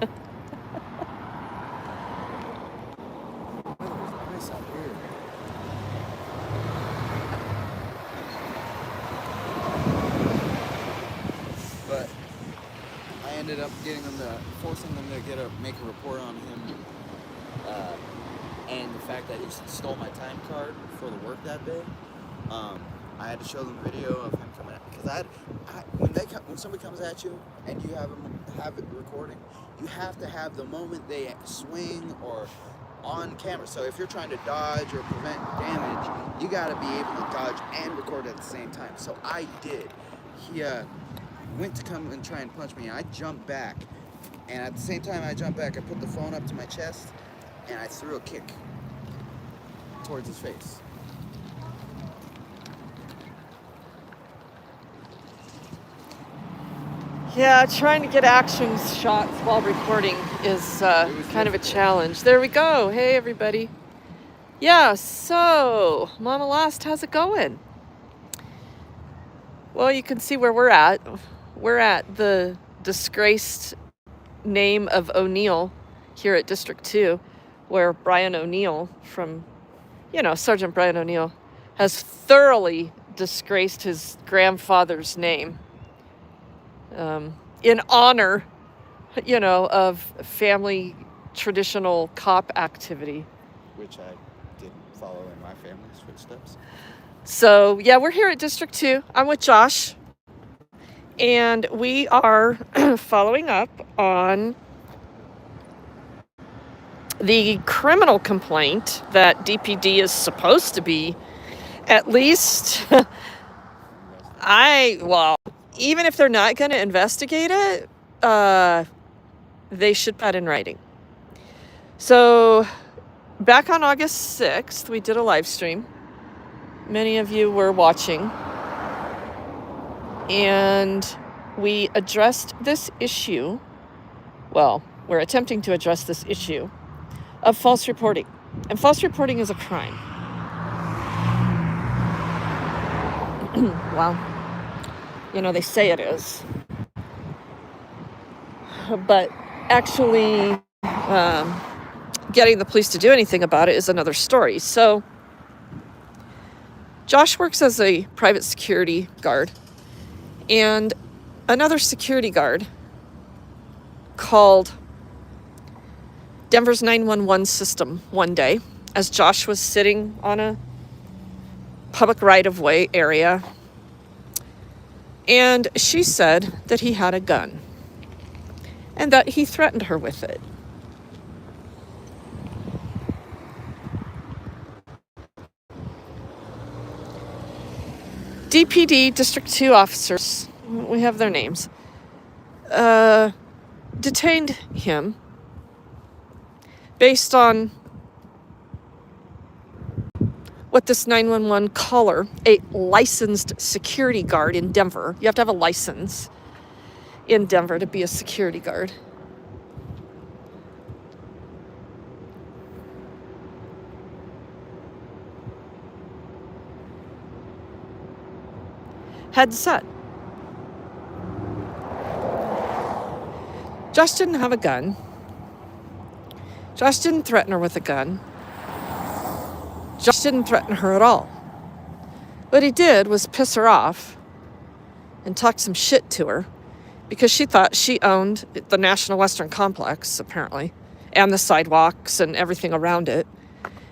Nice out here. But I ended up forcing them to make a report on him, and the fact that he stole my time card for the work that day. I had to show them video of him coming at, because when somebody comes at you and you have it recording, you have to have the moment they swing or on camera. So if you're trying to dodge or prevent damage, you got to be able to dodge and record at the same time. So I did. He went to come and try and punch me. I jumped back, and at the same time I jumped back, I put the phone up to my chest and I threw a kick towards his face. Yeah, trying to get action shots while recording is kind of a challenge. There we go. Hey, everybody. Yeah, so, Mama Lost, how's it going? Well, you can see where we're at. We're at the disgraced name of O'Neill here at District 2, where Brian O'Neill from, Sergeant Brian O'Neill has thoroughly disgraced his grandfather's name. In honor, of family traditional cop activity. Which I didn't follow in my family's footsteps. So, yeah, we're here at District 2. I'm with Josh. And we are following up on the criminal complaint that DPD is supposed to be at least, even if they're not going to investigate it, they should put it in writing. So back on August 6th, we did a live stream. Many of you were watching. And we addressed this issue. Well, we're attempting to address this issue of false reporting. And false reporting is a crime. Well, they say it is. But actually getting the police to do anything about it is another story. So Josh works as a private security guard, and another security guard called Denver's 911 system one day as Josh was sitting on a public right-of-way area, and she said that he had a gun and that he threatened her with it. DPD District 2 officers, we have their names, detained him based on what this 911 caller, a licensed security guard in Denver. You have to have a license in Denver to be a security guard. Had said. Josh didn't have a gun. Josh didn't threaten her with a gun. Josh didn't threaten her at all. What he did was piss her off and talk some shit to her because she thought she owned the National Western Complex, apparently, and the sidewalks and everything around it,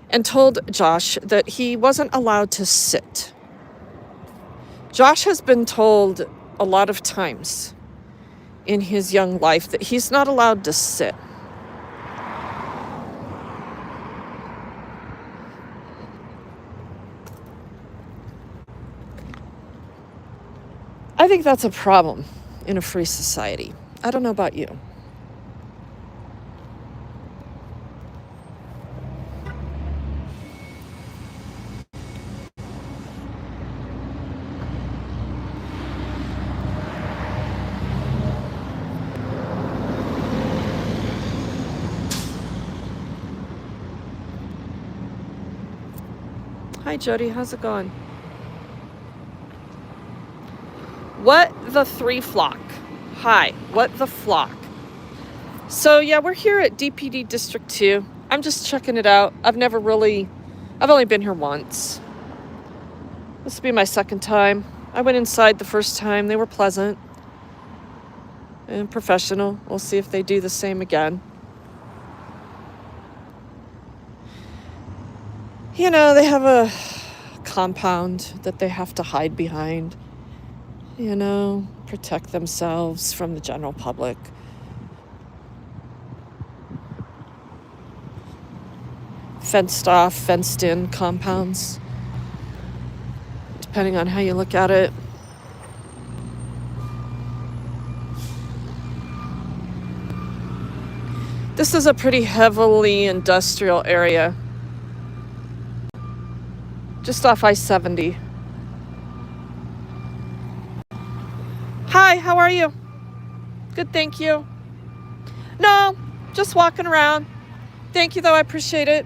and told Josh that he wasn't allowed to sit. Josh has been told a lot of times in his young life that he's not allowed to sit. I think that's a problem in a free society. I don't know about you. Hi, Jody. How's it going? What the three flock? Hi, what the flock? So yeah, we're here at DPD District 2. I'm just checking it out. I've only been here once. This will be my second time. I went inside the first time. They were pleasant and professional. We'll see if they do the same again. You know, they have a compound that they have to hide behind. You know, protect themselves from the general public. Fenced off, fenced in compounds, depending on how you look at it. This is a pretty heavily industrial area, just off I-70. Hi, how are you? Good, thank you. No, just walking around. Thank you, though, I appreciate it.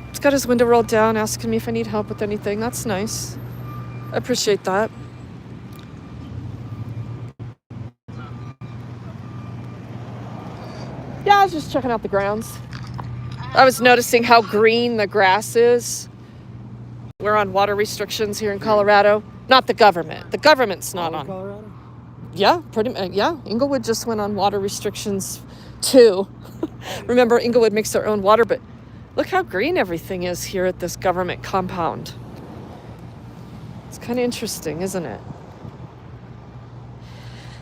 He's got his window rolled down, asking me if I need help with anything. That's nice. I appreciate that. Yeah, I was just checking out the grounds. I was noticing how green the grass is. We're on water restrictions here in Colorado. Not the government. The government's not on. Colorado? Yeah, pretty much. Yeah, Inglewood just went on water restrictions too. Remember, Inglewood makes their own water, but look how green everything is here at this government compound. It's kind of interesting, isn't it?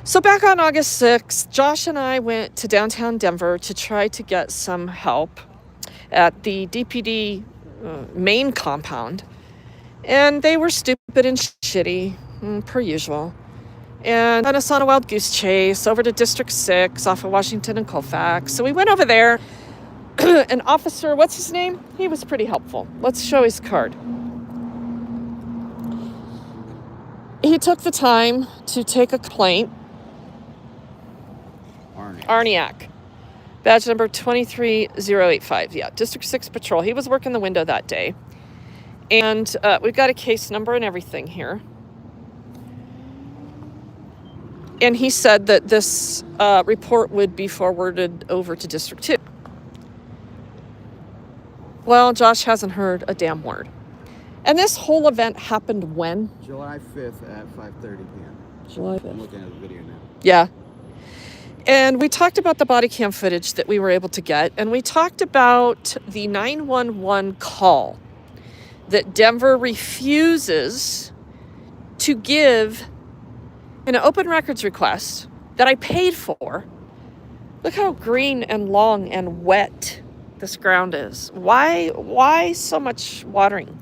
So back on August 6th, Josh and I went to downtown Denver to try to get some help at the DPD main compound. And they were stupid and shitty, per usual. And sent us on a wild goose chase over to District 6 off of Washington and Colfax. So we went over there. An officer, what's his name? He was pretty helpful. Let's show his card. He took the time to take a complaint. Arniak. Badge number 23085. Yeah, District 6 Patrol. He was working the window that day. And we've got a case number and everything here. And he said that this report would be forwarded over to District 2. Well, Josh hasn't heard a damn word. And this whole event happened when? July 5th at 5:30 p.m. July 5th. I'm looking at the video now. Yeah. And we talked about the body cam footage that we were able to get. And we talked about the 911 call that Denver refuses to give an open records request that I paid for. Look how green and long and wet this ground is. Why so much watering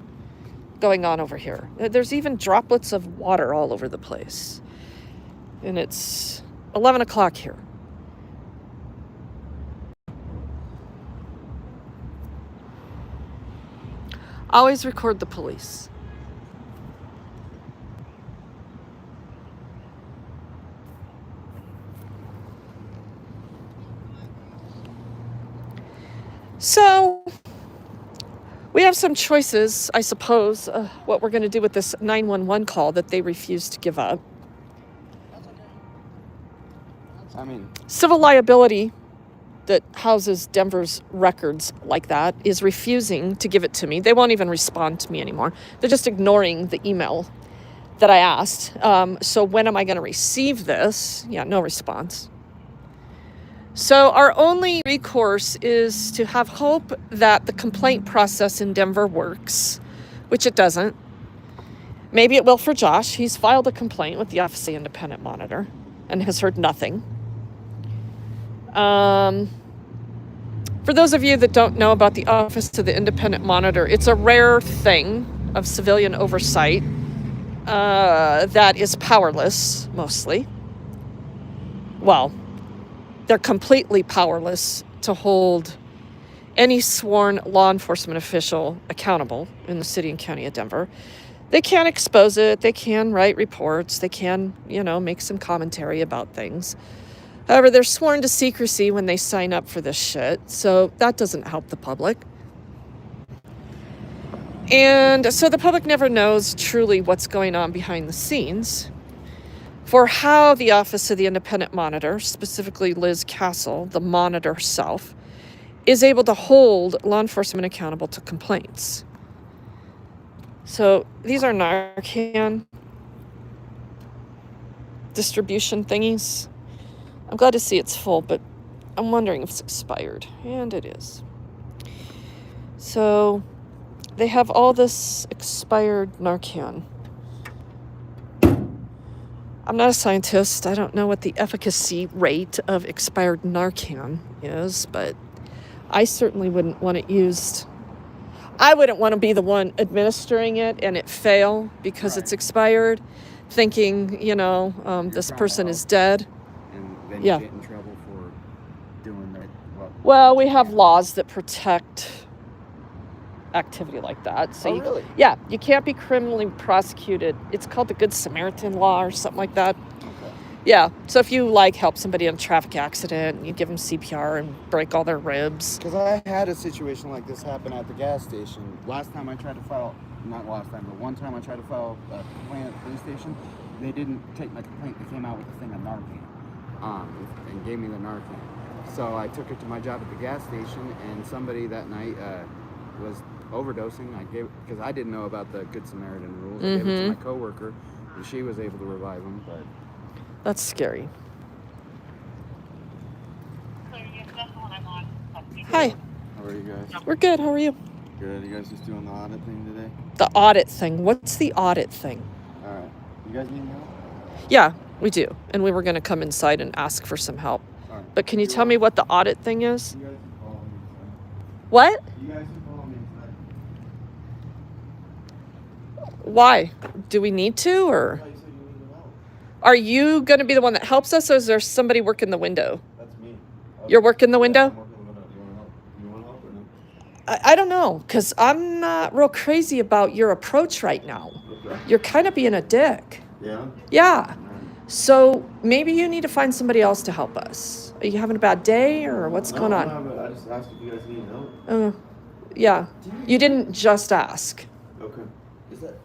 going on over here? There's even droplets of water all over the place. And it's 11 o'clock here. Always record the police. So, we have some choices, I suppose, what we're going to do with this 911 call that they refuse to give up. Civil liability that houses Denver's records like that is refusing to give it to me. They won't even respond to me anymore. They're just ignoring the email that I asked. So when am I going to receive this? Yeah, no response. So our only recourse is to have hope that the complaint process in Denver works, which it doesn't. Maybe it will for Josh. He's filed a complaint with the Office of the Independent Monitor and has heard nothing. For those of you that don't know about the Office of the Independent Monitor, it's a rare thing of civilian oversight that is powerless, mostly. Well, they're completely powerless to hold any sworn law enforcement official accountable in the city and county of Denver. They can expose it. They can write reports. They can, make some commentary about things. However, they're sworn to secrecy when they sign up for this shit, so that doesn't help the public. And so the public never knows truly what's going on behind the scenes. for how the Office of the Independent Monitor, specifically Liz Castle, the monitor herself, is able to hold law enforcement accountable to complaints. So these are Narcan distribution thingies. I'm glad to see it's full, but I'm wondering if it's expired. And it is. So they have all this expired Narcan. I'm not a scientist. I don't know what the efficacy rate of expired Narcan is, but I certainly wouldn't want it used. I wouldn't want to be the one administering it and it fail because it's expired, thinking, this person is dead. And then Yeah. you get in trouble for doing that. Well, we have laws that protect activity like that. So Really? Yeah, you can't be criminally prosecuted. It's called the Good Samaritan Law or something like that. Okay. Yeah, so if you help somebody in a traffic accident, you give them CPR and break all their ribs. Because I had a situation like this happen at the gas station. Last time I tried to file, not last time, but one time I tried to file a complaint at the police station, they didn't take my complaint. They came out with a thing of Narcan and gave me the Narcan. So I took it to my job at the gas station, and somebody that night was overdosing. Because I didn't know about the Good Samaritan rules. I gave it to my coworker, and she was able to revive him. But That's scary. Hi, how are you guys? we're good. How are you? Good. You guys just doing the audit thing today? The audit thing. What's the audit thing? All right. You guys need help? Yeah, we do. And we were going to come inside and ask for some help. All right. But can you tell me what the audit thing is? You guys can follow me inside. What? You guys can follow me inside. Why? Do we need to, or You said you needed help. are you going to be the one that helps us, or is there somebody working the window? That's me. You're working the window? I'm working the window. Do you want help? You want help or no? I don't know, because I'm not real crazy about your approach right now. Okay. You're kind of being a dick. Yeah? Yeah. All right. So maybe you need to find somebody else to help us. Are you having a bad day, or what's going on? No, I just asked if you guys need help. Yeah. You didn't just ask. Okay. Is that?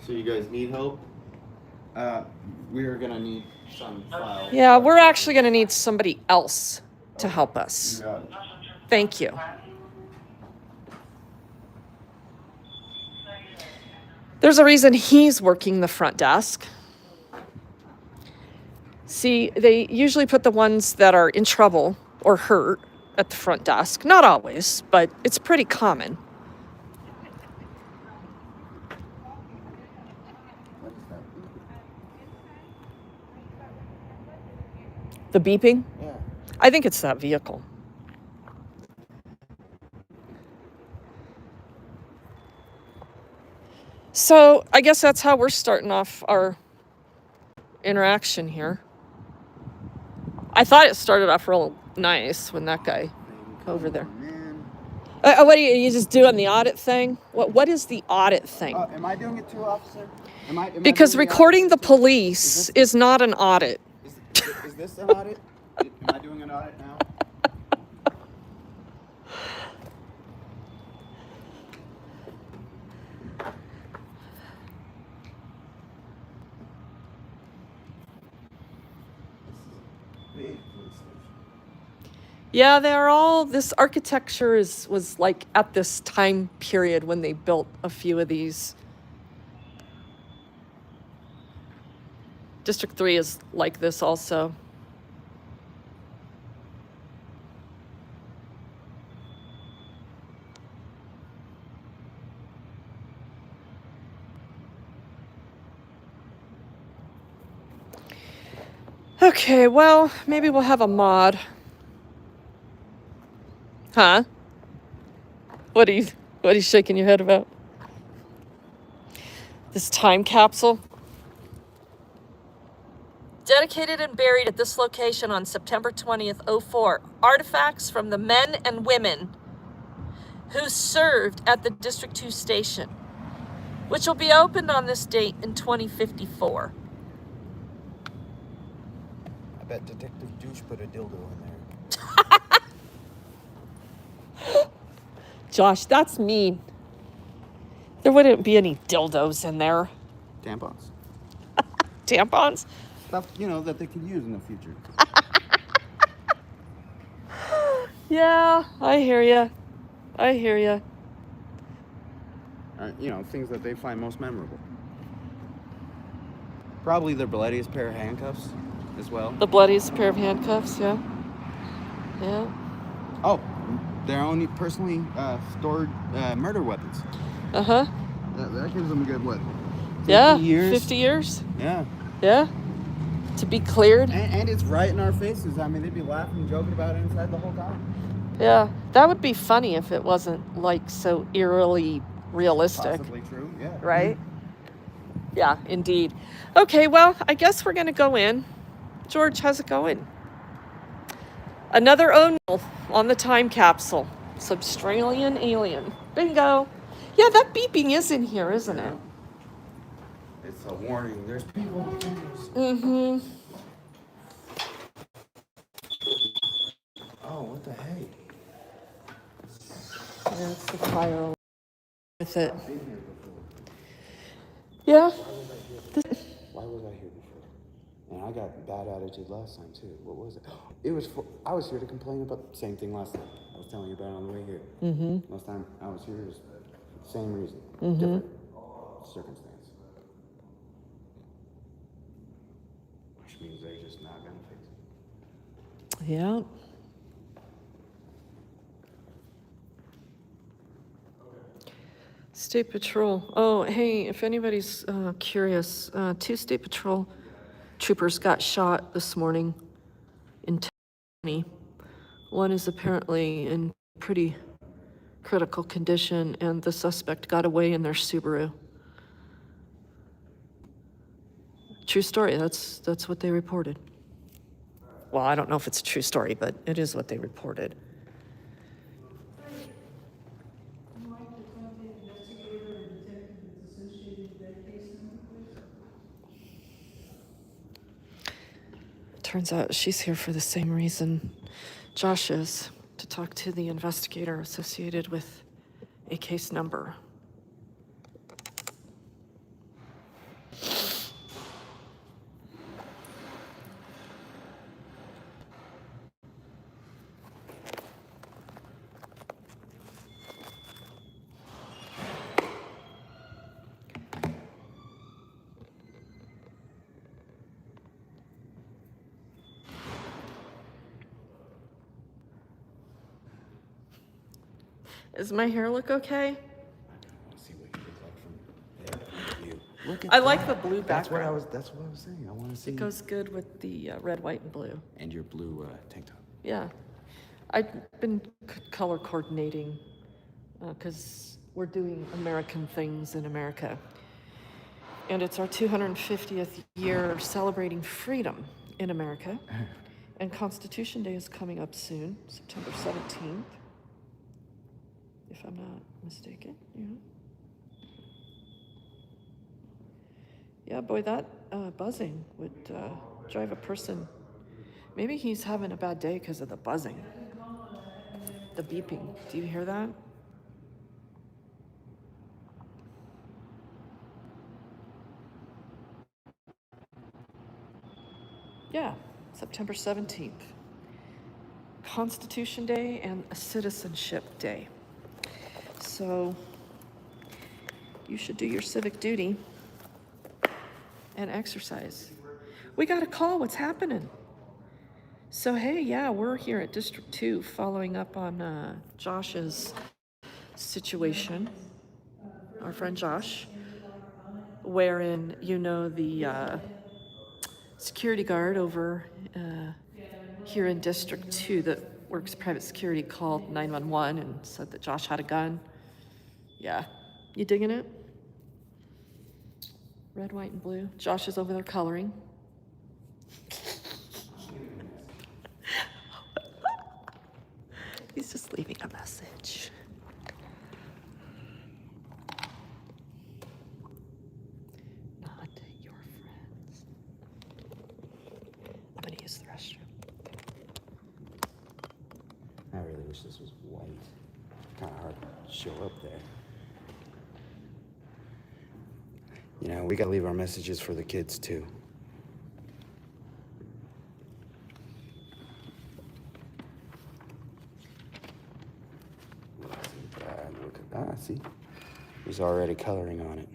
So you guys need help? We're gonna need some files. Yeah, we're actually going to need somebody else to help us. You got it. Thank you. There's a reason he's working the front desk. See, they usually put the ones that are in trouble or hurt at the front desk. Not always, but it's pretty common. What is that? The beeping? Yeah. I think it's that vehicle. So I guess that's how we're starting off our interaction here. I thought it started off real nice when that guy over there. Man. What are you just doing the audit thing? What is the audit thing? Am I doing it too, officer? Am I Because doing the recording the audit too? police is not an audit. Is this an audit? Am I doing an audit now? Yeah, they're all, this architecture was like at this time period when they built a few of these. District 3 is like this also. Okay, well, maybe we'll have a mod. Huh? What are you shaking your head about? This time capsule? Dedicated and buried at this location on September 20th, 04. Artifacts from the men and women who served at the District 2 station, which will be opened on this date in 2054. I bet Detective Douche put a dildo in there. Josh, that's mean. There wouldn't be any dildos in there. Tampons. Tampons? stuff, that they could use in the future. Yeah, I hear you. I hear you. Things that they find most memorable. Probably their bloodiest pair of handcuffs as well. The bloodiest pair of handcuffs, yeah. Yeah. Oh, their own personally stored murder weapons. Uh-huh. That gives them a good what? 50 Yeah. years? 50 years? Yeah. Yeah. To be cleared. And it's right in our faces. I mean, they'd be laughing and joking about it inside the whole time. Yeah. That would be funny if it wasn't like so eerily realistic. Possibly true, yeah. Right? Yeah, indeed. Okay, well, I guess we're going to go in. George, how's it going? Another O'Neill on the time capsule. Substralian alien. Bingo. Yeah, that beeping is in here, isn't it? It's a warning. There's people. Mm-hmm. Oh, what the heck? Yeah, it's the fire alarm with it. Yeah. Why was I here before? And I got bad attitude last time too. What was it? I was here to complain about the same thing last time. I was telling you about it on the way here. Mm-hmm. Last time I was here was the same reason. Mm-hmm. Different circumstance. Which means they're just not gonna fix it. Yeah. State Patrol. Oh, hey, if anybody's curious, 2 State Patrol troopers got shot this morning in Tennessee. One is apparently in pretty critical condition, and the suspect got away in their Subaru. True story. That's what they reported. Well, I don't know if it's a true story, but it is what they reported. Turns out she's here for the same reason Josh is, to talk to the investigator associated with a case number. Does my hair look okay? See what you look like from there. Look at I like the blue That's what I background. was saying. I want to see. It goes good with the red, white, and blue. And your blue tank top. Yeah. I've been color coordinating because we're doing American things in America. And it's our 250th year celebrating freedom in America. And Constitution Day is coming up soon, September 17th. If I'm not mistaken, yeah. Yeah, boy, that buzzing would drive a person. Maybe he's having a bad day because of the buzzing. The beeping. Do you hear that? Yeah, September 17th. Constitution Day and a Citizenship Day. So you should do your civic duty and exercise. We got a call. What's happening? So, hey, yeah, we're here at District 2 following up on Josh's situation, our friend Josh, wherein, the security guard over here in District 2 that works private security called 911 and said that Josh had a gun. Yeah. You digging it? Red, white, and blue. Josh is over there coloring. He's just leaving a message. Not your friends. I'm gonna use the restroom. I really wish this was white. Kind of hard to show up there. We gotta leave our messages for the kids too. see? He's already coloring on it.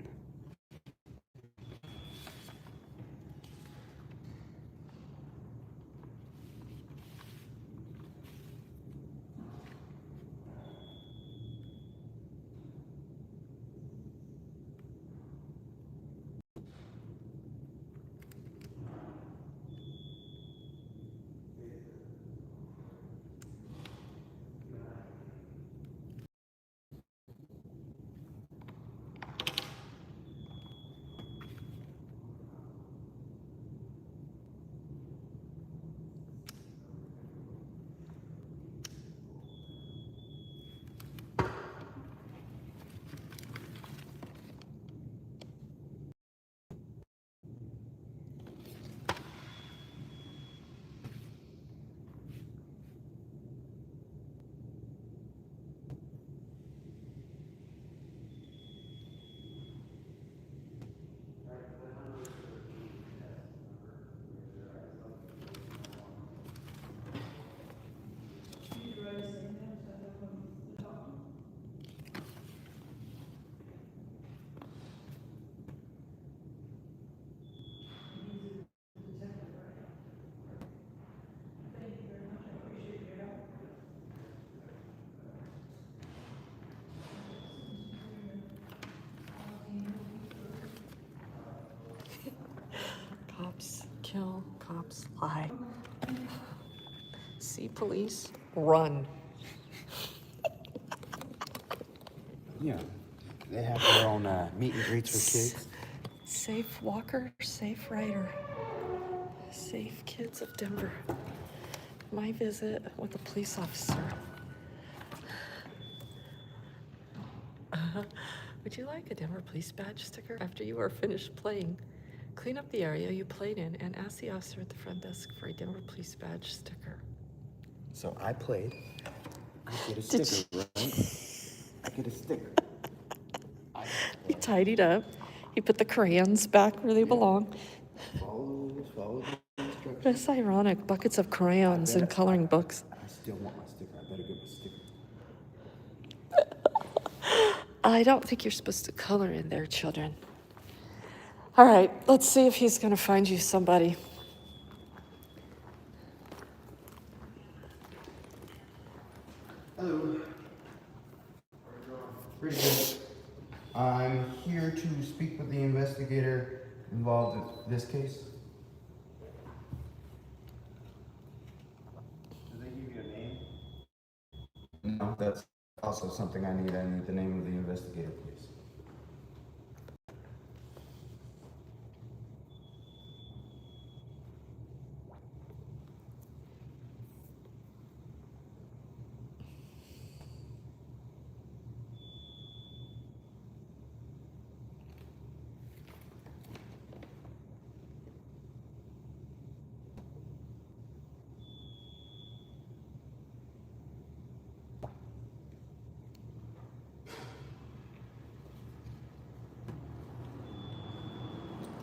Cops kill, cops lie. See police, run. Yeah, they have their own meet and greets for kids. Safe walker, safe rider. Safe kids of Denver. My visit with a police officer. Would you like a Denver police badge sticker after you are finished playing? Clean up the area you played in and ask the officer at the front desk for a Denver police badge sticker. So I played. I get a sticker, right? I get a sticker. He tidied up. He put the crayons back where they belong. Follow the instructions. It's ironic, buckets of crayons and coloring books. I still want my sticker. I better get my sticker. I don't think you're supposed to color in there, children. All right, let's see if he's gonna find you somebody. Hello. Pretty good. I'm here to speak with the investigator involved in this case. Did they give you a name? No, that's also something I need. I need the name of the investigator, please.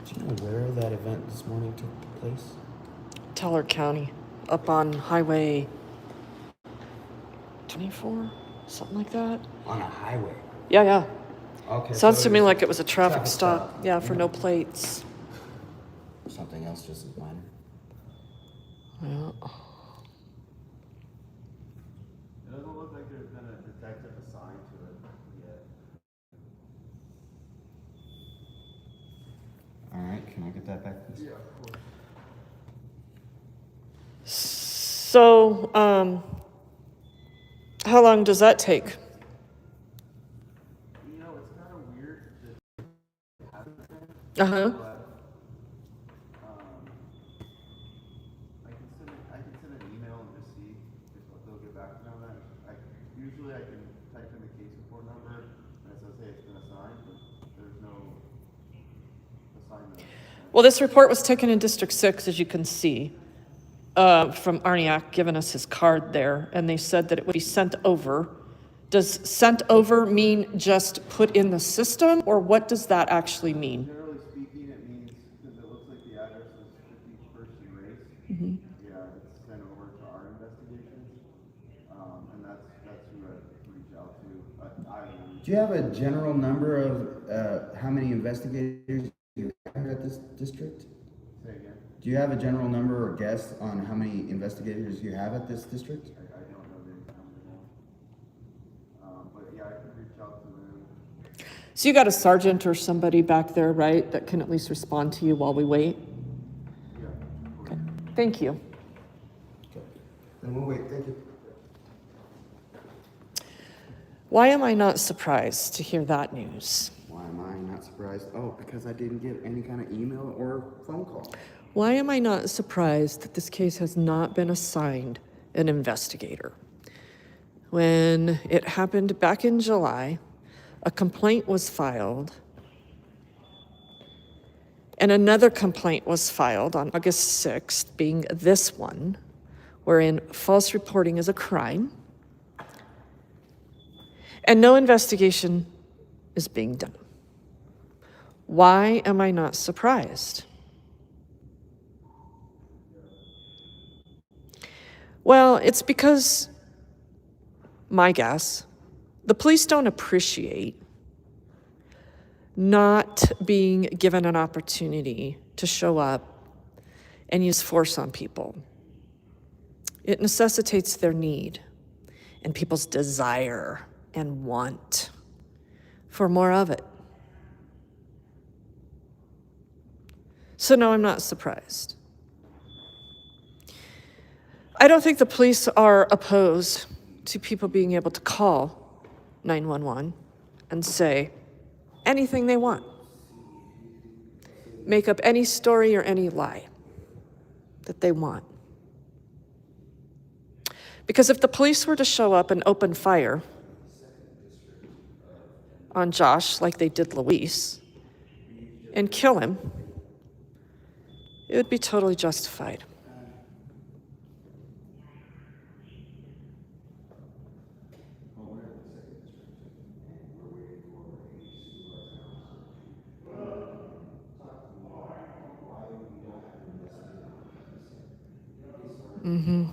Do you know where that event this morning took place? Teller County, up on Highway 24, something like that. On a highway. Yeah. Okay. Sounds so to me it's like it was a traffic traffic stop. stop. Yeah, for no plates. Something else just as minor. Yeah. It doesn't look like there's been a detective assigned to it yet. All right, can I get that back, please? Yeah, of course. So, how long does that take? You know, it's kind of weird that Uh-huh. but I can send an email and just see if they'll get back to me on that. Usually I can type in the case report number and it says, hey, it's been assigned, but there's no assignment. Well, this report was taken in District 6, as you can see, from Arniak giving us his card there, and they said that it would be sent over. Does sent over mean just put in the system, or what does that actually mean? Generally speaking, it means, because it looks like the address is 51st and Race. Yeah, it's sent over to our investigations, and that's who I reach out to. Do you have a general number of how many investigators you have at this district? Say again. Do you have a general number or guess on how many investigators you have at this district? I don't know the exact number. But yeah, I could reach out to them. So you got a sergeant or somebody back there, right, that can at least respond to you while we wait? Yeah. Okay. Thank you. Okay. Then we'll wait. Thank you. Why am I not surprised to hear that news? Why am I not surprised? Oh, because I didn't get any kind of email or phone call. Why am I not surprised that this case has not been assigned an investigator? When it happened back in July, a complaint was filed, and another complaint was filed on August 6th, being this one, wherein false reporting is a crime, and no investigation is being done. Why am I not surprised? Well, it's because, my guess, the police don't appreciate not being given an opportunity to show up and use force on people. It necessitates their need and people's desire and want for more of it. So no, I'm not surprised. I don't think the police are opposed to people being able to call 911 and say anything they want. Make up any story or any lie that they want. Because if the police were to show up and open fire on Josh like they did Luis and kill him, it would be totally justified. Mm-hmm.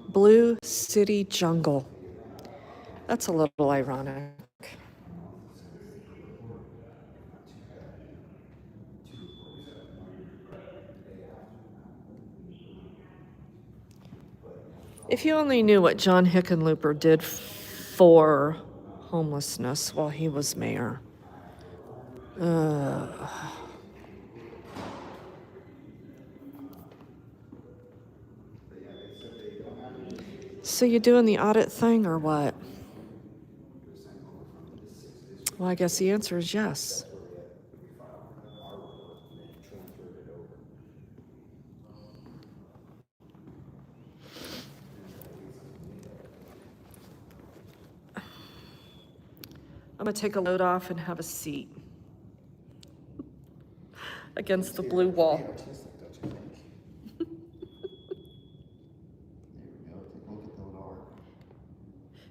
Blue City Jungle. That's a little ironic. If you only knew what John Hickenlooper did for homelessness while he was mayor. So you doing the audit thing or what? Well, I guess the answer is yes. I'm gonna take a load off and have a seat against the blue wall.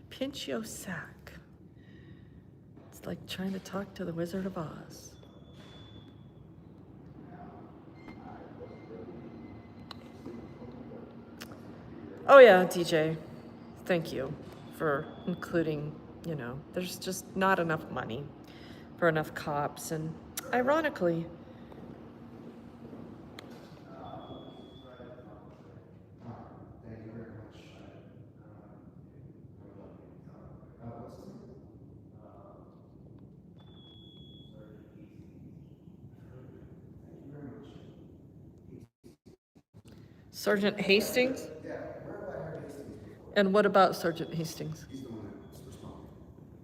Pinch your sack. It's like trying to talk to the Wizard of Oz. Oh yeah, DJ. Thank you for including, there's just not enough money for enough cops. And ironically, Sergeant Hastings? Yeah, where have I heard Hastings before? And what about Sergeant Hastings? He's the one that's responding.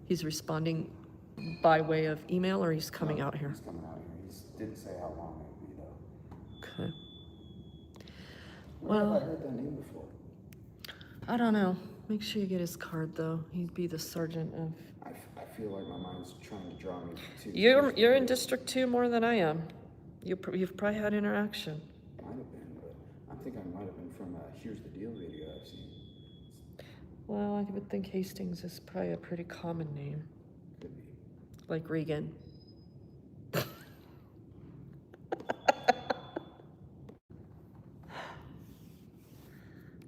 He's responding by way of email, or he's coming out here? He's coming out here. He didn't say how long it would be, though. Okay. Where have Well, I heard that name before? I don't know. Make sure you get his card, though. He'd be the sergeant of... I feel like my mind's trying to draw me to... You're in District 2 more than I am. You've probably had interaction. Might have been, but I think I might have been from Here's the Deal video I've seen. Well, I would think Hastings is probably a pretty common name. Could be. Like Regan.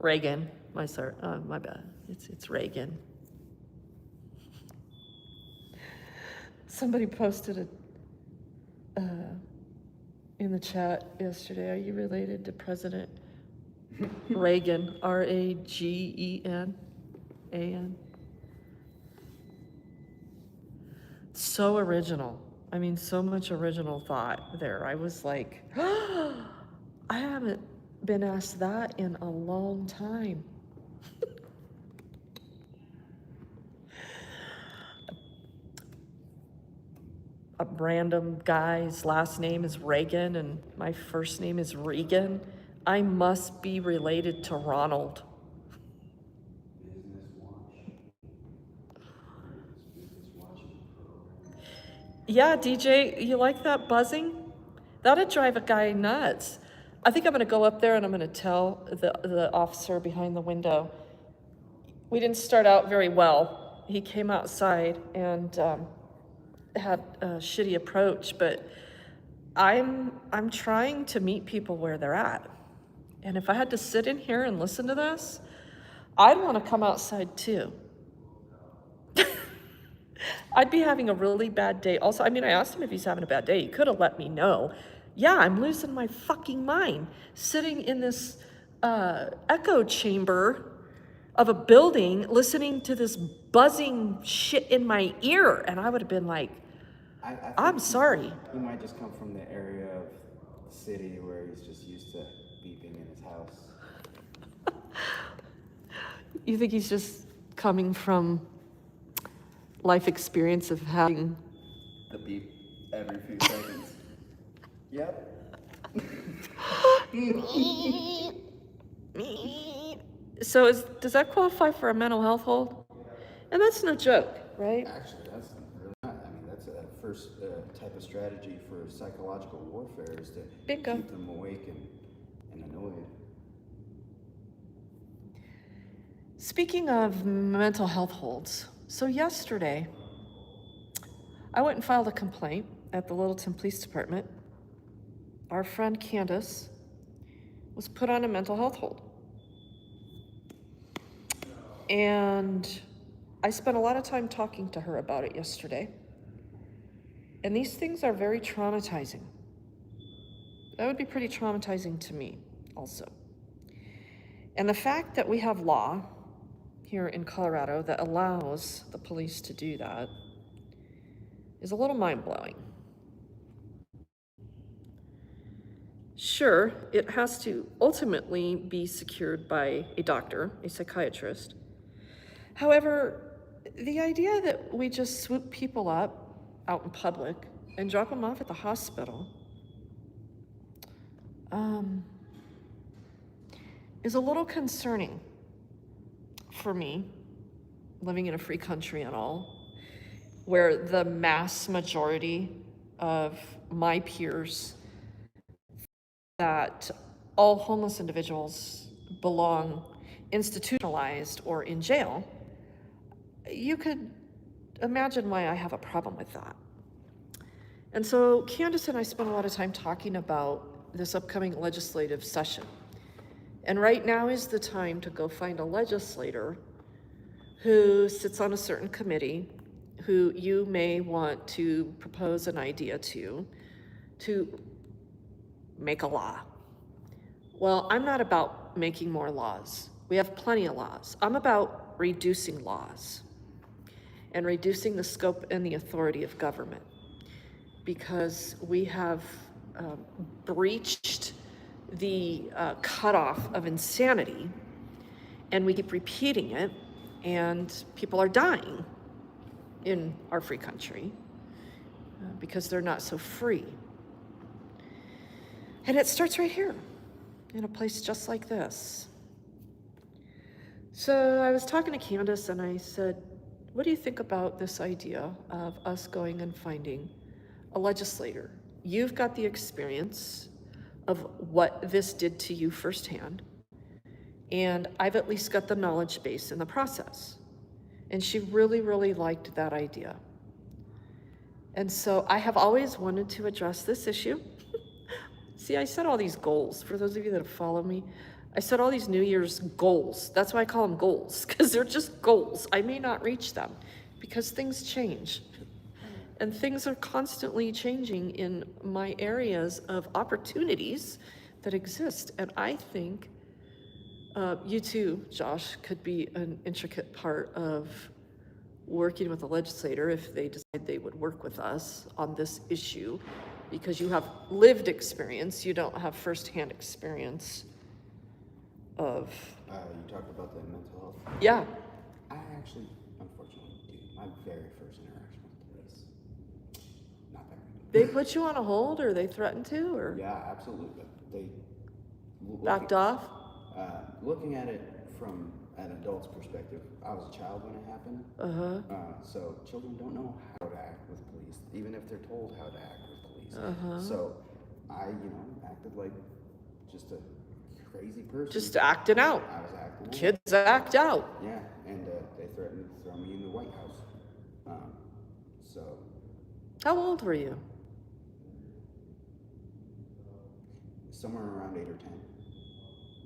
Reagan. My bad. It's Reagan. Somebody posted it in the chat yesterday. Are you related to President Reagan? Ragen. So original. I mean, so much original thought there. I was like, I haven't been asked that in a long time. A random guy's last name is Reagan and my first name is Regan. I must be related to Ronald. Yeah, DJ, you like that buzzing? That'd drive a guy nuts. I think I'm gonna go up there and I'm gonna tell the officer behind the window. We didn't start out very well. He came outside and had a shitty approach, but I'm trying to meet people where they're at. And if I had to sit in here and listen to this, I'd want to come outside too. I'd be having a really bad day. Also, I mean, I asked him if he's having a bad day. He could have let me know. Yeah, I'm losing my fucking mind sitting in this echo chamber of a building listening to this buzzing shit in my ear. And I would have been like, I'm sorry. He might just come from the area of the city where he's just used to beeping in his house. You think he's just coming from life experience of having The beep every few seconds. Yep. So does that qualify for a mental health hold? And that's no joke, right? Actually, that's really not. I mean, that's a first type of strategy for psychological warfare is to Bingo. keep them awake and annoyed. Speaking of mental health holds, so yesterday, I went and filed a complaint at the Littleton Police Department. Our friend Candace was put on a mental health hold. And I spent a lot of time talking to her about it yesterday. And these things are very traumatizing. That would be pretty traumatizing to me also. And the fact that we have law here in Colorado that allows the police to do that is a little mind-blowing. Sure, it has to ultimately be secured by a doctor, a psychiatrist. However, the idea that we just swoop people up out in public and drop them off at the hospital is a little concerning for me, living in a free country and all, where the mass majority of my peers that all homeless individuals belong institutionalized or in jail. You could imagine why I have a problem with that. And so Candace and I spent a lot of time talking about this upcoming legislative session. And right now is the time to go find a legislator who sits on a certain committee, who you may want to propose an idea to make a law. Well, I'm not about making more laws. We have plenty of laws. I'm about reducing laws and reducing the scope and the authority of government, because we have breached the cutoff of insanity, and we keep repeating it, and people are dying in our free country because they're not so free. And it starts right here, in a place just like this. So I was talking to Candace and I said, what do you think about this idea of us going and finding a legislator? You've got the experience of what this did to you firsthand, and I've at least got the knowledge base in the process. And she really, really liked that idea. And so I have always wanted to address this issue. See, I set all these goals. For those of you that have followed me, I set all these New Year's goals. That's why I call them goals, because they're just goals. I may not reach them because things change. And things are constantly changing in my areas of opportunities that exist. And I think you too, Josh, could be an intricate part of working with a legislator if they decide they would work with us on this issue, because you have lived experience, you don't have firsthand experience of. You talked about the mental health. Yeah. I actually, unfortunately, do. My very first interaction with the police. Not very good. They put you on a hold, or they threatened to, or Yeah, absolutely. They backed off? Looking at it from an adult's perspective, I was a child when it happened. So children don't know how to act with police, even if they're told how to act with police. So I, acted like just a crazy person. Just acting out. I was acting out. Kids act out. Yeah, and they threatened to throw me in the White House. So. How old were you? Somewhere around 8 or 10.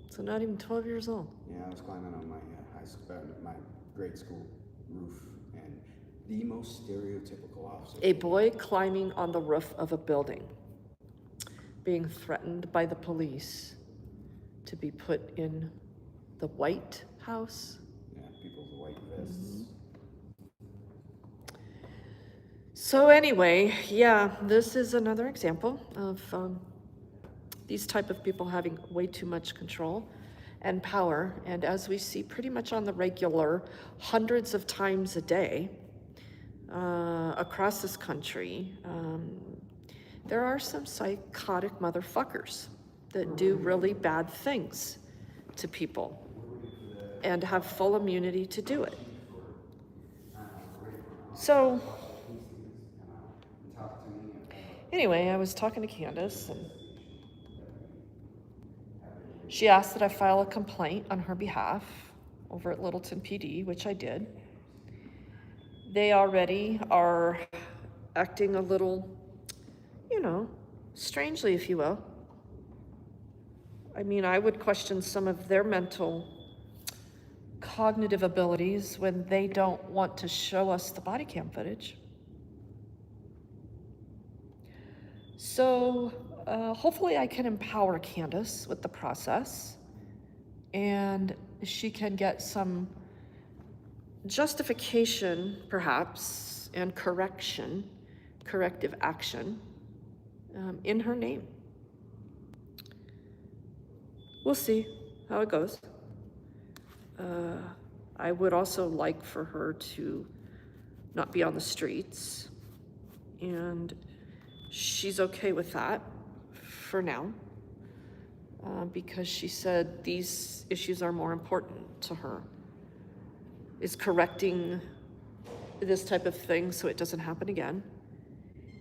So not even 12 years old. Yeah, I was climbing on my my grade school roof, and the most stereotypical officer. A boy climbing on the roof of a building, being threatened by the police to be put in the White House. Yeah, people's white vests. So anyway, yeah, this is another example of these type of people having way too much control and power. And as we see pretty much on the regular, hundreds of times a day across this country, there are some psychotic motherfuckers that do really bad things to people and have full immunity to do it. So anyway, I was talking to Candace, and she asked that I file a complaint on her behalf over at Littleton PD, which I did. They already are acting a little, strangely, if you will. I mean, I would question some of their mental cognitive abilities when they don't want to show us the body cam footage. So hopefully I can empower Candace with the process, and she can get some justification, perhaps, and corrective action in her name. We'll see how it goes. I would also like for her to not be on the streets, and she's okay with that for now, because she said these issues are more important to her, is correcting this type of thing so it doesn't happen again,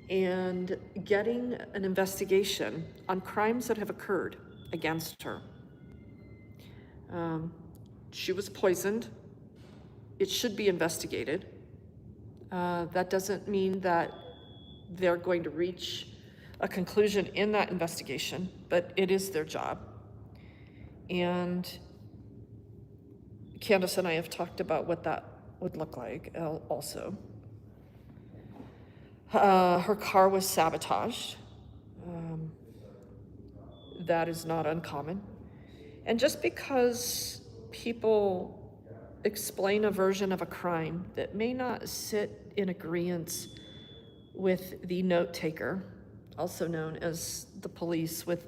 and getting an investigation on crimes that have occurred against her. She was poisoned. It should be investigated. That doesn't mean that they're going to reach a conclusion in that investigation, but it is their job. And Candace and I have talked about what that would look like also. Her car was sabotaged. That is not uncommon. And just because people explain a version of a crime that may not sit in agreement with the note taker, also known as the police, with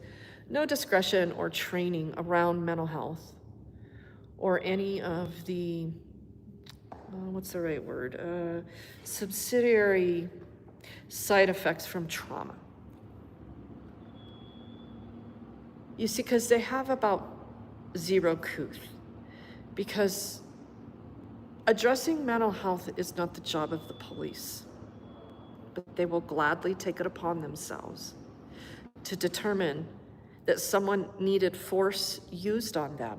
no discretion or training around mental health or any of the, what's the right word, subsidiary side effects from trauma. You see, because they have about zero couth, because addressing mental health is not the job of the police, but they will gladly take it upon themselves to determine that someone needed force used on them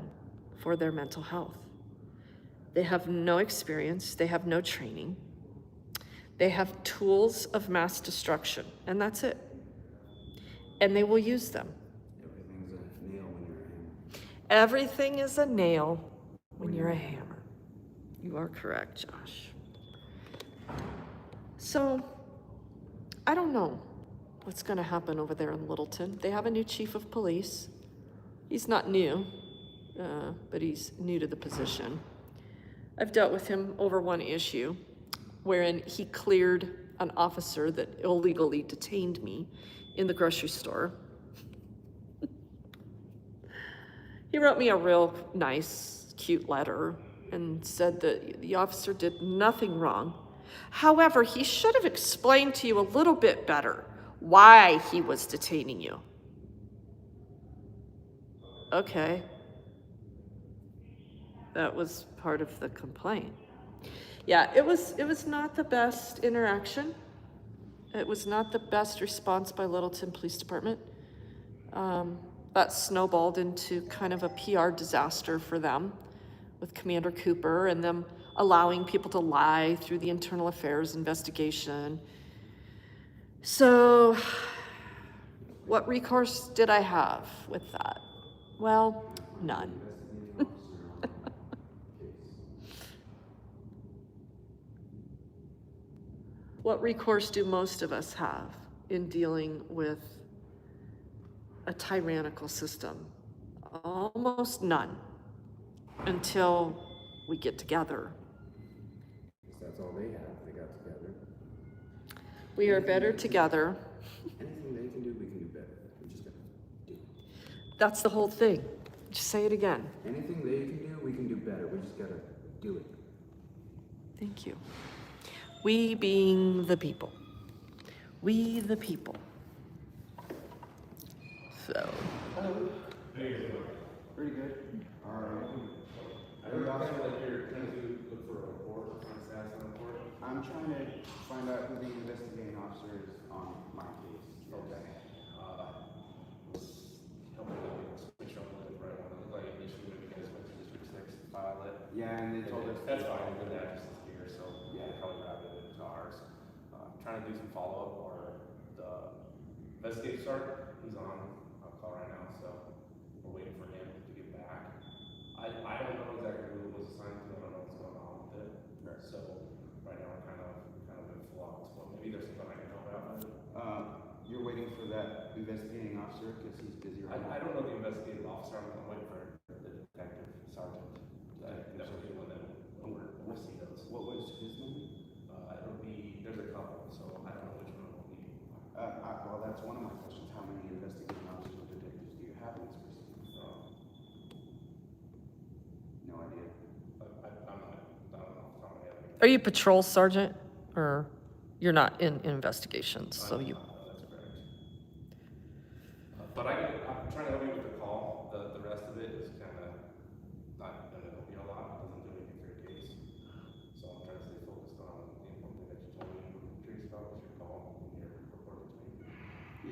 for their mental health. They have no experience, they have no training, they have tools of mass destruction, and that's it. And they will use them. Everything's a nail when you're in. Everything is a nail when you're a hammer. You are correct, Josh. So, I don't know what's going to happen over there in Littleton. They have a new chief of police. He's not new, but he's new to the position. I've dealt with him over one issue wherein he cleared an officer that illegally detained me in the grocery store. He wrote me a real nice, cute letter and said that the officer did nothing wrong. However, he should have explained to you a little bit better why he was detaining you. Okay. That was part of the complaint. Yeah, it was not the best interaction. It was not the best response by Littleton Police Department. That snowballed into kind of a PR disaster for them with Commander Cooper and them allowing people to lie through the internal affairs investigation. So, what recourse did I have with that? Well, none. What recourse do most of us have in dealing with a tyrannical system? Almost none, until we get together. That's all they have. They got together. We are better together. Anything they can do, we can do better. We just gotta do it. That's the whole thing. Just say it again. Anything they can do, we can do better. We just gotta do it. Thank you. We being the people. We the people. So. Pretty good. All right. I heard also like you're trying to look for a report, or find stats on a report. I'm trying to find out who the investigating officer is on my case. Okay. Help me make sure I'm looking for it. Like initially when you guys went to District 6 to file it. Yeah, and they told us That's fine, the address is here, so Yeah. yeah, probably routed it to ours. Trying to do some follow-up or the investigative start, he's on a call right now, so we're waiting for him to get back. I don't know exactly who it was assigned to, I don't know what's going on with it. Right. So right now we're kind of in flux, but maybe there's something I can help out with. you're waiting for that investigating officer because he's busy right now. I don't know the investigative officer, I'm waiting for the detective sergeant. That was the one that we'll see those. What was his name? It'll be, there's a couple, so I don't know which one it will be. Well, that's one of my questions. How many investigating officers or detectives do you have in this precinct? No idea. I don't know off the top of my head. Are you patrol sergeant? Or you're not in investigations, so you. That's correct. But I'm trying to help you with the call. The rest of it is kind of not going to help you a lot. It doesn't do anything for your case. So I'm trying to stay focused on the important thing that you told me. Curious about was your call and your report to me.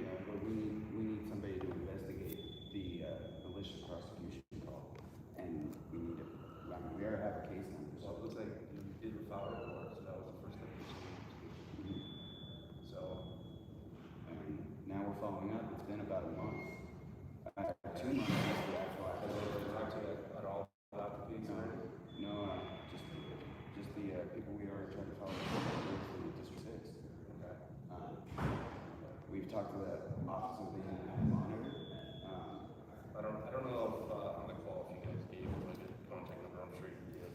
Yeah, but we need somebody to investigate the malicious prosecution call, and we need it. I mean, we already have a case number, So it looks like you did file a report, so that was the first step. So and now we're following up. It's been about a month. 2 months since the actual has act. anyone talked to you at all about the case? No, just the people we are trying to follow up from District 6. Okay. We've talked to the Office of the Monitor. I don't know if on the call if you guys gave him like a contact number. I'm sure you did,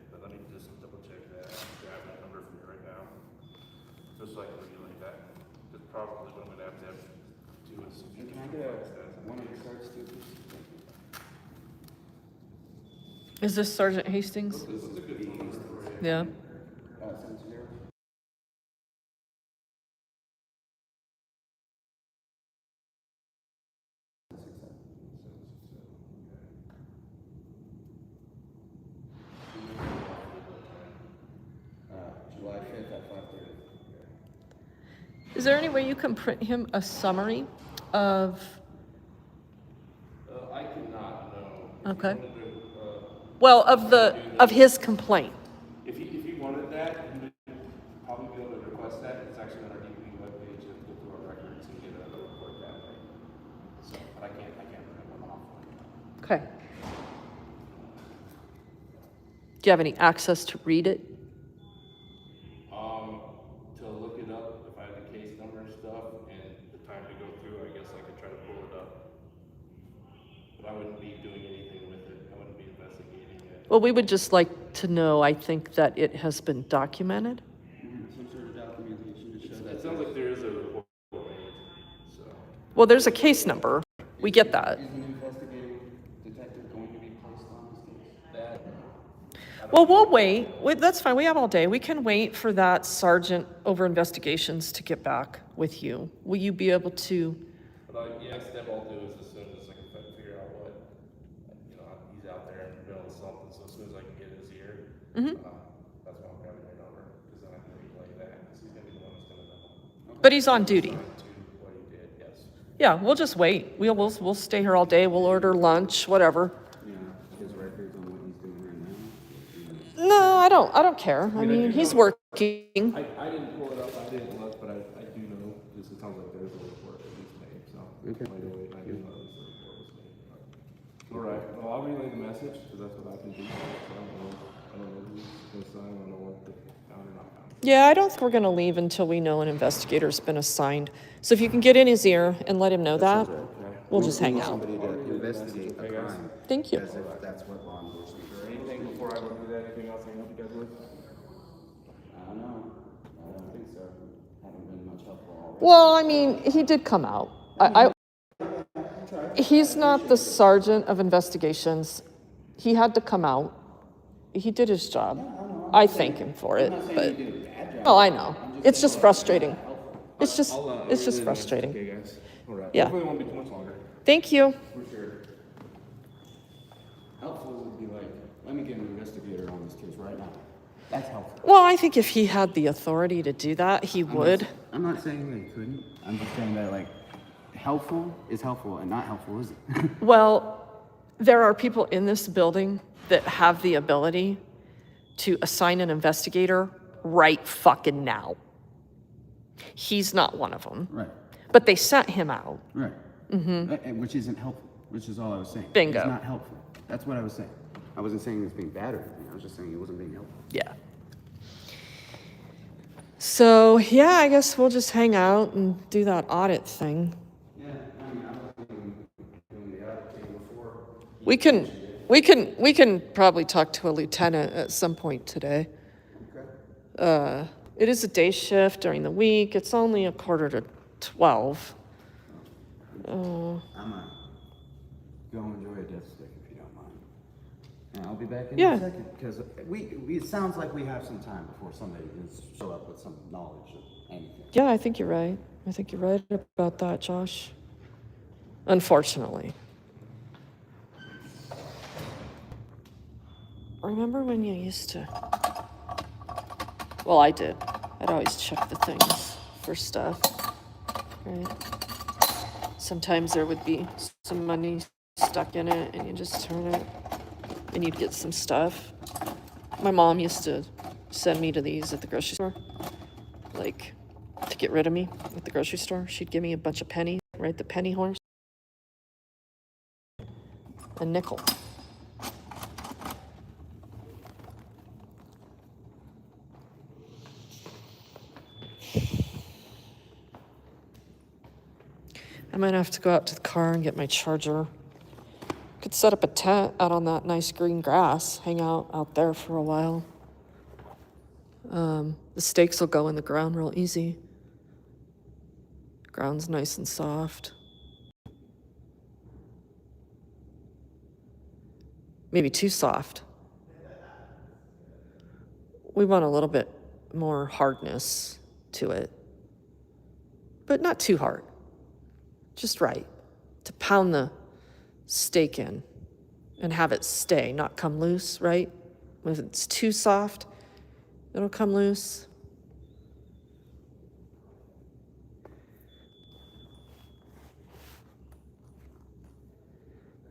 but let me just double check that. Grab that number from you right now, just so I can relay that. That's probably what I'm gonna have to do is. Hey, can I get one of the cards too, please? Thank you. Is this Sergeant Hastings? This is a good phone number for you. Yeah. 70. July 5th at 5:30. Is there any way you can print him a summary of? I cannot know. Okay. If you wanted to, Well, of his complaint. if he wanted that, he would probably be able to request that. It's actually on our DPD webpage and go through our records and get a report that way. So, but I can't print one off. Okay. Do you have any access to read it? To look it up, if I had the case number and stuff, and the time to go through, I guess I could try to pull it up. But I wouldn't be doing anything with it. I wouldn't be investigating it. Well, we would just like to know, I think, that it has been documented. Some sort of documentation to show that. It sounds like there is a report made, so. Well, there's a case number. We get that. Is an investigative detective going to be placed on this case? Well, we'll wait. That's fine. We have all day. We can wait for that sergeant over investigations to get back with you. Will you be able to? But yeah, step I'll do is as soon as I can figure out what, he's out there in the middle of something, so as soon as I can get his ear, that's why I'm grabbing your number, because then I can relay that, because he's gonna be the one that's gonna know. But he's on duty. To what he did, yes. Yeah, we'll just wait. We'll stay here all day. We'll order lunch, whatever. Yeah, his records on what he's doing right now. No, I don't care. I mean, he's working. I didn't pull it up, I didn't look, but I do know, this it sounds like there's a report that he's made, so. Okay. By the way, I do know this report was made. All right, well, I'll relay the message, because that's what I can do. So I don't know who's gonna sign, I don't know what they found or not found. Yeah, I don't think we're going to leave until we know an investigator's been assigned. So if you can get in his ear and let him know that, we'll just hang out. Somebody to investigate a crime. Thank you. As if that's what law enforcement Is there anything before I go do that, anything else I can help you guys with? I don't know. I don't think so. Haven't been much helpful already. Well, I mean, he did come out. He's not the sergeant of investigations. He had to come out. He did his job. I thank him for it, but oh, I know. It's just frustrating. It's just frustrating. Okay, guys. All right. Yeah. Hopefully it won't be too much longer. Thank you. For sure. Helpful would be like, let me get an investigator on this case right now. That's helpful. Well, I think if he had the authority to do that, he would. I'm not saying that he couldn't. I'm just saying that, like, helpful is helpful and not helpful is it? Well, there are people in this building that have the ability to assign an investigator right fucking now. He's not one of them. Right. But they sent him out. Right. Mm-hmm. Which isn't helpful, which is all I was saying. Bingo. It's not helpful. That's what I was saying. I wasn't saying it was being bad or anything. I was just saying it wasn't being helpful. Yeah. So, yeah, I guess we'll just hang out and do that audit thing. Yeah, I mean, I was doing the audit thing before. We can probably talk to a lieutenant at some point today. Okay. It is a day shift during the week. It's only 11:45. I'm go enjoy a death stick if you don't mind. And I'll be back in Yeah. a second because it sounds like we have some time before somebody can show up with some knowledge of anything. Yeah, I think you're right. I think you're right about that, Josh. Unfortunately. Remember when you used to... Well, I did. I'd always check the things for stuff, right? Sometimes there would be some money stuck in it, and you just turn it, and you'd get some stuff. My mom used to send me to these at the grocery store, like, to get rid of me at the grocery store. She'd give me a bunch of pennies, right? The penny horse. A nickel. I might have to go out to the car and get my charger. Could set up a tent out on that nice green grass, hang out there for a while. The stakes will go in the ground real easy. Ground's nice and soft. Maybe too soft. We want a little bit more hardness to it, but not too hard. Just right, to pound the steak in and have it stay, not come loose, right? If it's too soft, it'll come loose.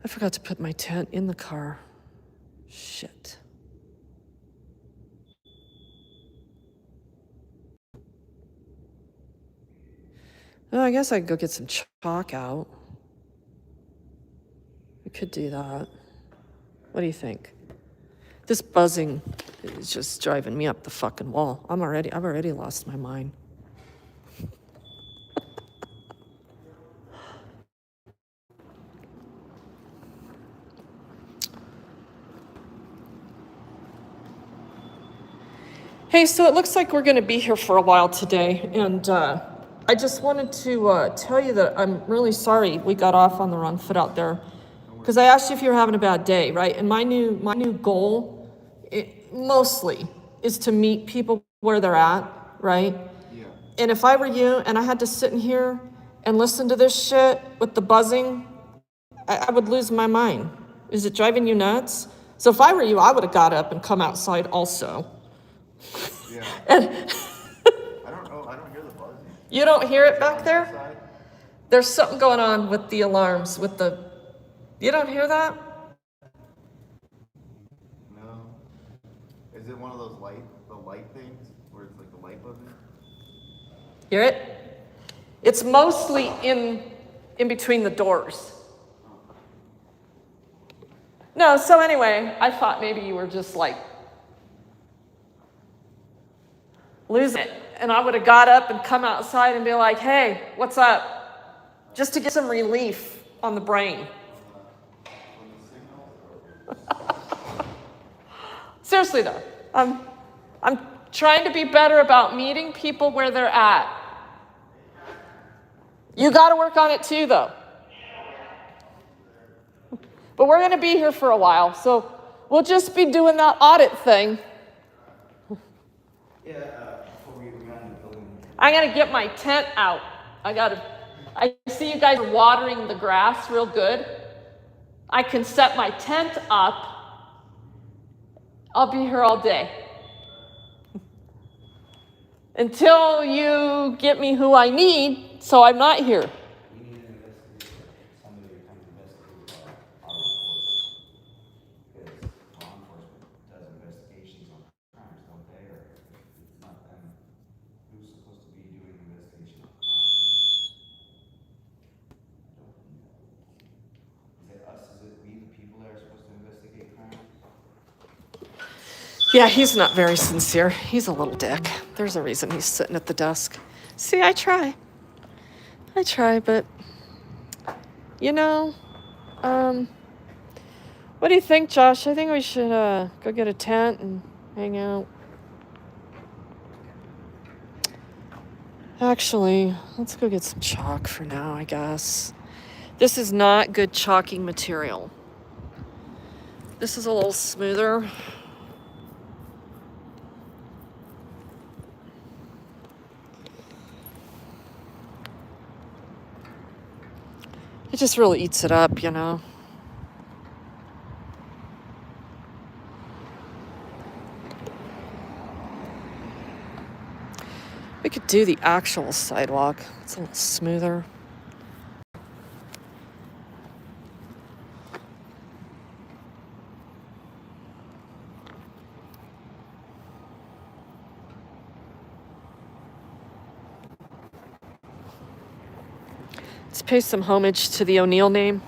I forgot to put my tent in the car. Shit. Well, I guess I could go get some chalk out. We could do that. What do you think? This buzzing is just driving me up the fucking wall. I've already lost my mind. Hey, so it looks like we're going to be here for a while today, and I just wanted to tell you that I'm really sorry we got off on the wrong foot out there, because I asked you if you were having a bad day, right? And my new goal, mostly, is to meet people where they're at, right? Yeah. And if I were you, and I had to sit in here and listen to this shit with the buzzing, I would lose my mind. Is it driving you nuts? So if I were you, I would have got up and come outside also. Yeah. And I don't hear the buzzing. you don't hear it back there? Outside? There's something going on with the alarms, you don't hear that? No. Is it one of those light things where it's like the light buzzing? Hear it? It's mostly in between the doors. No, so anyway, I thought maybe you were just like losing it. And I would have got up and come outside and be like, hey, what's up? Just to get some relief on the brain. Seriously though, I'm trying to be better about meeting people where they're at. You got to work on it too though. But we're going to be here for a while, so we'll just be doing that audit thing. Yeah, before we got in the building. I got to get my tent out. I see you guys are watering the grass real good. I can set my tent up. I'll be here all day. Until you get me who I need, so I'm not here. We need an investigator, somebody to come investigate our report. Because law enforcement does investigations on crimes, don't they? Or if it's not them, who's supposed to be doing the investigation on crime? Is it us? Is it we, the people that are supposed to investigate crime? Yeah, he's not very sincere. He's a little dick. There's a reason he's sitting at the desk. See, I try, but, what do you think, Josh? I think we should go get a tent and hang out. Actually, let's go get some chalk for now, I guess. This is not good chalking material. This is a little smoother. It just really eats it up, We could do the actual sidewalk. It's a little smoother. Let's pay some homage to the O'Neill name.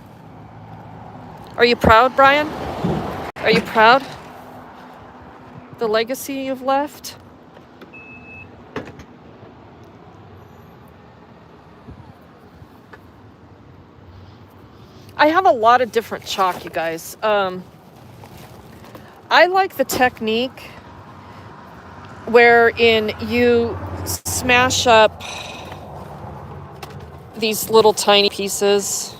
Are you proud, Brian? Are you proud? The legacy you've left? I have a lot of different chalk, you guys. I like the technique wherein you smash up these little tiny pieces.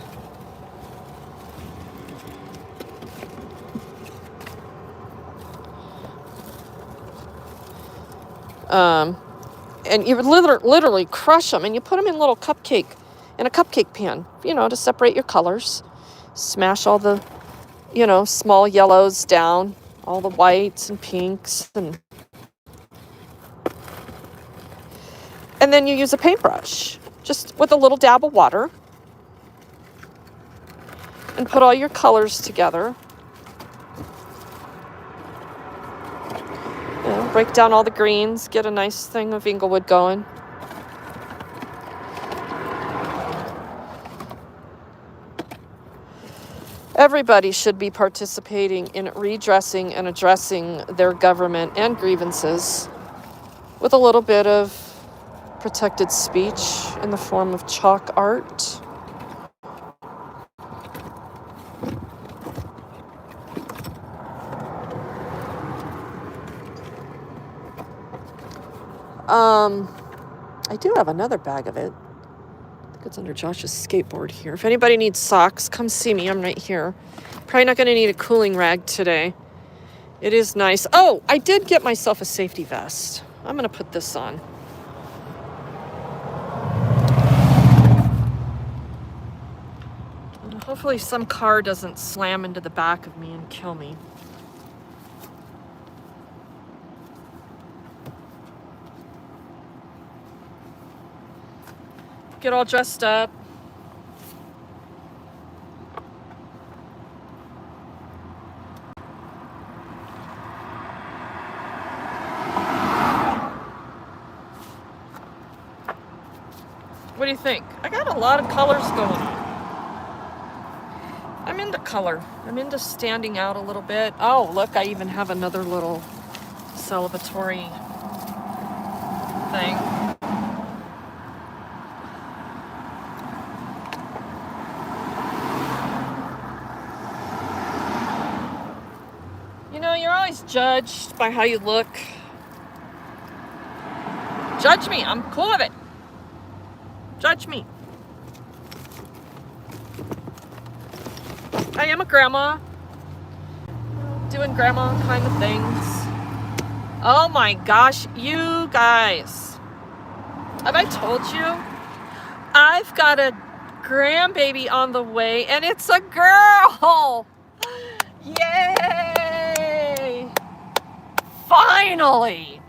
And you literally crush them and you put them in a cupcake pan, to separate your colors. Smash all the, small yellows down, all the whites and pinks, and then you use a paintbrush, just with a little dab of water, and put all your colors together. Break down all the greens, get a nice thing of Inglewood going. Everybody should be participating in redressing and addressing their government and grievances with a little bit of protected speech in the form of chalk art. I do have another bag of it. I think it's under Josh's skateboard here. If anybody needs socks, come see me. I'm right here. Probably not going to need a cooling rag today. It is nice. Oh, I did get myself a safety vest. I'm going to put this on. And hopefully some car doesn't slam into the back of me and kill me. Get all dressed up. What do you think? I got a lot of colors going on. I'm into color. I'm into standing out a little bit. Oh, look, I even have another little celebratory thing. You know, you're always judged by how you look. Judge me. I'm cool with it. Judge me. I am a grandma. Doing grandma kind of things. Oh my gosh, you guys. Have I told you? I've got a grandbaby on the way, and it's a girl. Yay! Finally!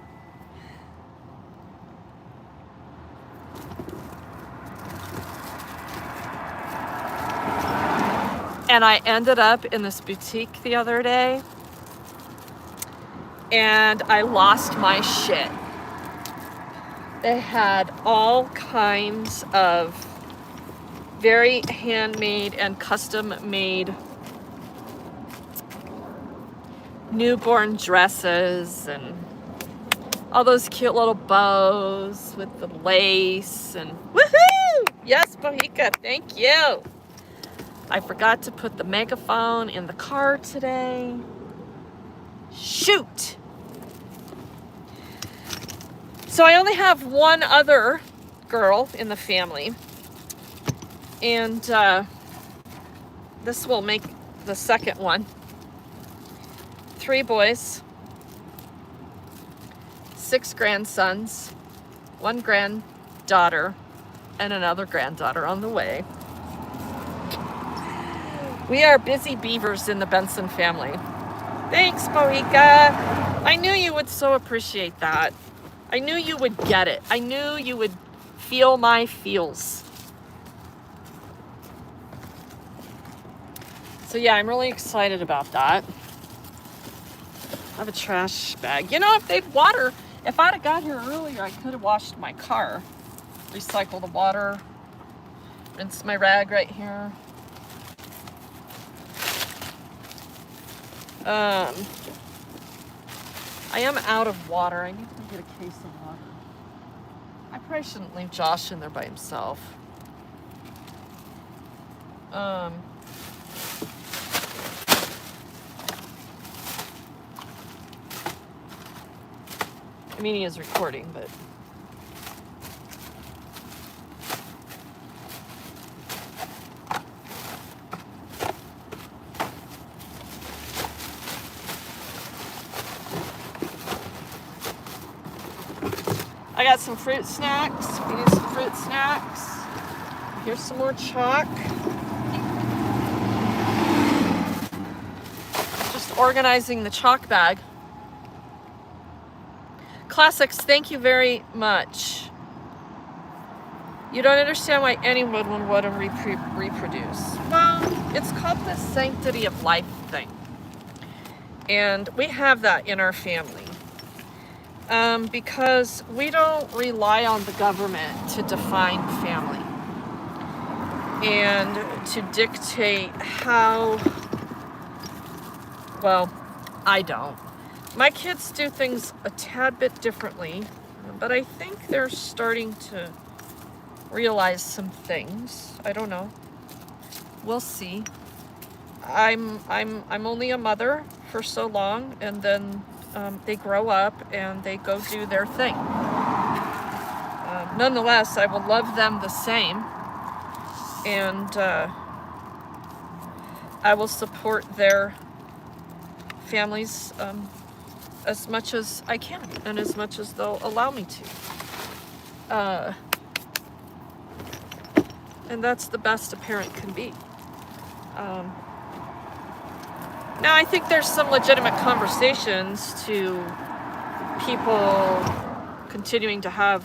And I ended up in this boutique the other day, and I lost my shit. They had all kinds of very handmade and custom-made newborn dresses and all those cute little bows with the lace and woohoo! Yes, Bohica, thank you. I forgot to put the megaphone in the car today. Shoot! So I only have one other girl in the family, and this will make the second one. 3 boys, 6 grandsons, 1 granddaughter, and another granddaughter on the way. We are busy beavers in the Benson family. Thanks, Bohica. I knew you would so appreciate that. I knew you would get it. I knew you would feel my feels. So yeah, I'm really excited about that. I have a trash bag. You know, if I'd have got here earlier, I could have washed my car. Recycle the water. Rinse my rag right here. I am out of water. I need to get a case of water. I probably shouldn't leave Josh in there by himself. I mean, he is recording, but... I got some fruit snacks. We need some fruit snacks. Here's some more chalk. Just organizing the chalk bag. Classics, thank you very much. You don't understand why anyone would want to reproduce. Well, it's called the sanctity of life thing. And we have that in our family. Because we don't rely on the government to define family. and to dictate how, well, I don't. My kids do things a tad bit differently, but I think they're starting to realize some things. I don't know. We'll see. I'm only a mother for so long, and then they grow up and they go do their thing. Nonetheless, I will love them the same, and I will support their families as much as I can, and as much as they'll allow me to. And that's the best a parent can be. Now, I think there's some legitimate conversations to people continuing to have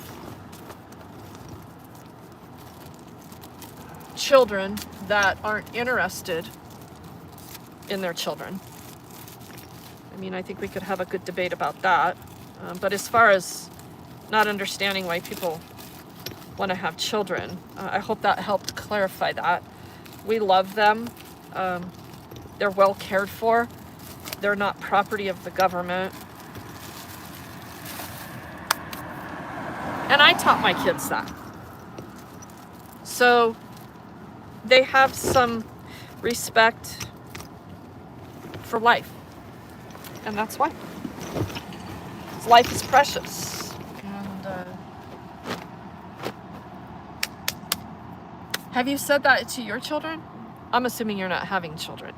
children that aren't interested in their children. I mean, I think we could have a good debate about that. But as far as not understanding why people want to have children, I hope that helped clarify that. We love them. They're well cared for. They're not property of the government. And I taught my kids that. So they have some respect for life. And that's why. Life is precious. And have you said that to your children? I'm assuming you're not having children.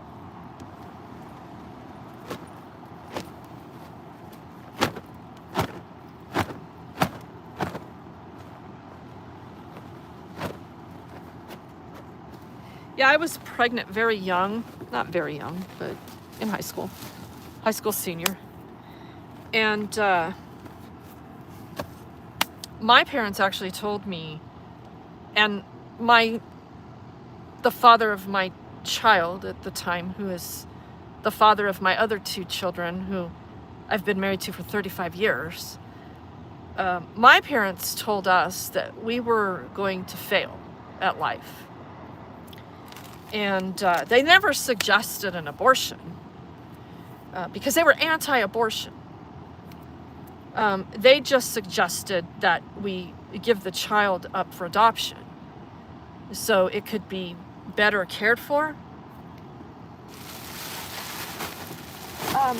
Yeah, I was pregnant very young. Not very young, but in high school. High school senior. And my parents actually told me, and the father of my child at the time, who is the father of my other two children, who I've been married to for 35 years, my parents told us that we were going to fail at life. And they never suggested an abortion because they were anti-abortion. They just suggested that we give the child up for adoption so it could be better cared for.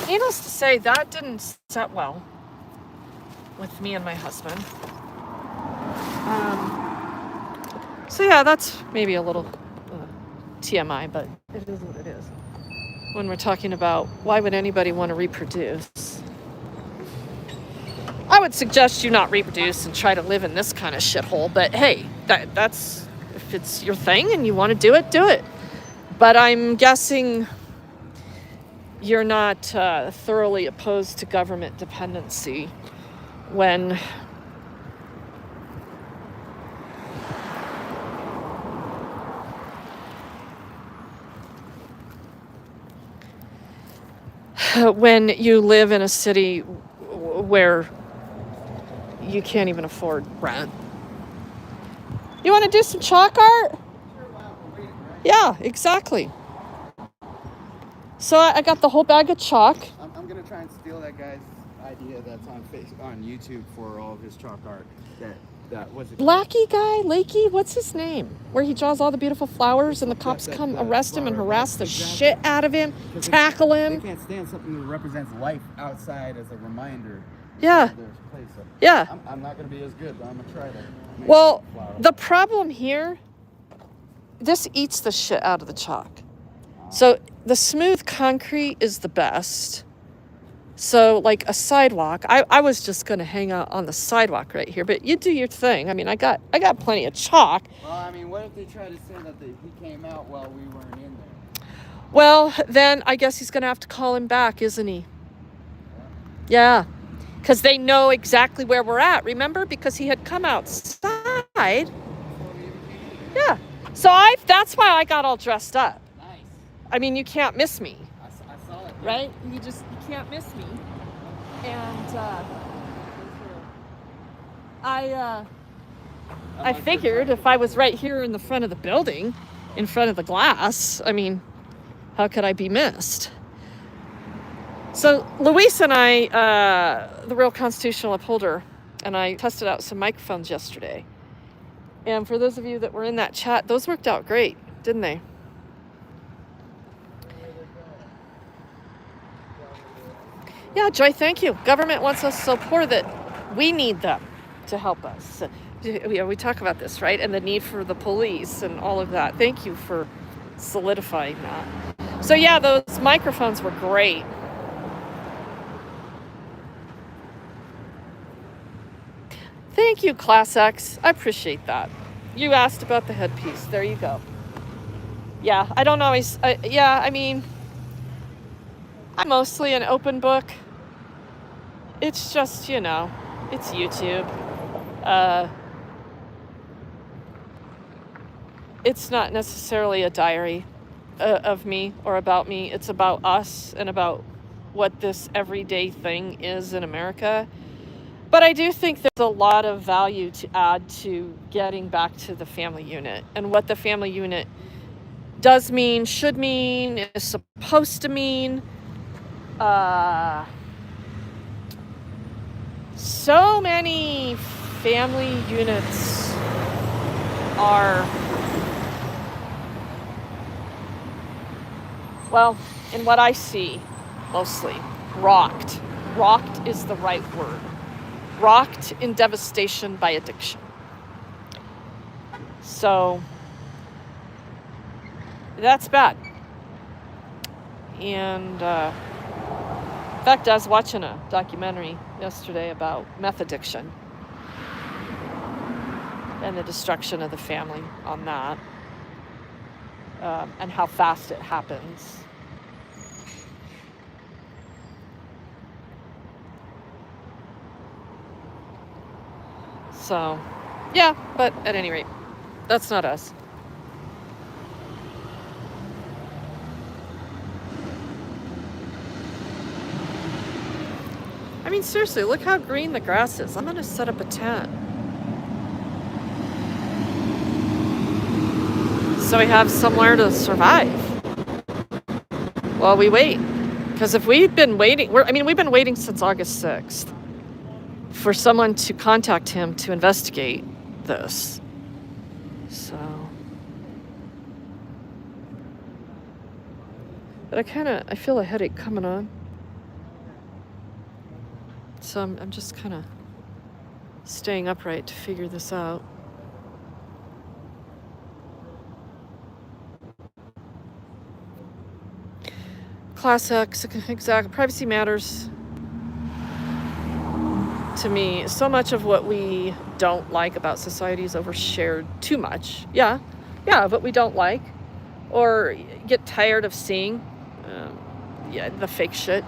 Needless to say, that didn't set well with me and my husband. So yeah, that's maybe a little TMI, but it is what it is. When we're talking about why would anybody want to reproduce, I would suggest you not reproduce and try to live in this kind of shithole. But hey, that's if it's your thing and you want to do it. But I'm guessing you're not thoroughly opposed to government dependency when you live in a city where you can't even afford rent. You want to do some chalk art? Yeah, exactly. So I got the whole bag of chalk. I'm gonna try and steal that guy's idea that's on YouTube for all of his chalk art. That was it. Blackie guy, Lakey, what's his name? Where he draws all the beautiful flowers and the cops come arrest him and harass the shit out of him, tackle him. They can't stand something that represents life outside as a reminder. Yeah. There's a place. So Yeah. I'm not gonna be as good, but I'm gonna try to. Well, the problem here, this eats the shit out of the chalk. So the smooth concrete is the best. So like a sidewalk, I was just gonna hang out on the sidewalk right here, but you do your thing. I mean, I got plenty of chalk. Well, I mean, what if they try to say that he came out while we weren't in there? Well, then I guess he's gonna have to call him back, isn't he? Yeah, because they know exactly where we're at. Remember, because he had come outside. Yeah. So that's why I got all dressed up. Nice. I mean, you can't miss me. I saw it. Right? You can't miss me. And I figured if I was right here in the front of the building, in front of the glass, I mean, how could I be missed? So Luis and I, the Real Constitutional Upholder, and I tested out some microphones yesterday. And for those of you that were in that chat, those worked out great, didn't they? Yeah, Joy, thank you. Government wants us so poor that we need them to help us. We talk about this, right? And the need for the police and all of that. Thank you for solidifying that. So yeah, those microphones were great. Thank you, Class X. I appreciate that. You asked about the headpiece. There you go. Yeah, I don't always... I mean, I'm mostly an open book. It's just, it's YouTube. It's not necessarily a diary of me or about me. It's about us and about what this everyday thing is in America. But I do think there's a lot of value to add to getting back to the family unit and what the family unit does mean, should mean, is supposed to mean. So many family units are, well, in what I see, mostly rocked. Rocked is the right word. Rocked in devastation by addiction. So that's bad. And in fact, I was watching a documentary yesterday about meth addiction and the destruction of the family on that, and how fast it happens. So, yeah, but at any rate, that's not us. I mean, seriously, look how green the grass is. I'm going to set up a tent. So we have somewhere to survive while we wait. Because if we've been waiting, we've been waiting since August 6th for someone to contact him to investigate this. So. But I feel a headache coming on. So I'm just kind of staying upright to figure this out. Class X, exactly. Privacy matters to me. So much of what we don't like about society is overshared too much. Yeah, but we don't like or get tired of seeing. The fake shit.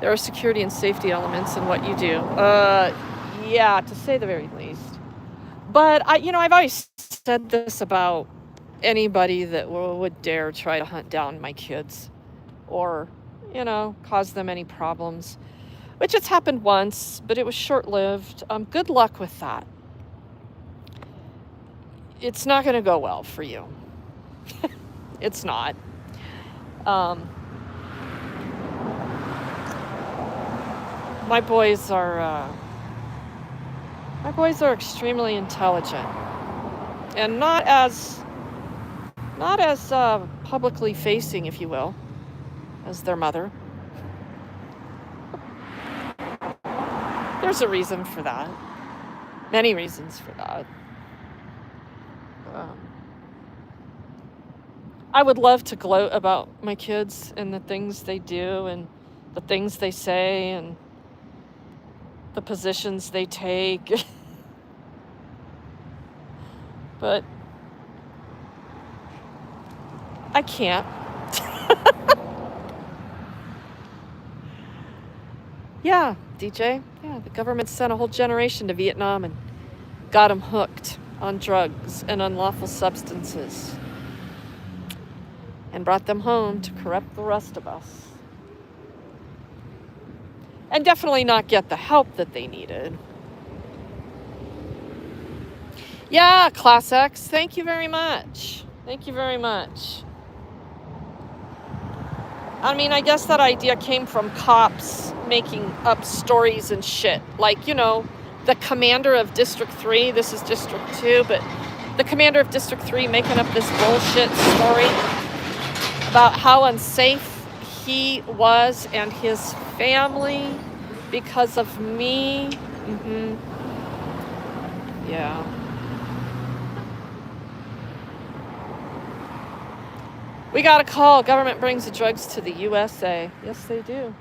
There are security and safety elements in what you do. To say the very least. But I've always said this about anybody that would dare try to hunt down my kids or, cause them any problems, which has happened once, but it was short-lived. Good luck with that. It's not going to go well for you. It's not. My boys are extremely intelligent and not as publicly facing, if you will, as their mother. There's a reason for that. Many reasons for that. I would love to gloat about my kids and the things they do and the things they say and the positions they take. But I can't. Yeah, DJ. Yeah, the government sent a whole generation to Vietnam and got them hooked on drugs and unlawful substances and brought them home to corrupt the rest of us. And definitely not get the help that they needed. Yeah, Class X. Thank you very much. Thank you very much. I mean, I guess that idea came from cops making up stories and shit. Like, the commander of District 3, this is District 2, but the commander of District 3 making up this bullshit story about how unsafe he was and his family because of me. Yeah. We got a call. Government brings the drugs to the USA. Yes, they do.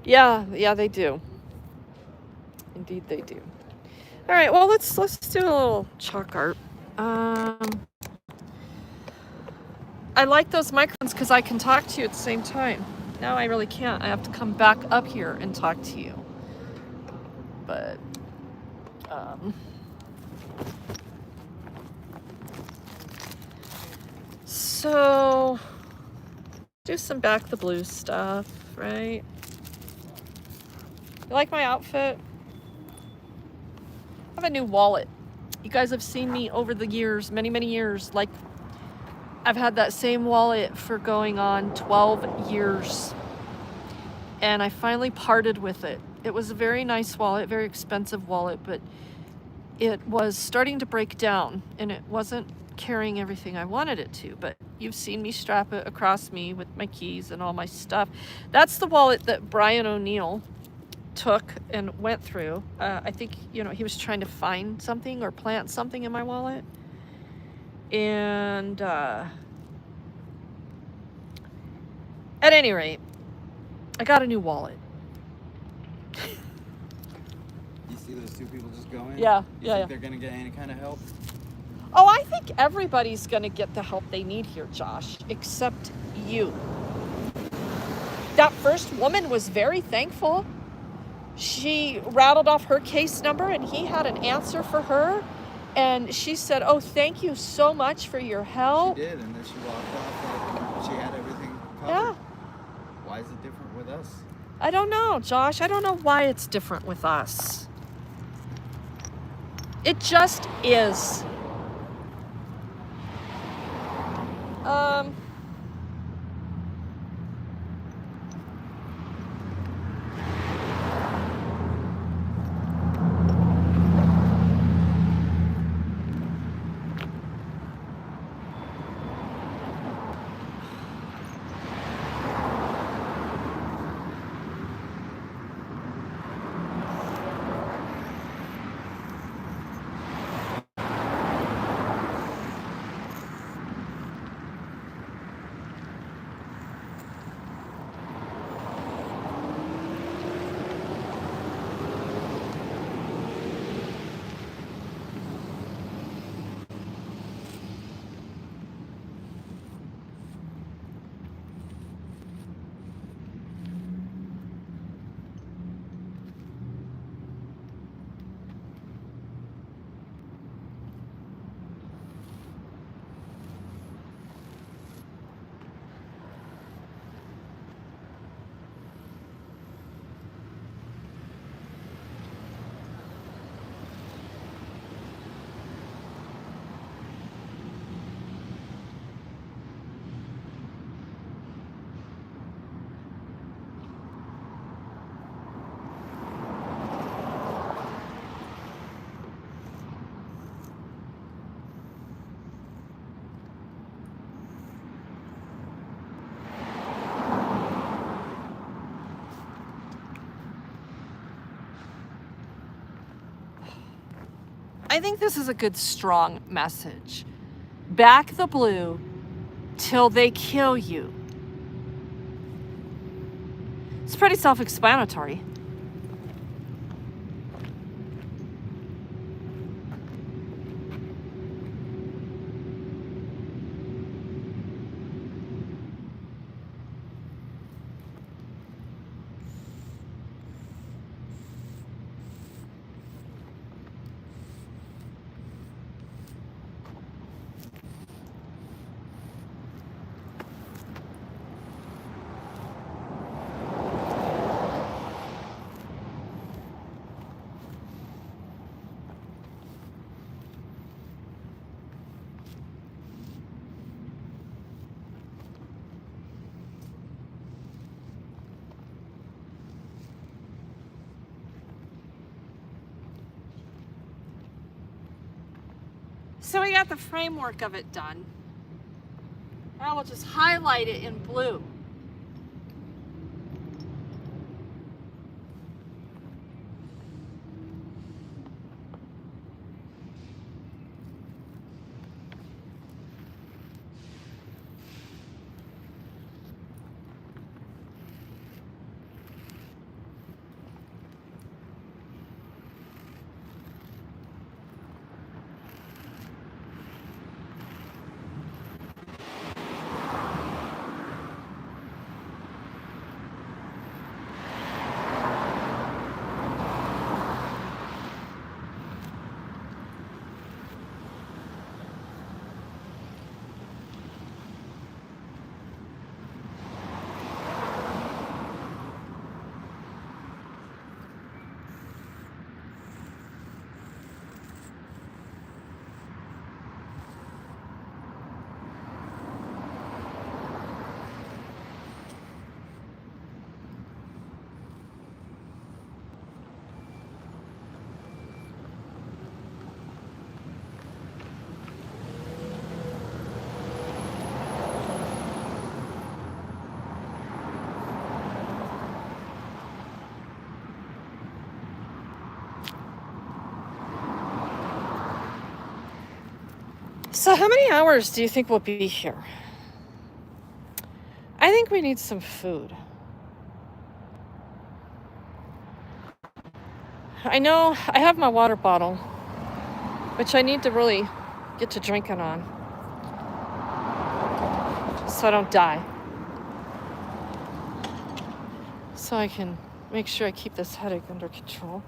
Yeah, they do. Indeed, they do. All right, well, let's do a little chalk art. I like those microphones because I can talk to you at the same time. Now I really can't. I have to come back up here and talk to you. But, so, do some Back the Blue stuff, right? You like my outfit? I have a new wallet. You guys have seen me over the years, many, many years. Like, I've had that same wallet for going on 12 years. And I finally parted with it. It was a very nice wallet, very expensive wallet, but it was starting to break down and it wasn't carrying everything I wanted it to. But you've seen me strap it across me with my keys and all my stuff. That's the wallet that Brian O'Neill took and went through. I think, he was trying to find something or plant something in my wallet. And at any rate, I got a new wallet. You see those two people just going? Yeah, you think they're gonna get any kind of help? Oh, I think everybody's gonna get the help they need here, Josh, except you. That first woman was very thankful. She rattled off her case number and he had an answer for her. And she said, "Oh, thank you so much for your help." She did, and then she walked off like she had everything covered. Yeah. Why is it different with us? I don't know, Josh. I don't know why it's different with us. It just is. I think this is a good, strong message. Back the blue till they kill you. It's pretty self-explanatory. So we got the framework of it done. Now we'll just highlight it in blue. So how many hours do you think we'll be here? I think we need some food. I know I have my water bottle, which I need to really get to drinking on so I don't die. So I can make sure I keep this headache under control.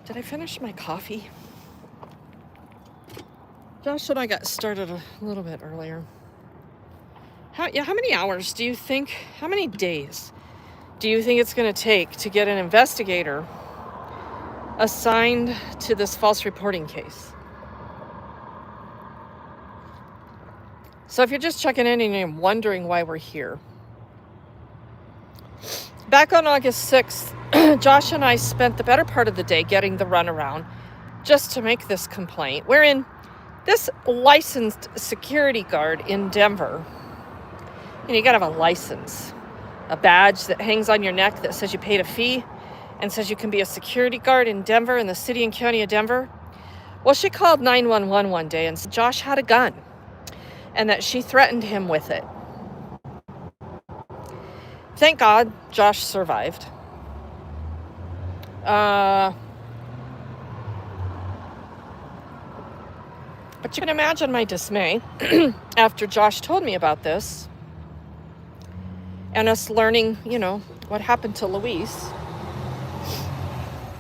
Did I finish my coffee? Josh and I got started a little bit earlier. How many hours do you think, how many days do you think it's going to take to get an investigator assigned to this false reporting case? So if you're just checking in and you're wondering why we're here, back on August 6th, Josh and I spent the better part of the day getting the runaround just to make this complaint, wherein this licensed security guard in Denver, you got to have a license, a badge that hangs on your neck that says you paid a fee and says you can be a security guard in Denver, in the city and county of Denver. Well, she called 911 one day and said Josh had a gun and that she threatened him with it. Thank God Josh survived. But you can imagine my dismay after Josh told me about this and us learning, what happened to Luis.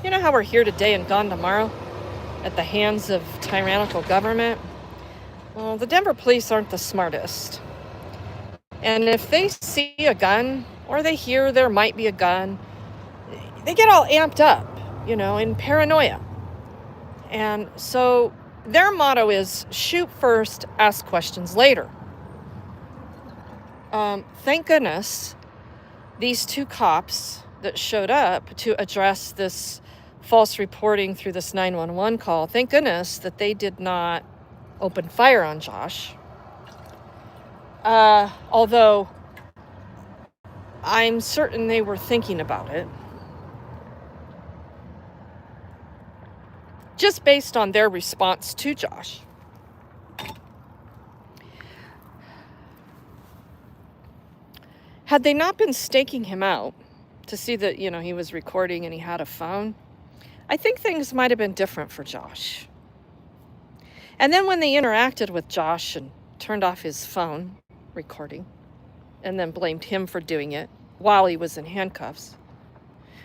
You know how we're here today and gone tomorrow at the hands of tyrannical government? Well, the Denver police aren't the smartest. And if they see a gun or they hear there might be a gun, they get all amped up, in paranoia. And so their motto is shoot first, ask questions later. Thank goodness these two cops that showed up to address this false reporting through this 911 call, thank goodness that they did not open fire on Josh. Although I'm certain they were thinking about it. Just based on their response to Josh. Had they not been staking him out to see that, he was recording and he had a phone, I think things might have been different for Josh. And then when they interacted with Josh and turned off his phone recording and then blamed him for doing it while he was in handcuffs.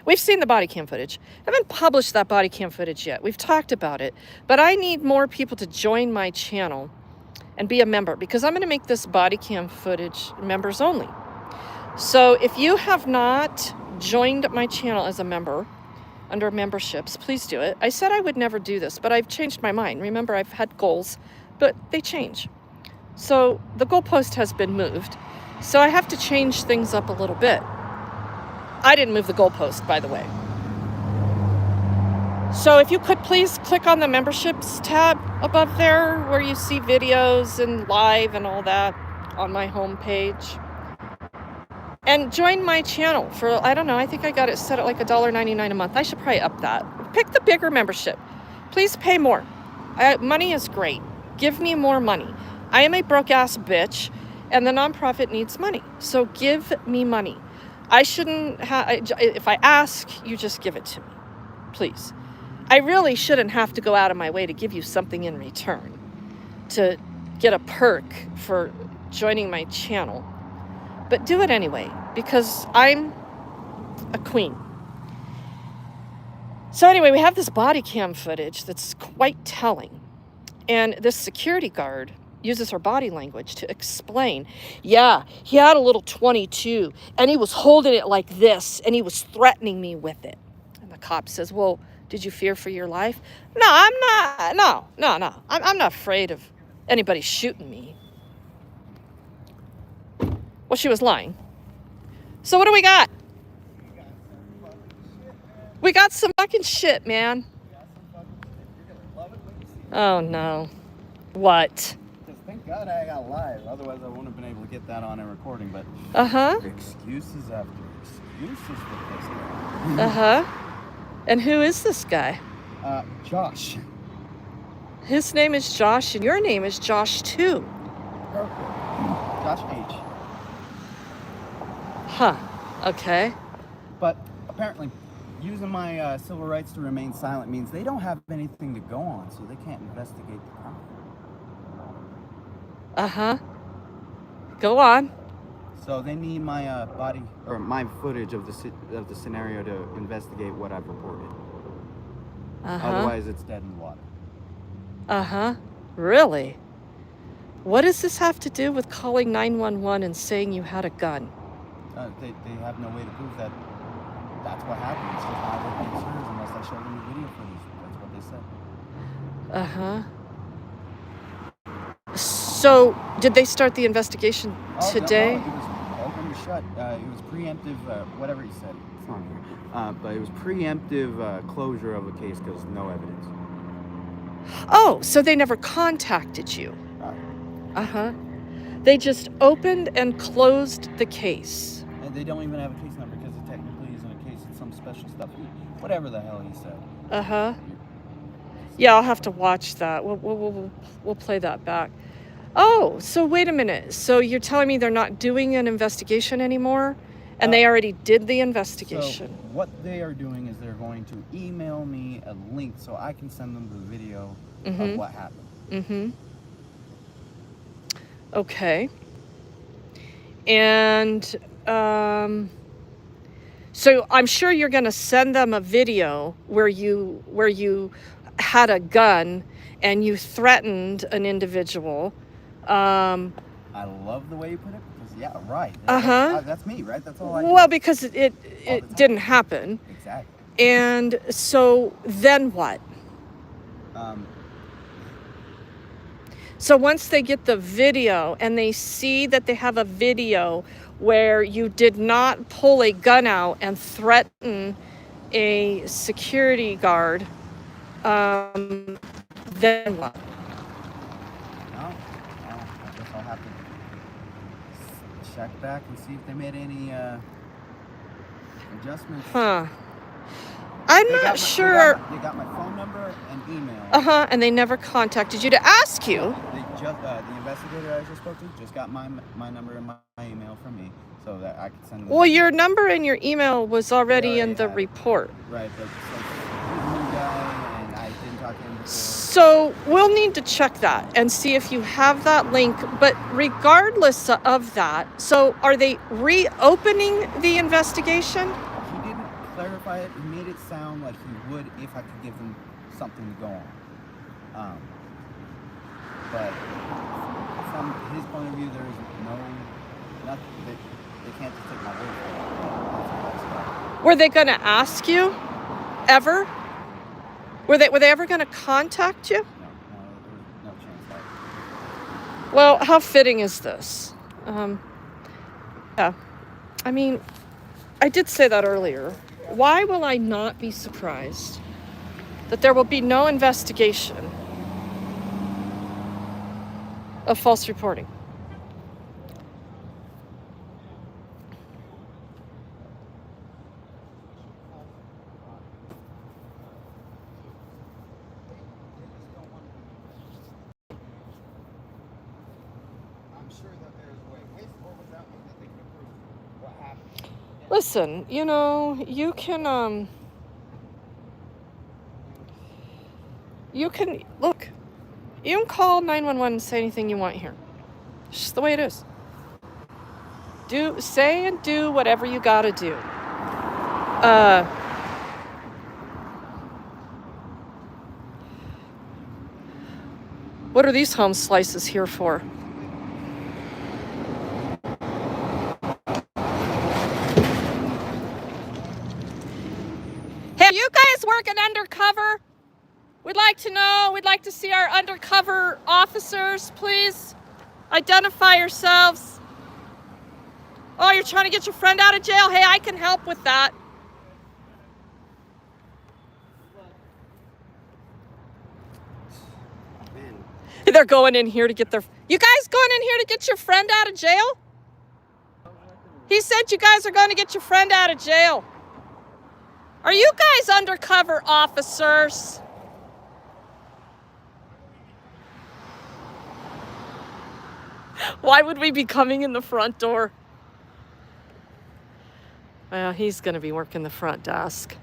We've seen the body cam footage. I haven't published that body cam footage yet. We've talked about it, but I need more people to join my channel and be a member because I'm going to make this body cam footage members only. So if you have not joined my channel as a member under memberships, please do it. I said I would never do this, but I've changed my mind. Remember, I've had goals but they change. So the goalpost has been moved. So I have to change things up a little bit. I didn't move the goalpost, by the way. So if you could please click on the memberships tab above there where you see videos and live and all that on my homepage. And join my channel for, I don't know, I think I got it set at like $1.99 a month. I should probably up that. Pick the bigger membership. Please pay more. Money is great. Give me more money. I am a broke ass bitch and the nonprofit needs money. So give me money. I shouldn't have, if I ask, you just give it to me. Please. I really shouldn't have to go out of my way to give you something in return, to get a perk for joining my channel. But do it anyway, because I'm a queen. So anyway, we have this body cam footage that's quite telling. And this security guard uses her body language to explain, yeah, he had a little 22, and he was holding it like this, and he was threatening me with it. And the cop says, well, did you fear for your life? No, I'm not. No. I'm not afraid of anybody shooting me. Well, she was lying. So what do we got? We got some fucking shit, man. Oh, no. What? Just thank God I got live. Otherwise, I wouldn't have been able to get that on a recording. But excuses after excuses with this guy. And who is this guy? Josh. His name is Josh, and your name is Josh, too. Josh H. Huh. Okay. But apparently, using my civil rights to remain silent means they don't have anything to go on, so they can't investigate the crime. Go on. So they need my body or my footage of the scenario to investigate what I've reported. Otherwise, it's dead in the water. Really? What does this have to do with calling 911 and saying you had a gun? They have no way to prove that that's what happened. It's just eyewitness answers unless I show them the video footage. That's what they said. So, did they start the investigation today? No, it was open or shut. It was preemptive, whatever he said. It's not here. But it was preemptive closure of a case because no evidence. Oh, so they never contacted you? They just opened and closed the case. And they don't even have a case number because it technically isn't a case. It's some special stuff. Whatever the hell he said. Yeah, I'll have to watch that. We'll play that back. Oh, so wait a minute. So you're telling me they're not doing an investigation anymore? And they already did the investigation. So what they are doing is they're going to email me a link so I can send them the video of what happened. Okay. And so I'm sure you're going to send them a video where you had a gun and you threatened an individual. I love the way you put it because yeah, right. That's me, right? That's all I do. Well, because it didn't happen. Exactly. And so then what? So once they get the video and they see that they have a video where you did not pull a gun out and threaten a security guard, then what? No, I guess I'll have to check back and see if they made any adjustments. I'm not sure. They got my phone number and email. And they never contacted you to ask you. The investigator I just spoke to just got my number and my email from me so that I could send them. Well, your number and your email was already in the report. Right, but he's a new guy and I didn't talk to him before. So we'll need to check that and see if you have that link. But regardless of that, so are they reopening the investigation? He didn't clarify it. He made it sound like he would if I could give him something to go on. But from his point of view, there is nothing. They can't just take my word for it. Were they going to ask you ever? Were they ever going to contact you? No, there was no chance. Well, how fitting is this? Yeah, I mean, I did say that earlier. Why will I not be surprised that there will be no investigation of false reporting? I'm sure that there's a way. What was that one that they could prove? What happened? Listen, you know, you can look. You can call 911 and say anything you want here. It's just the way it is. Say and do whatever you gotta do. What are these home slices here for? Hey, are you guys working undercover? We'd like to know. We'd like to see our undercover officers, please. Identify yourselves. Oh, you're trying to get your friend out of jail? Hey, I can help with that. Man, They're going in here to get their... You guys going in here to get your friend out of jail? He said you guys are going to get your friend out of jail. Are you guys undercover officers? Why would we be coming in the front door? Well, he's going to be working the front desk.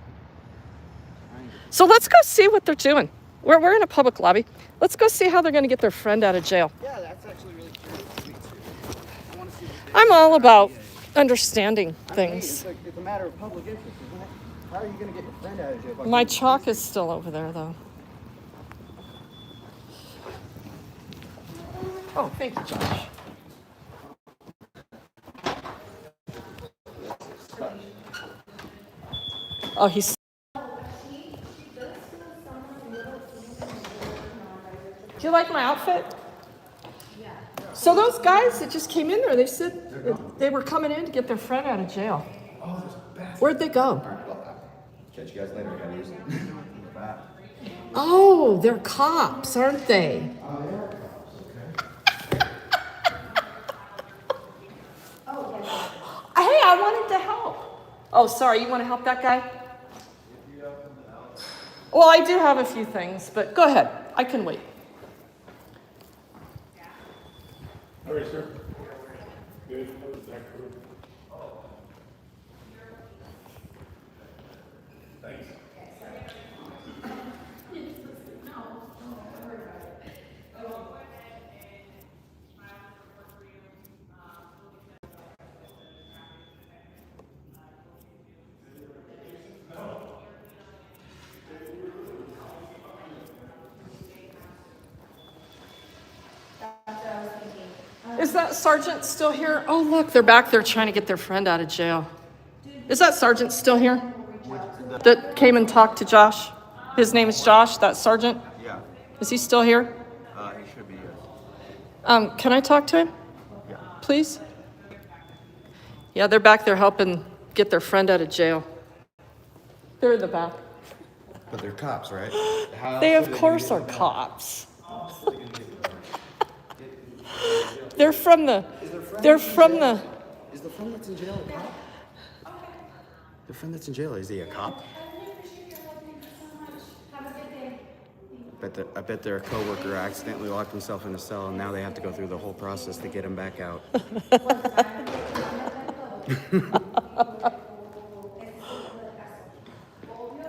So let's go see what they're doing. We're in a public lobby. Let's go see how they're going to get their friend out of jail. yeah, that's actually really curious to me too. I want to see what they I'm all about understanding I mean, things. it's a matter of public interest, isn't it? How are you going to get your friend out of jail? My chalk is still over there, though. Oh, thank you, Josh. Oh, he's... Do you like my outfit? So those guys that just came in there, they said they were coming in to get their friend out of jail. Where'd they go? Catch you guys later, I gotta use it. Oh, they're cops, aren't they? Hey, I wanted to help. Oh, sorry, you want to help that guy? Well, I do have a few things, but go ahead. I can wait. All right, sir. Good. How was that crew? Thanks. Is that sergeant still here? Oh, look, they're back there trying to get their friend out of jail. Is that sergeant still here? That came and talked to Josh? His name is Josh, that sergeant? Yeah, Is he still here? he should be, yes. Can I talk to him, Yeah. please? Yeah, they're back there helping get their friend out of jail. They're in the back. But they're cops, right? They, of course, are cops. They're from the... Is the friend that's in jail a cop? The friend that's in jail, is he a cop? I bet their coworker accidentally locked himself in a cell, and now they have to go through the whole process to get him back out.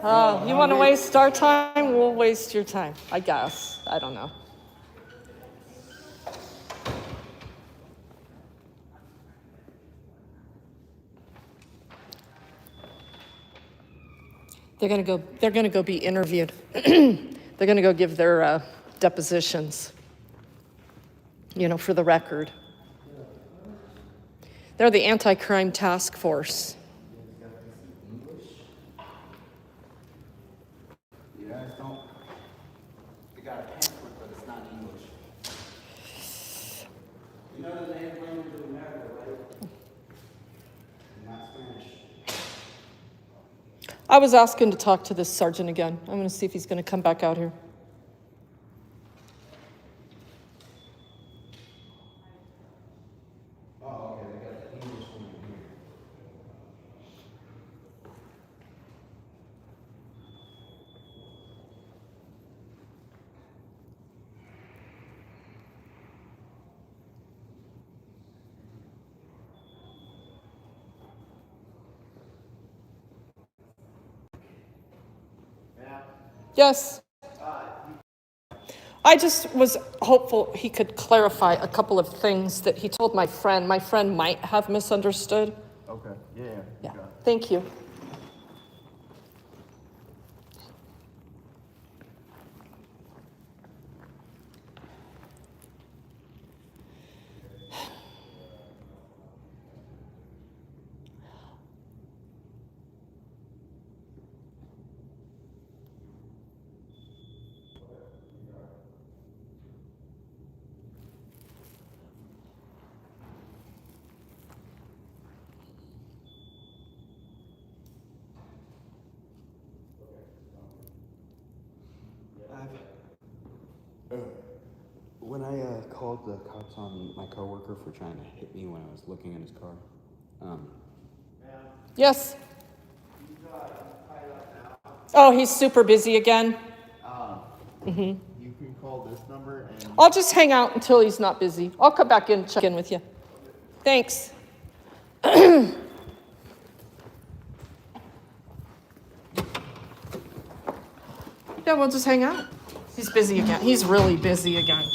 Oh, you want to waste our time? We'll waste your time, I guess. I don't know. They're gonna go be interviewed. They're gonna go give their depositions, for the record. They're the anti-crime task force. You guys don't. They got a pamphlet, but it's not English. I was asking to talk to this sergeant again. I'm going to see if he's going to come back out here. Oh, okay, they got the English one in here. Yes. I just was hopeful he could clarify a couple of things that he told my friend. My friend might have misunderstood. Okay, yeah. Yeah. Thank you. When I called the cops on my coworker for trying to hit me when I was looking in his car, Yes. Oh, he's super busy again. You can call this number and I'll just hang out until he's not busy. I'll come back in and check in with you. Thanks. Yeah, we'll just hang out. He's busy again. He's really busy again.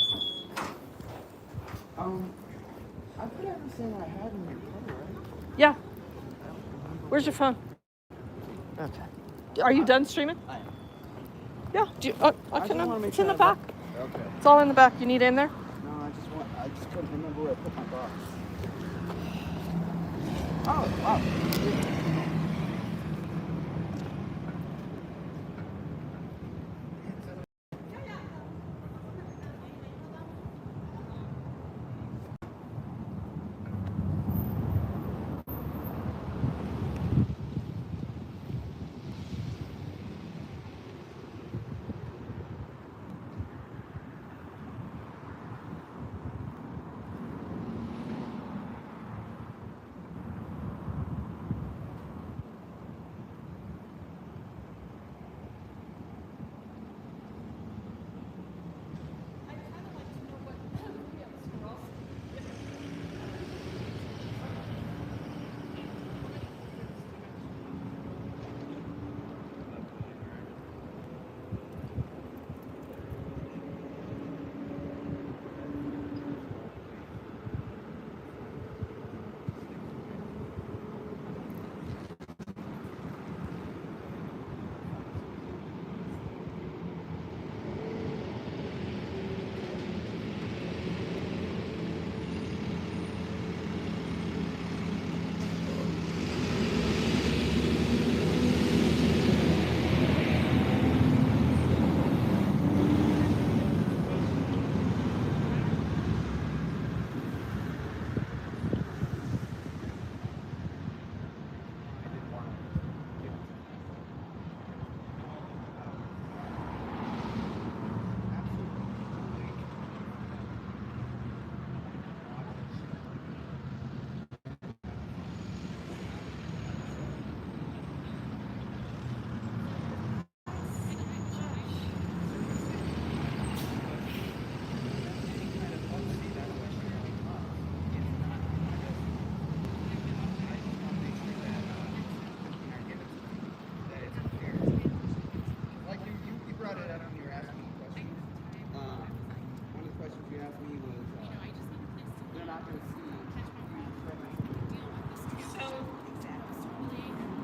I put everything I had in your car, right? Yeah. Where's your phone? Okay. Are you done streaming? I am. Yeah. It's in the back. Okay. It's all in the back. You need it in there? No, I just couldn't remember where I put my box. Oh, wow.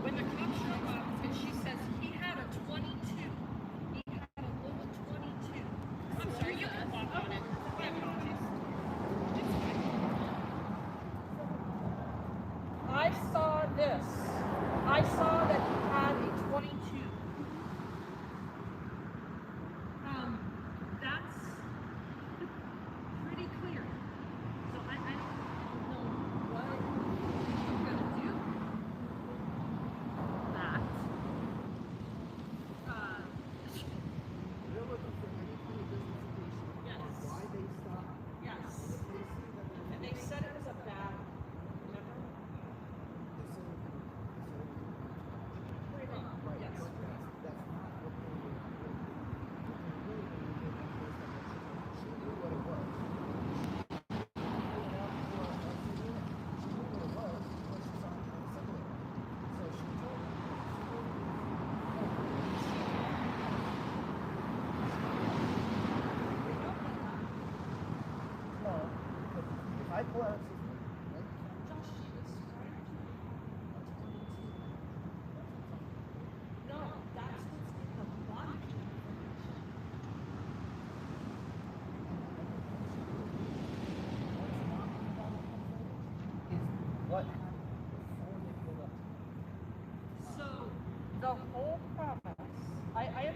When the cop showed up and she says he had a 22, he had a little 22. I'm sorry, you can walk on it. I saw this. I saw that he had a 22. That's pretty clear. So I don't know what you're gonna do. That.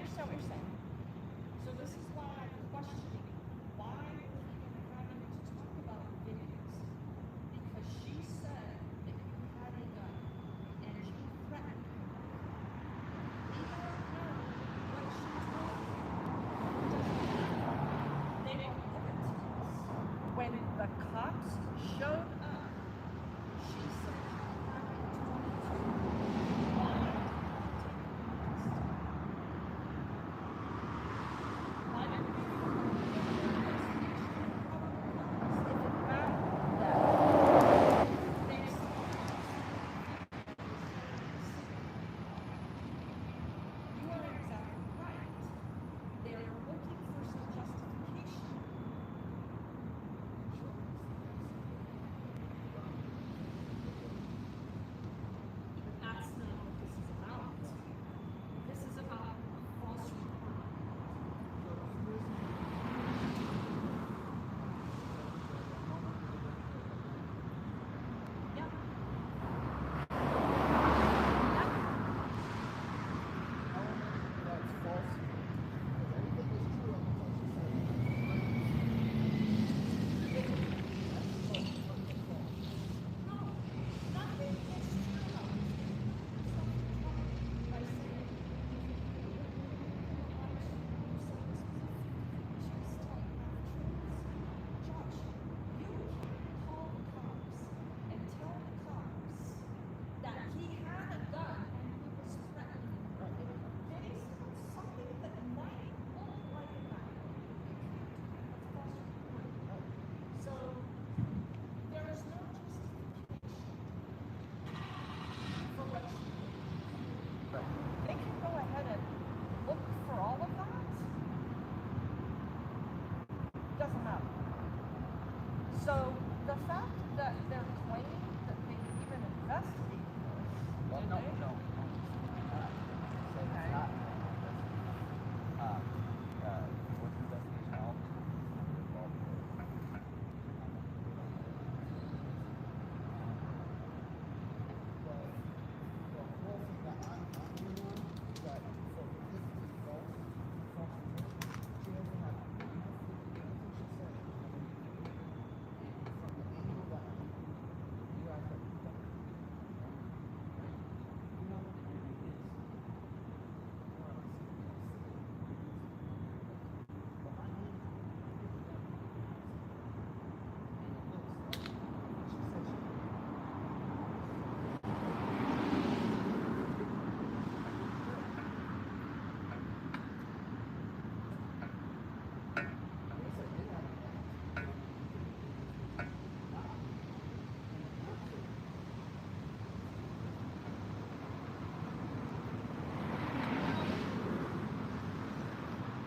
understand what you're saying. So this is why I'm questioning why we're even having to talk about videos. Because she said that you had a gun and you threatened her. We don't know what she told you. They don't give it to us. When the cops showed up, she said she had a 22. Why did you take the arrest? Why didn't you do an investigation of probable cause if it mattered that they saw you are exactly right. They are looking for some justification. But that's not what this is about. This is about false report. Yeah. They can go ahead and look for all of that. Doesn't matter. So the fact that they're claiming that they even investigated this, did they?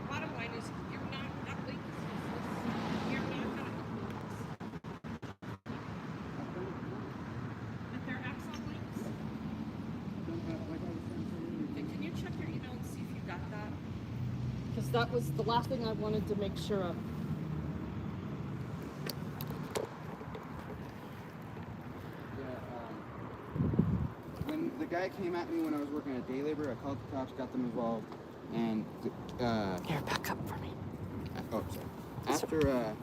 Bottom line is, you're not linked. You're not gonna help but they're Axon links. Okay, can you check your email and see if you got that? Because that was the last thing I wanted to make sure of. When the guy came at me when I was working at day labor, I called the cops, got them involved, and Here, back up for me. oh, sorry. After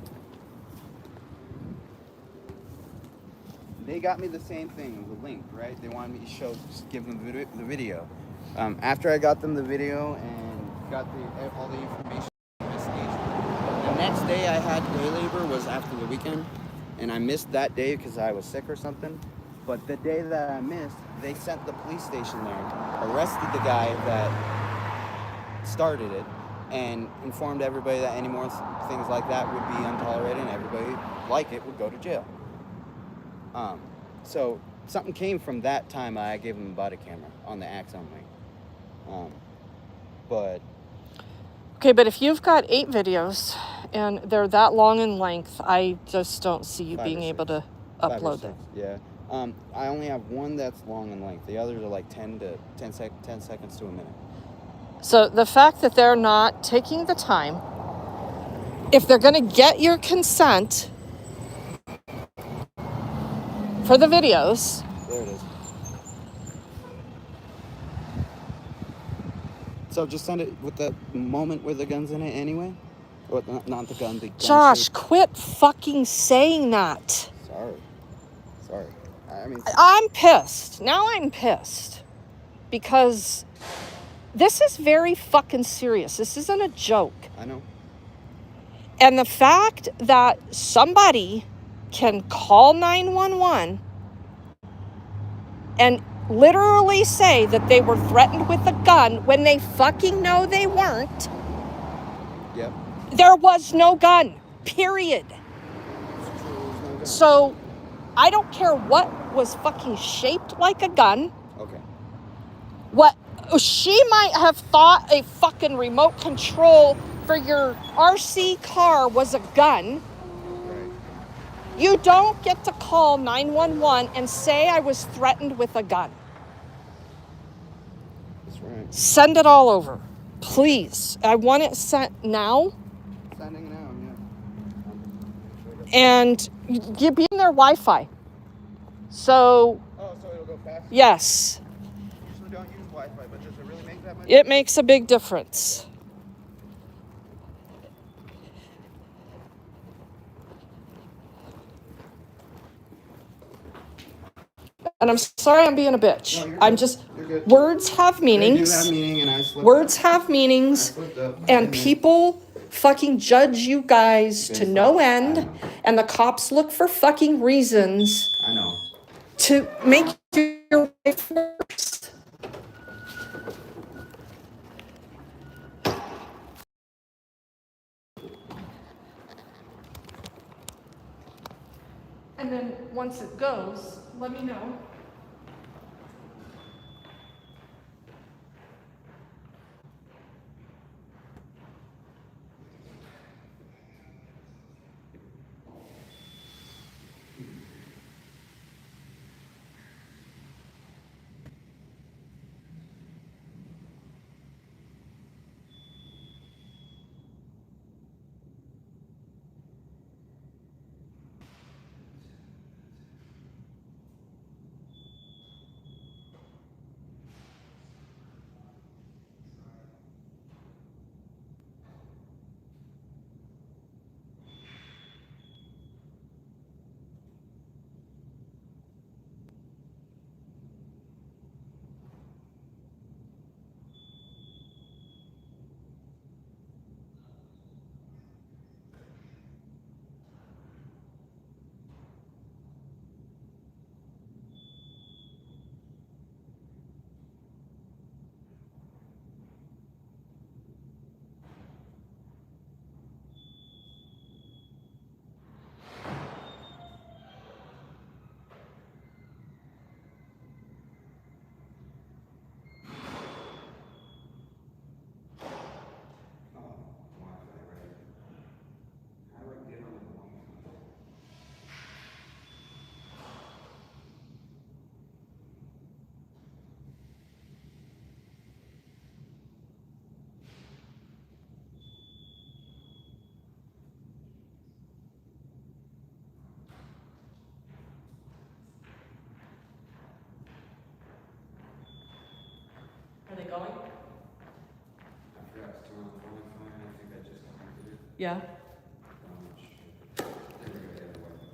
they got me the same thing, the link, right? They wanted me to give them the video. After I got them the video and got all the information, the next day I had day labor was after the weekend, and I missed that day because I was sick or something. But the day that I missed, they sent the police station there, arrested the guy that started it, and informed everybody that any more things like that would be untolerated, and everybody like it would go to jail. So something came from that time. I gave him a body camera on the Axon link. But Okay, but if you've got 8 videos and they're that long in length, I just don't see you 5 or being able 6. to 5 or upload 6, them. yeah. I only have one that's long in length. The others are like 10 seconds to a minute. So the fact that they're not taking the time, if they're going to get your consent for the videos, There it is. So just send it with the moment where the gun's in it anyway? Or not the gun, the gun Josh, shape? quit fucking saying that. Sorry. I mean, I'm pissed. Now I'm pissed. Because this is very fucking serious. This isn't a joke. I know. And the fact that somebody can call 911 and literally say that they were threatened with a gun when they fucking know they weren't. Yep. There was no gun, period. It's true, there's no gun. So I don't care what was fucking shaped like a gun. Okay. What she might have thought a fucking remote control for your RC car was a gun. Right. You don't get to call 911 and say I was threatened with a gun. That's right. Send it all over. Please. I want it sent now. Sending now, yeah. And you be in their Wi-Fi. So, Oh, so it'll go faster? yes. Usually don't use Wi-Fi, but does it really make that much? It makes a big difference. And I'm sorry I'm being a bitch. No, you're I'm good. just, You're good. words have meanings. They do have meaning, and I slipped Words up. have meanings. I slipped up. And people fucking judge you guys to no end. know. And the cops look for fucking reasons I know. to make your life worse. And then once it goes, let me know. Are they going? I forgot to turn on the Wi-Fi. I think I just connected it. Yeah. I'm not sure. There we go. Yeah, the Wi-Fi.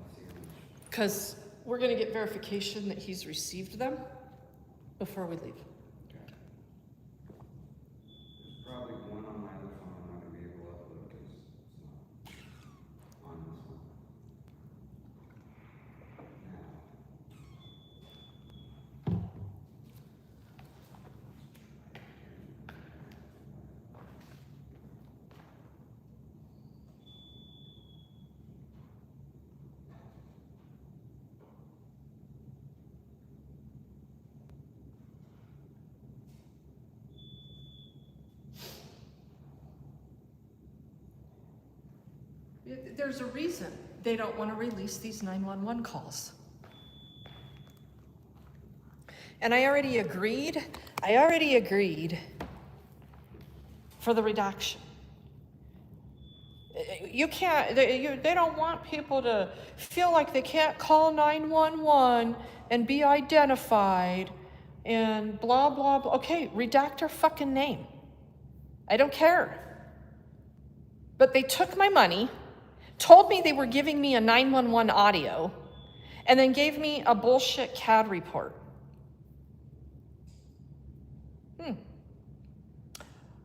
Let's see how much. Because we're going to get verification that he's received them before we leave. There's probably one on my other phone I'm not going to be able to upload because it's not on this one. Now. There's a reason they don't want to release these 911 calls. And I already agreed for the redaction. You can't, they don't want people to feel like they can't call 911 and be identified and blah, blah, blah. Okay, redact her fucking name. I don't care. But they took my money, told me they were giving me a 911 audio, and then gave me a bullshit CAD report.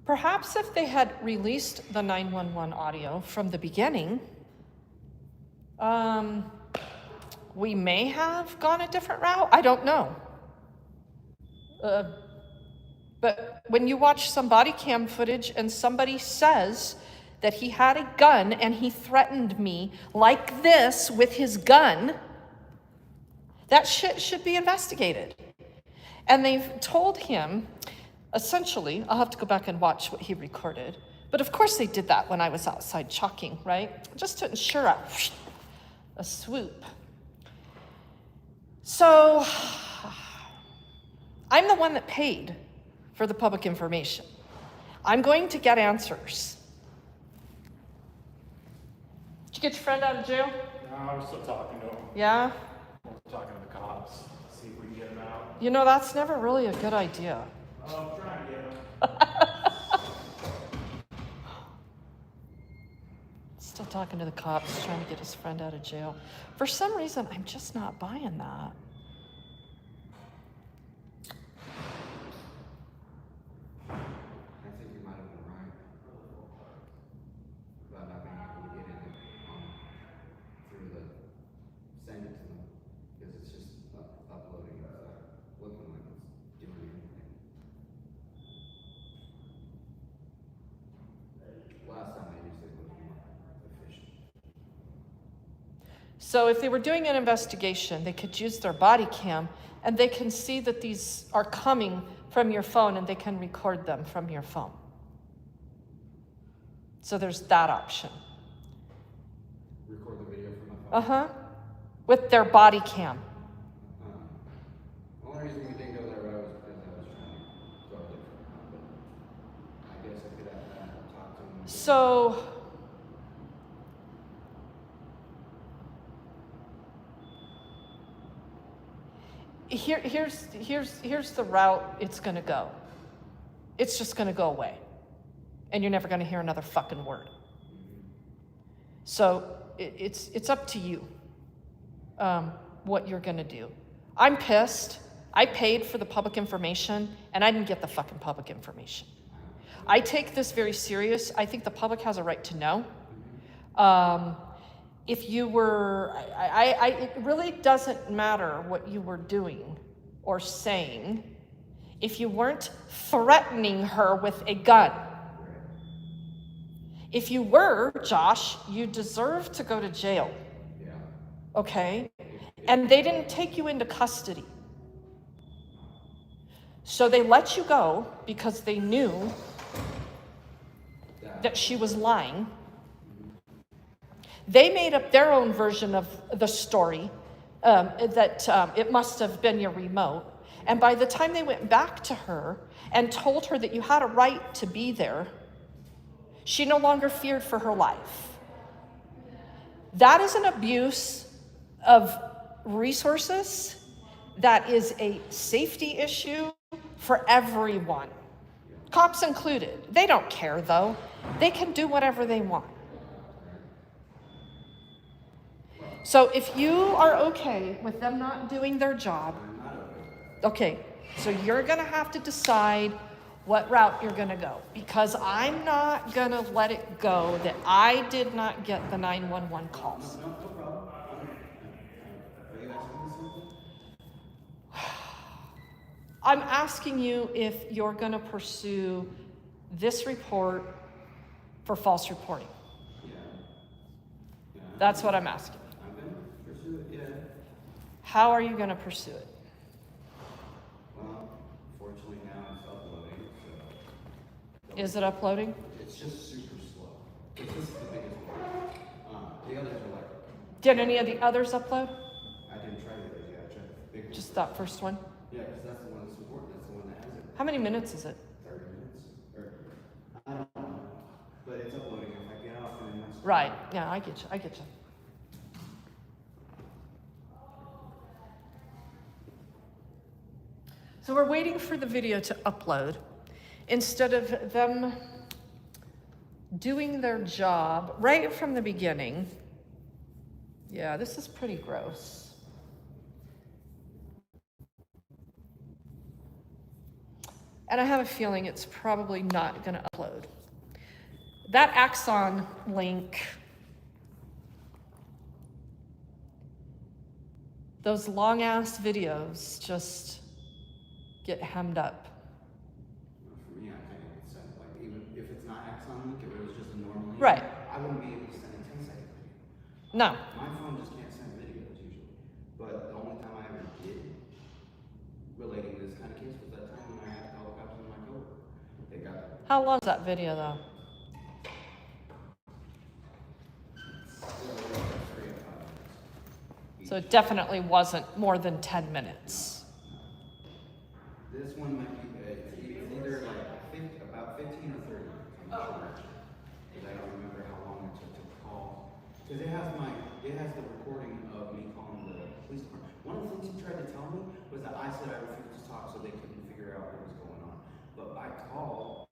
Perhaps if they had released the 911 audio from the beginning, we may have gone a different route. I don't know. But when you watch some body cam footage and somebody says that he had a gun and he threatened me like this with his gun, that shit should be investigated. And they've told him, essentially, I'll have to go back and watch what he recorded. But of course they did that when I was outside chalking, right? Just to ensure a swoop. So I'm the one that paid for the public information. I'm going to get answers. Did you get your friend out of jail? No, we're still talking to him. Yeah? We're talking to the cops, see if we can get him out. You know, that's never really a good idea. I'm trying to get him. Still talking to the cops, trying to get his friend out of jail. For some reason, I'm just not buying that. I think you might have been right about not being able to get it through the send it to them because it's just uploading, looking like it's doing anything. Last time they used it was more efficient. So if they were doing an investigation, they could use their body cam and they can see that these are coming from your phone and they can record them from your phone. So there's that option. Record the video from my phone. Uh-huh. With their body cam. The only reason we didn't go that route was because I was trying to go a different route, but I guess I could have talked to him. So here's the route it's gonna go. It's just gonna go away. And you're never gonna hear another fucking word. So it's up to you what you're gonna do. I'm pissed. I paid for the public information and I didn't get the fucking public information. I take this very serious. I think the public has a right to know. If you were, it really doesn't matter what you were doing or saying if you weren't threatening her with a gun. If you were, Josh, you deserve to go to jail. Yeah. Okay? And they didn't take you into custody. So they let you go because they knew that she was lying. They made up their own version of the story, that it must have been your remote. And by the time they went back to her and told her that you had a right to be there, she no longer feared for her life. That is an abuse of resources. That is a safety issue for everyone, cops included. They don't care though. They can do whatever they want. So if you are okay with them not doing their job, okay, so you're gonna have to decide what route you're gonna go, because I'm not gonna let it go that I did not get the 911 calls. No problem. Are you asking me something? I'm asking you if you're gonna pursue this report for false reporting. Yeah. That's what I'm asking. I'm gonna pursue it, yeah. How are you gonna pursue it? Well, fortunately now it's uploading, so. Is it uploading? It's just super slow. This is the biggest one. The others are like. Did any of the others upload? I didn't try the others yet. I tried the big one. Just that first one? Yeah, because that's the one that's important. That's the one that has it. How many minutes is it? 30 minutes. Or, I don't know. But it's uploading. If I get off in the next. Right, yeah, I get you, I get you. So we're waiting for the video to upload. Instead of them doing their job right from the beginning. Yeah, this is pretty gross. And I have a feeling it's probably not going to upload. That Axon link, those long ass videos just get hemmed up. For me, I think it's sent, like, even if it's not Axon link, if it was just a normal link, Right. I wouldn't be able to send a 10-second video. No. My phone just can't send videos usually. But the only time I ever did relating to this kind of case was that time when I had to call the cops on my coworker. They got How long is that video though? 3 or 5 minutes. So it definitely wasn't more than 10 minutes. This one might be it's either like about 15 or 30. I'm not sure. Because I don't remember how long it took to call. Because it has the recording of me calling the police department. One of the things he tried to tell me was that I said I refused to talk so they couldn't figure out what was going on. But I called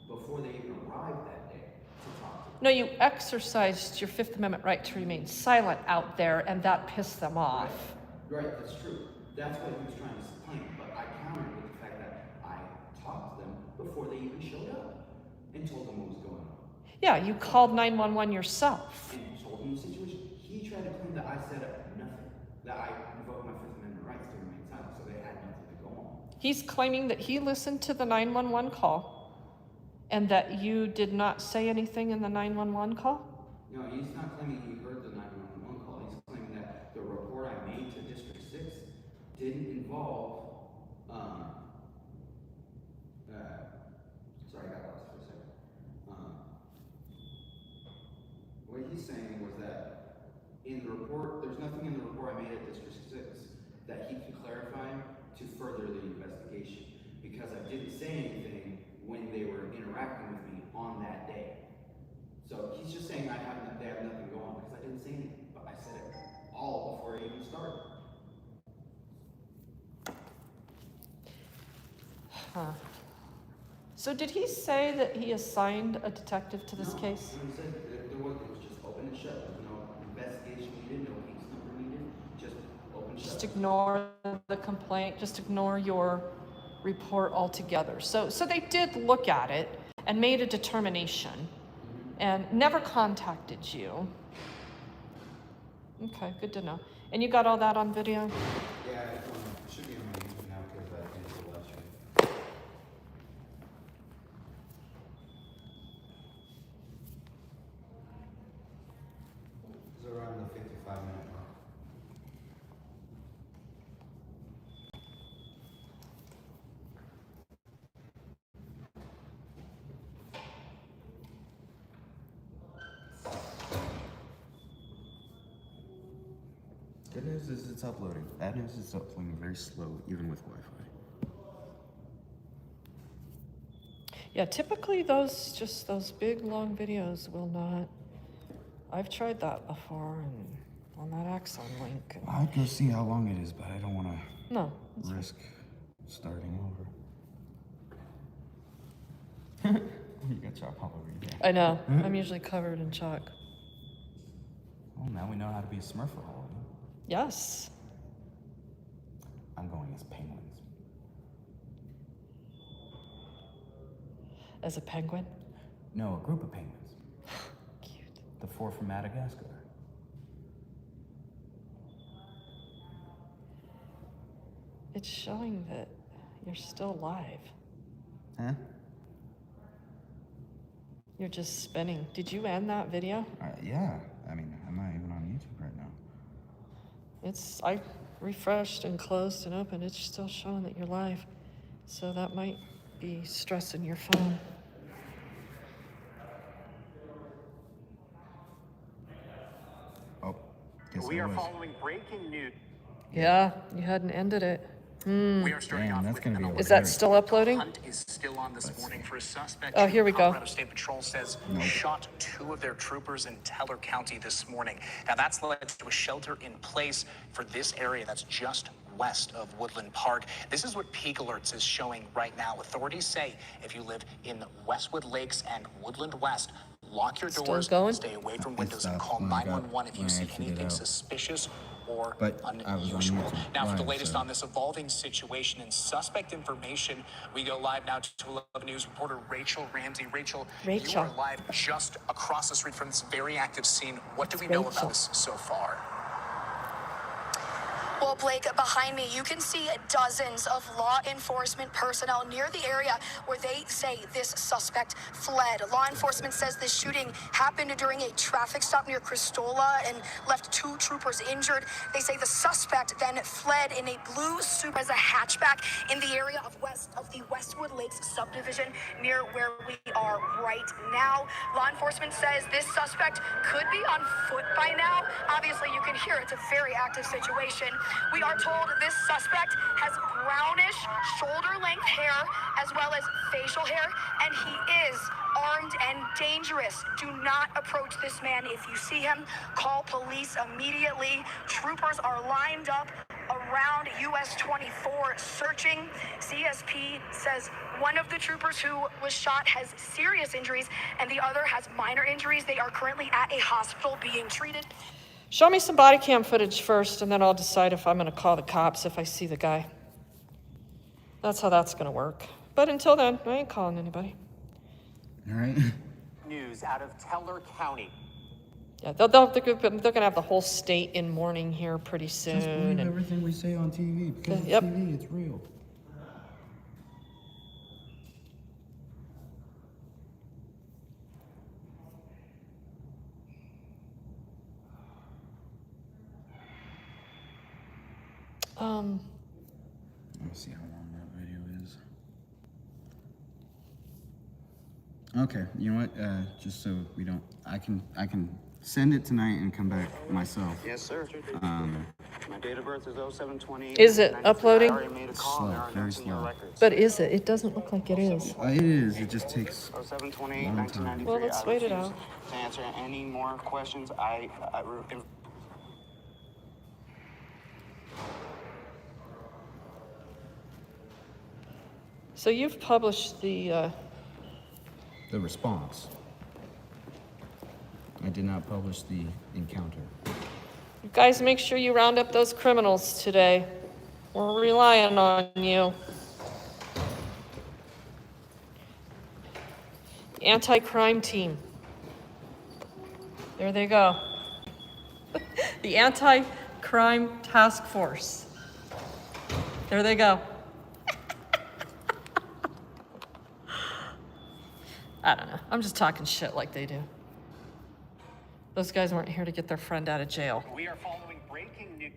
before they even arrived that day to talk to them. No, you exercised your Fifth Amendment right to remain silent out there, and that pissed them off. Right, that's true. That's what he was trying to claim. But I countered with the fact that I talked to them before they even showed up and told them what was going on. Yeah, you called 911 yourself. And told him the situation. He tried to claim that I said nothing, that I invoked my Fifth Amendment rights to remain silent, so they had nothing to go on. He's claiming that he listened to the 911 call and that you did not say anything in the 911 call? No, he's not claiming he heard the 911 call. He's claiming that the report I made to District 6 didn't involve, sorry, I got lost for a second. What he's saying was that in the report, there's nothing in the report I made at District 6 that he can clarify to further the investigation, because I didn't say anything when they were interacting with me on that day. So he's just saying they have nothing going on because I didn't say anything, but I said it all before it even started. Huh. So did he say that he assigned a detective to this case? No, he said it was just open and shut. There was no investigation needed, no case number needed, just open and shut. Just ignore the complaint, just ignore your report altogether. So they did look at it and made a determination and never contacted you. Okay, good to know. And you got all that on video? Yeah, it should be on my YouTube now because I finished the last stream. It's around the 55-minute mark. Good news is it's uploading. Bad news is it's uploading very slow, even with Wi-Fi. Yeah, typically those big long videos will not. I've tried that before and on that Axon link. I'd go see how long it is, but I don't want No. to risk starting over. You got chalk all over you. I know. I'm usually covered in chalk. Well, now we know how to be a Smurf for Halloween. Yes. I'm going as penguins. As a penguin? No, a group of penguins. Cute. The 4 from Madagascar. It's showing that you're still alive. Huh? You're just spinning. Did you end that video? Yeah. I mean, I'm not even on YouTube right now. I refreshed and closed and opened. It's still showing that you're live. So that might be stressing your phone. Oh, guess We I are was. following breaking news. Yeah, you hadn't ended it. We are starting Damn, off that's with gonna be an a Is that Very- still uploading? hunt is still on this morning for a suspect. Oh, here we go. Colorado State Patrol says shot 2 of their troopers in Teller County this morning. Now that's led to a shelter in place for this area that's just west of Woodland Park. This is what Peak Alerts is showing right now. Authorities say if you live in Westwood Lakes and Woodland West, lock your Still doors, going? stay away from It windows, and stopped call when I 911 if you see exited anything out. suspicious or But I was on unusual. YouTube Now, for the live, latest so- on this evolving situation and suspect information, we go live now to 11 News reporter Rachel Ramsey. Rachel, you Rachel. are live just across the street from this very active scene. What do we It's know Rachel. about this so far? Well, Blake, behind me, you can see dozens of law enforcement personnel near the area where they say this suspect fled. Law enforcement says this shooting happened during a traffic stop near Cristola and left 2 troopers injured. They say the suspect then fled in a blue Supra as a hatchback in the area of the Westwood Lakes subdivision near where we are right now. Law enforcement says this suspect could be on foot by now. Obviously, you can hear it's a very active situation. We are told this suspect has brownish shoulder-length hair as well as facial hair, and he is armed and dangerous. Do not approach this man. If you see him, call police immediately. Troopers are lined up around US 24 searching. CSP says one of the troopers who was shot has serious injuries and the other has minor injuries. They are currently at a hospital being treated. Show me some body cam footage first, and then I'll decide if I'm going to call the cops if I see the guy. That's how that's going to work. But until then, I ain't calling anybody. All right. News out of Teller County. Yeah, they're going to have the whole state in mourning here pretty soon. Just believe and- everything we say on TV because it's Yep. TV, it's real. Let me see how long that video is. Okay, you know what? Just so we don't, I can send it tonight and come back myself. Yes, sir. My date of birth is 07/28. Is it uploading? I already made a call. Slow, There are very notes in your slow. records. But is it? It doesn't look like it is. It is. It just takes. 07/28, Long 1993. Well, let's wait it refuse out. To answer any more questions, So you've published the, The response. I did not publish the encounter. you guys make sure you round up those criminals today. We're relying on you. Anti-crime team. There they go. The anti-crime task force. There they go. I don't know. I'm just talking shit like they do. Those guys weren't here to get their friend out of jail. We are following breaking news.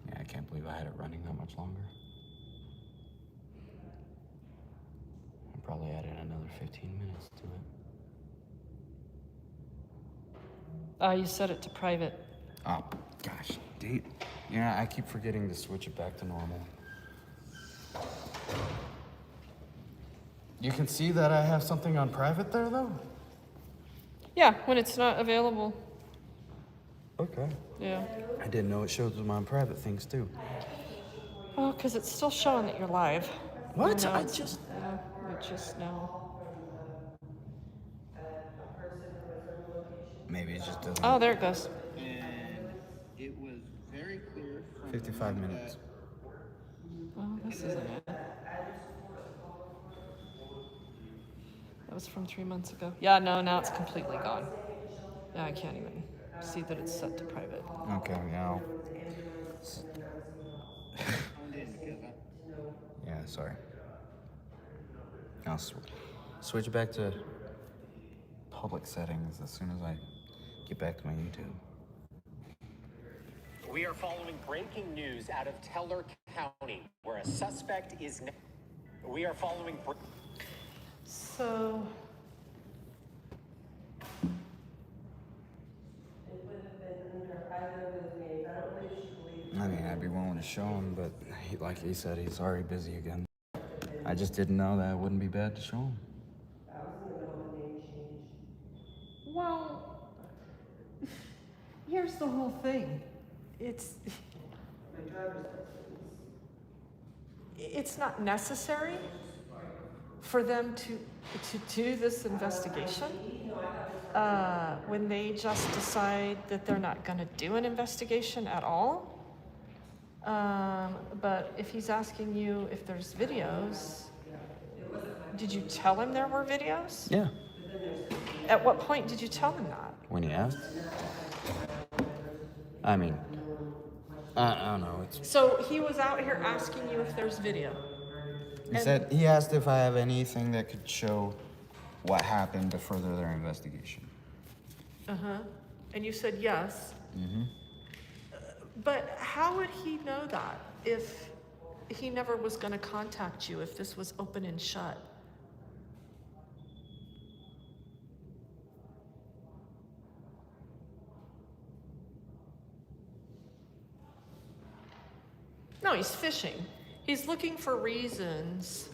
Yeah, I can't believe I had it running that much longer. I probably added another 15 minutes to it. You set it to private. Oh, gosh. Date. Yeah, I keep forgetting to switch it back to normal. You can see that I have something on private there, though? Yeah, when it's not available. Okay. Yeah. I didn't know it showed them on private things, too. Oh, because it's still showing that you're live. What? No, I it's- just... Yeah, we just know. Maybe it just doesn't... Oh, there it goes. And it was very clear from 55 minutes. Oh, this isn't it. That was from 3 months ago. Yeah, no, now it's completely gone. Yeah, I can't even see that it's set to private. Okay, now... Yeah, sorry. I'll switch it back to public settings as soon as I get back to my YouTube. We are following breaking news out of Teller County, where a suspect is. We are following. So. I mean, I'd be willing to show him, but like he said, he's already busy again. I just didn't know that it wouldn't be bad to show him. Well, here's the whole thing. It's not necessary for them to do this investigation when they just decide that they're not going to do an investigation at all. But if he's asking you if there's videos, did you tell him there were videos? Yeah. At what point did you tell him that? When he asked. I mean, I don't know. So he was out here asking you if there's video. He asked if I have anything that could show what happened to further their investigation. And you said yes. But how would he know that if he never was going to contact you, if this was open and shut? No, he's fishing. He's looking for reasons.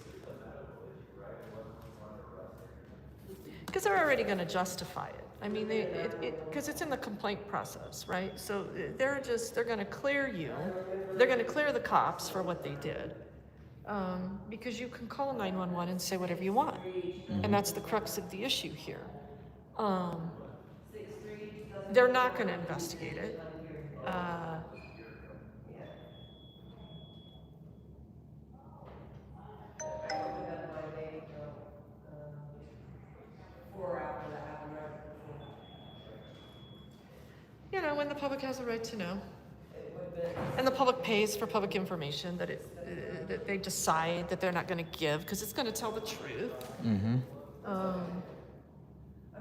Because they're already going to justify it. I mean, because it's in the complaint process, right? So they're going to clear you. They're going to clear the cops for what they did. Because you can call 911 and say whatever you want. And that's the crux of the issue here. They're not going to investigate it. You know, when the public has a right to know, and the public pays for public information that they decide that they're not going to give because it's going to tell the truth. Mm-hmm. I'm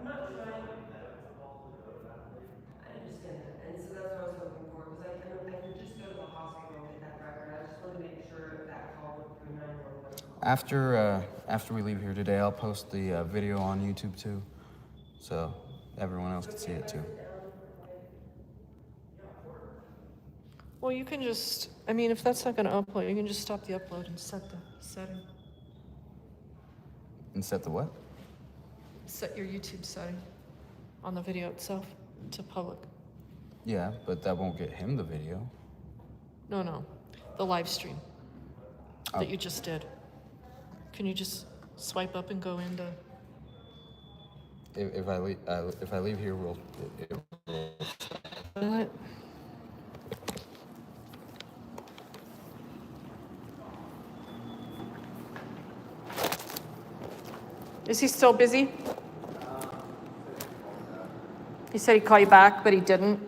not trying. I understand that, and so that's what I was hoping for. Because I could just go to the hospital and get that record. I just want to make sure that call went through 911. After we leave here today, I'll post the video on YouTube too, so everyone else can see it too. Well, you can just, I mean, if that's not going to upload, you can just stop the upload and set the setting. And set the what? Set your YouTube setting on the video itself to public. Yeah, but that won't get him the video. No, the live stream that you just did. Can you just swipe up and go into? If I leave here, we'll. What? Is he still busy? He said he'd call you back, but he didn't.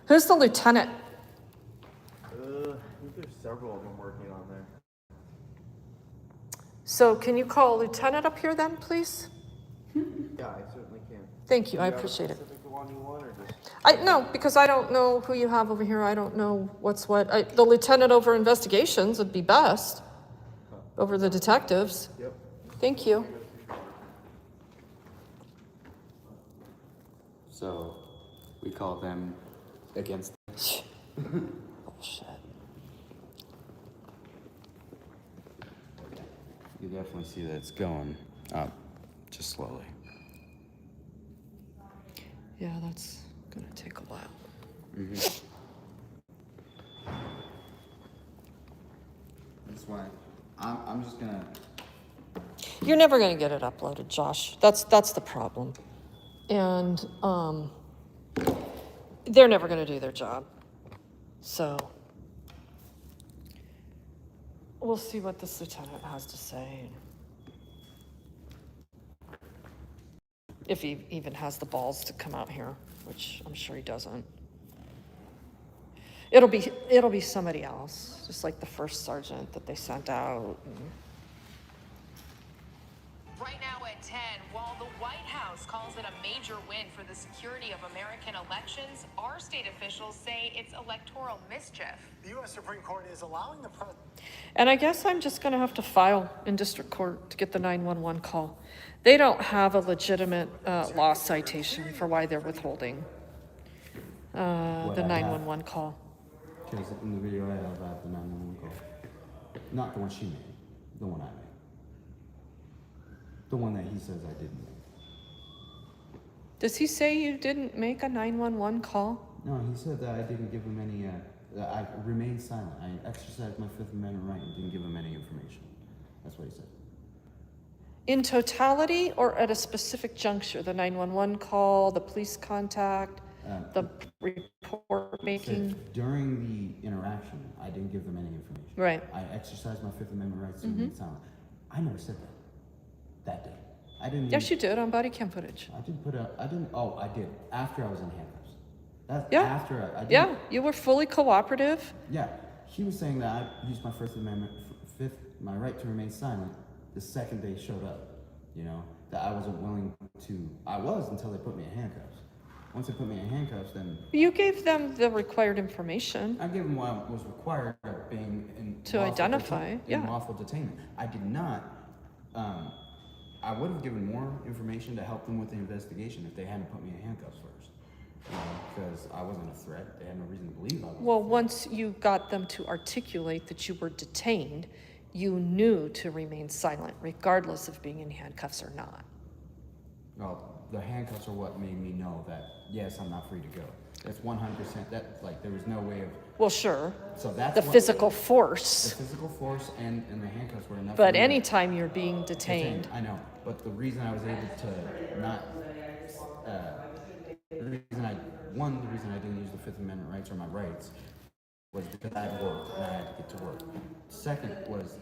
Who's the lieutenant? I think there's several of them working on there. So can you call a lieutenant up here then, please? Yeah, I certainly can. Thank you, I Do have appreciate a it. specific one you want, or just? No, because I don't know who you have over here. I don't know what's what. The lieutenant over investigations would be best. Over the detectives. Yep. Thank you. So, we call them against. Bullshit. You definitely see that it's going up, just slowly. Yeah, that's gonna take a while. Mm-hmm. That's why I'm just gonna. You're never gonna get it uploaded, Josh. That's the problem. And they're never gonna do their job. So we'll see what this lieutenant has to say. If he even has the balls to come out here, which I'm sure he doesn't. It'll be somebody else, just like the first sergeant that they sent out. Right now at 10, while the White House calls it a major win for the security of American elections, our state officials say it's electoral mischief. The U.S. Supreme Court is allowing the president. And I guess I'm just going to have to file in district court to get the 911 call. They don't have a legitimate law citation for why they're withholding the 911 call. Because in the video I have the 911 call. Not the one she made, the one I made. The one that he says I didn't make. Does he say you didn't make a 911 call? No, he said that I didn't give him any, that I remained silent. I exercised my Fifth Amendment right and didn't give him any information. That's what he said. In totality or at a specific juncture? The 911 call, the police contact, the report making? During the interaction, I didn't give them any information. Right. I exercised my Fifth Amendment rights to remain silent. I never said that day. I didn't. Yes, you did on body cam footage. I didn't. Oh, I did. After I was in handcuffs. That's Yeah. after I did. Yeah, you were fully cooperative. Yeah. He was saying that I used my First Amendment, my right to remain silent, the second they showed up. You know, that I wasn't willing to. I was until they put me in handcuffs. Once they put me in handcuffs, then You gave them the required information. I gave them what was required of being in To identify, yeah. lawful detainment. I did not. I would have given more information to help them with the investigation if they hadn't put me in handcuffs first. Because I wasn't a threat. They had no reason to believe I was. Well, once you got them to articulate that you were detained, you knew to remain silent, regardless of being in handcuffs or not. Well, the handcuffs are what made me know that, yes, I'm not free to go. That's 100%. That, like, there was no way of. Well, sure. So that's The what- physical force. The physical force and the handcuffs were enough. But for me to- anytime you're being detained. I know. But the reason I was able to not. The reason I didn't use the Fifth Amendment rights or my rights was because I had work and I had to get to work. Second was,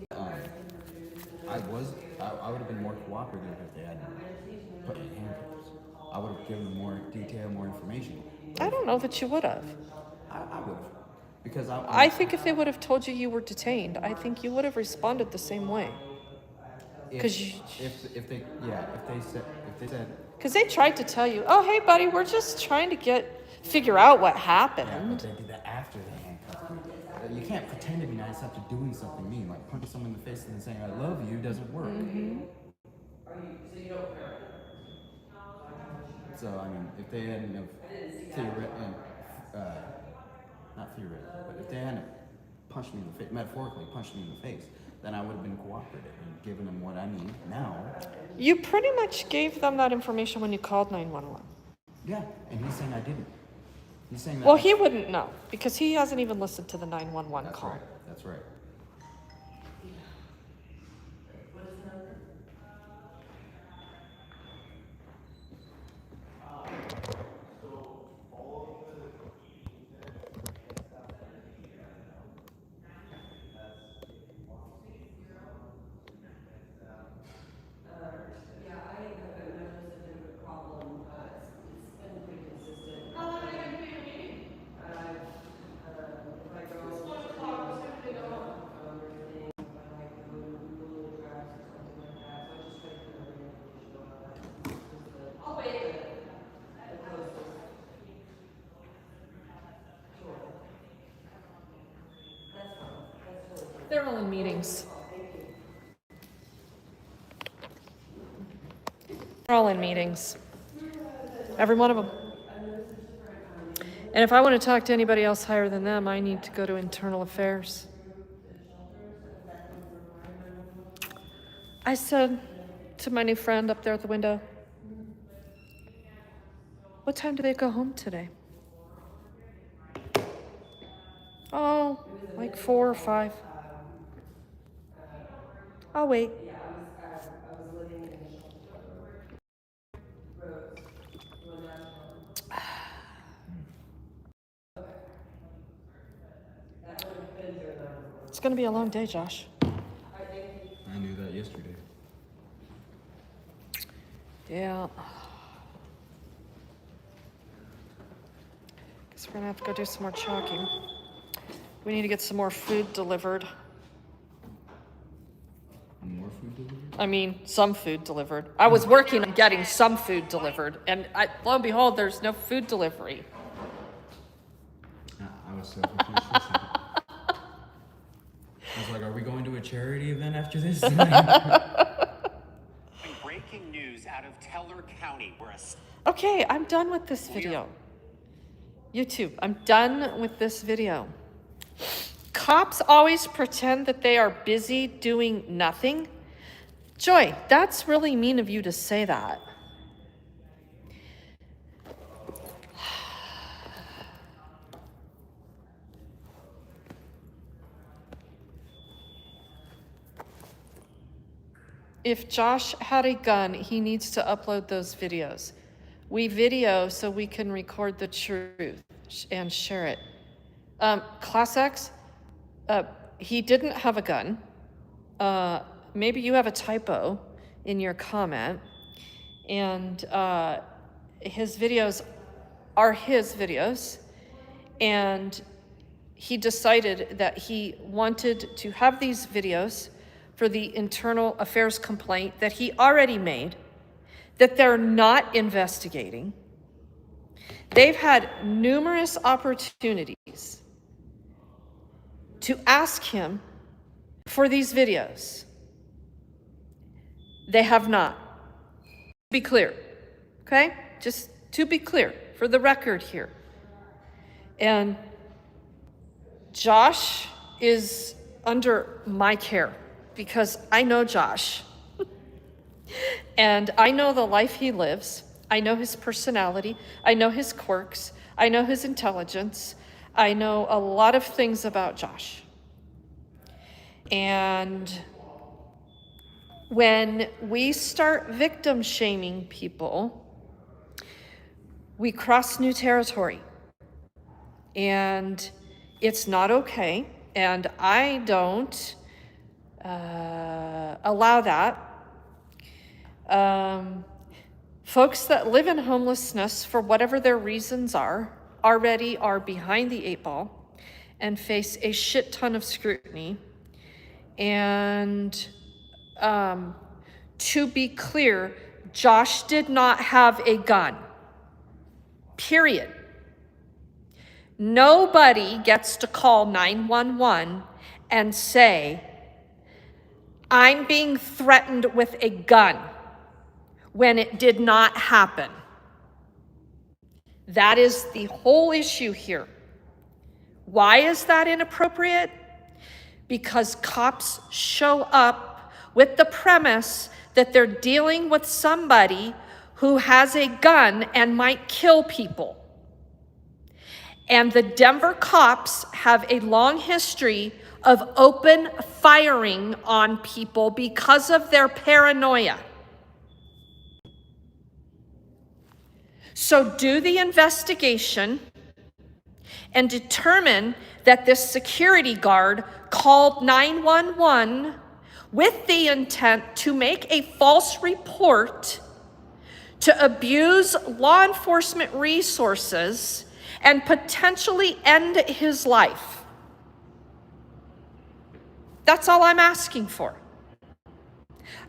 I would have been more cooperative if they had put me in handcuffs. I would have given more detail, more information. I don't know that you would have. I would have. Because I think if they would have told you were detained, I think you would have responded the same way. Because if they said Because they tried to tell you, oh, hey, buddy, we're just trying to figure out what yeah, but happened. they did that after they handcuffed me. You can't pretend to be nice after doing something mean, like punching someone in the face and then saying I love you doesn't work. So I mean, if they hadn't have not theoretically, but if they hadn't punched me in the face, metaphorically punched me in the face, then I would have been cooperative and given them what I need. Now, You pretty much gave them that information when you called 911. yeah, and he's saying I didn't. He's saying that. Well, he wouldn't know because he hasn't even listened to the 911 That's call. right. That's right. They're all in meetings. They're all in meetings. Every one of them. And if I want to talk to anybody else higher than them, I need to go to internal affairs. I said to my new friend up there at the window, what time do they go home today? Oh, like 4 or 5. I'll wait. It's gonna be a long day, Josh. I knew that yesterday. Yeah. Guess we're gonna have to go do some more chalking. We need to get some more food delivered. More food delivery? I mean, some food delivered. I was working on getting some food delivered, and lo and behold, there's no food delivery. I was so confused for a second. I was like, are we going to a charity event after this? Breaking news out of Teller County, where Okay, I'm done with this video. YouTube, I'm done with this video. Cops always pretend that they are busy doing nothing. Joy, that's really mean of you to say that. if Josh had a gun, he needs to upload those videos. We video so we can record the truth and share it. Class X, he didn't have a gun. Maybe you have a typo in your comment, and his videos are his videos, and he decided that he wanted to have these videos for the internal affairs complaint that he already made, that they're not investigating. They've had numerous opportunities to ask him for these videos. They have not. To be clear, okay? Just to be clear, for the record here. And Josh is under my care because I know Josh. And I know the life he lives. I know his personality. I know his quirks. I know his intelligence. I know a lot of things about Josh. And when we start victim shaming people, we cross new territory. And it's not okay. And I don't allow that. Folks that live in homelessness, for whatever their reasons are, already are behind the 8 ball and face a shit ton of scrutiny. And to be clear, Josh did not have a gun. Period. Nobody gets to call 911 and say, I'm being threatened with a gun, when it did not happen. That is the whole issue here. Why is that inappropriate? Because cops show up with the premise that they're dealing with somebody who has a gun and might kill people. And the Denver cops have a long history of open firing on people because of their paranoia. So do the investigation and determine that this security guard called 911 with the intent to make a false report, to abuse law enforcement resources, and potentially end his life. That's all I'm asking for.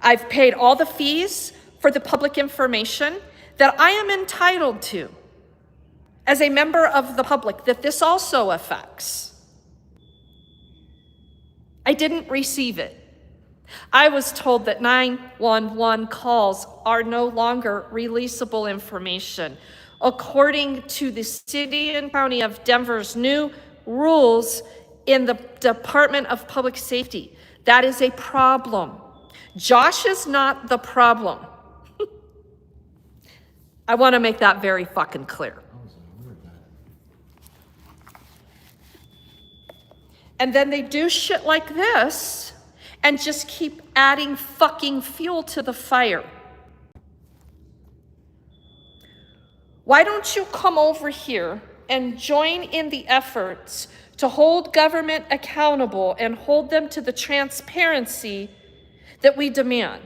I've paid all the fees for the public information that I am entitled to as a member of the public that this also affects. I didn't receive it. I was told that 911 calls are no longer releasable information. According to the City and County of Denver's new rules in the Department of Public Safety, that is a problem. Josh is not the problem. I want to make that very fucking clear. And then they do shit like this and just keep adding fucking fuel to the fire. Why don't you come over here and join in the efforts to hold government accountable and hold them to the transparency that we demand,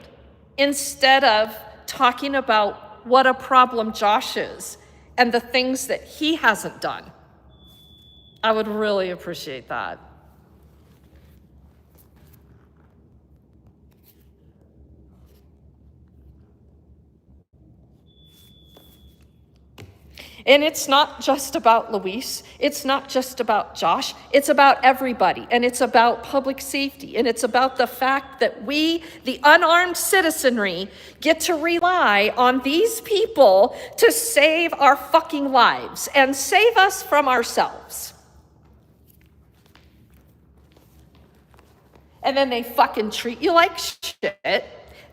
instead of talking about what a problem Josh is and the things that he hasn't done? I would really appreciate that. And it's not just about Luis. It's not just about Josh. It's about everybody. And it's about public safety. And it's about the fact that we, the unarmed citizenry, get to rely on these people to save our fucking lives and save us from ourselves. And then they fucking treat you like shit.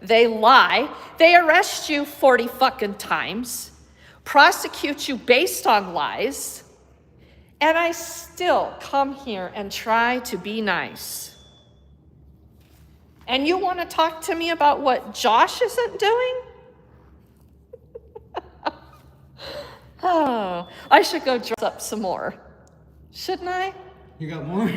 They lie. They arrest you 40 fucking times. Prosecute you based on lies, and I still come here and try to be nice. And you want to talk to me about what Josh isn't doing? Oh, I should go dress up some more. Shouldn't I? You got more?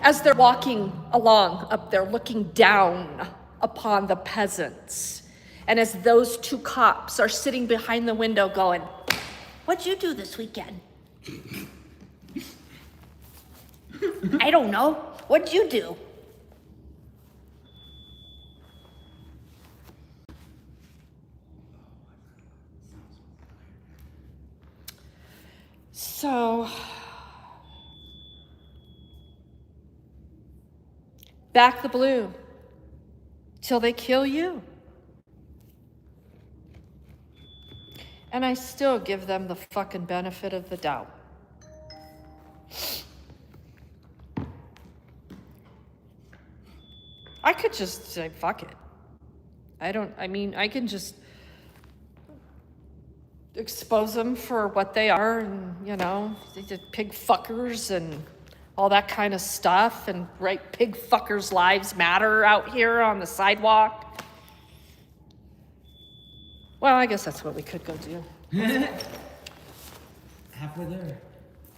As they're walking along up there, looking down upon the peasants, and as those two cops are sitting behind the window going, "What'd you do this weekend?" "I don't know. What'd you do?" So, back the blue till they kill you. And I still give them the fucking benefit of the doubt. I could just say, fuck it. I can just expose them for what they are, and, you know, the pig fuckers and all that kind of stuff, and right, pig fuckers' lives matter out here on the sidewalk. Well, I guess that's what we could go do. Halfway there.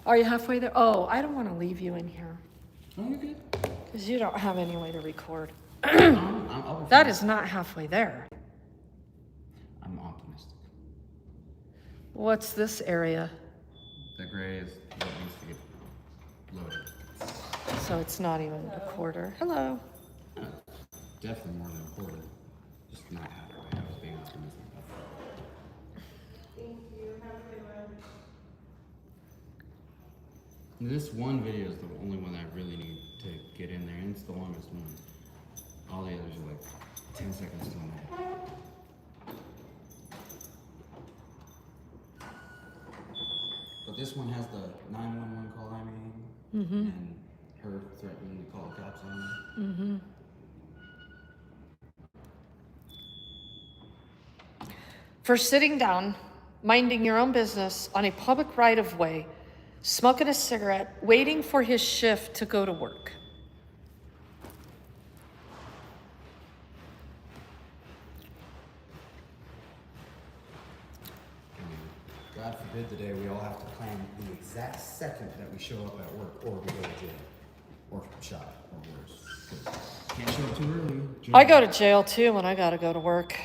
Are you halfway there? Oh, I don't want to leave you in here. Oh, you're good. Because you don't have any way to record. I'll be That fine. is not halfway there. I'm optimistic. What's this area? The gray is what needs to get loaded. So it's not even a quarter. Hello. Definitely more than a quarter. Just not halfway. I was being optimistic. This one video is the only one that I really need to get in there, and it's the longest one. All the others are like 10 seconds to a minute. But this one has the 911 call I made, and her threatening to call the cops on me. For sitting down, minding your own business on a public right-of-way, smoking a cigarette, waiting for his shift to go to work. God forbid the day we all have to plan the exact second that we show up at work, or we go to jail, or shot, or worse. 'Cause can't show up too early. I go to jail too when I gotta go to work.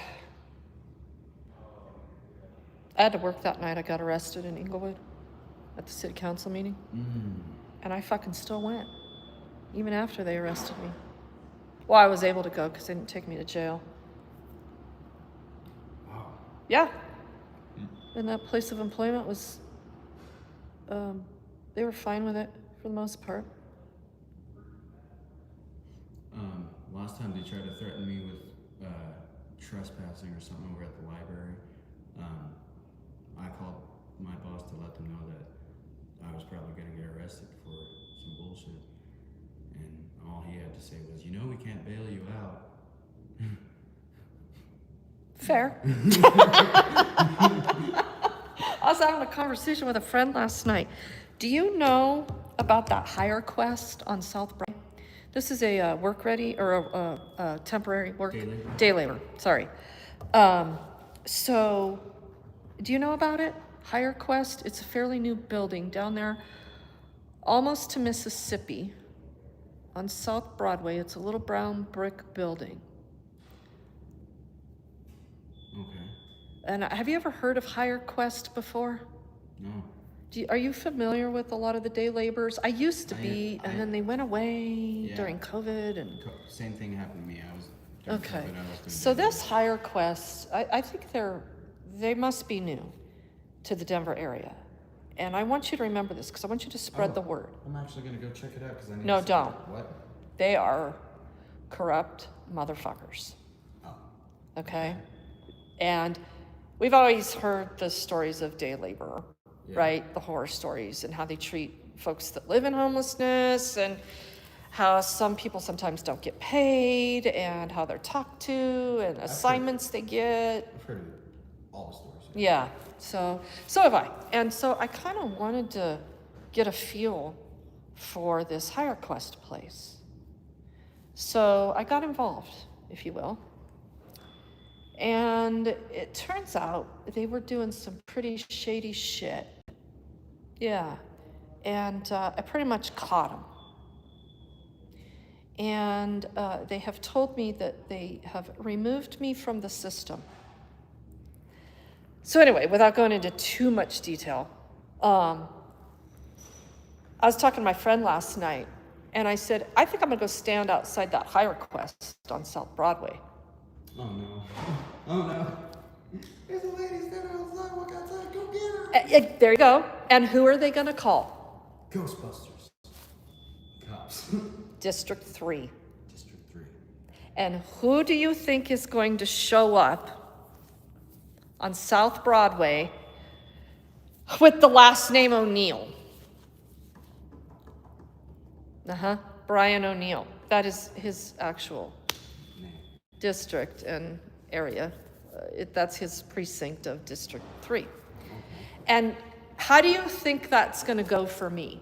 I had to work that night. I got arrested in Inglewood at the city council meeting. And I fucking still went, even after they arrested me. Well, I was able to go because they didn't take me to jail. Wow. Yeah. And that place of employment was, they were fine with it for the most part. Last time they tried to threaten me with trespassing or something over at the library. I called my boss to let them know that I was probably going to get arrested for some bullshit. And all he had to say was, you know, we can't bail you out. Fair. I was having a conversation with a friend last night. Do you know about that hire quest on South Broadway? This is a work ready, or a temporary work. Day labor, sorry. So, do you know about it? Hire Quest, it's a fairly new building down there, almost to Mississippi, on South Broadway. It's a little brown brick building. Okay. And have you ever heard of Hire Quest before? No. Are you familiar with a lot of the day laborers? I used to be, and then they went away during COVID. And Same thing happened to me. I was during okay. COVID, I was doing So day this Hire Quest, I think they must be new to the Denver area. And I want you to remember this because I want you to spread the word. I'm actually going to go check it out because I need No, to see don't. What? They are corrupt motherfuckers. Oh. Okay? And we've always heard the stories of day labor, right? The horror stories and how they treat folks that live in homelessness, and how some people sometimes don't get paid, and how they're talked to, and assignments they get. I've heard all the stories. Yeah, so have I. And so I kind of wanted to get a feel for this HireQuest place. So I got involved, if you will. And it turns out they were doing some pretty shady shit. Yeah. And I pretty much caught them. And they have told me that they have removed me from the system. So anyway, without going into too much detail, I was talking to my friend last night, and I said, I think I'm gonna go stand outside that HireQuest on South Broadway. Oh no. Oh no. There's a lady standing outside, walk outside, go get her. There you go. And who are they gonna call? Ghostbusters. Cops. District 3. District 3. And who do you think is going to show up on South Broadway with the last name O'Neill? Brian O'Neill. That is his actual district and area. That's his precinct of District 3. And how do you think that's going to go for me?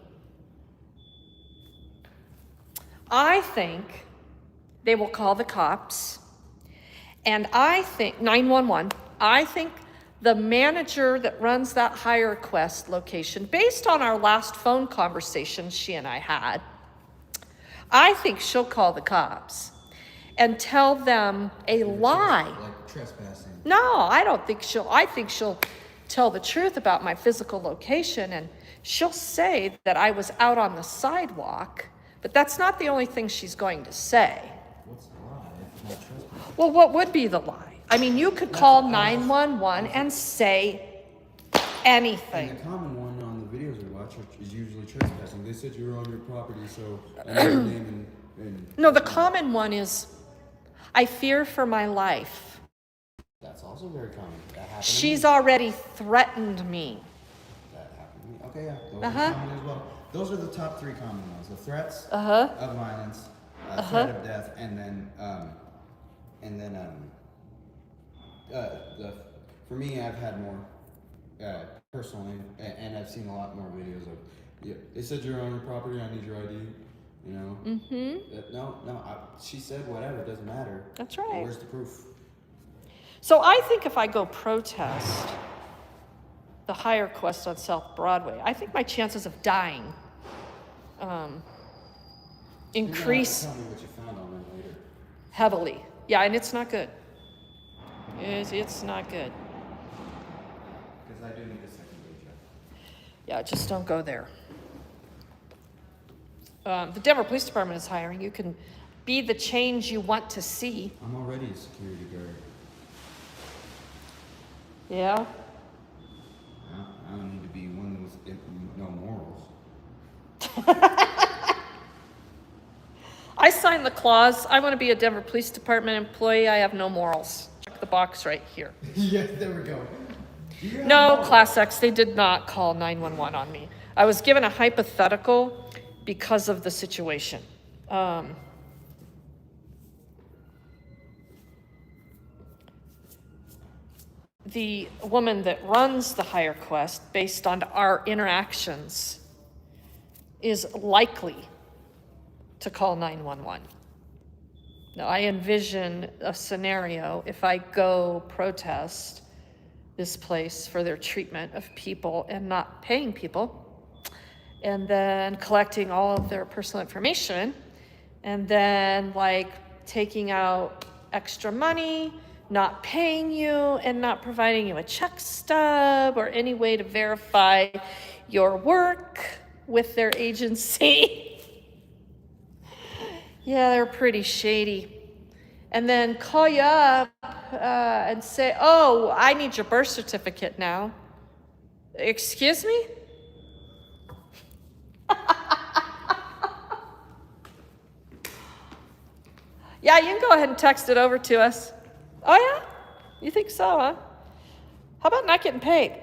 I think they will call the cops, and I think 911. I think the manager that runs that HireQuest location, based on our last phone conversation she and I had, I think she'll call the cops and tell them a lie. Like trespassing. No, I don't think she'll. I think she'll tell the truth about my physical location, and she'll say that I was out on the sidewalk, but that's not the only thing she's going to say. What's the lie if not trespassing? Well, what would be the lie? I mean, you could call 911 and say anything. And the common one on the videos we watch is usually trespassing. They said you were on your property, so I know your name and No, the common one is, I fear for my life. That's also very common. That happened. She's already threatened me. That happened to me. Okay, yeah. Those are common as well. Those are the top 3 common ones: the threats of violence, threat of death, and then for me, I've had more personally, and I've seen a lot more videos of. Yeah, they said you're on your property. I need your ID. You know. Mm-hmm. No. She said whatever. It doesn't matter. That's right. Where's the proof? So I think if I go protest the HireQuest on South Broadway, I think my chances of dying increase Tell me what you found on them later. heavily. Yeah, and it's not good. It's not good. Because I do need a second paycheck. Yeah, just don't go there. The Denver Police Department is hiring. You can be the change you want to see. I'm already a security guard. Yeah? I don't need to be one with no morals. I signed the clause. I want to be a Denver Police Department employee. I have no morals. Check the box right here. Yes, there we go. No, Class X, they did not call 911 on me. I was given a hypothetical because of the situation. The woman that runs the HireQuest, based on our interactions, is likely to call 911. Now, I envision a scenario if I go protest this place for their treatment of people and not paying people, and then collecting all of their personal information, and then like taking out extra money, not paying you, and not providing you a check stub or any way to verify your work with their agency. Yeah, they're pretty shady. And then call you up and say, oh, I need your birth certificate now. Excuse me? Yeah, you can go ahead and text it over to us. Oh, yeah? You think so, huh? How about not getting paid?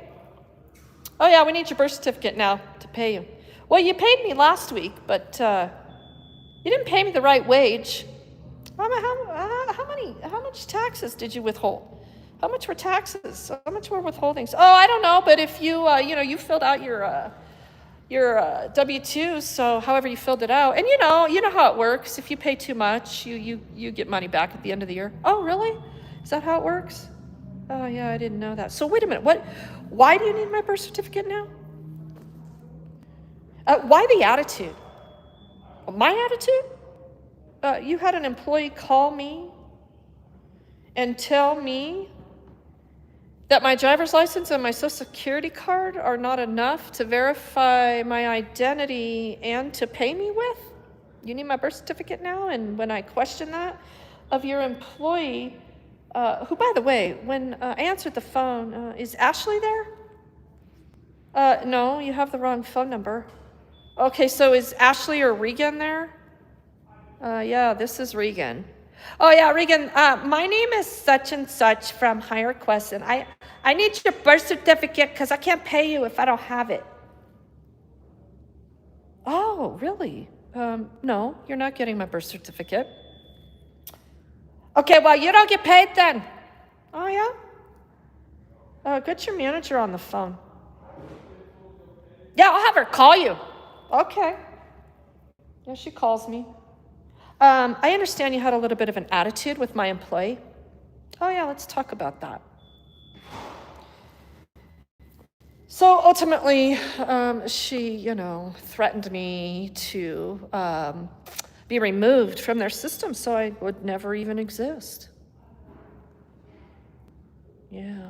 Oh, yeah, we need your birth certificate now to pay you. Well, you paid me last week, but you didn't pay me the right wage. How much taxes did you withhold? How much were taxes? How much were withholdings? Oh, I don't know, but if you, you filled out your your W-2, so however you filled it out. And you know how it works. If you pay too much, you get money back at the end of the year. Oh, really? Is that how it works? Oh, yeah, I didn't know that. So wait a minute. Why do you need my birth certificate now? Why the attitude? My attitude? You had an employee call me and tell me that my driver's license and my social security card are not enough to verify my identity and to pay me with? You need my birth certificate now? And when I question that of your employee, who, by the way, when I answered the phone, is Ashley there? No, you have the wrong phone number. Okay, so is Ashley or Regan there? Yeah, this is Regan. Oh yeah, Regan, my name is such and such from Higher Quest, and I need your birth certificate because I can't pay you if I don't have it. Oh, really? No, you're not getting my birth certificate. Okay, well, you don't get paid then. Oh yeah? Get your manager on the phone. Yeah, I'll have her call you. Okay. Yeah, she calls me. I understand you had a little bit of an attitude with my employee. Oh yeah, let's talk about that. So ultimately, she, threatened me to be removed from their system so I would never even exist. Yeah.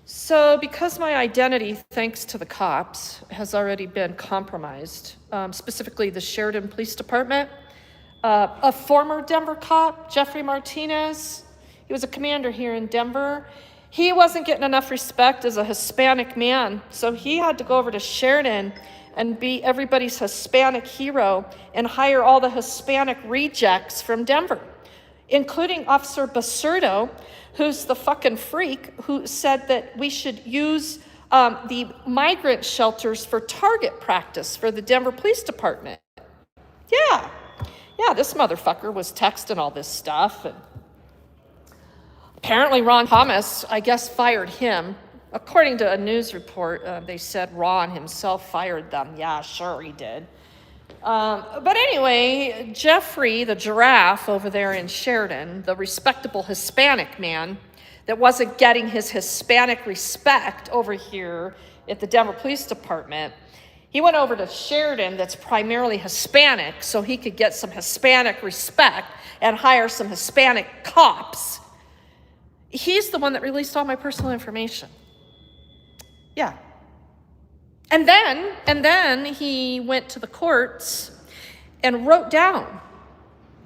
So because my identity, thanks to the cops, has already been compromised, specifically the Sheridan Police Department, a former Denver cop, Jeffrey Martinez, he was a commander here in Denver. He wasn't getting enough respect as a Hispanic man, so he had to go over to Sheridan and be everybody's Hispanic hero and hire all the Hispanic rejects from Denver, including Officer Basurdo, who's the fucking freak who said that we should use the migrant shelters for target practice for the Denver Police Department. Yeah, this motherfucker was texting all this stuff. And apparently Ron Thomas, I guess, fired him. According to a news report, they said Ron himself fired them. Yeah, sure he did. But anyway, Jeffrey, the giraffe over there in Sheridan, the respectable Hispanic man that wasn't getting his Hispanic respect over here at the Denver Police Department, he went over to Sheridan that's primarily Hispanic so he could get some Hispanic respect and hire some Hispanic cops. He's the one that released all my personal information. Yeah. And then he went to the courts and wrote down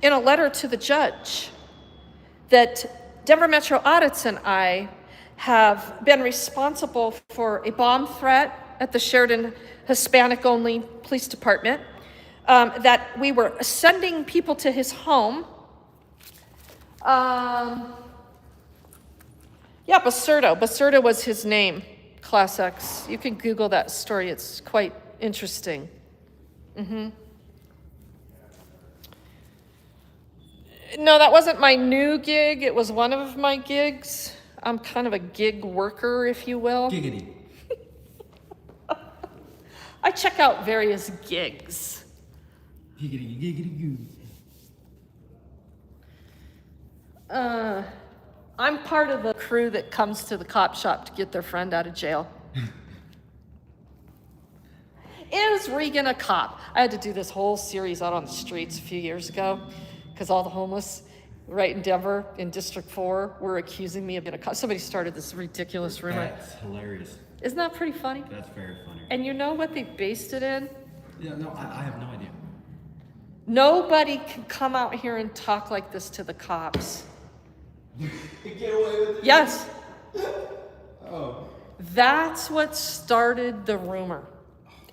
in a letter to the judge that Denver Metro Audits and I have been responsible for a bomb threat at the Sheridan Hispanic-only police department, that we were sending people to his home. Basurdo was his name. Class X. You can Google that story. It's quite interesting. No, that wasn't my new gig. It was one of my gigs. I'm kind of a gig worker, if you will. Giggity. I check out various gigs. Giggity, giggity, goo. I'm part of the crew that comes to the cop shop to get their friend out of jail. Is Regan a cop? I had to do this whole series out on the streets a few years ago because all the homeless right in Denver in District 4 were accusing me of being a cop. Somebody started this ridiculous rumor. That's hilarious. Isn't that pretty funny? That's very funny. And you know what they based it in? Yeah, no, I have no idea. Nobody can come out here and talk like this to the cops. Get away with it? Yes. Oh. That's what started the rumor.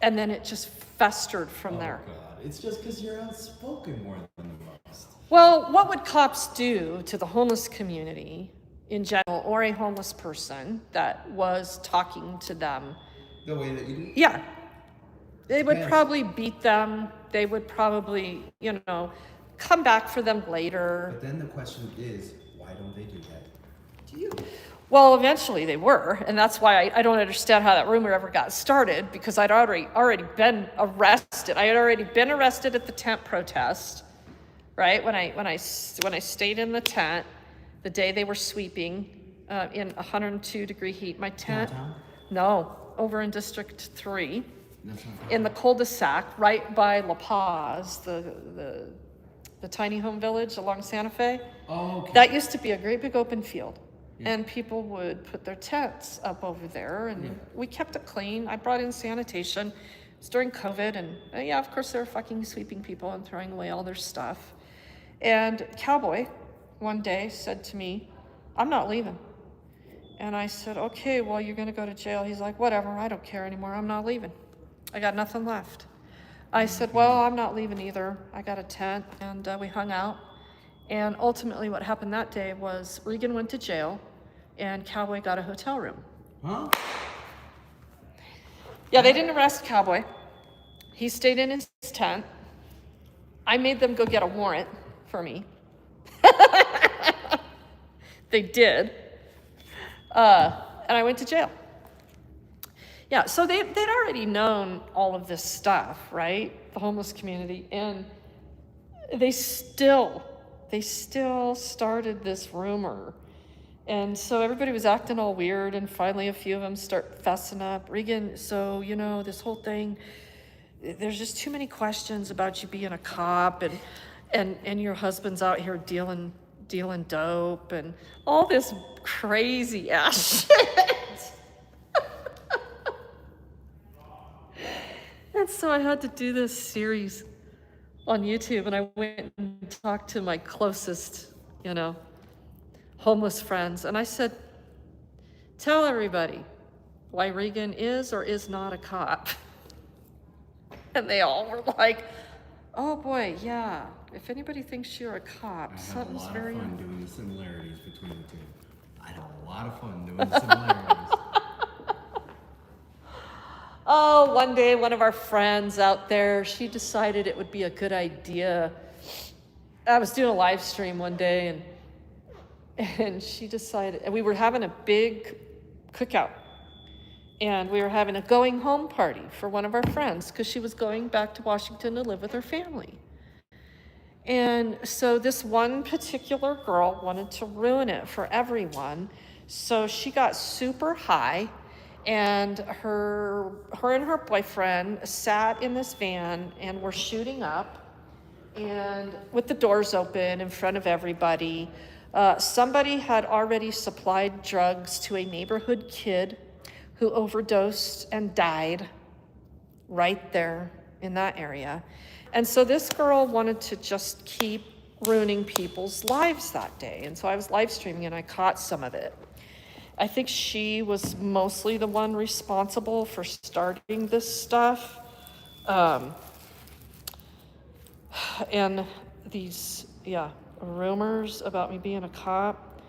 And then it just festered from there. Oh, God. It's just because you're outspoken more than most. Well, what would cops do to the homeless community in general, or a homeless person that was talking to them? The way that you do? Yeah. They would probably beat them. They would probably, come back for them later. But then the question is, why don't they do that to you? Well, eventually they were, and that's why I don't understand how that rumor ever got started, because I'd already been arrested. I had already been arrested at the tent protest, right? When I stayed in the tent the day they were sweeping in 102-degree heat. My tent, no, over in District 3, in the cul-de-sac right by La Paz, the tiny home village along Santa Fe. Oh, okay. That used to be a great big open field. Yeah. And people would put their tents up over there, and we kept it clean. I brought in sanitation. It's during COVID, and yeah, of course, they were fucking sweeping people and throwing away all their stuff. And Cowboy one day said to me, "I'm not leaving." And I said, "Okay, well, you're gonna go to jail." He's like, "Whatever, I don't care anymore. I'm not leaving. I got nothing left." I said, "Well, I'm not leaving either. I got a tent," and we hung out. And ultimately what happened that day was Regan went to jail and Cowboy got a hotel room. Huh? Yeah, they didn't arrest Cowboy. He stayed in his tent. I made them go get a warrant for me. They did. And I went to jail. Yeah, so they'd already known all of this stuff, right? The homeless community. And they still started this rumor. And so everybody was acting all weird, and finally a few of them start fessing up. "Regan, so, this whole thing, there's just too many questions about you being a cop, and your husband's out here dealing dope, and all this crazy ass shit." And so I had to do this series on YouTube, and I went and talked to my closest, homeless friends, and I said, "Tell everybody why Regan is or is not a cop." And they all were like, "Oh boy, yeah, if anybody thinks you're a cop, something's very..." I had a lot of fun doing the similarities between the two. I had a lot of fun doing the similarities. Oh, one day, one of our friends out there, she decided it would be a good idea. I was doing a live stream one day, and she decided, and we were having a big cookout, and we were having a going home party for one of our friends because she was going back to Washington to live with her family. And so this one particular girl wanted to ruin it for everyone, so she got super high, and her and her boyfriend sat in this van and were shooting up, and with the doors open in front of everybody. Somebody had already supplied drugs to a neighborhood kid who overdosed and died right there in that area. And so this girl wanted to just keep ruining people's lives that day. And so I was live streaming and I caught some of it. I think she was mostly the one responsible for starting this stuff. And these, rumors about me being a cop,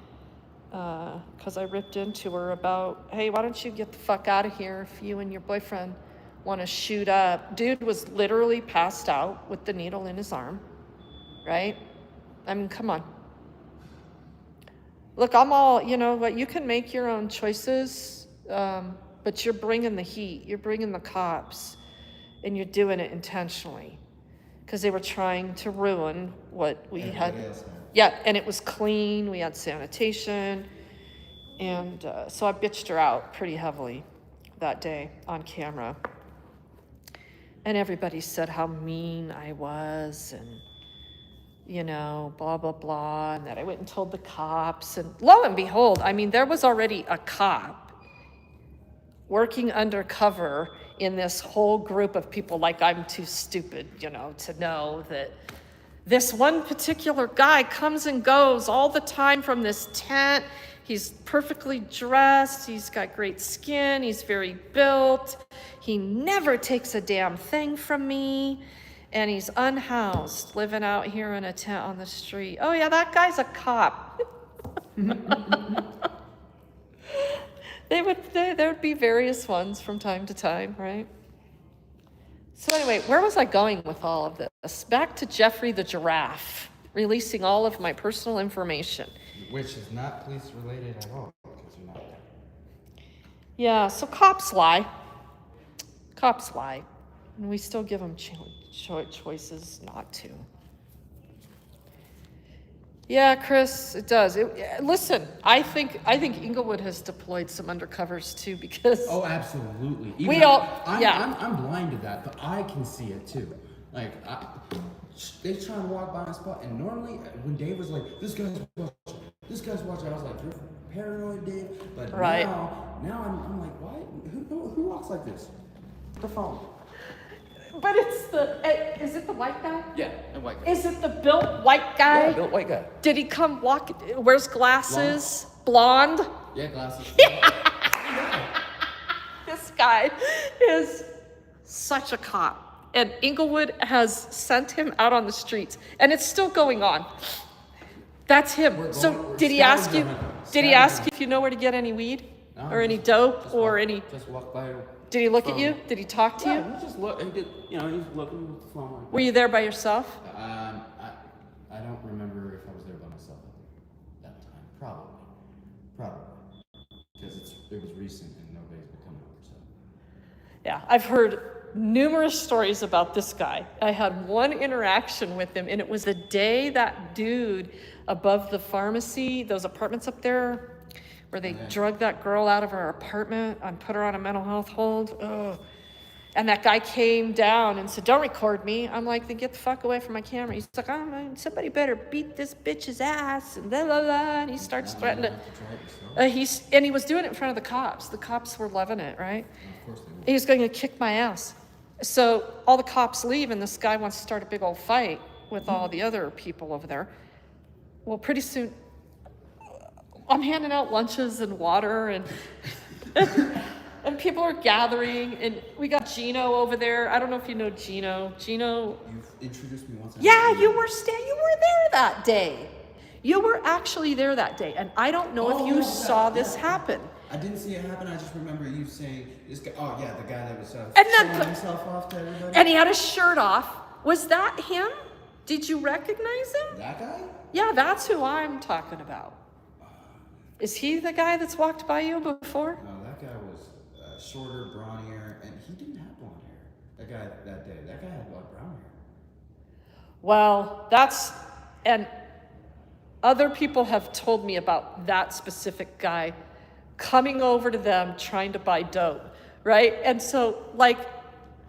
because I ripped into her about, "Hey, why don't you get the fuck out of here if you and your boyfriend want to shoot up?" Dude was literally passed out with the needle in his arm, right? I mean, come on. Look, I'm all, but you can make your own choices, but you're bringing the heat, you're bringing the cops, and you're doing it intentionally. Because they were trying to ruin what we had. Yeah, and it was clean, we had sanitation, and so I bitched her out pretty heavily that day on camera. And everybody said how mean I was, and blah, blah, blah, and that I went and told the cops. And lo and behold, there was already a cop working undercover in this whole group of people. Like, I'm too stupid, to know that this one particular guy comes and goes all the time from this tent. He's perfectly dressed, he's got great skin, he's very built, he never takes a damn thing from me, and he's unhoused, living out here in a tent on the street. Oh yeah, that guy's a cop. There would be various ones from time to time, right? So anyway, where was I going with all of this? Back to Jeffrey the giraffe, releasing all of my personal information. Which is not police related at all, because you're not Yeah, so cops lie. Cops lie. And we still give them choices not to. Yeah, Chris, it does. Listen, I think Inglewood has deployed some undercovers too, because Oh, absolutely. I'm blind to that, but I can see it too. Like, they try and walk by my spot, and normally when Dave was like, this guy's watching, I was like, you're paranoid, Dave. But right. now I'm like, why? Who walks like this? The phone. But is it the white guy? Yeah, the white guy. Is it the built white guy? Yeah, built white guy. Did he come walk, wears glasses, blonde? Yeah, glasses. This guy is such a cop. And Inglewood has sent him out on the streets, and it's still going on. That's him. Did he ask you if you know where to get any weed? No, or any dope or any? Just walk by. Did he look at you? Did he talk to you? He just looked. He did. He's looking with the phone. Were you there by yourself? I don't remember if I was there by myself at that time. Probably, because it was recent and nobody's been coming over. So. Yeah, I've heard numerous stories about this guy. I had one interaction with him, and it was the day that dude above the pharmacy, those apartments up there, where they drug that girl out of her apartment and put her on a mental health hold. Ugh. And that guy came down and said, don't record me. I'm like, then get the fuck away from my camera. He's like, oh, man, somebody better beat this bitch's ass, and blah, blah, blah. And he starts threatening to, he was doing it in front of the cops. The cops were loving it, right? Of course they were. He was going to kick my ass. So all the cops leave, and this guy wants to start a big old fight with all the other people over there. Well, pretty soon, I'm handing out lunches and water, and and people are gathering, and we got Gino over there. I don't know if you know Gino. Gino. You've introduced me once. Yeah, you were there that day. You were actually there that day, and I don't know if you saw this happen. I didn't see it happen. I just remember you saying this guy. Oh yeah, the guy that was showing himself off to everybody. And he had his shirt off. Was that him? Did you recognize him? That guy? Yeah, that's who I'm talking about. Is he the guy that's walked by you before? No, that guy was shorter, brawnier, and he didn't have blonde hair. That guy that day. That guy had brown hair. Well, and other people have told me about that specific guy coming over to them trying to buy dope, right? And so, like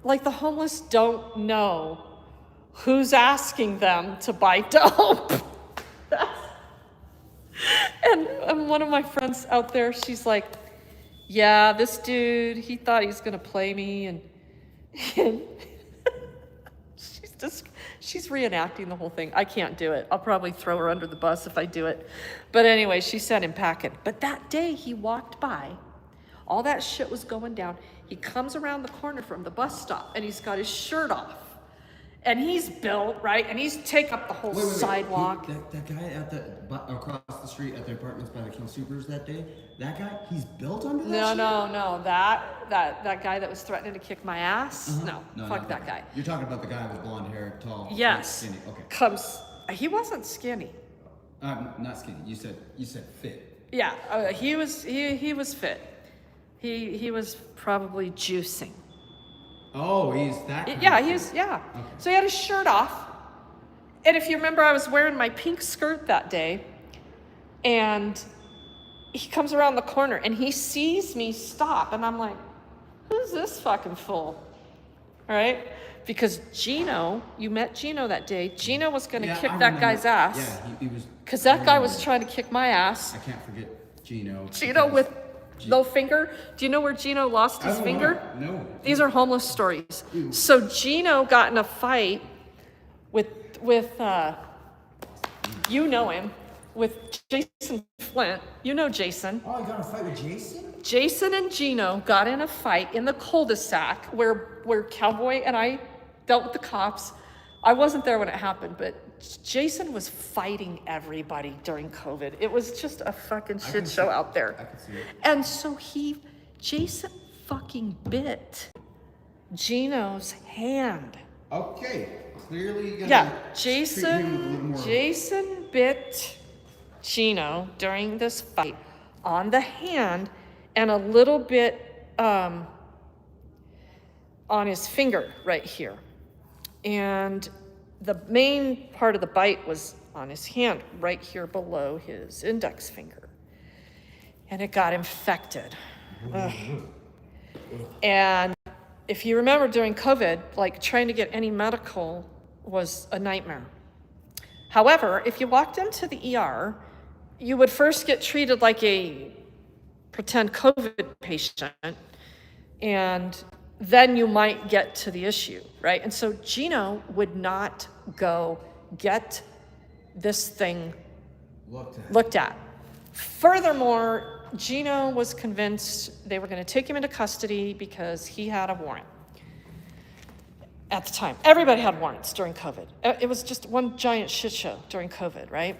the homeless don't know who's asking them to buy dope. And one of my friends out there, she's like, yeah, this dude, he thought he was gonna play me, and she's reenacting the whole thing. I can't do it. I'll probably throw her under the bus if I do it. But anyway, she sent him packing. But that day he walked by, all that shit was going down. He comes around the corner from the bus stop, and he's got his shirt off. And he's built, right? And he's take up the whole sidewalk. That guy across the street at the apartments by the King Supers that day, that guy, he's built under that shit? No. That guy that was threatening to kick my ass? No, Fuck that guy. You're talking about the guy with blonde hair, tall, yes. skinny. Okay. He wasn't skinny. Not skinny. You said fit. Yeah, he was fit. He was probably juicing. Oh, he's that. Yeah, he was. Yeah. Okay. So he had his shirt off, and if you remember, I was wearing my pink skirt that day, and he comes around the corner and he sees me stop, and I'm like, "Who's this fucking fool?" Right? Because Gino, you met Gino that day. Gino was going to kick that guy's ass. Yeah, he was. Because that guy was trying to kick my ass. I can't forget Gino. Gino with no finger. Do you know where Gino lost his finger? No. These are homeless stories. So Gino got in a fight with you know him, with Jason Flint. You know Jason. Oh, he got in a fight with Jason? Jason and Gino got in a fight in the cul-de-sac where Cowboy and I dealt with the cops. I wasn't there when it happened, but Jason was fighting everybody during COVID. It was just a fucking shit show out there. I can see it. And so Jason fucking bit Gino's hand. Okay, clearly. Jason bit Gino during this fight on the hand, and a little bit on his finger right here. And the main part of the bite was on his hand, right here below his index finger. And it got infected. Ugh. And if you remember during COVID, like trying to get any medical was a nightmare. However, if you walked into the ER, you would first get treated like a pretend COVID patient, and then you might get to the issue, right? And so Gino would not go get this thing looked at. Furthermore, Gino was convinced they were going to take him into custody because he had a warrant at the time. Everybody had warrants during COVID. It was just one giant shit show during COVID, right?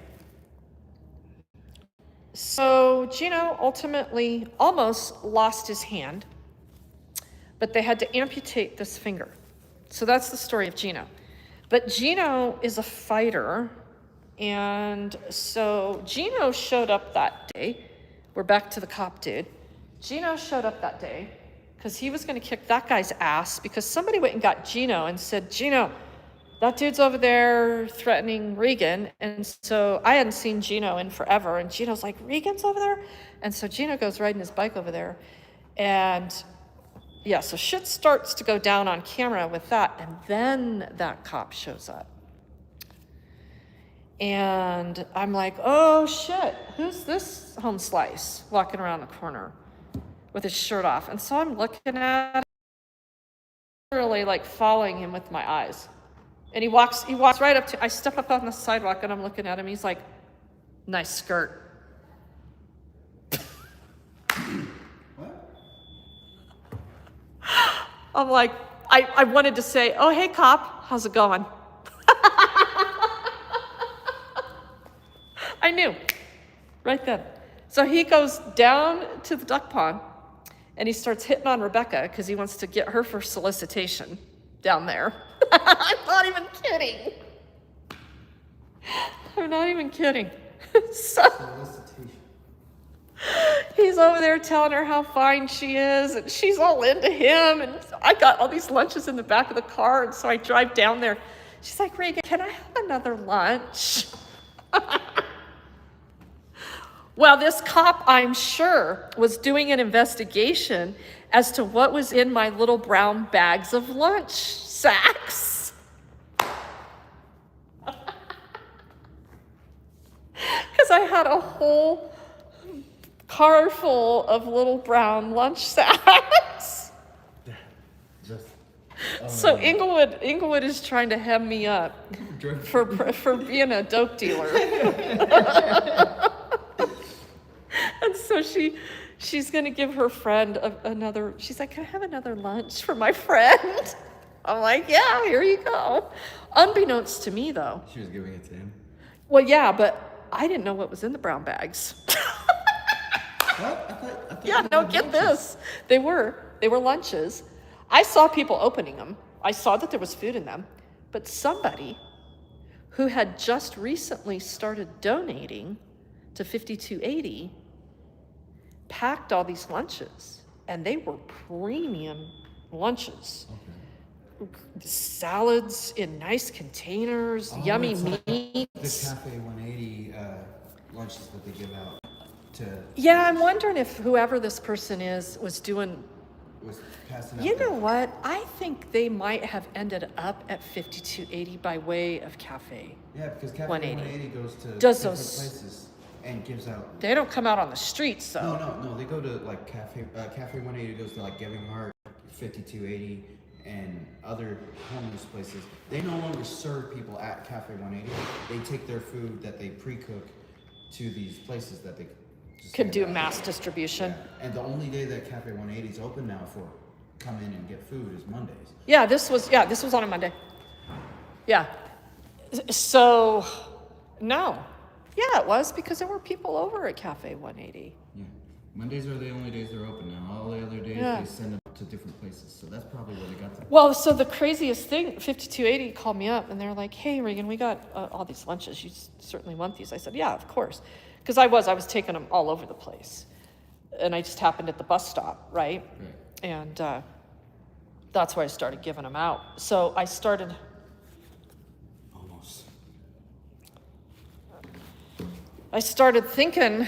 So Gino ultimately almost lost his hand, but they had to amputate this finger. So that's the story of Gino. But Gino is a fighter, and so Gino showed up that day. We're back to the cop dude. Gino showed up that day because he was going to kick that guy's ass because somebody went and got Gino and said, Gino, that dude's over there threatening Regan. And so I hadn't seen Gino in forever. And Gino's like, Regan's over there? And so Gino goes riding his bike over there. And yeah, so shit starts to go down on camera with that. And then that cop shows up. And I'm like, oh shit, who's this home slice walking around the corner with his shirt off? And so I'm looking at him, literally like following him with my eyes. And he walks right up to, I step up on the sidewalk and I'm looking at him. He's like, nice skirt. What? I'm like, I wanted to say, oh, hey cop, how's it going? I knew, right then. So he goes down to the duck pond and he starts hitting on Rebecca because he wants to get her for solicitation down there. I'm not even kidding. I'm not even kidding. So he's over there telling her how fine she is, and she's all into him. And I got all these lunches in the back of the car, and so I drive down there. She's like, Regan, can I have another lunch? Well, this cop, I'm sure, was doing an investigation as to what was in my little brown bags of lunch sacks. Because I had a whole car full of little brown lunch sacks. So Inglewood is trying to hem me up for being a dope dealer. And so she's going to give her friend another, she's like, can I have another lunch for my friend? I'm like, yeah, here you go. Unbeknownst to me, though. She was giving it to him? Well, yeah, but I didn't know what was in the brown bags. What? I thought Yeah, no, get this. They were lunches. I saw people opening them. I saw that there was food in them. But somebody who had just recently started donating to 5280 packed all these lunches, and they were premium lunches. Okay. Salads in nice containers, yummy meats. The Cafe 180 lunches that they give out to. Yeah, I'm wondering if whoever this person is was passing out. You know what? I think they might have ended up at 5280 by way of Cafe. Yeah, because Cafe 180 goes to different places and gives out. They don't come out on the streets, though. No. They go to like Cafe 180 goes to like Giving Heart, 5280, and other homeless places. They no longer serve people at Cafe 180. They take their food that they pre-cook to these places that they just could do mass distribution. Yeah. And the only day that Cafe 180 is open now for come in and get food is Mondays. Yeah, this was on a Monday. Yeah. So, no. Yeah, it was because there were people over at Cafe 180. Yeah. Mondays are the only days they're open now. All the other days they send them to different places. So that's probably where they got them. Well, so the craziest thing, 5280 called me up and they're like, hey, Regan, we got all these lunches. You certainly want these. I said, yeah, of course. Because I was taking them all over the place. And I just happened at the bus stop, right? And that's why I started giving them out. So I started. Almost. I started thinking,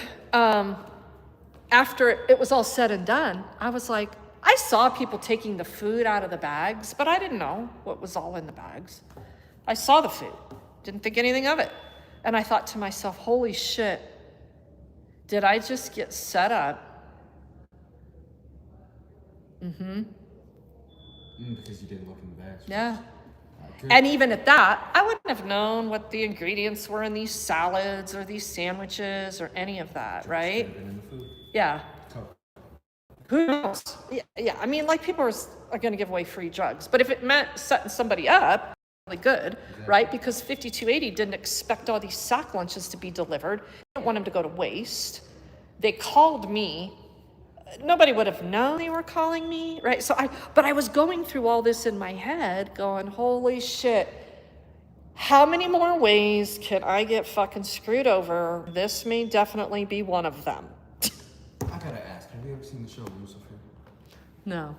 after it was all said and done, I was like, I saw people taking the food out of the bags, but I didn't know what was all in the bags. I saw the food, didn't think anything of it. And I thought to myself, holy shit, did I just get set up? Because you didn't look in the bags. Yeah. And even at that, I wouldn't have known what the ingredients were in these salads or these sandwiches or any of that, right? Should have been in the food. Yeah. Coke. Who knows? Yeah. I mean, like, people are going to give away free drugs. But if it meant setting somebody up, really good, right? Because 5280 didn't expect all these sack lunches to be delivered. They didn't want them to go to waste. They called me. Nobody would have known they were calling me, right? But I was going through all this in my head going, holy shit, how many more ways can I get fucking screwed over? This may definitely be one of them. I gotta ask, have you ever seen the show Lucifer? No.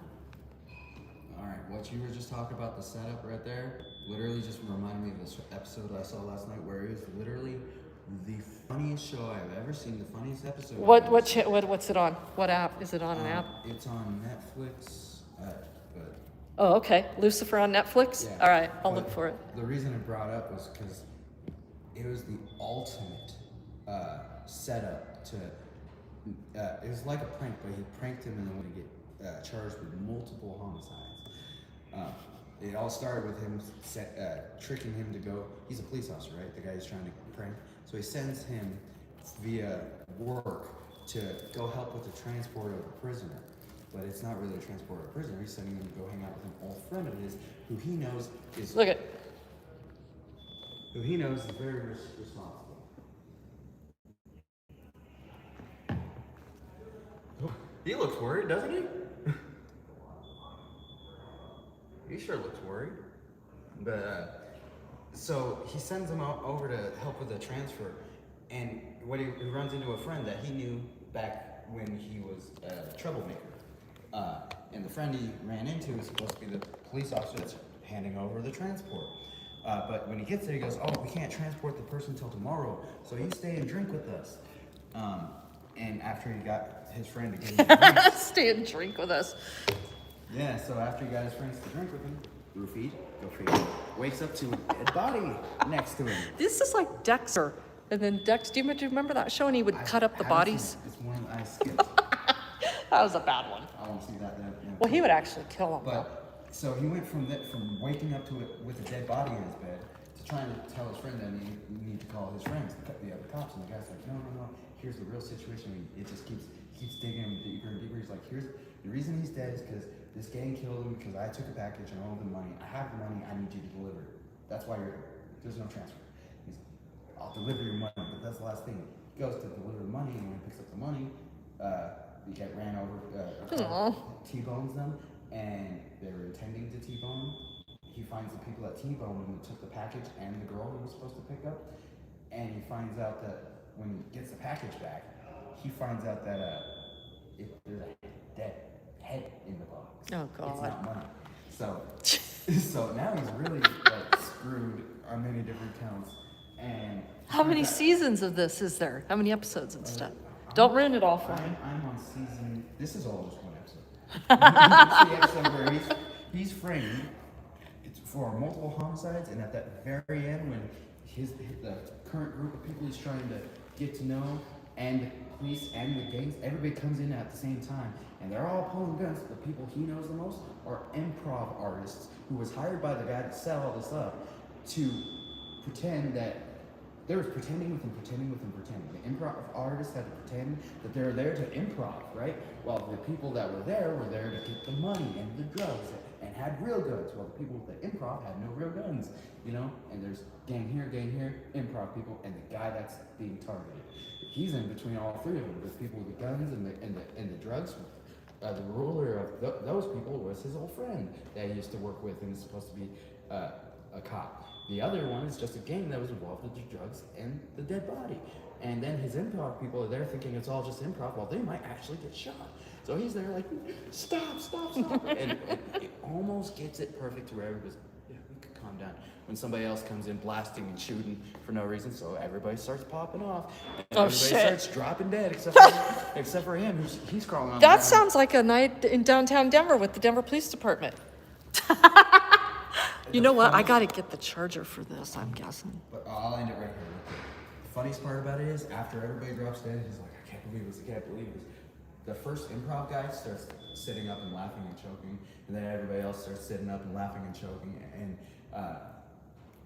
Alright, what you were just talking about, the setup right there, literally just reminded me of this episode I saw last night where it was literally the funniest show I've ever seen, the funniest episode. What's it on? What app? Is it on an app? It's on Netflix, but... Oh, okay. Lucifer on Netflix? Yeah, all right, I'll but look for it. The reason it brought up was because it was the ultimate setup to... it was like a prank, but he pranked him and then would get charged with multiple homicides. It all started with him tricking him to go... He's a police officer, right? The guy he's trying to prank. So he sends him via work to go help with the transport of a prisoner. But it's not really a transport of a prisoner. He's sending him to go hang out with an old friend of his who he knows is... Who he knows is very responsible. He looks worried, doesn't he? He sure looks worried. But, so he sends him out over to help with the transfer. And when he runs into a friend that he knew back when he was a troublemaker. And the friend he ran into is supposed to be the police officer that's handing over the transport. But when he gets there, he goes, oh, we can't transport the person till tomorrow, so you stay and drink with us. And after he got his friend to give him a drink, stay and drink with us. Yeah, so after he got his friends to drink with him, roofied, go figure, wakes up to a dead body next to him. This is like Dexter. And then do you remember that show? And he would cut up the bodies? It's one I skipped. That was a bad one. I want to see that. Well, he would actually kill him. But, so he went from waking up to it with a dead body in his bed to trying to tell his friend that he need to call his friends, the other cops. And the guy's like, no, here's the real situation. It just keeps digging him deeper and deeper. He's like, the reason he's dead is because this gang killed him because I took a package and I owe the money. I have the money, I need you to deliver it. That's why there's no transfer. He's like, I'll deliver your money, but that's the last thing. He goes to deliver the money, and when he picks up the money, he got ran over, T-bones them, and they were intending to T-bone him. He finds the people that T-boned him and took the package and the girl he was supposed to pick up, and he finds out that when he gets the package back, he finds out that there's a dead head in the box. Oh, God. It's not money. So now he's really screwed on many different counts. And how many seasons of this is there? How many episodes and stuff? Don't ruin it all for me. I'm on season... This is all just one episode. It's the episode where he's framed for multiple homicides, and at that very end, when the current group of people he's trying to get to know, and the police and the gangs, everybody comes in at the same time, and they're all pulling guns. The people he knows the most are improv artists who was hired by the guy to set all this up to pretend that there was pretending. The improv artists had to pretend that they're there to improv, right? While the people that were there to get the money and the drugs and had real guns. While the people with the improv had no real guns, And there's gang here, improv people, and the guy that's being targeted. He's in between all three of them. The people with the guns and the drugs. The ruler of those people was his old friend that he used to work with and is supposed to be a cop. The other one is just a gang that was involved with the drugs and the dead body. And then his improv people are there thinking it's all just improv, while they might actually get shot. So he's there like, stop. and it almost gets it perfect to where everybody's, yeah, we could calm down. When somebody else comes in blasting and shooting for no reason, so everybody starts popping off. And everybody starts dropping dead, except for him, he's crawling on the That ground. sounds like a night in downtown Denver with the Denver Police Department. You know what? I gotta get the charger for this, I'm guessing. But I'll end it right here. The funniest part about it is, after everybody drops dead, he's like, I can't believe this. The first improv guy starts sitting up and laughing and choking, and then everybody else starts sitting up and laughing and choking, and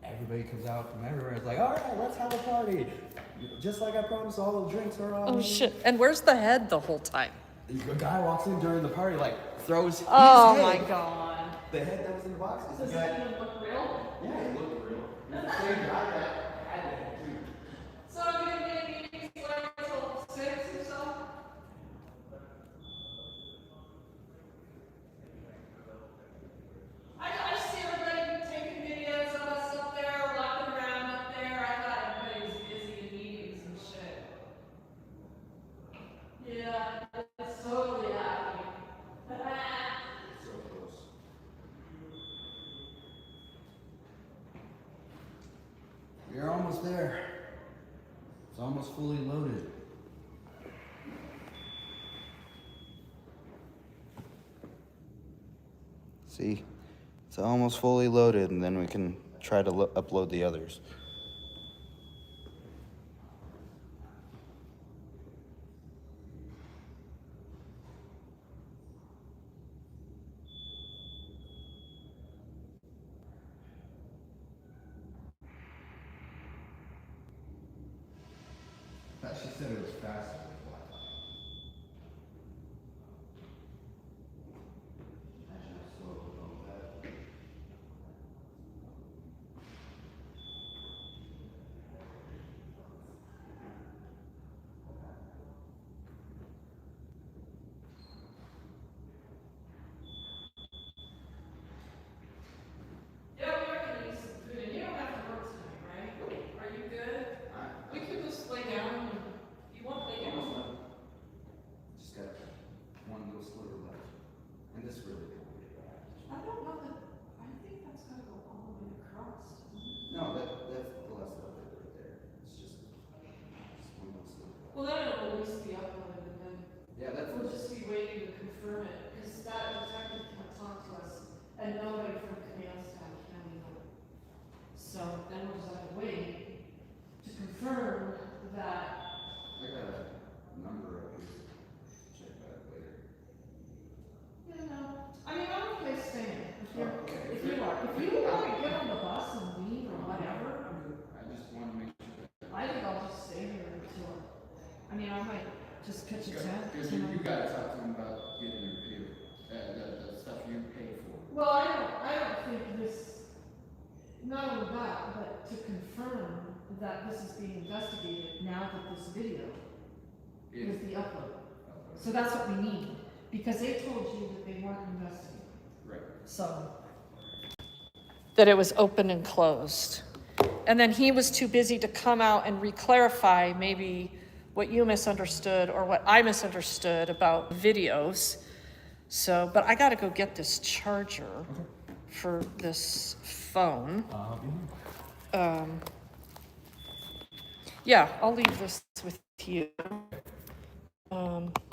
everybody comes out from everywhere. It's like, all right, let's have a party. Just like I promised, all the drinks are on. Oh shit! And where's the head the whole time? A guy walks in during the party, like throws his Oh head. my god! The head that was in the box is the Does guy. it even look real? Yeah, it looked real. It's the same guy that had the head too. So I'm gonna get meetings like until 6 or so? I see everybody taking videos of us up there, walking around up there. I thought everybody was busy in meetings and shit. Yeah, it's totally happy. So close. You're almost there. It's almost fully loaded. See, it's almost fully loaded, and then we can try to upload the others. I thought she said it was faster with Wi-Fi. Imagine how slow it would go with that. Yeah, we are gonna eat some food, and you don't have to work tonight, right? Are you good? We could just lay down, and you want to lay down? Just got one little sliver left. And this really cool. I don't know that, I think that's gotta go all the way across, doesn't it? No, that's the last of it right there. It's just one little sliver left. Well, then it'll at least be uploaded, and then Yeah, that's we'll just be waiting to confirm it, because that detective can't talk to us, and nobody from command staff can either. So then we'll just have to wait to confirm that. I got a number of these. Check that later. You know, I mean, I'm okay staying. If you're, Okay. if you are, if you want to get on the bus and leave or whatever, I just want to make sure that. I think I'll just stay here until. I mean, I might just pitch a tent. Because you gotta talk to him about getting your video, the stuff you pay for. Well, I don't think this. Not only that, but to confirm that this is being investigated now that this video is the upload. So that's what we need, because they told you that they weren't investigating. Right. So. That it was open and closed. And then he was too busy to come out and re-clarify maybe what you misunderstood or what I misunderstood about videos. So, but I gotta go get this charger for this phone. Yeah, I'll leave this with you.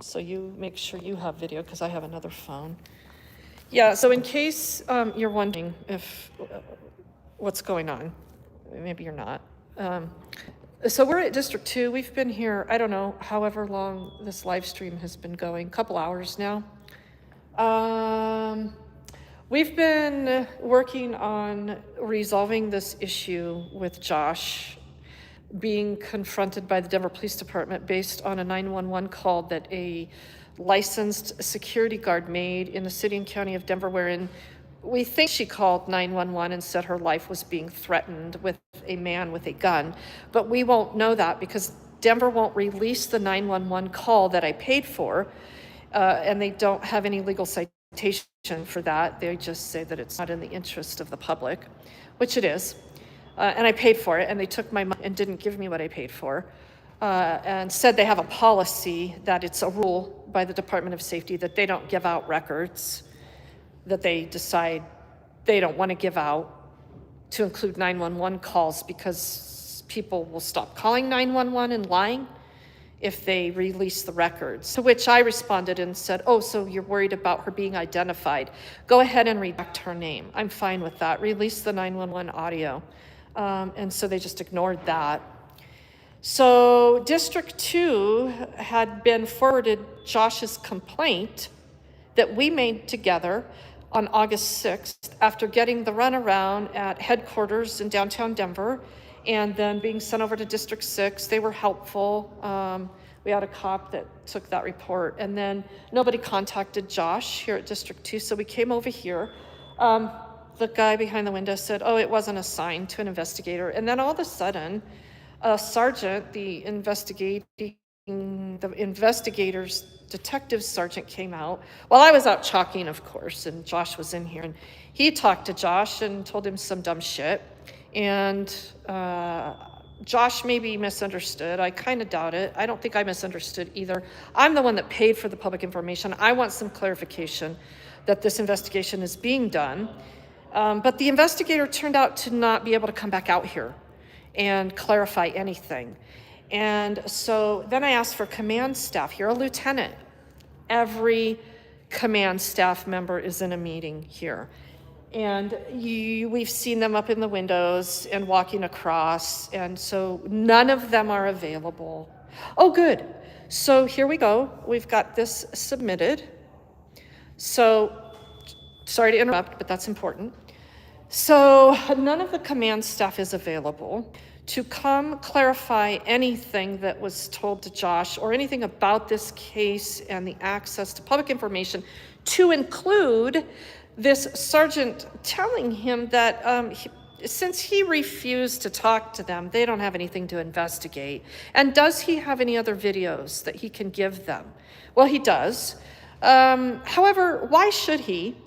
So you make sure you have video, because I have another phone. Yeah, so in case you're wondering if what's going on, maybe you're not. So we're at District 2. We've been here, I don't know, however long this live stream has been going, a couple hours now. We've been working on resolving this issue with Josh being confronted by the Denver Police Department based on a 911 call that a licensed security guard made in the city and county of Denver, wherein we think she called 911 and said her life was being threatened with a man with a gun, but we won't know that because Denver won't release the 911 call that I paid for, and they don't have any legal citation for that. They just say that it's not in the interest of the public, which it is. and I paid for it, and they took my money and didn't give me what I paid for, and said they have a policy that it's a rule by the Department of Safety that they don't give out records that they decide they don't want to give out, to include 911 calls, because people will stop calling 911 and lying if they release the records. To which I responded and said, oh, so you're worried about her being identified. Go ahead and redact her name. I'm fine with that. Release the 911 audio. And so they just ignored that. So District 2 had been forwarded Josh's complaint that we made together on August 6th after getting the runaround at headquarters in downtown Denver and then being sent over to District 6. They were helpful. We had a cop that took that report, and then nobody contacted Josh here at District 2, so we came over here. The guy behind the window said, oh, it wasn't assigned to an investigator. And then all of a sudden, a sergeant, the investigator's detective sergeant came out while I was out chalking, of course, and Josh was in here, and he talked to Josh and told him some dumb shit. And Josh maybe misunderstood. I kind of doubt it. I don't think I misunderstood either. I'm the one that paid for the public information. I want some clarification that this investigation is being done. But the investigator turned out to not be able to come back out here and clarify anything. And so then I asked for command staff here, a lieutenant. Every command staff member is in a meeting here. And we've seen them up in the windows and walking across, and so none of them are available. Oh, good. So here we go. We've got this submitted. So, sorry to interrupt, but that's important. So none of the command staff is available to come clarify anything that was told to Josh or anything about this case and the access to public information, to include this sergeant telling him that since he refused to talk to them, they don't have anything to investigate. And does he have any other videos that he can give them? Well, he does. However, why should he?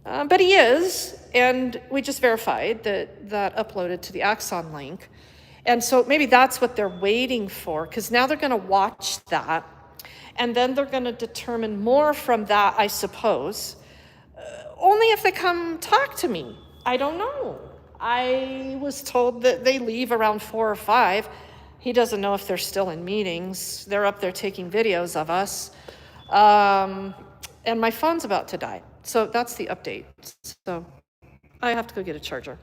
But he is, and we just verified that uploaded to the Axon link. And so maybe that's what they're waiting for, because now they're going to watch that, and then they're going to determine more from that, I suppose. Only if they come talk to me. I don't know. I was told that they leave around 4 or 5. He doesn't know if they're still in meetings. They're up there taking videos of us. And my phone's about to die. So that's the update. So I have to go get a charger.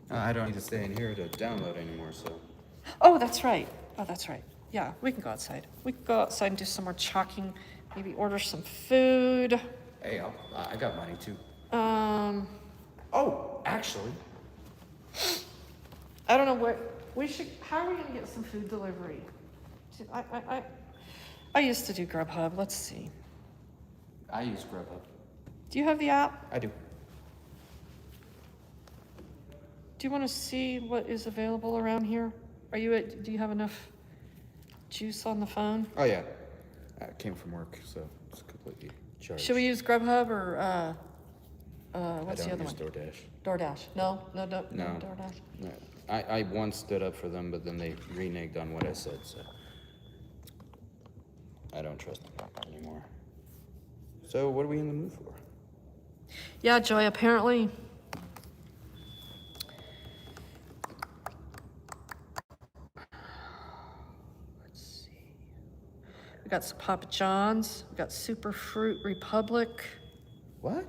I don't need to stay in here to download anymore, so. Oh, that's right. Yeah, we can go outside. We can go outside and do some more chalking, maybe order some food. Hey, I got money too. Oh, Actually, I don't know what we should. How are we gonna get some food delivery? I used to do Grubhub. Let's see. I use Grubhub. Do you have the app? I do. Do you want to see what is available around here? Do you have enough juice on the phone? Oh, yeah. I came from work, so it's completely charged. Should we use Grubhub or what's the other one? I don't use DoorDash. No, DoorDash. DoorDash. No. I once stood up for them, but then they reneged on what I said, so I don't trust them anymore. So what are we in the mood for? Yeah, Joy, apparently. Let's see. We got some Papa John's. We got Super Fruit Republic. What?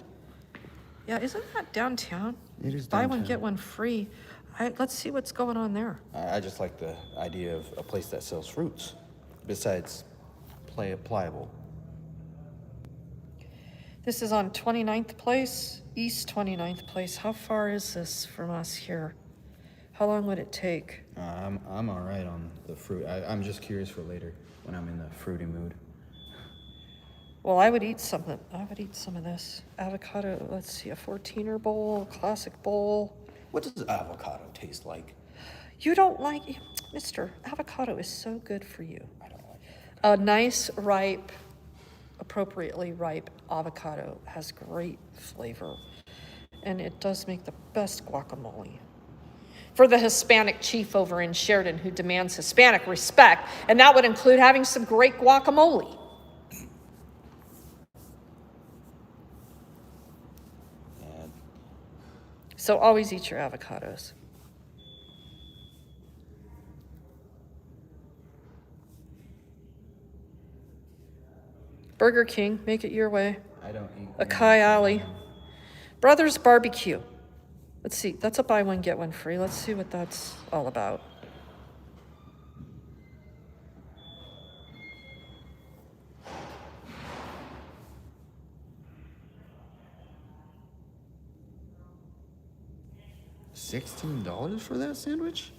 Yeah, isn't that downtown? It is Buy downtown. one, get one free. Let's see what's going on there. I just like the idea of a place that sells fruits, besides pliable. This is on 29th Place, East 29th Place. How far is this from us here? How long would it take? I'm all right on the fruit. I'm just curious for later when I'm in the fruity mood. Well, I would eat some of this. Avocado, let's see, a 14er bowl, classic bowl. What does avocado taste like? You don't like, Mister, avocado is so good for you. I don't like it. A nice, ripe, appropriately ripe avocado has great flavor. And it does make the best guacamole. For the Hispanic chief over in Sheridan who demands Hispanic respect, and that would include having some great guacamole. And So always eat your avocados. Burger King, make it your way. I don't eat. Akai Alley. Brothers Barbecue. Let's see, that's a buy one, get one free. Let's see what that's all about. $16 for that sandwich?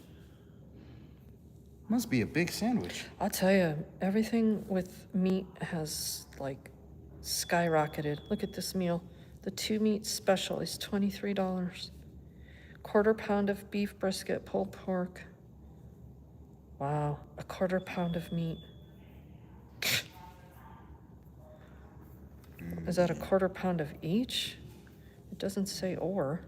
Must be a big sandwich. I'll tell you, everything with meat has like skyrocketed. Look at this meal. The 2-meat special is $23. Quarter pound of beef brisket, pulled pork. Wow, a quarter pound of meat. Is that a quarter pound of each? It doesn't say or.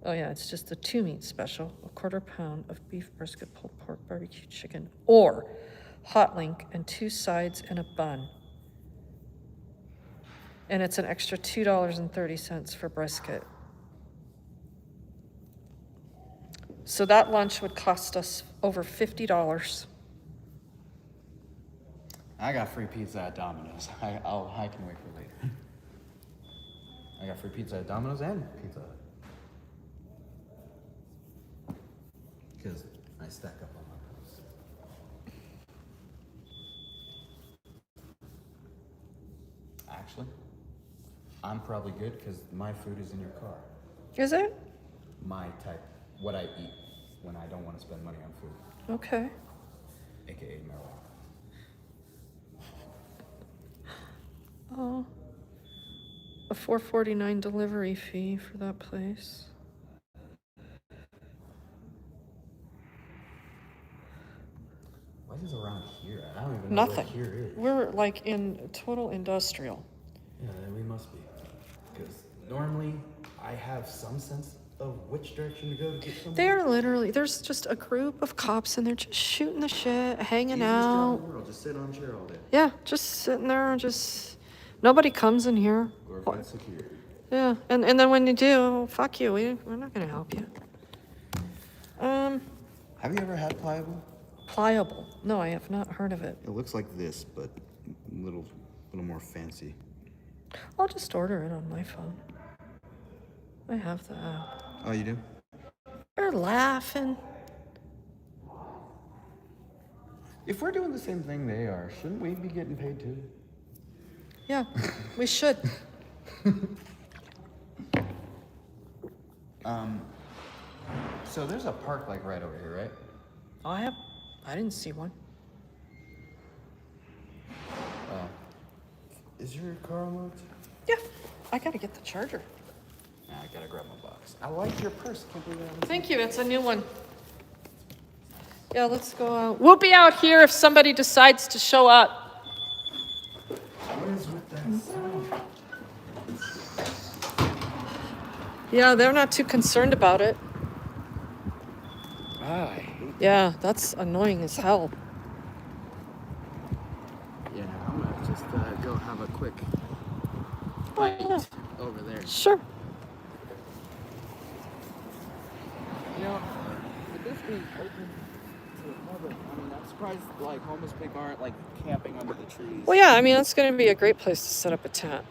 Oh yeah, it's just the 2-meat special, a quarter pound of beef brisket, pulled pork, barbecue chicken, or hot link and 2 sides and a bun. And it's an extra $2.30 for brisket. So that lunch would cost us over $50. I got free pizza at Domino's. I can wait for later. I got free pizza at Domino's and Pizza Hut. Because I stack up on my points. Actually, I'm probably good because my food is in your car. Is it? My type, what I eat when I don't want to spend money on food. Okay. AKA marijuana. Oh, a $4.49 delivery fee for that place. What is around here? I don't even know Nothing. what here is. We're like in total industrial. Yeah, we must be. Because normally I have some sense of which direction to go to get somewhere. They're literally, there's just a group of cops and they're just shooting the shit, hanging Easiest job out. in the world, just sit on a chair all day. Yeah, just sitting there, just, nobody comes in here. Glorified security. Yeah, and then when you do, fuck you, we're not gonna help you. Have you ever had pliable? Pliable. No, I have not heard of it. It looks like this, but a little more fancy. I'll just order it on my phone. I have the app. Oh, you do? They're laughing. If we're doing the same thing they are, shouldn't we be getting paid too? Yeah, we should. So there's a park like right over here, right? I didn't see one. Is your car unlocked? Yeah, I gotta get the charger. I gotta grab my box. I like your purse. Can't believe that. Thank you, it's a new one. Yeah, let's go out. We'll be out here if somebody decides to show up. What is with that sound? Yeah, they're not too concerned about it. Ah, I hate. Yeah, that's annoying as hell. Yeah, I'm gonna just go have a quick bite over there. Sure. You know, with this being open to the public, I mean, I'm surprised like homeless people aren't like camping under the trees. Well, yeah, I mean, that's gonna be a great place to set up a tent.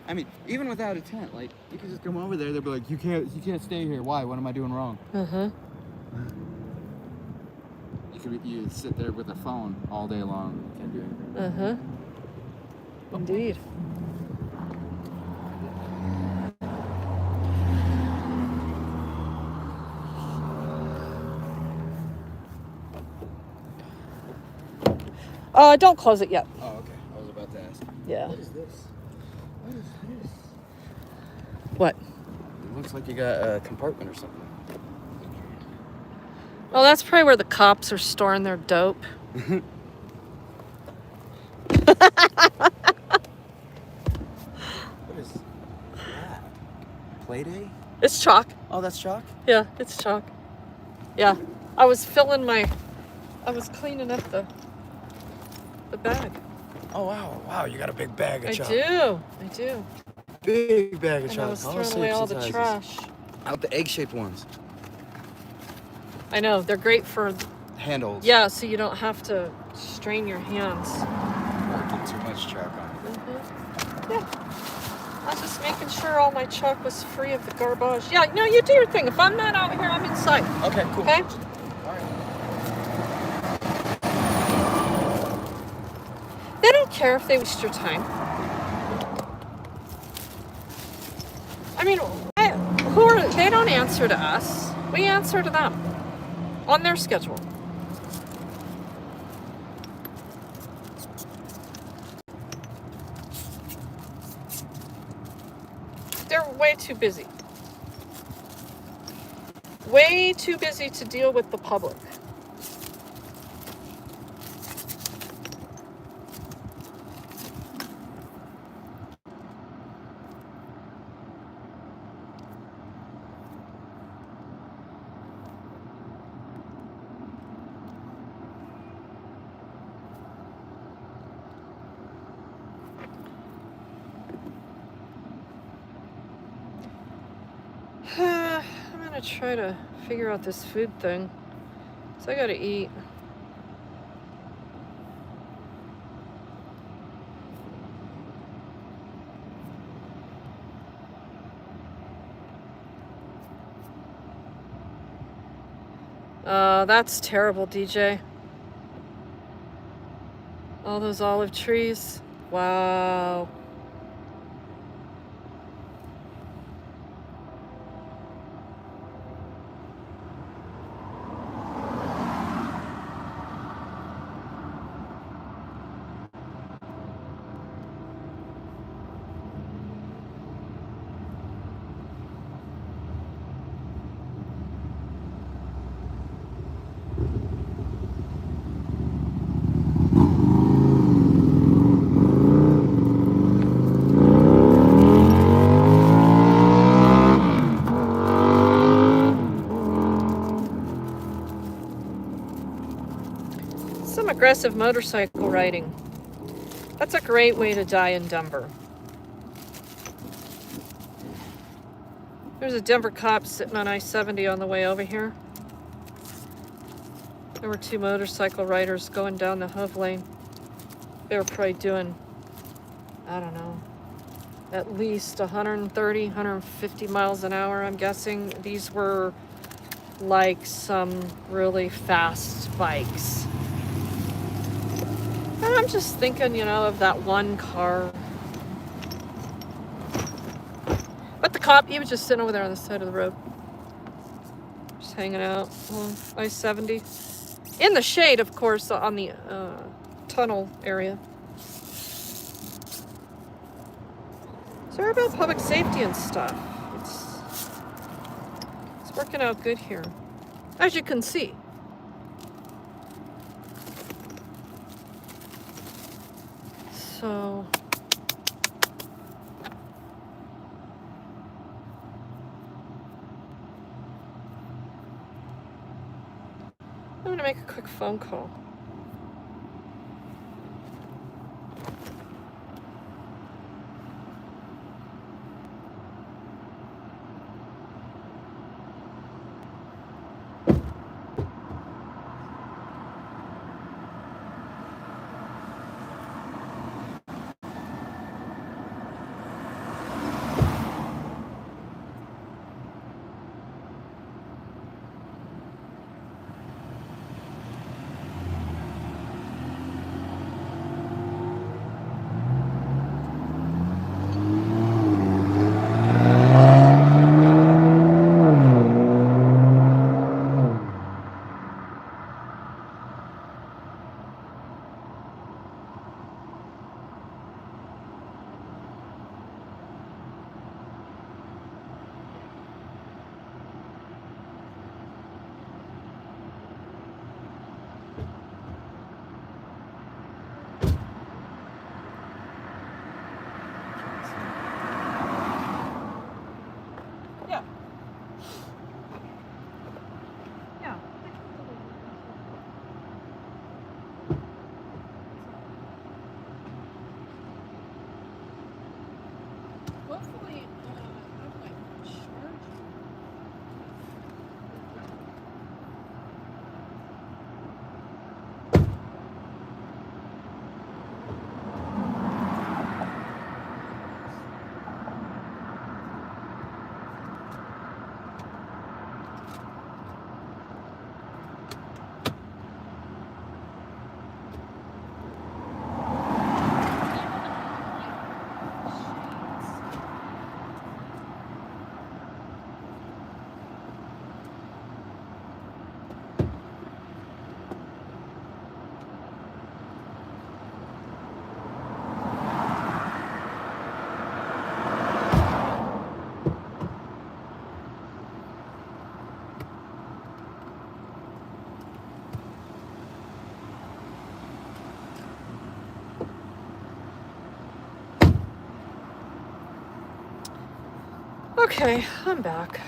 I mean, even without a tent, like you can just come over there. They'll be like, you can't stay here. Why? What am I doing wrong? You sit there with a phone all day long. Can't do anything. Indeed. Don't close it yet. Oh, okay. I was about to ask. Yeah. What is this? What is this? What? It looks like you got a compartment or something. Oh, that's probably where the cops are storing their dope. What is? play day? It's chalk. Oh, that's chalk? Yeah, it's chalk. Yeah. I was cleaning up the bag. Oh, wow. Wow, you got a big bag of I chalk. I do. Big bag of And chalk. I was throwing away all the trash. Out the egg-shaped ones. I know, they're great for Handles. yeah, so you don't have to strain your hands. Or get too much chalk on it. Yeah. I was just making sure all my chalk was free of the garbage. Yeah, no, you do your thing. If I'm not out here, I'm inside. Okay, cool. Okay? All right. They don't care if they waste your time. I mean, they don't answer to us. We answer to them on their schedule. They're way too busy. Way too busy to deal with the public. I'm gonna try to figure out this food thing. So I gotta eat. That's terrible, DJ. All those olive trees. Wow. Some aggressive motorcycle riding. That's a great way to die in Denver. There's a Denver cop sitting on I-70 on the way over here. There were 2 motorcycle riders going down the Hove lane. They were probably doing, I don't know, at least 130, 150 miles an hour, I'm guessing. These were like some really fast bikes. And I'm just thinking, of that one car. But the cop, he was just sitting over there on the side of the road. Just hanging out on I-70. In the shade, of course, on the tunnel area. So we're about public safety and stuff. It's working out good here. As you can see. So I'm going to make a quick phone call. Okay, I'm back.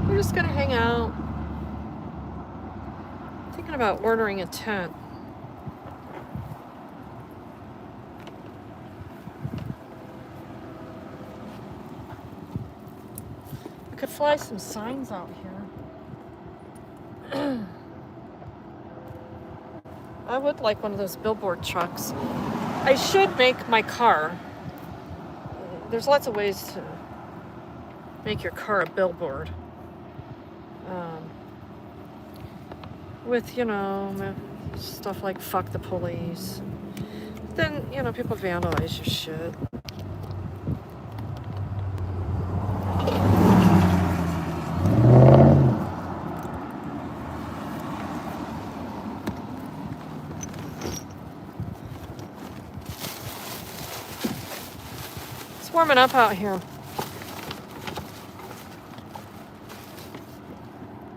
We're just gonna hang out. Thinking about ordering a tent. I could fly some signs out here. I would like one of those billboard trucks. I should make my car. There's lots of ways to make your car a billboard. With, you know, stuff like fuck the police. Then, you know, people vandalize your shit. It's warming up out here.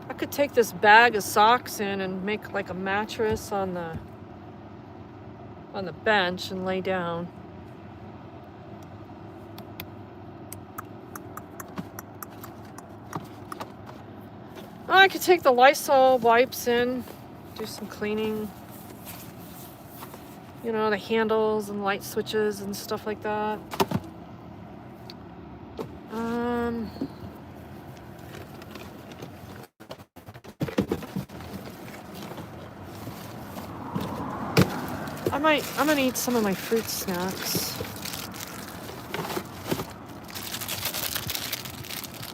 I could take this bag of socks in and make like a mattress on the bench and lay down. I could take the Lysol wipes in, do some cleaning. You know, the handles and light switches and stuff like that. I'm gonna eat some of my fruit snacks.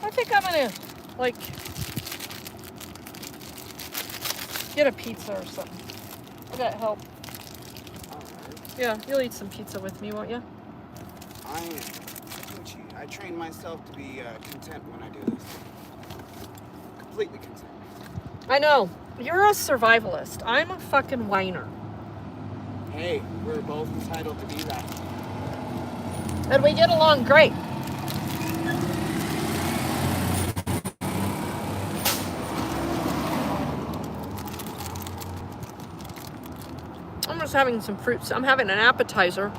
I think I'm gonna, like, get a pizza or something. Would that help? Yeah, you'll eat some pizza with me, won't you? I train myself to be content when I do this. Completely content. I know. You're a survivalist. I'm a fucking whiner. Hey, we're both entitled to be that. And we get along great. I'm just having some fruits. I'm having an appetizer.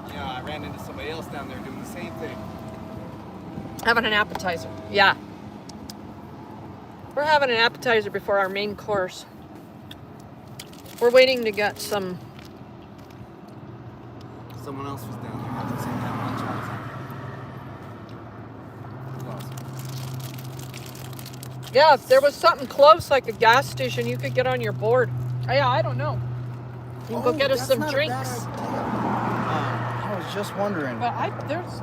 Yeah, I ran into somebody else down there doing the same thing. Having an appetizer. Yeah. We're having an appetizer before our main course. We're waiting to get some. Someone else was down there at the same time lunch I was at. Yeah, if there was something close, like a gas station, you could get on your board. Yeah, I don't know. You can go get us some drinks. I was just wondering. But there's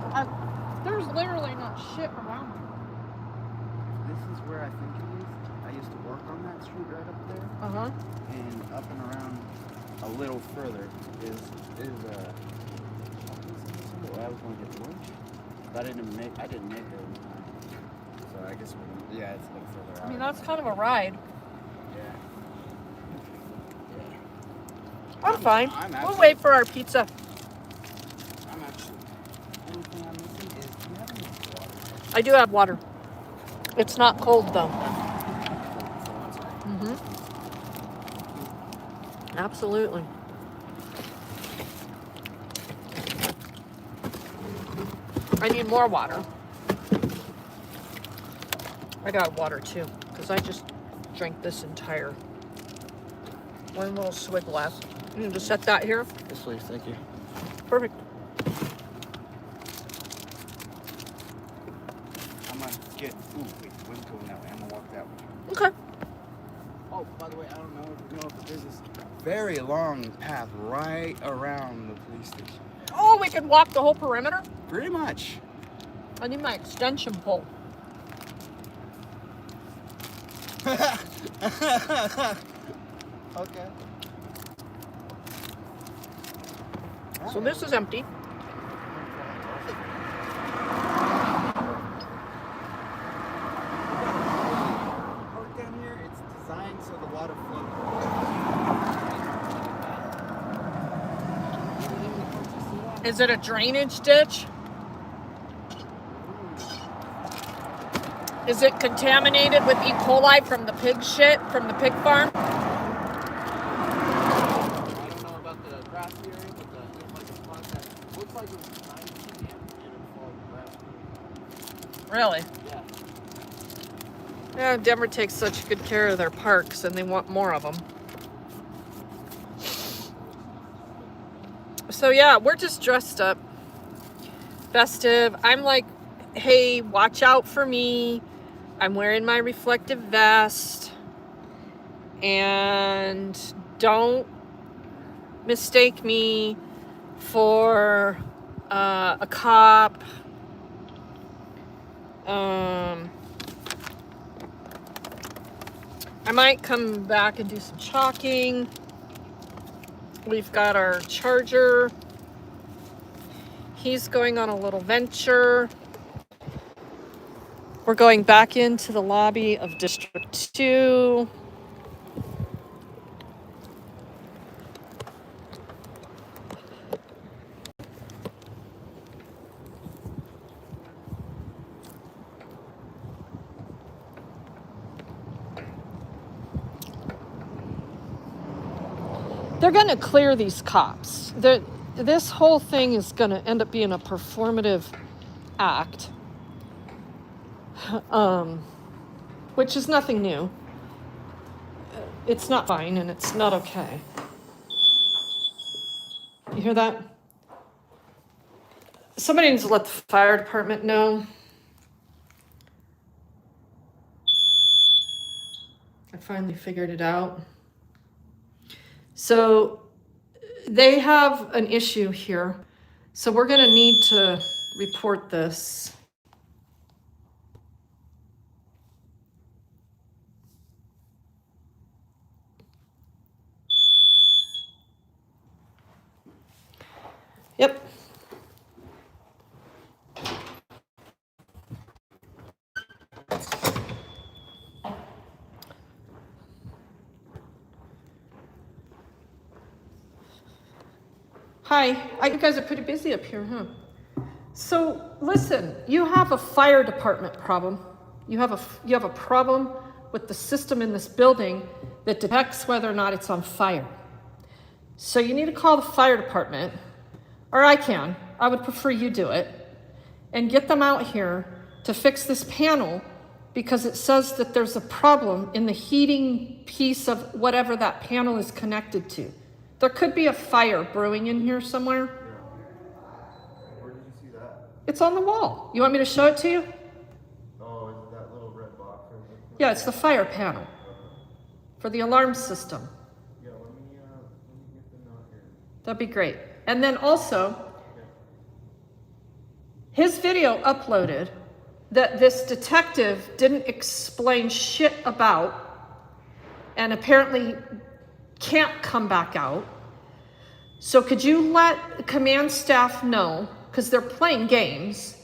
literally not shit around here. This is where I think it is. I used to work on that street right up there. Uh-huh. And up and around a little further is I was going to get lunch, but I didn't make it in time. So I guess it's a little further out. I mean, that's kind of a ride. Yeah. I'm fine. We'll wait for our pizza. I'm actually, only thing I'm missing is, do you have any water? I do have water. It's not cold though. Mm-hmm. Absolutely. I need more water. I got water too, because I just drank this entire one little swig left. You need to set that here? Yes, please. Thank you. Perfect. I'm going to get, wait, wind's going that way. I'm going to walk that way. Okay. Oh, by the way, I don't know if there's this very long path right around the police station. Oh, we can walk the whole perimeter? Pretty much. I need my extension pole. Okay. So this is empty. so the water flows. Is it a drainage ditch? Is it contaminated with E. coli from the pig shit from the pig farm? I don't know about the grassy area, but there's like a spot that looks like it was designed to be empty and it's all grass. Really? Yeah. Yeah, Denver takes such good care of their parks and they want more of them. So yeah, we're just dressed up. Festive. I'm like, hey, watch out for me. I'm wearing my reflective vest. And don't mistake me for a cop. I might come back and do some chalking. We've got our charger. He's going on a little venture. We're going back into the lobby of District 2. They're going to clear these cops. This whole thing is going to end up being a performative act, which is nothing new. It's not fine and it's not okay. You hear that? Somebody needs to let the fire department know. I finally figured it out. So they have an issue here. So we're going to need to report this. Yep. Hi, you guys are pretty busy up here, huh? So listen, you have a fire department problem. You have a problem with the system in this building that detects whether or not it's on fire. So you need to call the fire department, or I would prefer you do it, and get them out here to fix this panel because it says that there's a problem in the heating piece of whatever that panel is connected to. There could be a fire brewing in here somewhere. Where did you see that? It's on the wall. You want me to show it to you? Oh, is it that little red box right there? Yeah, it's the fire panel for the alarm system. Yeah, let me get them out here. That'd be great. And then also, his video uploaded that this detective didn't explain shit about and apparently can't come back out. So could you let command staff know, because they're playing games,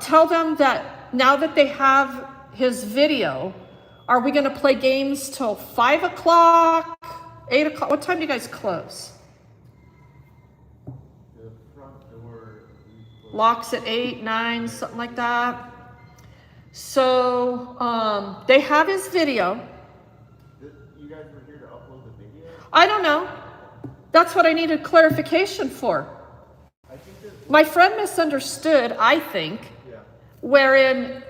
tell them that now that they have his video, are we going to play games till 5 o'clock, 8 o'clock? What time do you guys close? The front door Locks at 8, 9, something like that. So they have his video. You guys were here to upload the video? I don't know. That's what I needed clarification for. My friend misunderstood, I think, wherein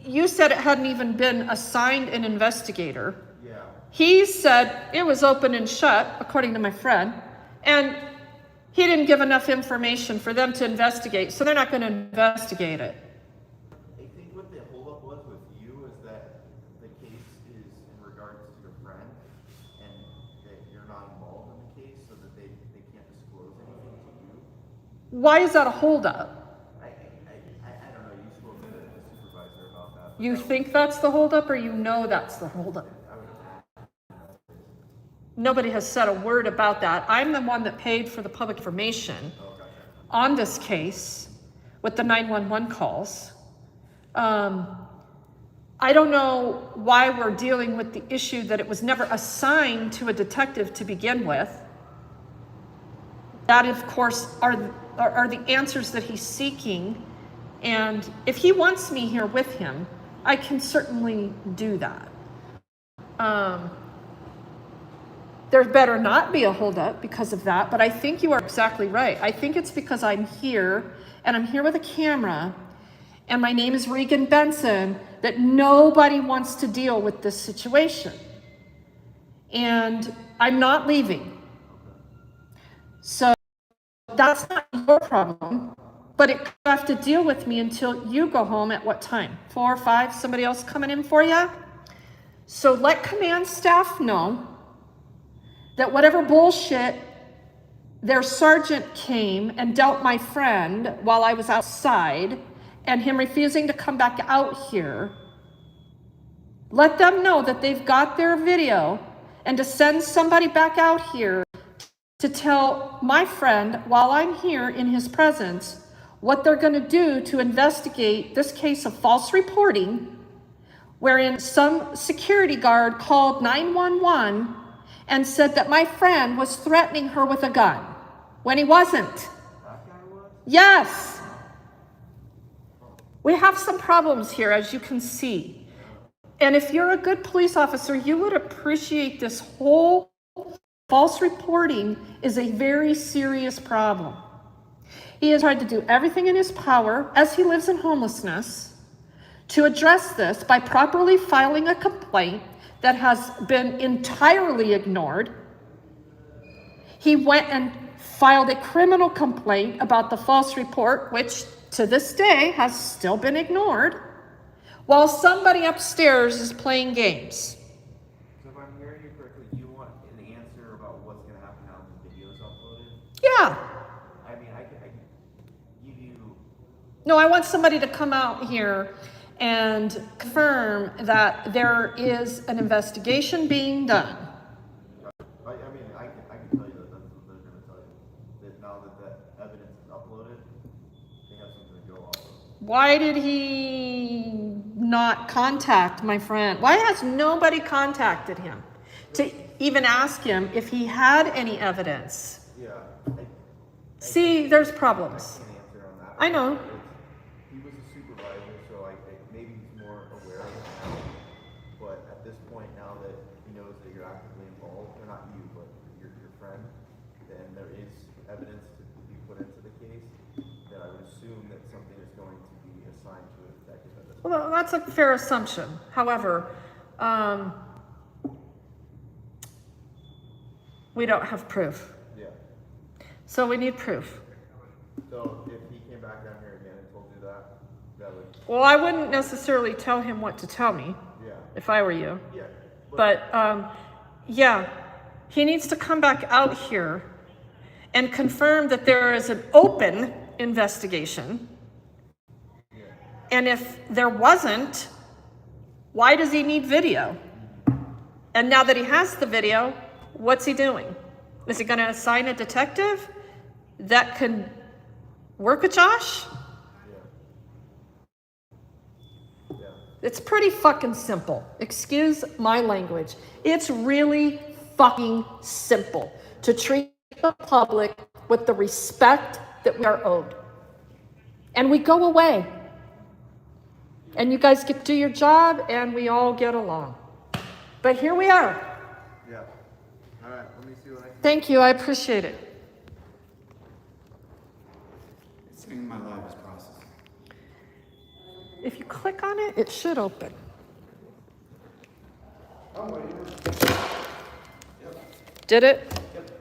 you said it hadn't even been assigned an investigator. Yeah. He said it was open and shut, according to my friend, and he didn't give enough information for them to investigate, so they're not going to investigate it. I think what the holdup was with you is that the case is in regards to your friend, and that you're not involved in the case, so that they can't disclose anything to you. Why is that a holdup? I don't know. You spoke to the supervisor about that. You think that's the holdup, or you know that's the holdup? Nobody has said a word about that. I'm the one that paid for the public information on this case with the 911 calls. I don't know why we're dealing with the issue that it was never assigned to a detective to begin with. That, of course, are the answers that he's seeking. And if he wants me here with him, I can certainly do that. There better not be a holdup because of that, but I think you are exactly right. I think it's because I'm here, and I'm here with a camera, and my name is Regan Benson, that nobody wants to deal with this situation. And I'm not leaving. So that's not your problem, but you have to deal with me until you go home at what time? 4 or 5, somebody else coming in for you? So let command staff know that whatever bullshit their sergeant came and dealt my friend while I was outside and him refusing to come back out here, let them know that they've got their video and to send somebody back out here to tell my friend while I'm here in his presence what they're going to do to investigate this case of false reporting, wherein some security guard called 911 and said that my friend was threatening her with a gun when he wasn't. Yes. We have some problems here, as you can see. And if you're a good police officer, you would appreciate this whole false reporting is a very serious problem. He has tried to do everything in his power, as he lives in homelessness, to address this by properly filing a complaint that has been entirely ignored. He went and filed a criminal complaint about the false report, which to this day has still been ignored, while somebody upstairs is playing games. So if I'm hearing you correctly, you want an answer about what's going to happen now when the video is uploaded? Yeah. I mean, I can give you... No, I want somebody to come out here and confirm that there is an investigation being done. I can tell you that that's what they're going to tell you. That now that the evidence is uploaded, they have something to go off of. Why did he not contact my friend? Why has nobody contacted him to even ask him if he had any evidence? Yeah. See, there's problems. I can't answer on that. I know. He was a supervisor, so maybe he's more aware of it now. But at this point, now that he knows that you're actively involved, or not you, but your friend, then there is evidence to be put into the case, that I would assume that something is going to be assigned to a detective at this point. Well, that's a fair assumption. However, we don't have proof. Yeah. So we need proof. So if he came back down here again and told you that, that would... Well, I wouldn't necessarily tell him what to tell me. Yeah. If I were you. Yeah. But yeah, he needs to come back out here and confirm that there is an open investigation. Yeah. And if there wasn't, why does he need video? And now that he has the video, what's he doing? Is he going to assign a detective that can work with Josh? Yeah. It's pretty fucking simple. Excuse my language. It's really fucking simple to treat the public with the respect that we are owed. And we go away. And you guys get to do your job and we all get along. But here we are. Yeah. All right, let me see what I can... Thank you, I appreciate it. It's in my live is processing. If you click on it, it should open. Oh, wait. Did it? Yep.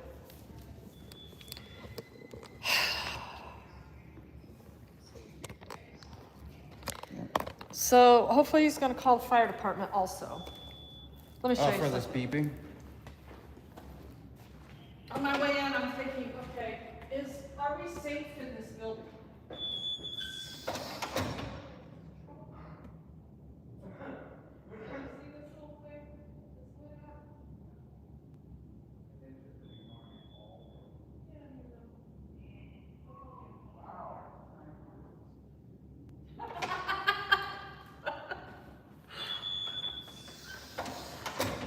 So hopefully he's going to call the fire department also. Let me show you For this something. beeping? On my way in, I'm thinking, okay, are we safe in this building?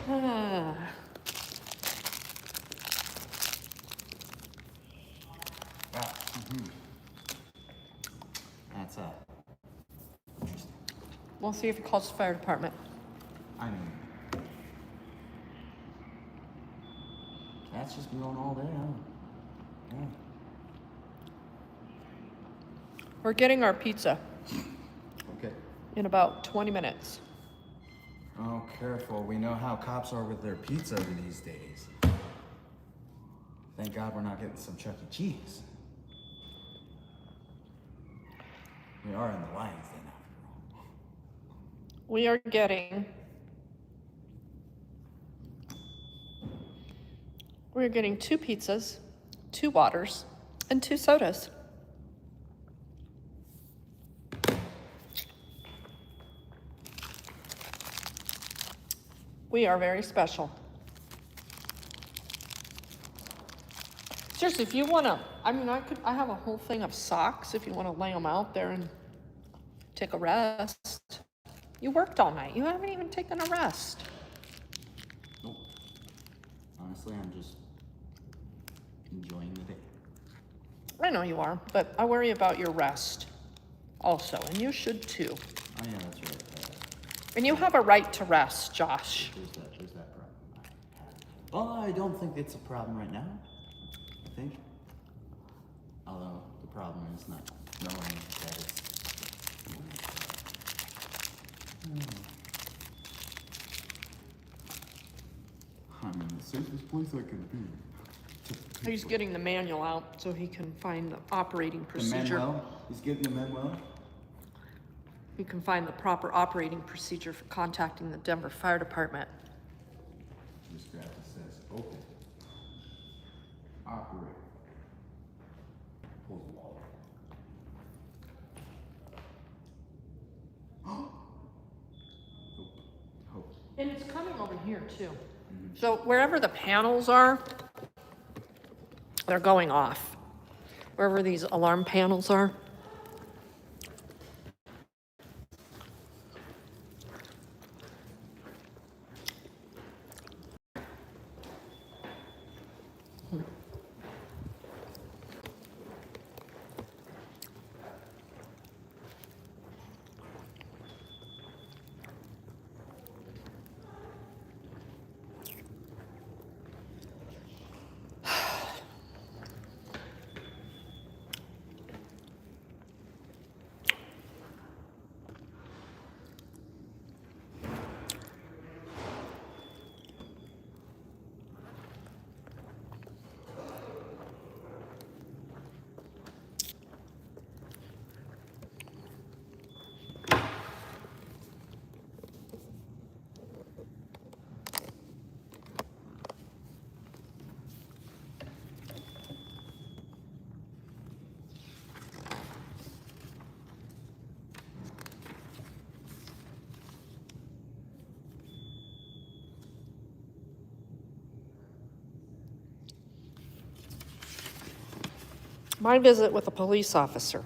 That's interesting. We'll see if he calls the fire department. I mean, that's just been going all day, huh? Yeah. We're getting our pizza Okay. in about 20 minutes. Oh, careful. We know how cops are with their pizza these days. Thank God we're not getting some Chuck E. Cheese. We are in the lion's den after all. We are getting We're getting 2 pizzas, 2 waters, and 2 sodas. We are very special. Seriously, if you want to, I have a whole thing of socks if you want to lay them out there and take a rest. You worked all night. You haven't even taken a rest. Nope. Honestly, I'm just enjoying the day. I know you are, but I worry about your rest also, and you should too. Oh yeah, that's right. And you have a right to rest, Josh. There's that problem. Well, I don't think it's a problem right now. I think. Although the problem is not knowing that it's. I'm in the safest place I can be. He's getting the manual out so he can find the operating procedure. The Manuel? He's getting the Manuel? He can find the proper operating procedure for contacting the Denver Fire Department. This graph says open. Operate. Pull the wall. Hope. And it's coming over here too. So wherever the panels are, they're going off. Wherever these alarm panels are. My visit with a police officer.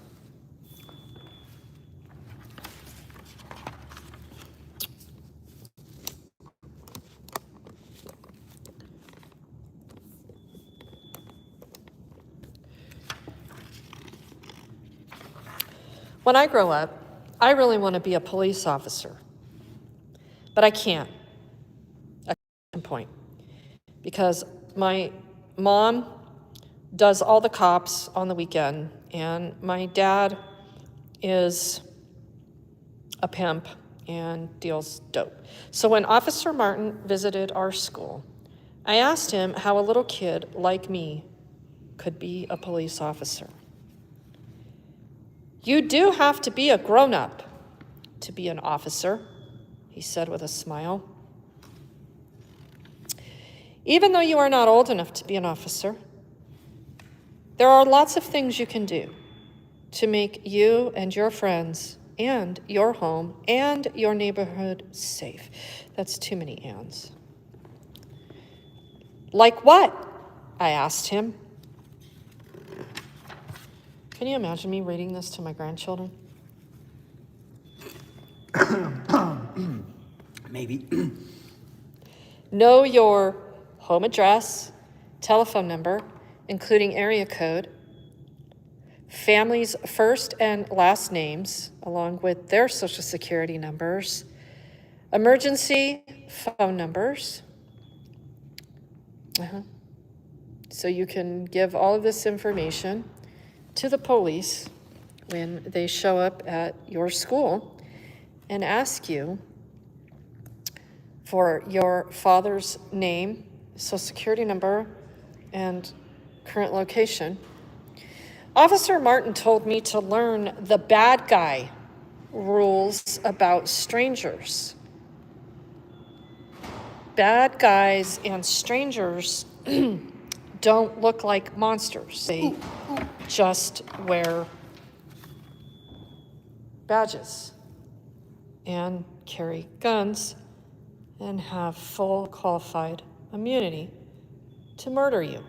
When I grow up, I really want to be a police officer, but I can't at some point because my mom does all the cops on the weekend, and my dad is a pimp and deals dope. So when Officer Martin visited our school, I asked him how a little kid like me could be a police officer. You do have to be a grown-up to be an officer, he said with a smile. Even though you are not old enough to be an officer, there are lots of things you can do to make you and your friends and your home and your neighborhood safe. That's too many ands. Like what? I asked him. Can you imagine me reading this to my grandchildren? Maybe. know your home address, telephone number, including area code, family's first and last names, along with their social security numbers, emergency phone numbers. So you can give all of this information to the police when they show up at your school and ask you for your father's name, social security number, and current location. Officer Martin told me to learn the bad guy rules about strangers. Bad guys and strangers don't look like monsters. They just wear badges and carry guns and have full qualified immunity to murder you.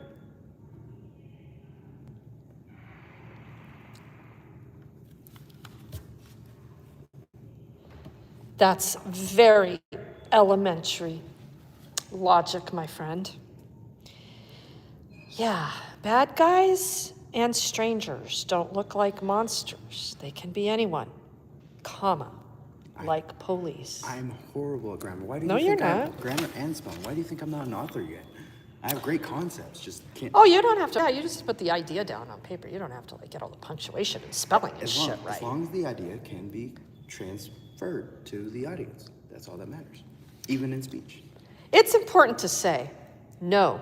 That's very elementary logic, my friend. Yeah, bad guys and strangers don't look like monsters. They can be anyone, like police. I'm horrible at grammar. Why do you No, think you're I'm not. grammar and spelling? Why do you think I'm not an author yet? I have great concepts, just can't. Oh, you don't have to. Yeah, you just put the idea down on paper. You don't have to get all the punctuation and spelling and shit right. As long as the idea can be transferred to the audience, that's all that matters, even in speech. It's important to say no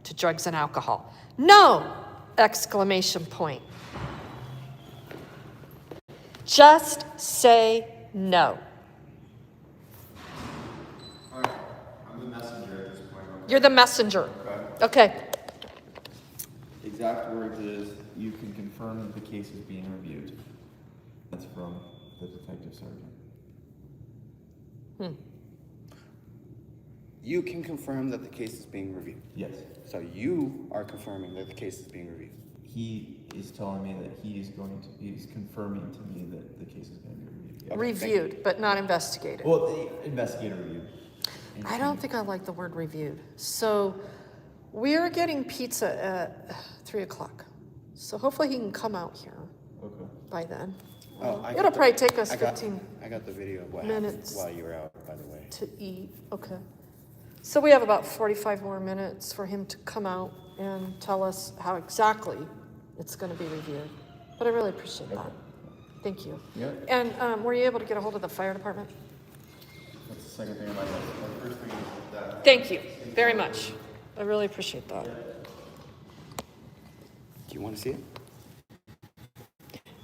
to drugs and alcohol. No! Exclamation point. Just say no. All right, I'm the messenger at this point. You're the messenger. Okay. Exact words is, you can confirm that the case is being reviewed. That's from the detective sergeant. You can confirm that the case is being reviewed. Yes. So you are confirming that the case is being reviewed. He is telling me that he's confirming to me that the case is going to be reviewed. Okay, Reviewed, but not investigated. Well, the investigator reviewed. I don't think I like the word reviewed. So we're getting pizza at 3 o'clock. So hopefully he can come out here by then. It'll probably take us 15 I got the video of what minutes happened while you were out, by the way. to eat. Okay. So we have about 45 more minutes for him to come out and tell us how exactly it's going to be reviewed. But I really appreciate that. Thank you. Yeah. And were you able to get a hold of the fire department? That's the second thing on my list. My first thing is that. Thank you very much. I really appreciate that. Do you want to see it?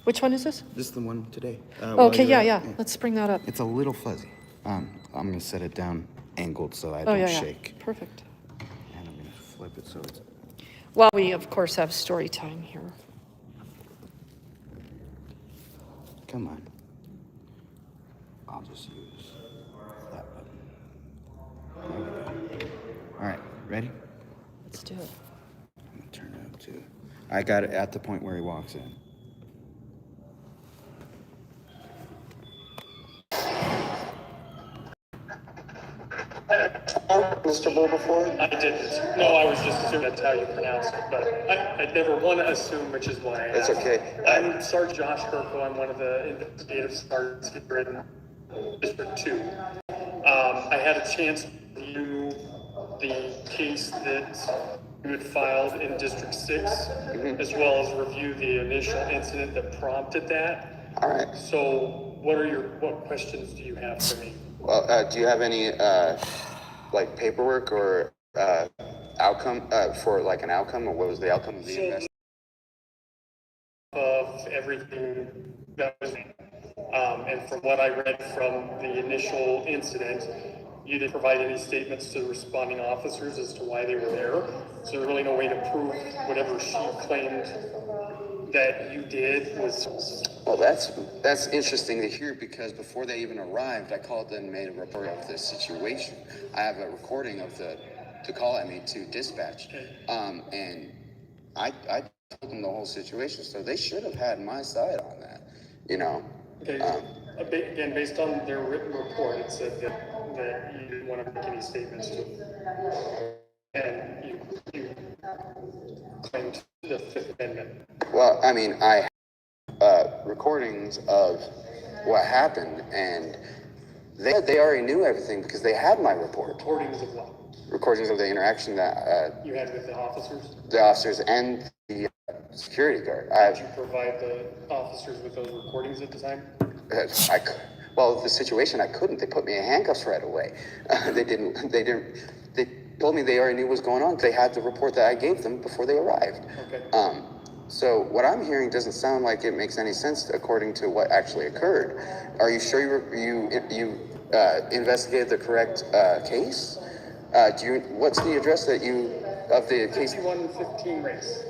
Which one is this? This is the one today. Okay, yeah. Let's bring that up. It's a little fuzzy. I'm gonna set it down angled so I Oh, don't yeah. shake. Perfect. And I'm gonna flip it so it's. Well, we, of course, have story time here. Come on. I'll just use that button. There we go. All right, ready? Let's do it. I'm gonna turn it up too. I got it at the point where he walks in. Mr. Bull before? I didn't. No, I was just assuming that's how you pronounce it, but I never want to assume, which is why I asked. It's okay. I'm Sergeant Josh Herco. I'm one of the investigative sergeants here in District 2. I had a chance to view the case that you had filed in District 6, as well as review the initial incident that prompted that. All right. So what questions do you have for me? Well, do you have any like paperwork or outcome for like an outcome, or what was the outcome of the investigation? Of everything that was, and from what I read from the initial incident, you didn't provide any statements to the responding officers as to why they were there. So there's really no way to prove whatever she claimed that you did was. Well, that's interesting to hear, because before they even arrived, I called and made a report of this situation. I have a recording of the call at me to dispatch, and I told them the whole situation, so they should have had my side on that, you know. Okay. Again, based on their written report, it said that that you didn't want to make any statements to. And you claimed the Fifth Amendment. Well, I mean, I recordings of what happened, and they already knew everything because they had my report. Recordings of what? Recordings of the interaction that you had with the officers? The officers and the security guard. Did you provide the officers with those recordings at the time? Well, the situation I couldn't. They put me in handcuffs right away. They told me they already knew what was going on. They had the report that I gave them before they arrived. Okay. So what I'm hearing doesn't sound like it makes any sense according to what actually occurred. Are you sure you investigated the correct case? What's the address that you of the case? 5115 race.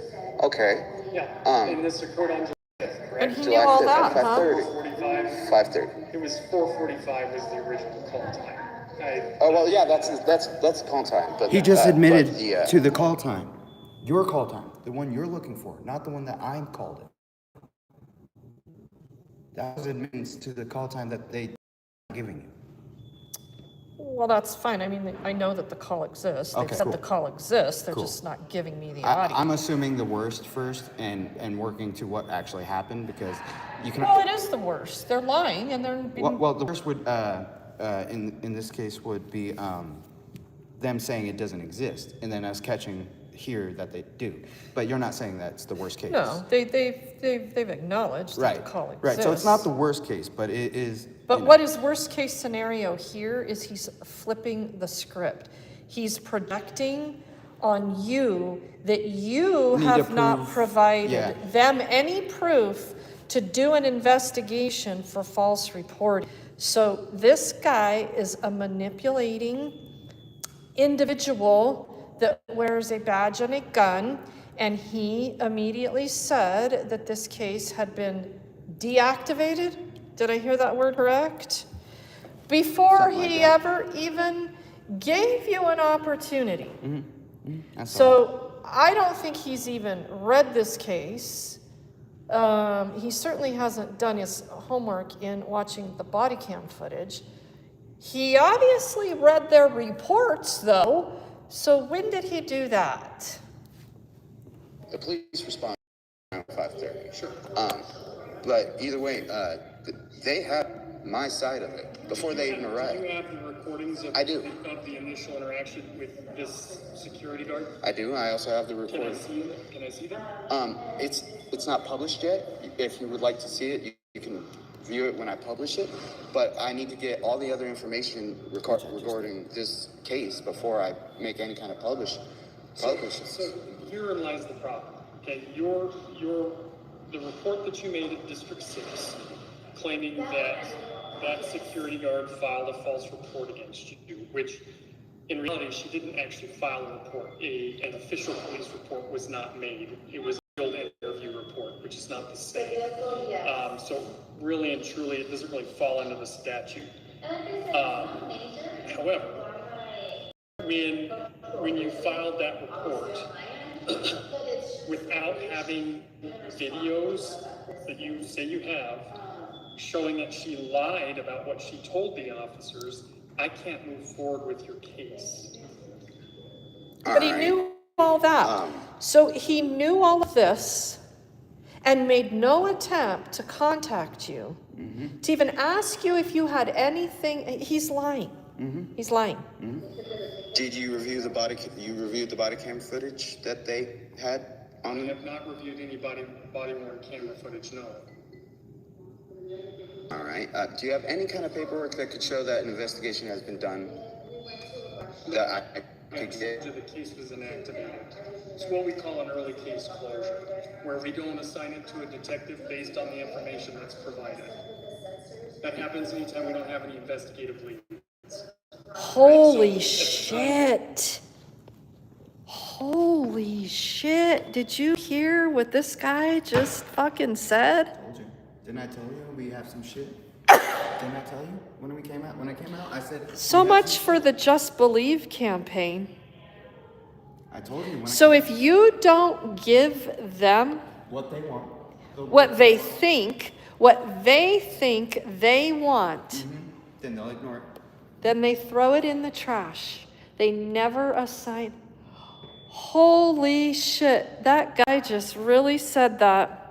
Okay. Yeah. And this occurred on July 5th, correct? And he knew all that, huh? 4:45. 5:30. It was 4:45 was the original call time. Oh well, yeah, that's call time. But He just admitted to the call time. Your call time, the one you're looking for, not the one that I called it. That was admittance to the call time that they giving you. Well, that's fine. I mean, I know that the call exists. They've Okay, said cool. the call exists. They're Cool. just not giving me the audio. I'm assuming the worst first and working to what actually happened because you can. Well, it is the worst. They're lying and they're being... Well, the worst would, in this case, would be them saying it doesn't exist, and then us catching here that they do. But you're not saying that's the worst case. No, they've acknowledged that the call exists. Right. So it's not the worst case, but it is. But what is worst case scenario here is he's flipping the script. He's projecting on you that you have not provided them any proof to do an investigation for false report. So this guy is a manipulating individual that wears a badge and a gun, and he immediately said that this case had been deactivated. Did I hear that word correct? Before he ever even gave you an opportunity. So I don't think he's even read this case. He certainly hasn't done his homework in watching the body cam footage. He obviously read their reports, though. So when did he do that? The police responded around 5:30. Sure. But either way, they have my side of it before they even arrived. Do you have the recordings of, I do. Of the initial interaction with this security guard? I do. I also have the Can I recording. see them? Can I see them? It's not published yet. If you would like to see it, you can view it when I publish it. But I need to get all the other information regarding this case before I make any kind of publish. So herein lies the problem. Okay, the report that you made at District 6 claiming that security guard filed a false report against you, which in reality she didn't actually file a report. An official police report was not made. It was a field interview report, which is not the same. So really and truly, it doesn't really fall under the statute. However, when you filed that report without having videos that you say you have showing that she lied about what she told the officers, I can't move forward with your case. But he knew all that. So he knew all of this and made no attempt to contact you, to even ask you if you had anything. He's lying. He's lying. Did you review the body cam footage that they had on them? I have not reviewed any body-worn camera footage, no. All right. Do you have any kind of paperwork that could show that an investigation has been done? That I could get? The case was inactivated. It's what we call an early case closure, where we don't assign it to a detective based on the information that's provided. That happens anytime we don't have any investigative leads. Holy shit. Holy shit. Did you hear what this guy just fucking said? I told you. Didn't I tell you we have some shit? Didn't I tell you when we came out? When I came out, I said. So much for the Just Believe campaign. I told you. So if you don't give them what they want, what they think they want, then they'll ignore it. Then they throw it in the trash. They never assign. Holy shit, that guy just really said that.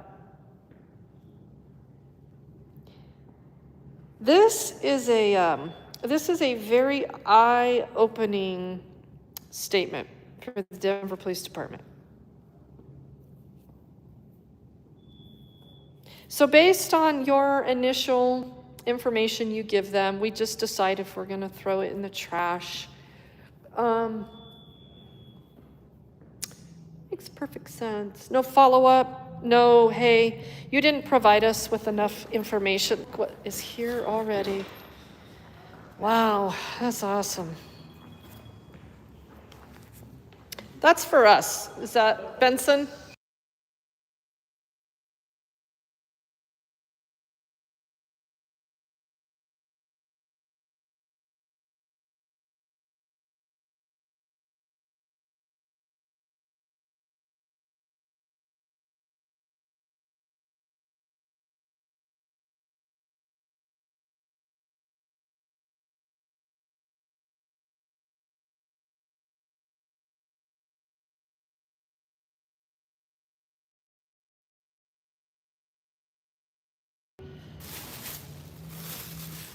This is a very eye-opening statement for the Denver Police Department. So based on your initial information you give them, we just decide if we're going to throw it in the trash. Makes perfect sense. No follow-up, no, hey, you didn't provide us with enough information. What is here already? Wow, that's awesome. That's for us. Is that Benson?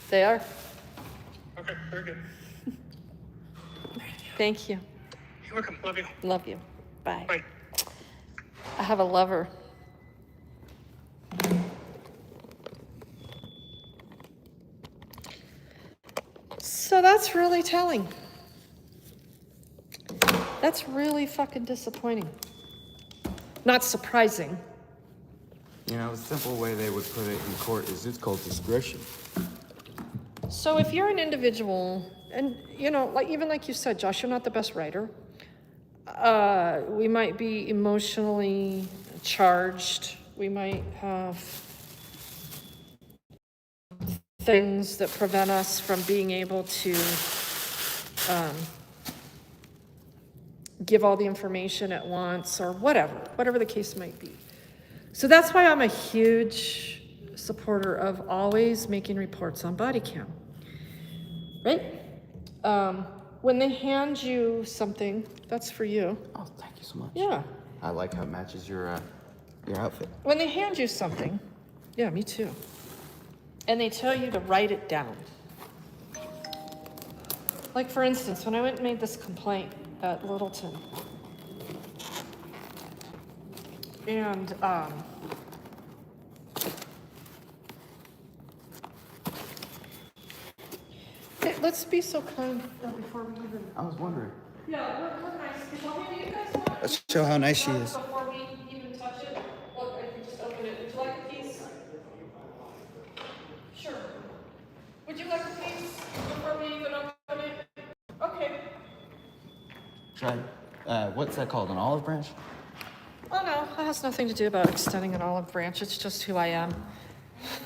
They are. Okay, very good. Thank you. You're welcome. Love you. Love you. Bye. Bye. I have a lover. So that's really telling. That's really fucking disappointing. Not surprising. You know, the simple way they would put it in court is it's called discretion. So if you're an individual, and you know, like you said, Josh, you're not the best writer. We might be emotionally charged. We might have things that prevent us from being able to give all the information at once, or whatever the case might be. So that's why I'm a huge supporter of always making reports on body cam, right? When they hand you something, that's for you. Oh, thank you so much. Yeah. I like how it matches your outfit. When they hand you something, yeah, me too. And they tell you to write it down. Like for instance, when I went and made this complaint at Littleton, and hey, let's be so kind before we even. I was wondering. Yeah, we're nice. Do you guys want? Let's show how nice she is. Before we even touch it, look, I can just open it. Would you like a piece? Sure. Would you like a piece before we even open it? Okay. Should I, what's that called? An olive branch? Oh no, that has nothing to do about extending an olive branch. It's just who I am.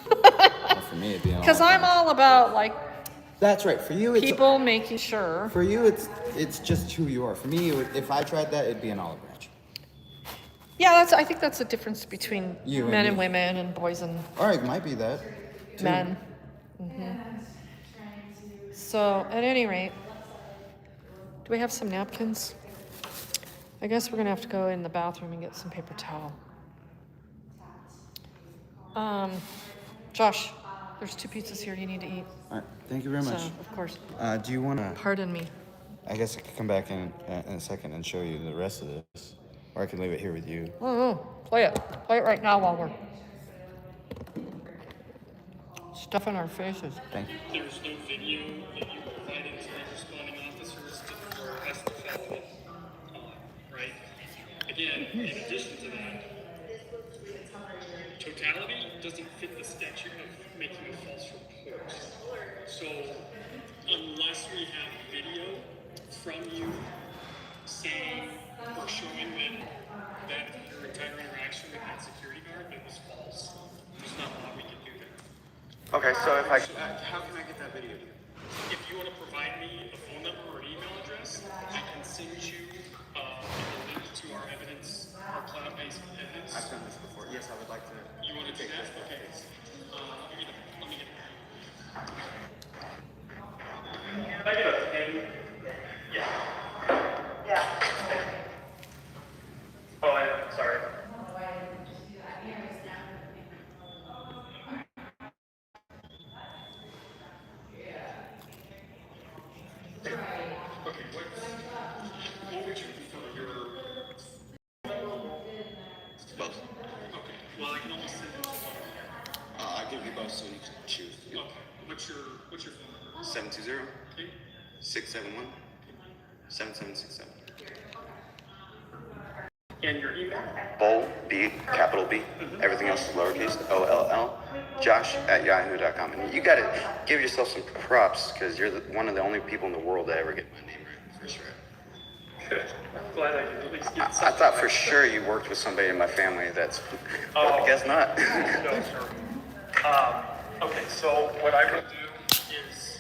Well, for me, it'd be an Because olive I'm branch. all about like That's right. For you, it's people making sure. For you, it's just who you are. For me, if I tried that, it'd be an olive branch. Yeah, I think that's the difference between You and men me. and women and boys and Or it might be that. too. men. So, at any rate, do we have some napkins? I guess we're gonna have to go in the bathroom and get some paper towel. Josh, there's 2 pizzas here you need to eat. All right. Thank you very much. So, of course. Do you want to? Pardon me. I guess I could come back in a second and show you the rest of this, or I can leave it here with you. Oh, play it. Play it right now while we're stuffing our faces. Thank you. There's no video that you provided to the responding officers for us to follow it on, right? Again, in addition to that, totality doesn't fit the statute of making a false report. So unless we have video from you saying or showing that your entire interaction with that security guard that was false, there's not a lot we can do there. Okay, so if I How can I get that video? If you want to provide me a phone number or an email address, I can send you a link to our evidence, our cloud-based evidence. I've done this before. Yes, I would like to. You want to do that? Okay. Let me get I get a 10? Yeah. Yeah. Oh, I'm sorry. Okay, what would you prefer, your... Both. Okay, well, I can only send it to one. I'll give you both so you can choose. Okay, what's your phone number? 720 Okay. 671 7767. And your email? Bold, B, capital B. Everything else is lowercase, OLL. Josh@yahoo.com. And you gotta give yourself some props because you're one of the only people in the world that ever get my name right. For sure. Good. I'm glad I could at least get I something. thought for sure you worked with somebody in my family that's. I guess not. No, sir. Okay, so what I will do is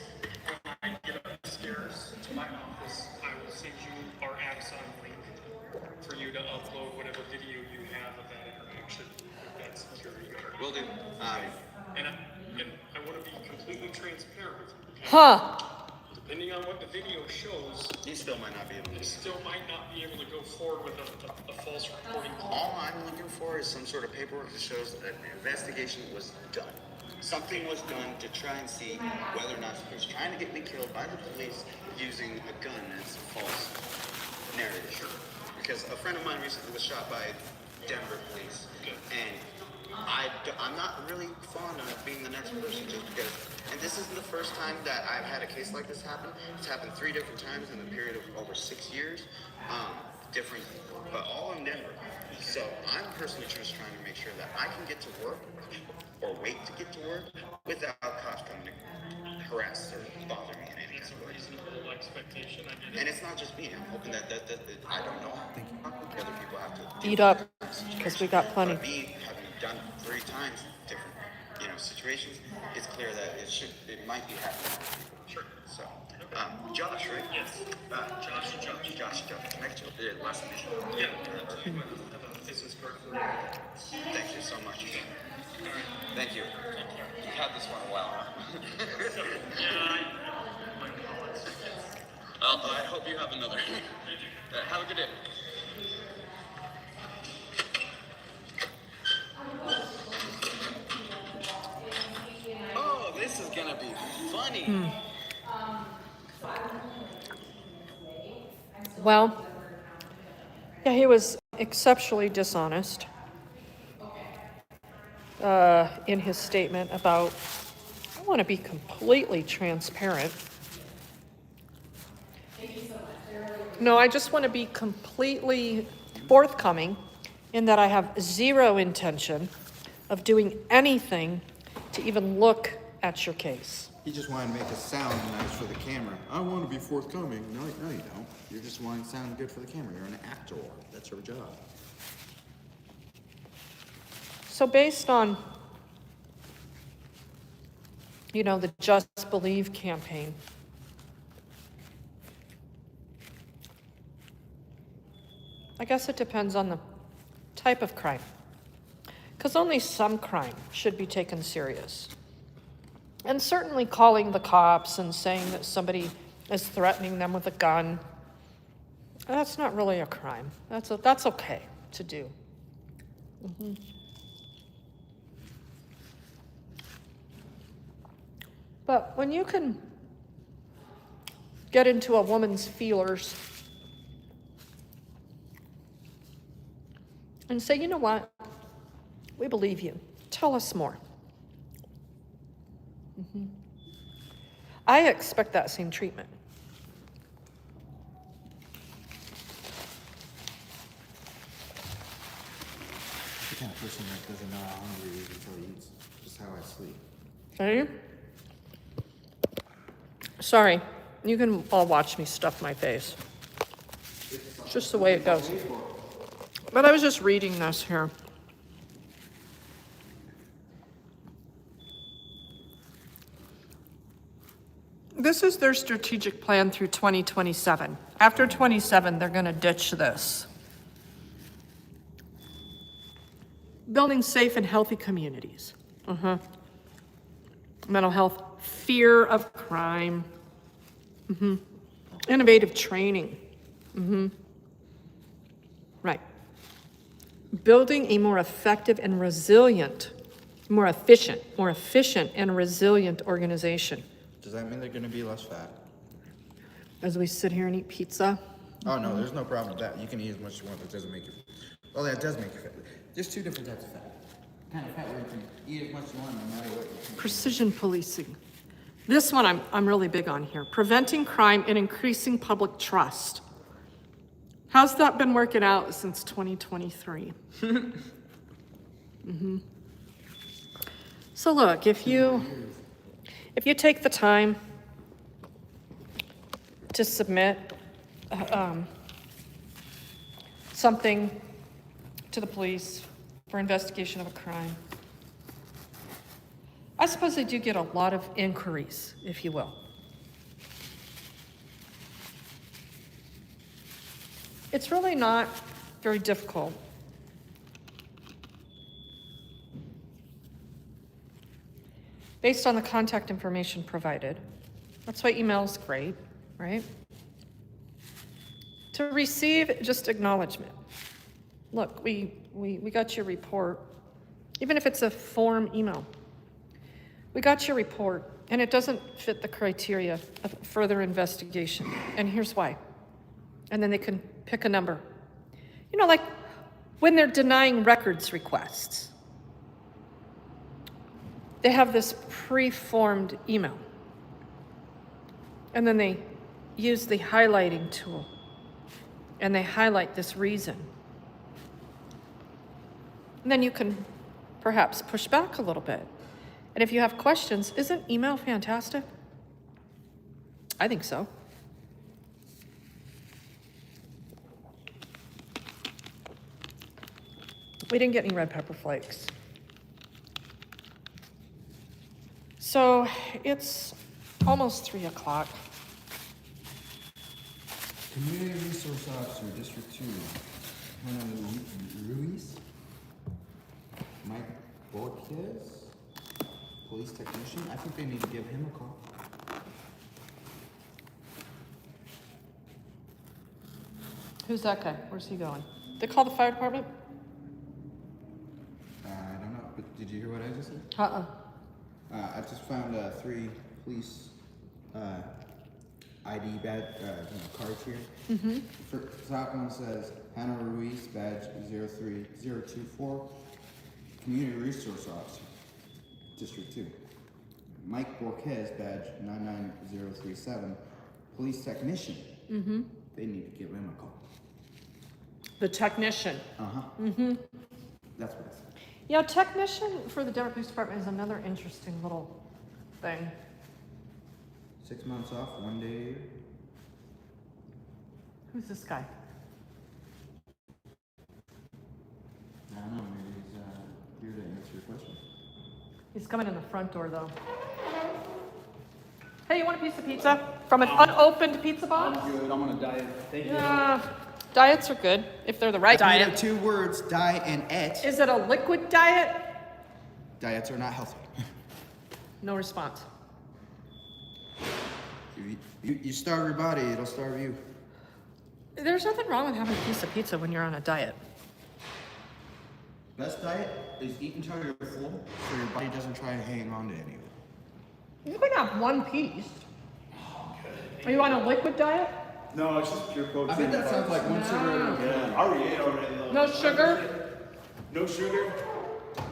when I get upstairs to my office, I will send you our Axon link for you to upload whatever video you have of that interaction with that security guard. Will do. And I want to be completely transparent with you. Huh. Depending on what the video shows, You still might not be able to. you still might not be able to go forward with a false reporting. All I'm looking for is some sort of paperwork that shows that an investigation was done. Something was done to try and see whether or not he was trying to get me killed by the police using a gun as a false narrative. Sure. Because a friend of mine recently was shot by Denver police, and I'm not really fond of being the next person just because. And this isn't the first time that I've had a case like this happen. It's happened 3 different times in a period of over 6 years. Different, but all in Denver. So I'm personally just trying to make sure that I can get to work or wait to get to work without cops coming to harass or bother me in any It's kind a of way. reasonable expectation, I get it. And it's not just me. I'm hoping that I don't know. Other people have to Eat up, because we got plenty. But me having done 3 times different, situations, it's clear that it might be happening to people. Sure. So, Josh, right? Yes. Josh. Connect to the last initial. Yeah. I have a business card for you. Thank you so much. Thank you. You've had this one a while, huh? Yeah, my wallets. I hope you have another. Have a good day. Oh, this is gonna be funny. Well, yeah, he was exceptionally dishonest in his statement about, I want to be completely transparent. No, I just want to be completely forthcoming in that I have zero intention of doing anything to even look at your case. He just wanted to make us sound nice for the camera. I want to be forthcoming. No, you don't. You're just wanting to sound good for the camera. You're an actor. That's your job. So based on, the Just Believe campaign, I guess it depends on the type of crime. Because only some crime should be taken serious. And certainly calling the cops and saying that somebody is threatening them with a gun, that's not really a crime. That's okay to do. But when you can get into a woman's feelers and say, you know what, we believe you. Tell us more. I expect that same treatment. The kind of person that doesn't know how hungry he is until he eats. Just how I sleep. Are you? Sorry, you can all watch me stuff my face. It's just the way it goes. But I was just reading this here. This is their strategic plan through 2027. After 27, they're going to ditch this. Building safe and healthy communities. Mental health, fear of crime. Innovative training. Right. Building a more effective and resilient, more efficient and resilient organization. Does that mean they're going to be less fat? As we sit here and eat pizza. Oh no, there's no problem with that. You can eat as much as you want, but it doesn't make you. Well, that does make you fat. There's two different types of fat. Kind of fat where you can eat as much as you want, no matter what. Precision policing. This one I'm really big on here. Preventing crime and increasing public trust. How's that been working out since 2023? So look, if you take the time to submit something to the police for investigation of a crime, I suppose they do get a lot of inquiries, if you will. It's really not very difficult. Based on the contact information provided. That's why email is great, right? To receive just acknowledgement. Look, we got your report, even if it's a form email. We got your report, and it doesn't fit the criteria of further investigation, and here's why. And then they can pick a number. You know, like when they're denying records requests, they have this pre-formed email, and then they use the highlighting tool, and they highlight this reason. And then you can perhaps push back a little bit. And if you have questions, isn't email fantastic? I think so. We didn't get any red pepper flakes. So it's almost 3 o'clock. Community Resource Officer, District 2, Hannah Ruiz, Mike Borges, Police Technician. I think they need to give him a call. Who's that guy? Where's he going? They call the fire department? I don't know, but did you hear what I just said? I just found 3 police ID badge cards here. For top one says Hannah Ruiz, badge 03024, Community Resource Officer, District 2. Mike Borges, badge 99037, Police Technician. They need to give him a call. The technician. That's what I said. Yeah, technician for the Denver Police Department is another interesting little thing. 6 months off, 1 day a year. Who's this guy? I don't know, maybe he's here to answer your question. He's coming in the front door, though. Hey, you want a piece of pizza? From an unopened pizza box? I'm good. I'm on a diet. Thank you. Yeah, diets are good if they're the right diet. 2 words, die and et. Is it a liquid diet? Diets are not healthy. No response. If you starve your body, it'll starve you. There's nothing wrong with having a piece of pizza when you're on a diet. Best diet is eat until you're full, so your body doesn't try to hang on to any of it. You can have 1 piece. Are you on a liquid diet? No, it's just pure protein. I bet that sounds like one cigarette. Yeah, I already ate already though. No sugar? No sugar?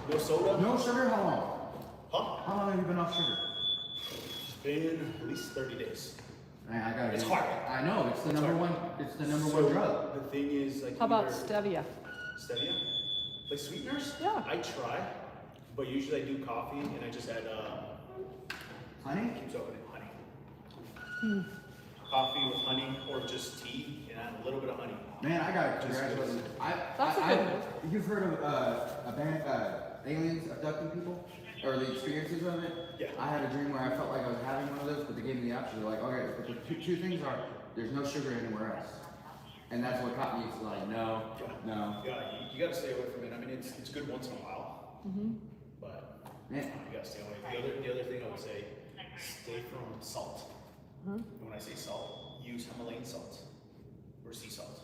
No soda? No sugar? How long? Huh? How long have you been off sugar? It's been at least 30 days. Man, I gotta It's do- hard. I know, it's the It's number hard. one. It's the number one drug. The thing is, like, How about either- stevia? Stevia? Like sweeteners? Yeah. I try, but usually I do coffee and I just add Honey? keeps opening honey. Coffee with honey or just tea and add a little bit of honey. Man, I gotta congratulate you. That's a good move. You've heard of a band, aliens abducting people? Or the experiences of it? Yeah. I had a dream where I felt like I was having one of those, but they gave me the option. They're like, okay, but the two things are, there's no sugar anywhere else. And that's what caught me. It's like, no. Yeah, you gotta stay away from it. I mean, it's good once in a while, but Man. you gotta stay away. The other thing I would say, stay from salt. And when I say salt, use Himalayan salt or sea salt.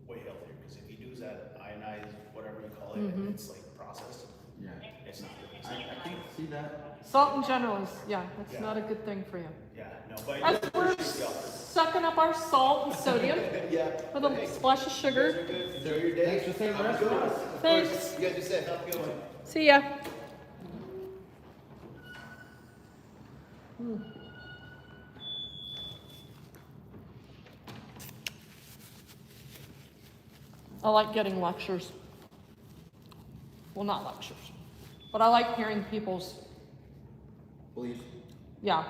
Way healthier, because if you use that ionized, whatever you call it, and it's like processed, Yeah. it's not good. I can see that. Salt in general is, it's not a good thing for you. Yeah, no, but As we're sucking up our salt and sodium with a splash of sugar. Enjoy your day. Thanks for saying the rest of us. Thanks. You guys be safe. Have a good one. See ya. I like getting lectures. Well, not lectures, but I like hearing people's, Believe. yeah.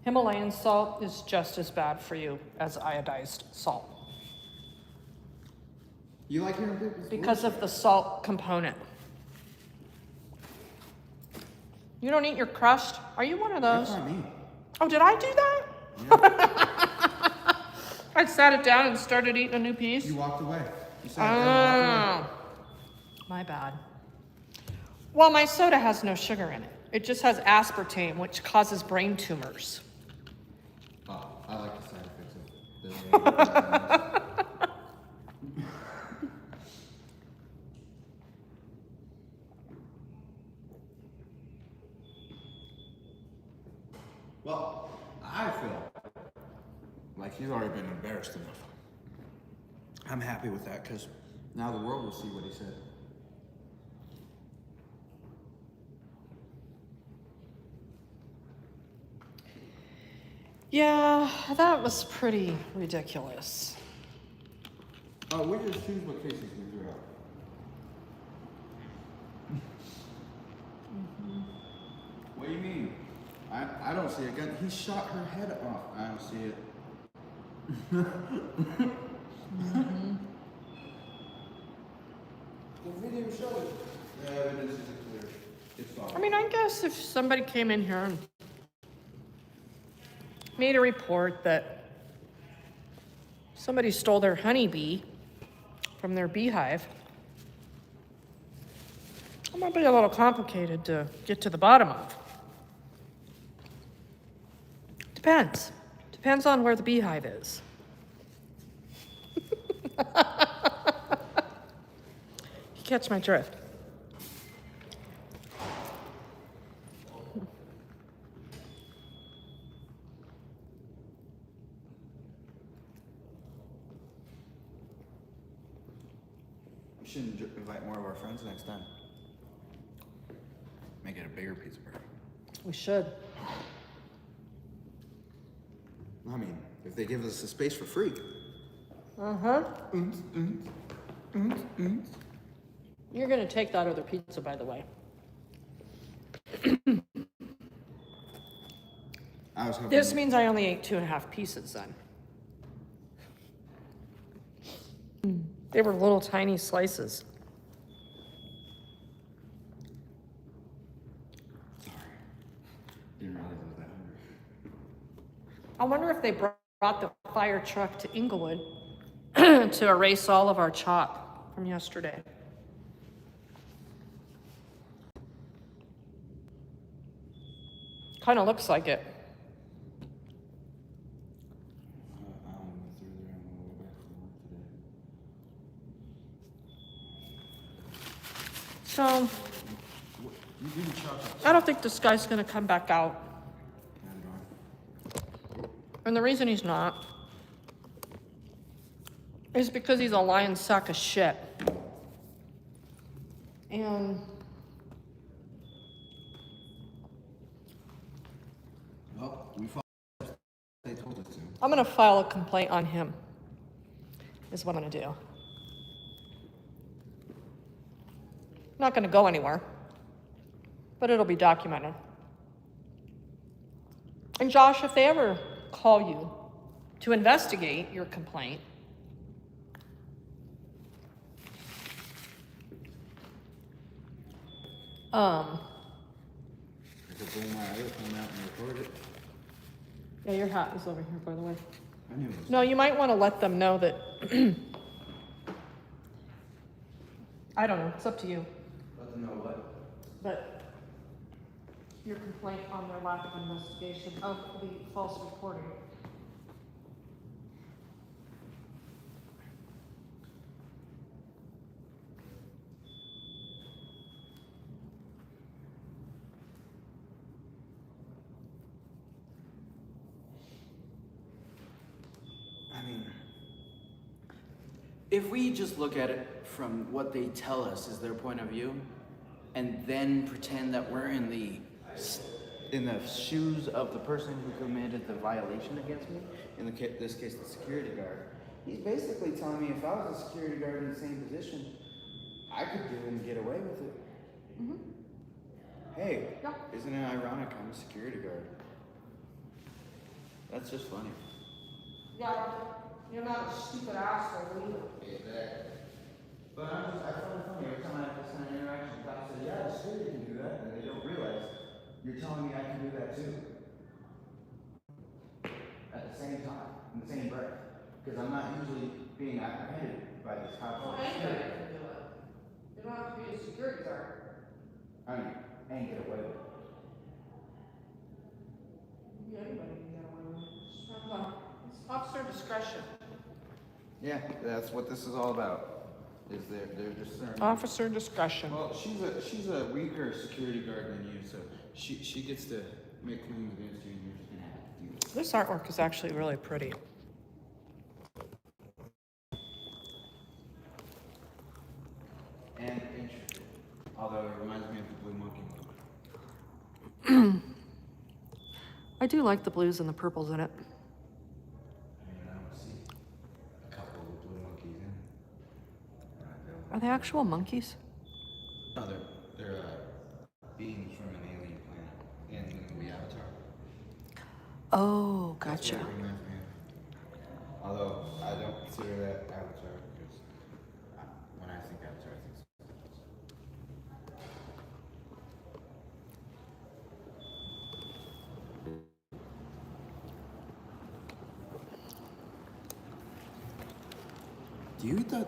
Himalayan salt is just as bad for you as iodized salt You like hearing people's because of the salt component. You don't eat your crust? Are you one of those? That's not me. Oh, did I do that? I sat it down and started eating a new piece. You walked away. You sat down and walked away. My bad. Well, my soda has no sugar in it. It just has aspartame, which causes brain tumors. Oh, I like the side effects of the Well, I feel like he's already been embarrassed enough. I'm happy with that because now the world will see what he said. Yeah, that was pretty ridiculous. Oh, we just choose what cases we threw out. What do you mean? I don't see a gun. He shot her head off. I don't see it. The video shows it. The evidence is clear. It's fine. I mean, I guess if somebody came in here and made a report that somebody stole their honeybee from their beehive, it might be a little complicated to get to the bottom of. Depends. Depends on where the beehive is. You catch my drift. We shouldn't invite more of our friends next time. Make it a bigger pizza party. We should. I mean, if they give us the space for free. Uh-huh. You're gonna take that other pizza, by the way. I was hoping This means I only ate 2.5 pieces then. They were little tiny slices. Didn't realize I was that hungry. I wonder if they brought the fire truck to Inglewood to erase all of our chalk from yesterday. Kind of looks like it. I only went through there on my way back from work today. So, You do the chocolate. I don't think this guy's gonna come back out. And the reason he's not is because he's a lying sack of shit. And Well, we followed. They told us to. I'm gonna file a complaint on him, is what I'm gonna do. Not gonna go anywhere, but it'll be documented. And Josh, if they ever call you to investigate your complaint, I could blow my other phone out and record it. yeah, your hat is over here, by the way. I knew it was. No, you might want to let them know that. I don't know. It's up to you. Let them know what. But your complaint on their lack of investigation of the false reporting. I mean, if we just look at it from what they tell us is their point of view, and then pretend that we're in the shoes of the person who committed the violation against me, in this case, the security guard, he's basically telling me if I was a security guard in the same position, I could do it and get away with it. Mm-hmm. Hey, Yeah. isn't it ironic I'm a security guard? That's just funny. Yeah, you're not a stupid asshole either. Exactly. But I find it funny every time I have this kind of interaction. Cops say, yeah, the security can do that, and they don't realize you're telling me I can do that too. At the same time, in the same breath. Because I'm not usually being apprehended by these cops. Well, anybody can do it. You don't have to be a security guard. I mean, and get away with it. Yeah, anybody can get away with it. Just depends on, it's officer discretion. Yeah, that's what this is all about. Is they're discerning. Officer discretion. Well, she's a weaker security guard than you, so she gets to make claims against you, and you're just gonna have to deal with it. This artwork is actually really pretty. And interesting. Although it reminds me of the Blue Monkey. I do like the blues and the purples in it. I mean, I don't see a couple of blue monkeys in it. Are they actual monkeys? No, they're beings from an alien planet in the movie Avatar. Oh, That's gotcha. what it reminds me of. Although I don't consider that Avatar because when I think Avatar, I think something else. Do you eat that?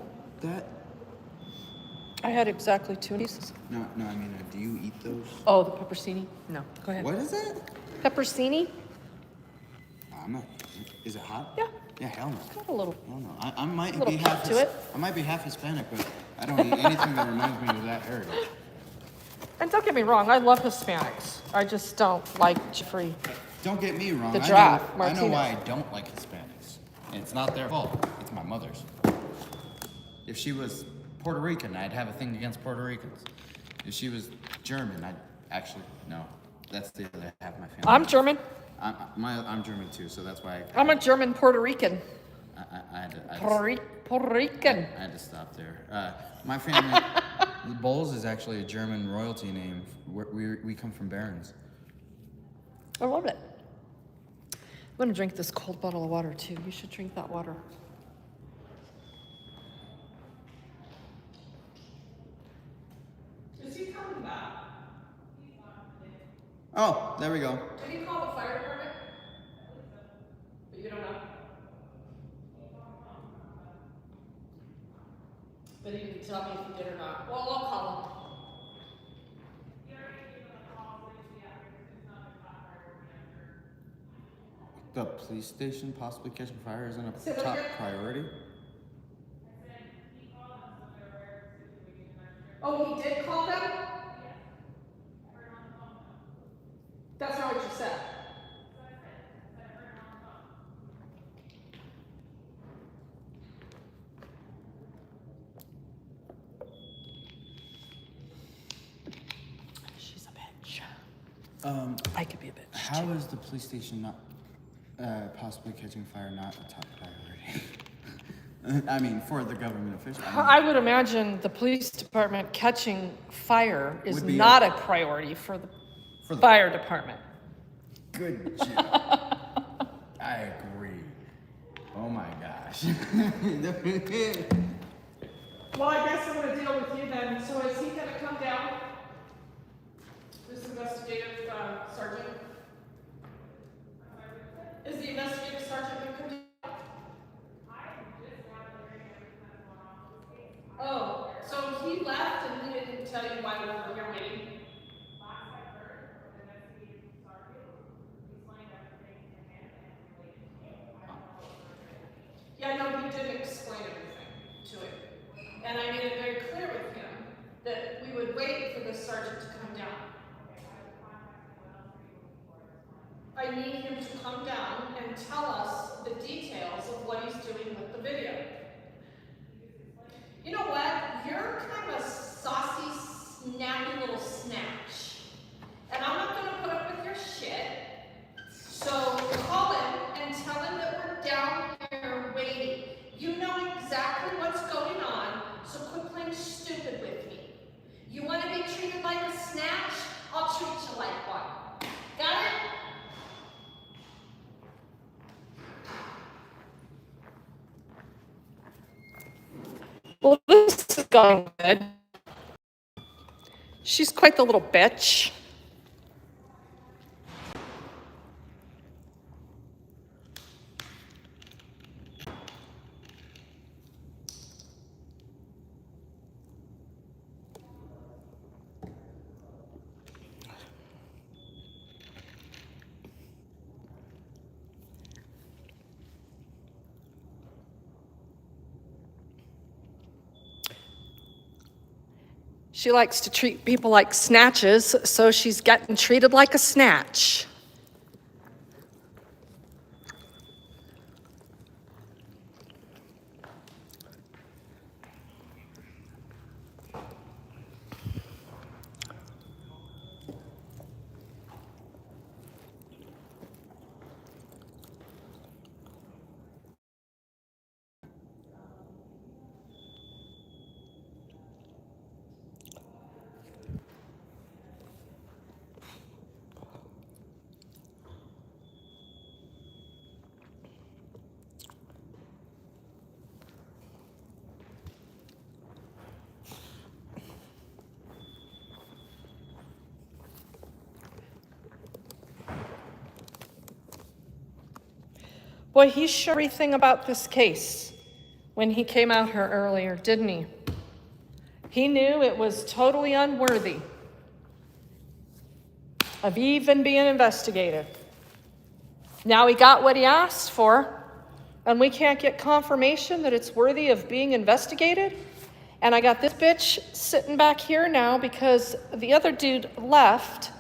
I had exactly 2 pieces. No, I mean, do you eat those? Oh, the pepperoncini? No, go ahead. What is it? Pepperoncini? I'm not. Is it hot? Yeah. Yeah, hell no. Got a little. Hell no. I might Little be pop half to it. I might be half Hispanic, but I don't eat anything that reminds me of that heritage. And don't get me wrong, I love Hispanics. I just don't like Jeffrey. Don't get me wrong. The I draft, know Martinez. why I don't like Hispanics. And it's not their fault. It's my mother's. If she was Puerto Rican, I'd have a thing against Puerto Ricans. If she was German, I'd actually, no. That's the other half of my family. I'm German. I'm German too, so that's why I'm a German Puerto Rican. I had to Puerto Rican. I had to stop there. My family, the Bowles is actually a German royalty name. We come from barons. I love it. I'm gonna drink this cold bottle of water too. You should drink that water. Is he coming back? Oh, there we go. Did he call the fire department? But you don't know? But he didn't tell me if he did or not. Well, I'll call him. The police station possibly catching fire isn't Say a that top again? priority. Oh, he did call them? That's not what you said. She's a bitch. I could be a bitch. How is the police station not possibly catching fire not a top priority? I mean, for the government official. I would imagine the police department catching fire is Would be not a priority for the fire department. Good job. I agree. Oh my gosh. Well, I guess I'm gonna deal with you then. So is he gonna come down? This investigative sergeant? Is the investigative sergeant gonna come down? Oh, so he left and he didn't tell you why we were here waiting? didn't explain everything to him. And I made it very clear with him that we would wait for the sergeant to come down. I need him to come down and tell us the details of what he's doing with the video. You know what? You're kind of a saucy, snappy little snatch. And I'm not going to put up with your shit. So call him and tell him that we're down here waiting. You know exactly what's going on, so quit playing stupid with me. You want to be treated like a snatch? I'll treat you like one. Got it? Well, this is going good. She's quite the little bitch. She likes to treat people like snatches, so she's getting treated like a snatch. Boy, he showed everything about this case when he came out here earlier, didn't he? He knew it was totally unworthy of even being investigated. Now he got what he asked for, and we can't get confirmation that it's worthy of being investigated. And I got this bitch sitting back here now because the other dude left.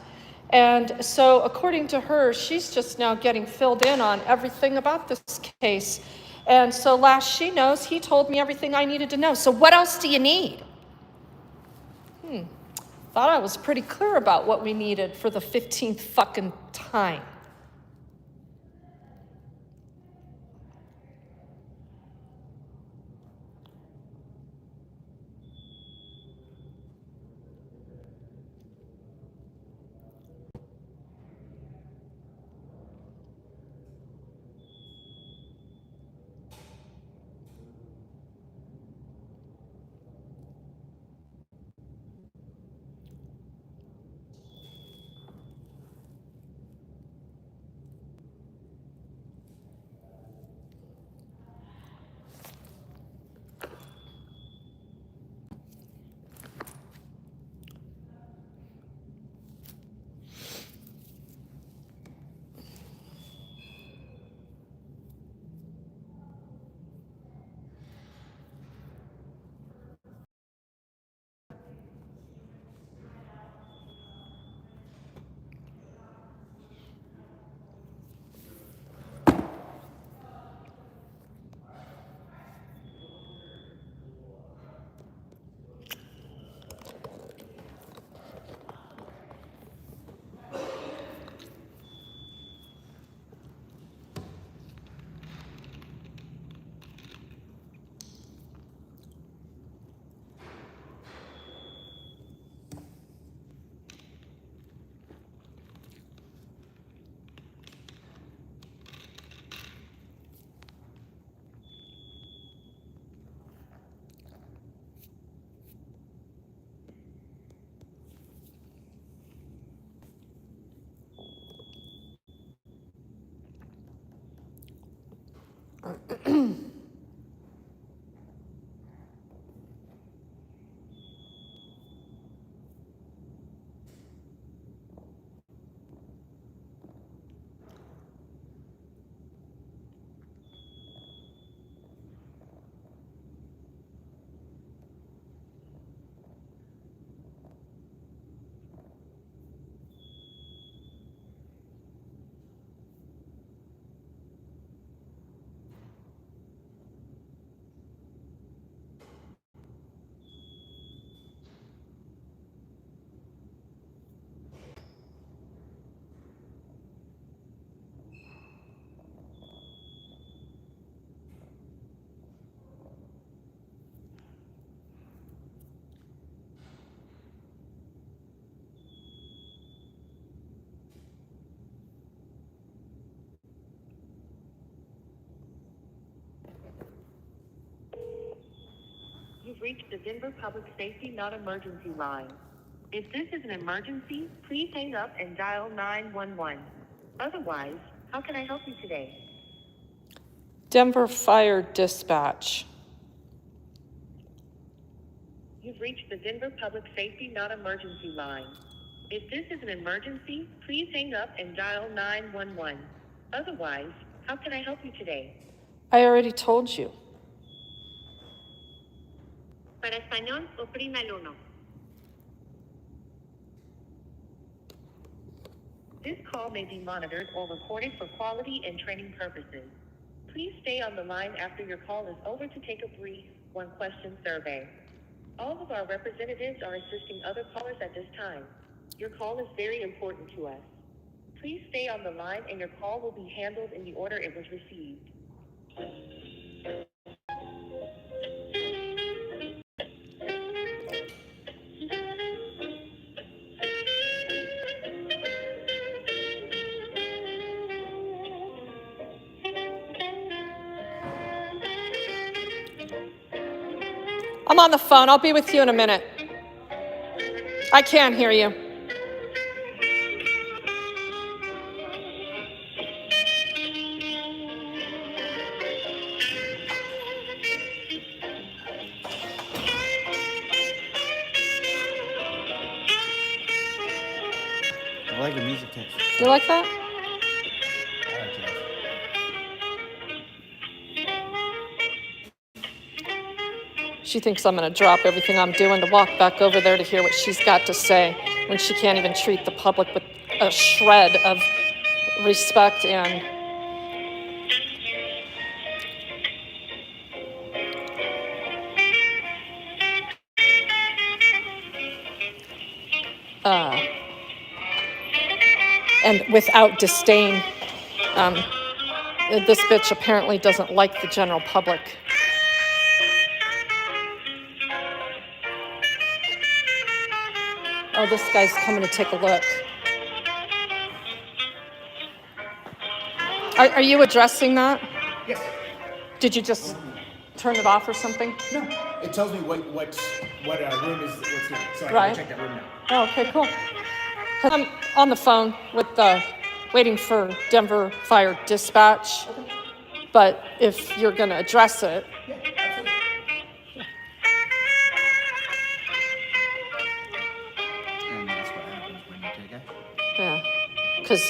And so according to her, she's just now getting filled in on everything about this case. And so last she knows, he told me everything I needed to know. So what else do you need? Thought I was pretty clear about what we needed for the 15th fucking time. reached the Denver Public Safety Non-Emergency line. If this is an emergency, please hang up and dial 911. Otherwise, how can I help you today? Denver Fire Dispatch. You've reached the Denver Public Safety Non-Emergency line. If this is an emergency, please hang up and dial 911. Otherwise, how can I help you today? I already told you. Para español, oprima el uno. This call may be monitored or recorded for quality and training purposes. Please stay on the line after your call is over to take a brief one-question survey. All of our representatives are assisting other callers at this time. Your call is very important to us. Please stay on the line and your call will be handled in the order it was received. I'm on the phone. I'll be with you in a minute. I can't hear you. I like the music text. You like that? I like jazz. She thinks I'm going to drop everything I'm doing to walk back over there to hear what she's got to say when she can't even treat the public with a shred of respect and without disdain. This bitch apparently doesn't like the general public. Oh, this guy's coming to take a look. Are you addressing that? Yes. Did you just turn it off or something? No. It tells me what room is what's here, so I Right. can check that room now. Oh, okay, cool. I'm on the phone with waiting for Denver Fire Dispatch, but if you're going to address it. Yeah, absolutely. And that's what happens when you take action. Yeah, because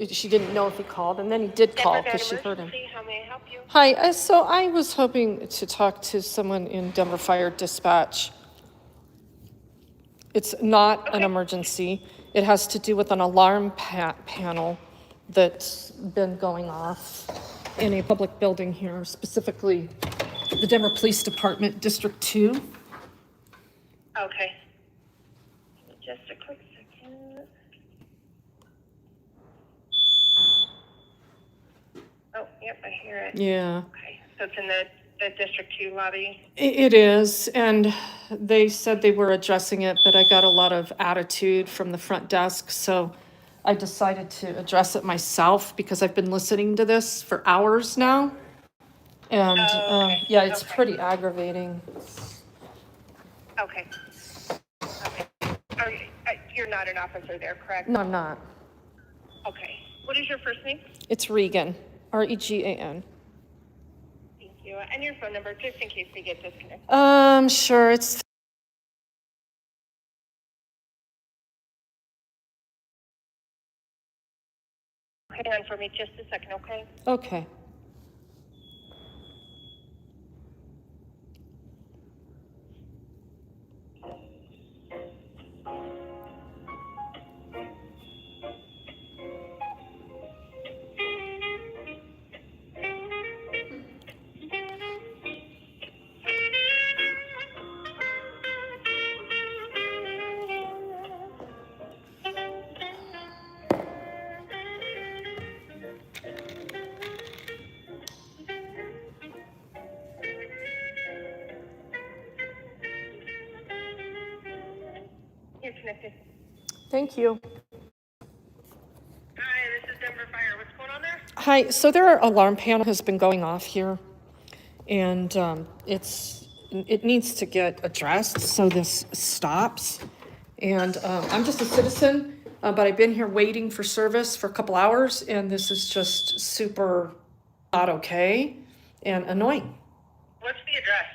she didn't know if he called, and then he did call because she heard him. How may I help you? Hi, so I was hoping to talk to someone in Denver Fire Dispatch. It's not an emergency. It has to do with an alarm panel that's been going off in a public building here, specifically the Denver Police Department, District 2. Okay. Just a quick second. Oh, yep, I hear it. Yeah. Okay, so it's in the District 2 lobby? It is, and they said they were addressing it, but I got a lot of attitude from the front desk, so I decided to address it myself because I've been listening to this for hours now. And yeah, it's pretty aggravating. Okay. You're not an officer there, correct? No, I'm not. Okay. What is your first name? It's Regan, Regan. Thank you. And your phone number, just in case we get disconnected. Sure, it's... Hang on for me just a second, okay? Okay. You're connected. Thank you. Hi, this is Denver Fire. What's going on there? Hi, so their alarm panel has been going off here, and it needs to get addressed so this stops. And I'm just a citizen, but I've been here waiting for service for a couple hours, and this is just super not okay and annoying. What's the address?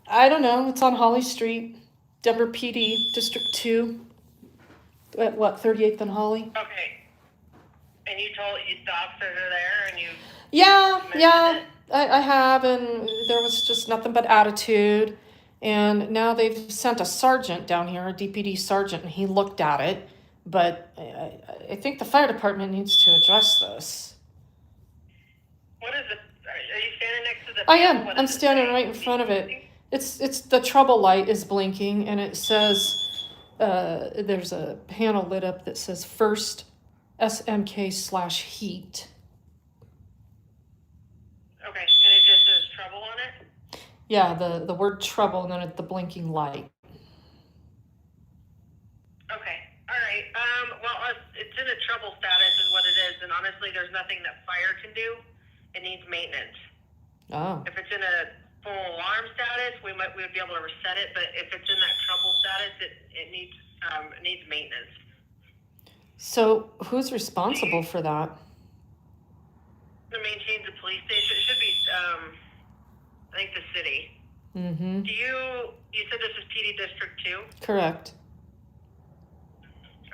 I don't know, it's on Holly Street, Denver PD, District 2, at what, 38th and Holly? Okay. And you told the officers are there and you Yeah, I have, and there was just nothing but attitude. And now they've sent a sergeant down here, a DPD sergeant, and he looked at it. But I think the fire department needs to address this. What is it? Are you standing next to the I panel? am. I'm standing right in front of it. It's the trouble light is blinking, and it says there's a panel lit up that says first SMK/heat. Okay, and it just says trouble on it? Yeah, the word trouble and then the blinking light. Okay, all right. Well, it's in a trouble status is what it is, and honestly, there's nothing that fire can do. It needs maintenance. Oh. If it's in a full alarm status, we would be able to reset it, but if it's in that trouble status, it needs maintenance. So who's responsible for that? It maintains the police station. It should be, I think the city. Mm-hmm. You said this is PD District 2? Correct.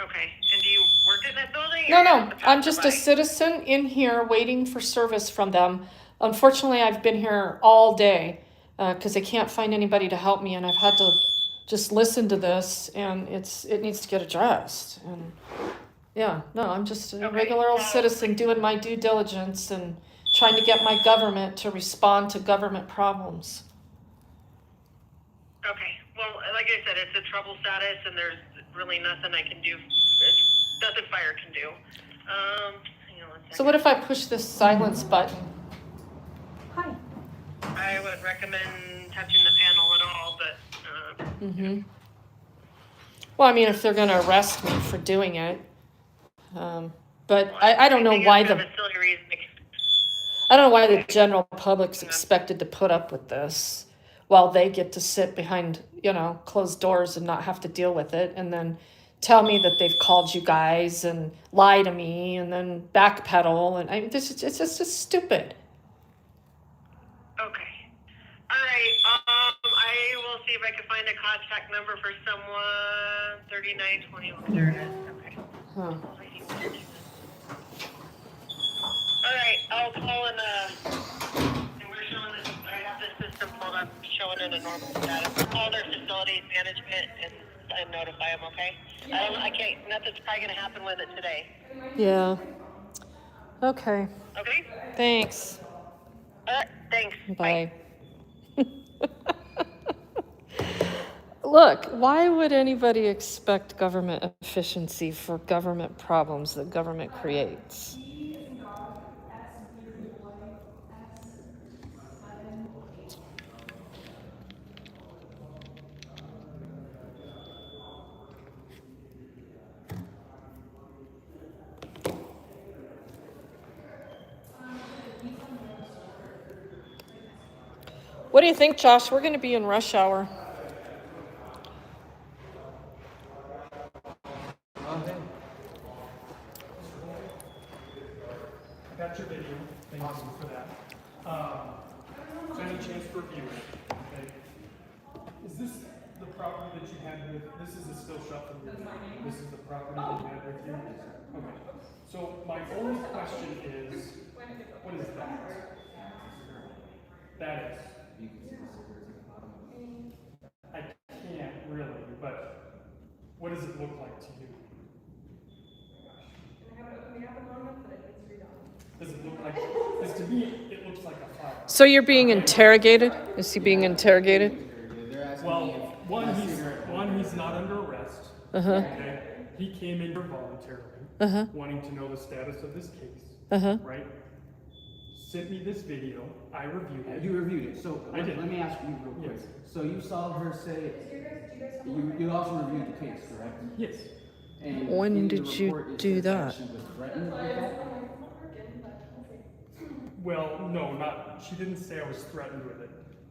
Okay, and do you work in that building? No, I'm just a citizen in here waiting for service from them. Unfortunately, I've been here all day because I can't find anybody to help me, and I've had to just listen to this, and it needs to get addressed. And yeah, no, I'm just a regular old citizen doing my due diligence and trying to get my government to respond to government problems. Okay, well, like I said, it's a trouble status, and there's really nothing I can do. Nothing fire can do. Hang on one second. So what if I push this silence button? Hi. I would recommend touching the panel at all, but Mm-hmm. Well, I mean, if they're going to arrest me for doing it, but I don't know why the general public's expected to put up with this while they get to sit behind, closed doors and not have to deal with it, and then tell me that they've called you guys and lie to me and then backpedal, and it's just stupid. okay. All right. I will see if I can find a contact number for someone. 3921. There it is. Okay. Huh. All right. I'll call and we're showing this. I have this system pulled up, showing it a normal status. I'll call their facility management and notify them. Okay. I can't. Nothing's probably gonna happen with it today. Yeah. Okay. Okay. Thanks. All right. Thanks. Bye. Look, why would anybody expect government efficiency for government problems that government creates? What do you think, Josh? We're going to be in rush hour. I got your video. Thank you for that. So any chance for viewing? Okay. Is this the property that you had with? This is a still shot from your video. This is the property that you had with you. Okay. So my only question is, what is that? That is. I can't really, but what does it look like to you? Does it look like? Because to me, it looks like a fire. So you're being interrogated? Is he being interrogated? Well, one, he's not under arrest. Uh-huh. Okay. He came in here voluntarily, wanting to know the status of this case. Right? Sent me this video. I reviewed it. You reviewed it. So I did. Let me ask you real quick. Yes. So you saw her say you also reviewed the case, correct? Yes. And When in the did you report, it do says that? She was threatened with that? Well, no, not, she didn't say I was threatened with it.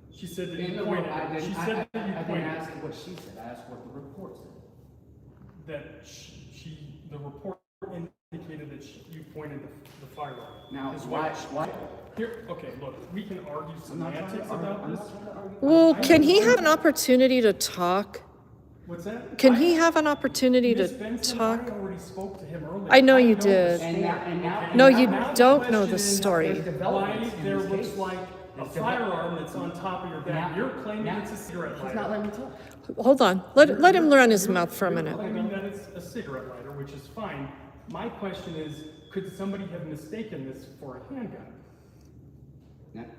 She said that In you the pointed, I didn't, she said that you I didn't pointed. ask what she said, I asked what the report said. That the report indicated that you pointed the firearm. Now, Is why? Here, okay, look, we can argue semantics about this. Well, can he have an opportunity to talk? What's that? Can he have an opportunity to Ms. Benson, talk? I already spoke to him earlier. I know you the did. story, okay? No, you Now the don't know the question is story. Why there looks like a firearm that's on top of your bag. You're claiming it's a cigarette lighter. He's not letting me talk. Hold on. Let him run his mouth for a You're minute. claiming that it's a cigarette lighter, which is fine. My question is, could somebody have mistaken this for a handgun?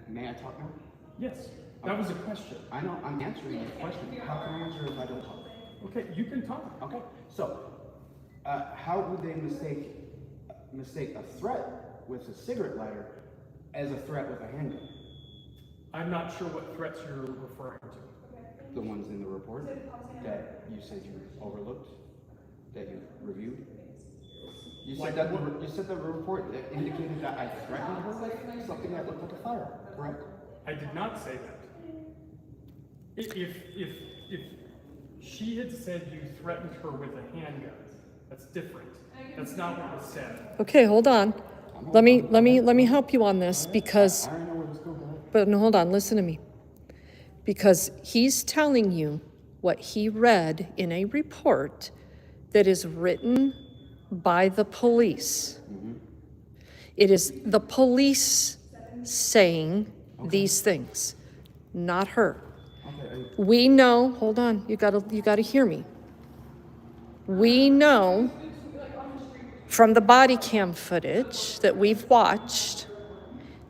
May I talk now? Yes, that was a question. I know, I'm answering your question. How can I answer if I don't talk? Okay, you can talk. Okay, so, how would they mistake a threat with a cigarette lighter as a threat with a handgun? I'm not sure what threats you're referring to. The ones in the report that you said you overlooked, that you reviewed? You said the report indicated that I threatened her with something that looked like a firearm, correct? I did not say that. If she had said you threatened her with a handgun, that's different. That's not what was said. Okay, hold on. Let me help you on this because, I already know where this goes. but no, hold on, listen to me. Because he's telling you what he read in a report that is written by the police. It is the police saying these things, not her. We know, hold on, you gotta hear me. We know from the body cam footage that we've watched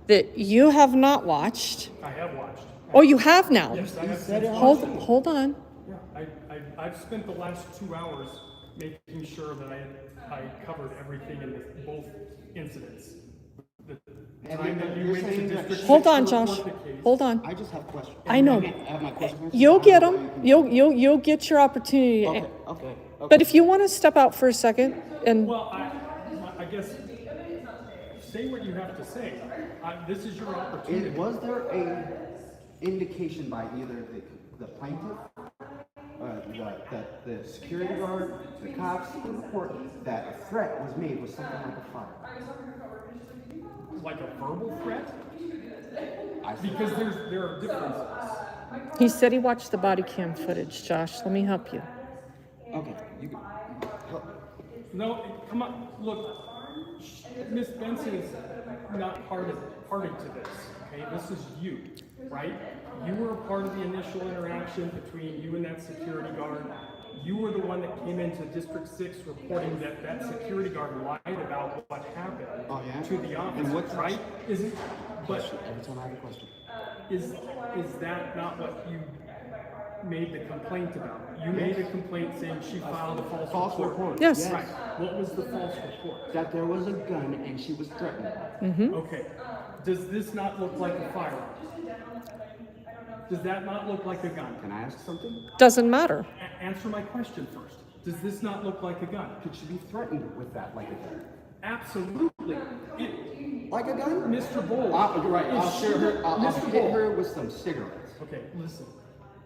that you have not watched. I have watched. Oh, you have now? Yes, I have. Hold on. Yeah, I've spent the last 2 hours making sure that I covered everything in both incidents. The time that you went to District Hold 6 on, to Josh. report the case. Hold on. I just have questions. I know. I have my questions. You'll get them. You'll get your opportunity. Okay. But if you want to step out for a second and Well, I guess, say what you have to say. This is your opportunity. Was there a indication by either the plaintiff, the security guard, the cops, the report that a threat was made with something like a firearm? Like a verbal threat? Because there are differences. he said he watched the body cam footage, Josh. Let me help you. Okay, you can. No, come on, look, Miss Benson is not party to this, okay? This is you, right? You were a part of the initial interaction between you and that security guard. You were the one that came into District 6 reporting that security guard lied about what happened to the officers, right? Every time I have a question. Is that not what you made the complaint about? You made a complaint saying she filed a false report. Yes. Right. What was the false report? That there was a gun and she was threatened. Okay. Does this not look like a firearm? Does that not look like a gun? Can I ask something? Doesn't matter. Answer my question first. Does this not look like a gun? Could she be threatened with that like a gun? Absolutely. Like a gun? Mr. Bowles. You're right. I'll hit her with some cigarettes. Okay, listen.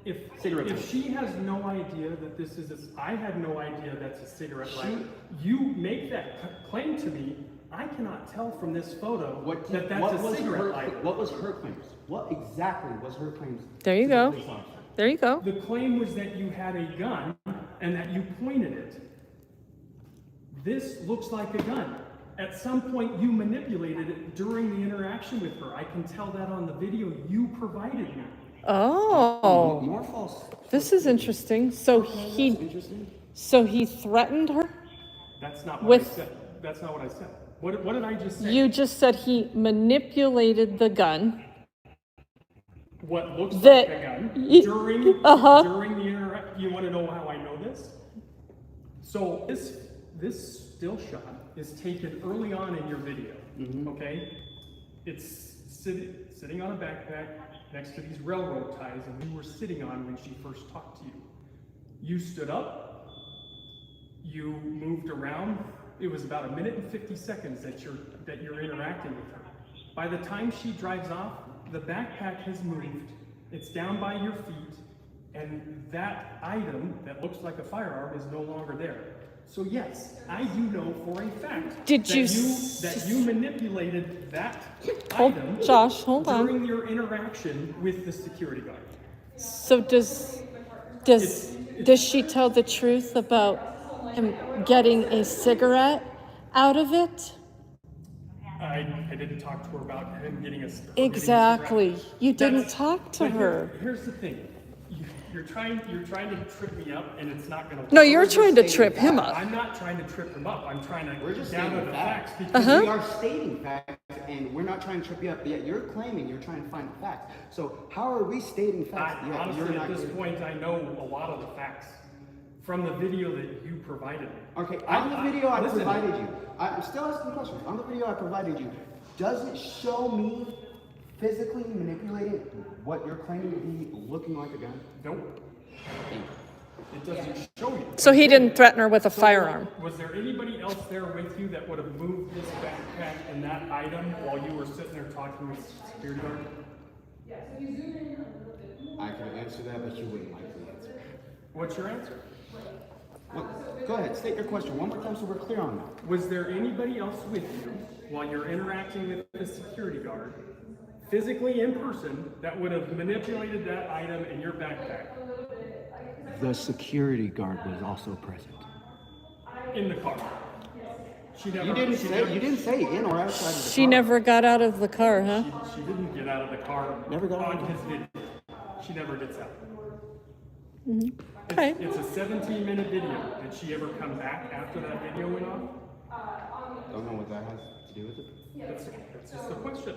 If she has no idea that this is I had no idea that's a cigarette lighter. You make that claim to me. I cannot tell from this photo that's a cigarette lighter. What was her claims? What exactly was her claims? There you go. There you go. The claim was that you had a gun and that you pointed it. This looks like a gun. At some point, you manipulated it during the interaction with her. I can tell that on the video you provided me. Oh. More false. This is interesting. So he threatened her? That's not what I said. That's not what I said. What did I just say? You just said he manipulated the gun. What looks like a gun during the interaction. You want to know how I know this? So this still shot is taken early on in your video. Okay, it's sitting on a backpack next to these railroad ties, and you were sitting on when she first talked to you. You stood up. You moved around. It was about 1 minute and 50 seconds that you're interacting with her. By the time she drives off, the backpack has moved. It's down by your feet, and that item that looks like a firearm is no longer there. So yes, I do know for a fact that you manipulated that item Josh, hold on. during your interaction with the security guard. So does she tell the truth about him getting a cigarette out of it? I didn't talk to her about him getting a Exactly. You didn't talk to her. Here's the thing. You're trying to trip me up, and it's not going to work. No, you're trying to trip him up. I'm not trying to trip him up. I'm trying to We're just gather stating the facts. facts. Because we are stating facts, and we're not trying to trip you up. But yet you're claiming you're trying to find the facts. So how are we stating facts? Honestly, at this point, I know a lot of the facts from the video that you provided me. Okay, on the video I provided you, I'm still asking questions. On the video I provided you, does it show me physically manipulating what you're claiming to be looking like a gun? Nope. It doesn't show you. So he didn't threaten her with a firearm. Was there anybody else there with you that would have moved this backpack and that item while you were sitting there talking with the security guard? I can answer that, but you wouldn't like the answer. What's your answer? Well, go ahead, state your question one more time so we're clear on that. Was there anybody else with you while you're interacting with the security guard, physically in person, that would have manipulated that item in your backpack? The security guard was also present. In the car. You didn't say in or outside of the car. She never got out of the car, huh? She didn't get out of the car. Never got out on his video. She never gets out. Okay. It's a 17-minute video. Did she ever come back after that video went off? Don't know what that has to do with it. That's just a question.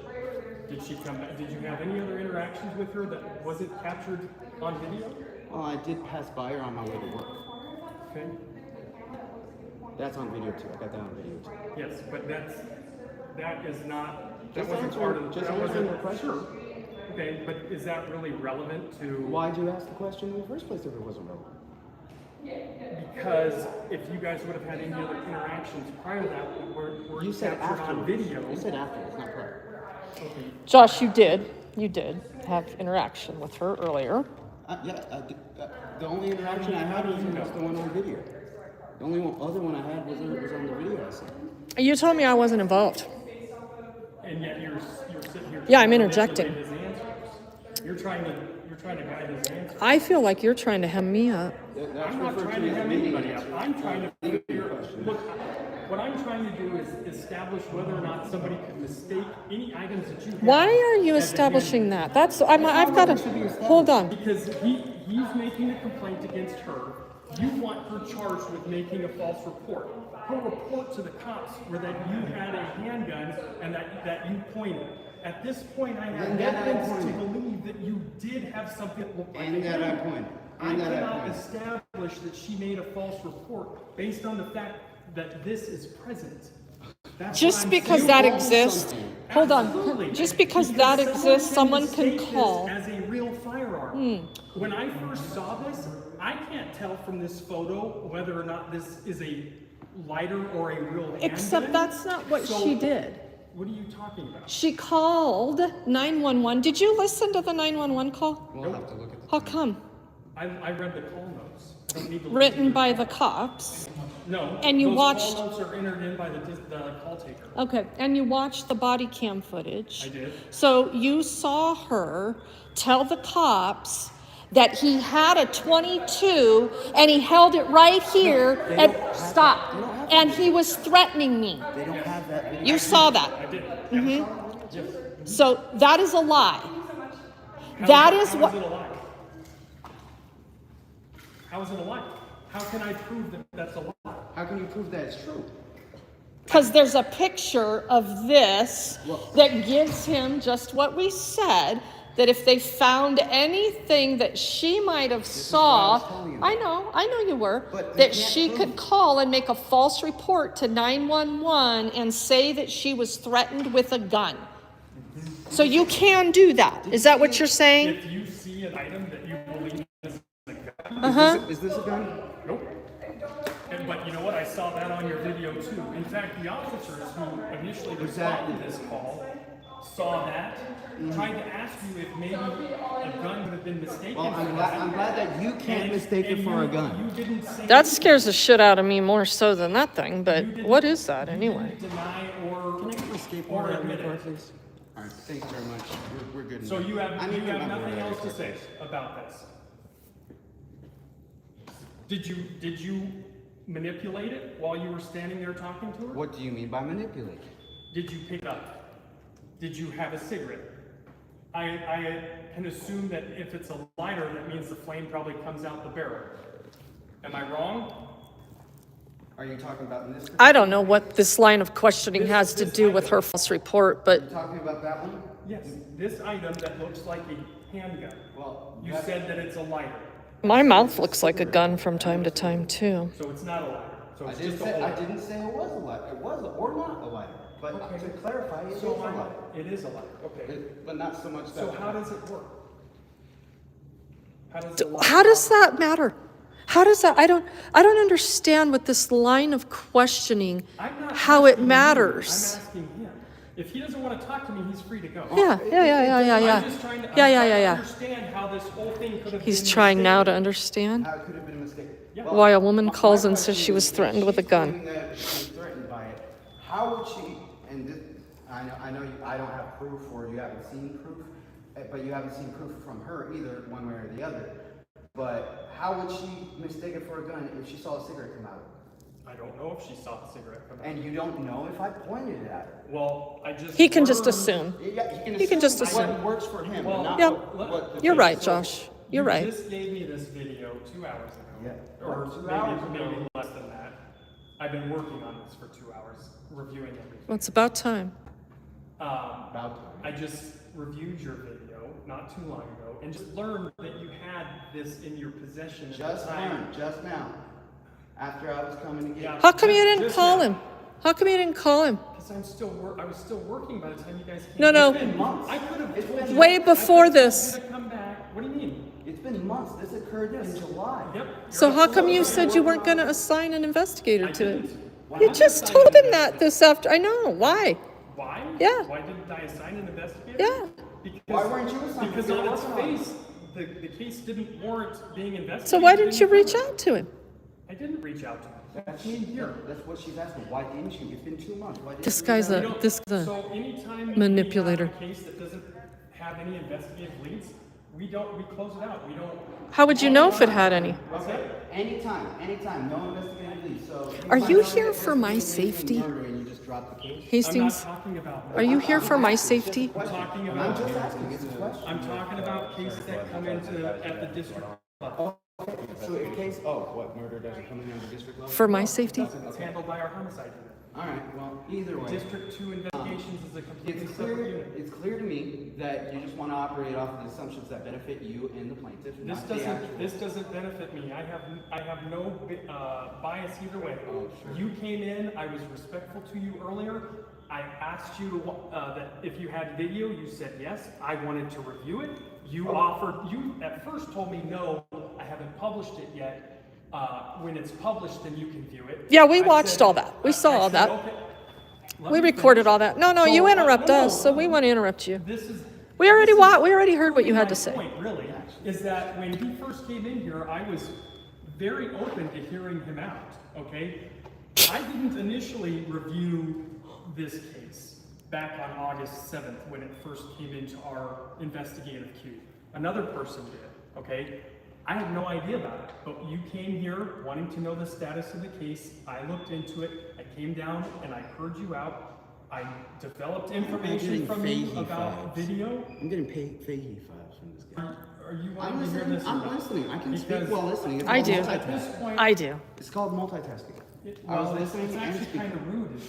Did she come back? Did you have any other interactions with her that wasn't captured on video? Well, I did pass by her on my way to work. Okay. That's on video too. I got that on video too. Yes, but that is not. That Just wasn't answer- part of. just That answer wasn't the question. Sure. Okay, but is that really relevant to? Why'd you ask the question in the first place if it wasn't relevant? Because if you guys would have had any other interactions prior to that, we were You said captured on afterwards. video. You said afterwards, not prior. Okay. Josh, you did have interaction with her earlier. The only interaction I had with her was the one on video. The only other one I had was on the video I said. You told me I wasn't involved. And yet you're sitting here. Yeah, I'm interjecting. His answers. You're trying to guide his answers. I feel like you're trying to hem me up. I'm not trying to hem anybody up. I'm trying to figure. Look, what I'm trying to do is establish whether or not somebody could mistake any items that you have. Why are you as a establishing handgun. that? I've got to hold on. Because he's making a complaint against her. You want her charged with making a false report. Her report to the cops were that you had a handgun and that you pointed. At this point, I have evidence to believe that you did have something that looked like a handgun. I cannot establish that she made a false report based on the fact that this is present. Just because that exists, hold on. Just because that exists, someone can call. As a real firearm. When I first saw this, I can't tell from this photo whether or not this is a lighter or a real handgun. Except that's not what she did. What are you talking about? She called 911. Did you listen to the 911 call? We'll have to look at How come? I read the call notes. I don't need to Written by the cops. No. And you those watched. call notes are entered in by the call taker. Okay, and you watched the body cam footage. I did. So you saw her tell the cops that he had a 22 and he held it right here and stop. And he was threatening me. They don't have that video. You saw that. I did. Mm-hmm. So that is a lie. How That is is what. it a lie? How is it a lie? How can I prove that that's a lie? How can you prove that it's true? Because there's a picture of this that gives him just what we said, that if they found anything that she might have saw, I know you were, that she could call and make a false report to 911 and say that she was threatened with a gun. So you can do that. Is that what you're saying? If you see an item that you believe is a gun. Is this a gun? Nope. But you know what? I saw that on your video too. In fact, the officers who initially responded to this call saw that, tried to ask you if maybe a gun would have been mistaken. Well, I'm glad that you can't mistake it for a gun. You didn't say That scares the shit out of me more so than that thing, but what is that anyway? you didn't deny or Can I get my skateboard out of my car, please? All right, thank you very much. We're good. So you have I need to get my nothing board out of else to the car, say please. about this? Did you manipulate it while you were standing there talking to her? What do you mean by manipulate? Did you pick it up? Did you have a cigarette? I can assume that if it's a lighter, that means the flame probably comes out the barrel. Am I wrong? Are you talking about in this? I don't know what this line of questioning has to do with her false report, Are but you talking about that one? Yes. This item that looks like a handgun. Well, You said that it's a lighter. my mouth looks like a gun from time to time too. So it's not a lighter. So I it's didn't just a say holder. I didn't say it was a lighter. It was or not a lighter. But Okay. to clarify, it is a So lighter. it is a lighter. Okay. But not so much that. So how does it work? How does the How does that matter? How does that? I don't understand what this line of questioning, I'm not how it asking you, matters. I'm asking him. If he doesn't want to talk to me, he's free to go. Yeah. I'm just trying to, Yeah. understand how this whole thing could have He's been trying now to mistaken. understand How it could have been a mistake. Yeah. why a woman My calls and question says she was is, if threatened with a she's gun. claiming that she was threatened by it. How would she? And this, I know I don't have proof, or you haven't seen proof, but you haven't seen proof from her either, one way or the other. But how would she mistake it for a gun if she saw a cigarette come out? I don't know if she saw the cigarette come out. And you don't know if I pointed it at her. Well, I just He can just learned- assume. Yeah, He can just what assume. works for him, Well, not Yeah. what the You're case right, is. Josh. You're You right. just gave me this video 2 hours ago. Yeah. Or 2 hours ago. maybe less than that. I've been working on this for 2 hours, reviewing everything. Well, it's about time. About time. I just reviewed your video not too long ago and just learned that you had this in your possession at Just the time. learned, just now. After I was coming to get Yeah. you. How come you Just- didn't just call now. him? How come you didn't call him? Because I was still working by the time you guys came. No, no. It's been months. I could have told you. Way I before could've told this. you to come back. What do you mean? It's been months. This occurred in July. Yep. So how come you said you weren't going to assign an investigator I to it? didn't. You just told him that this after. I know. Why? Why? Yeah. Why didn't I assign an investigator? Yeah. Because, Why weren't you assigned? Because You're on its working on it. face, the case didn't warrant being investigated. So why didn't you reach cover it. out to him? I didn't reach out to him. I came here. That's what she's asking. Why didn't you? It's been 2 months. Why didn't This you guy's reach a out? this is a So anytime manipulator. we have a case that doesn't have any investigative leads, we close it out. We don't. How would you know if it had any? What's that? Anytime, no investigative leads. So. Are you find out here that for my there's anything safety? murder and you just drop the case? Hastings, I'm not talking about. are you here for my safety? I'm talking I'm about. just asking. It's a question. I'm talking about cases that come into at the district level. So in case, what murder doesn't come in under district level? For my safety? It's handled by our homicide unit. All right. Well, either way. District 2 investigations is a completely It's separate clear. unit. It's clear to me that you just want to operate off of the assumptions that benefit you and the plaintiff. This not the doesn't. actual. This doesn't benefit me. I have no bias either way. Oh, sure. You came in. I was respectful to you earlier. I asked you to that if you had video. You said yes. I wanted to review it. You offered. You at first told me no. I haven't published it yet. When it's published, then you can view it. Yeah, we I watched said- all that. We saw I all said, that. okay. Let We me recorded finish. all that. No, So, you interrupt no, us, so we want to interrupt you. This is. We already heard what you My had to say. point really is that when he first came in here, I was very open to hearing him out. Okay, I didn't initially review this case back on August 7th when it first came into our investigative queue. Another person did. Okay, I had no idea about it, but you came here wanting to know the status of the case. I looked into it. I came down and I heard you out. I developed information from you about video. I'm getting Fahey files from this guy. Are you I'm wanting to hear listening. this? or I'm not? listening. I can speak Because while listening. It's I called do. At this multitasking. point, I do. It's called multitasking. I well, was it's listening and actually speaking. kind of rude.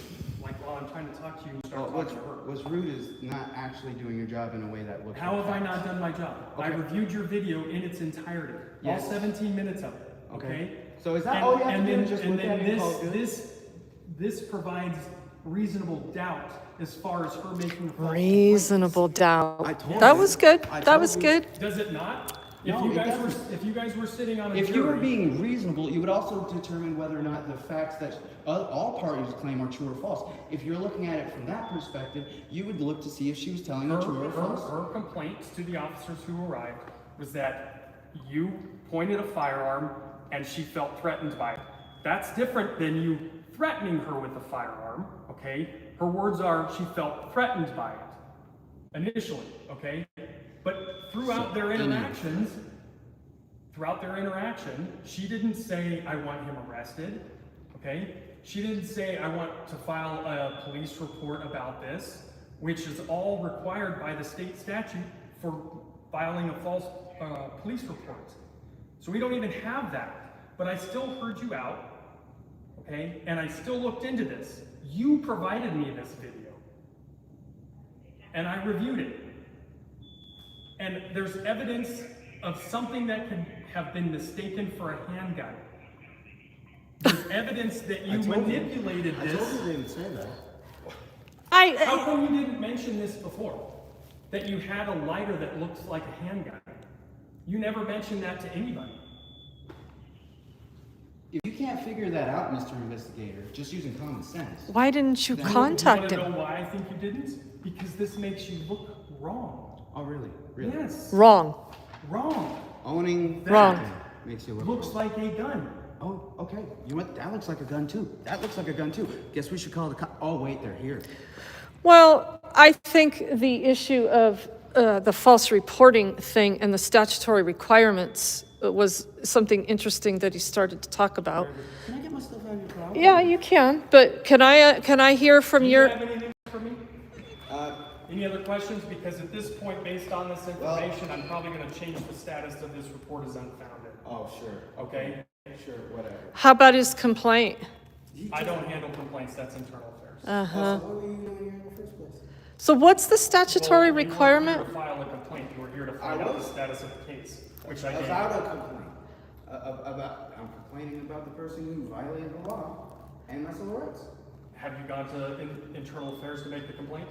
Like while I'm trying to talk to you, you start Well, talking to her. what's rude is not actually doing your job in a way that looks. How like have I facts. not done my job? I Okay. reviewed your video in its entirety, Yes. all 17 minutes of it. Okay. So is that all you have to do? Just and look at then it and call it good? this provides reasonable doubt as far as her making a false Reasonable doubt. I told That you. was good. I That told was you. good. complaint. Does it not? No, it doesn't. If you guys were sitting on a If jury, you were being reasonable, you would also determine whether or not the facts that all parties claim are true or false. If you're looking at it from that perspective, you would look to see if she was telling the truth or false. her complaint to the officers who arrived was that you pointed a firearm and she felt threatened by it. That's different than you threatening her with a firearm, okay? Her words are she felt threatened by it initially, okay? But throughout their interaction, she didn't say, I want him arrested, okay? She didn't say, I want to file a police report about this, which is all required by the state statute for filing a false police report. So we don't even have that, but I still heard you out, okay? And I still looked into this. You provided me this video, and I reviewed it. And there's evidence of something that could have been mistaken for a handgun. There's evidence that you manipulated this. I told you they didn't say that. How come you didn't mention this before? That you had a lighter that looks like a handgun. You never mentioned that to anybody. If you can't figure that out, Mr. Investigator, just using common sense. Why didn't you contact him? You want to know why I think you didn't? Because this makes you look wrong. Oh, really? Really? Yes. Wrong. Wrong. Owning Wrong. makes you look Looks like a gun. Oh, okay. You know what? That looks like a gun too. That looks like a gun too. Guess we should call the cop. Oh, wait, they're here. Well, I think the issue of the false reporting thing and the statutory requirements was something interesting that he started to talk about. Can I get my stuff out of your car? Yeah, you can. But can I hear from your? Do you have anything for me? Any other questions? Because at this point, based on this information, I'm probably going to change the status of this report as unfounded. Oh, sure. Okay? Sure, whatever. How about his complaint? I don't handle complaints. That's internal affairs. Uh-huh. So what were you doing here in the first place? So what's the statutory requirement? You were here to file a complaint. You were here to find out the status of the case, which I did. About a complaint. I'm complaining about the person who violated the law and my civil rights. Have you gone to internal affairs to make the complaint?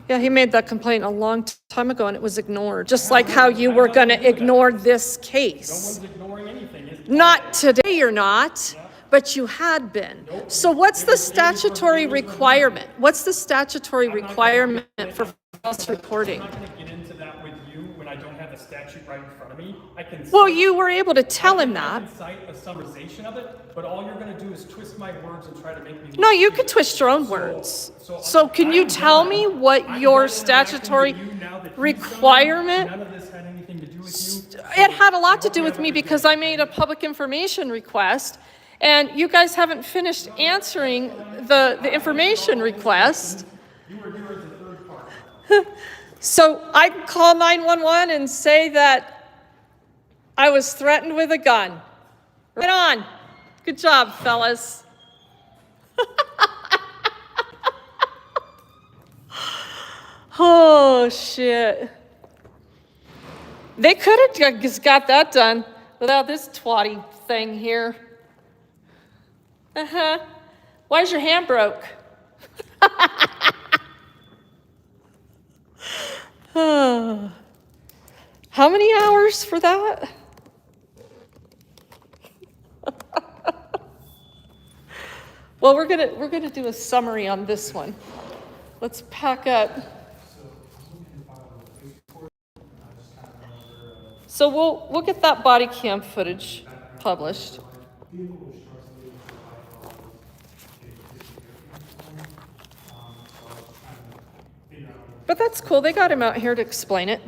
Yeah, he made that complaint a long time ago and it was ignored. Just like how you were going to ignore this No case. one's ignoring anything. Is it? Not today, you're not, but you had been. So what's the statutory requirement? What's the statutory requirement for false reporting? I'm not going to get into that with you when I don't have the statute right in front of me. I can. Well, you were able to tell him that. I can cite a summarization of it, but all you're going to do is twist my words and try to make me. No, you could twist your own words. So can you tell me what your statutory requirement? None of this had anything to do with you. It had a lot to do with me because I made a public information request and you guys haven't finished answering the information request. You were here as a third party. So I can call 911 and say that I was threatened with a gun. Right on. Good job, fellas. Oh, shit. They could have just got that done without this twatty thing here. Uh-huh. Why's your hand broke? How many hours for that? Well, we're gonna do a summary on this one. Let's pack up. So we'll get that body cam footage published. But that's cool. They got him out here to explain it.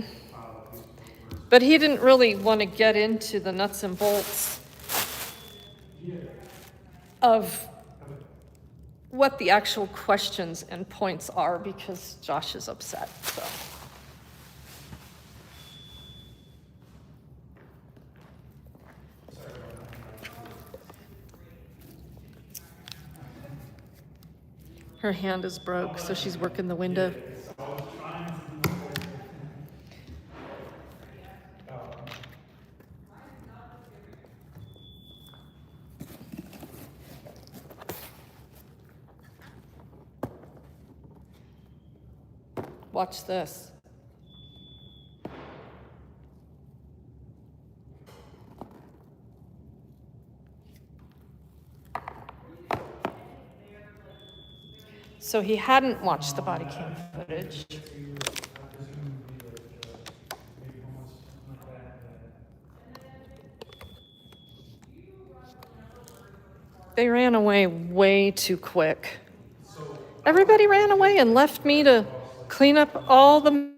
But he didn't really want to get into the nuts and bolts of what the actual questions and points are because Josh is upset. So. Her hand is broke, so she's working the window. Watch this. So he hadn't watched the body cam footage. They ran away way too quick. Everybody ran away and left me to clean up all the...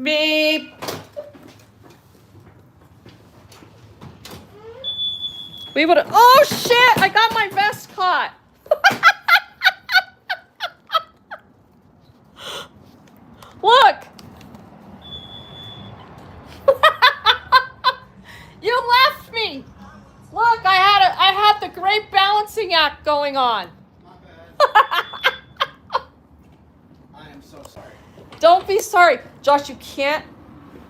Beep. We would have... Oh, shit! I got my vest caught. Look! You left me! Look, I had the great balancing act going on. I am so sorry. Don't be sorry. Josh, you can't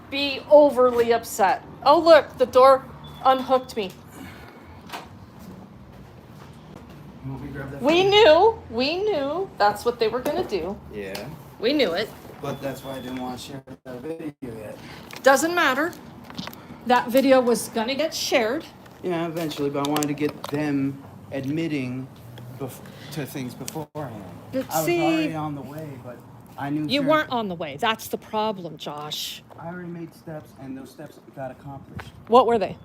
be overly upset. Oh, look, the door unhooked me. You want me to grab that? We knew that's what they were gonna do. Yeah. We knew it. But that's why I didn't want to share that video yet. Doesn't matter. That video was gonna get shared. Yeah, eventually, but I wanted to get them admitting to things beforehand. But I was see, already on the way, but I knew you weren't on the way. That's the problem, Josh. I already made steps, and those steps got accomplished. What were they?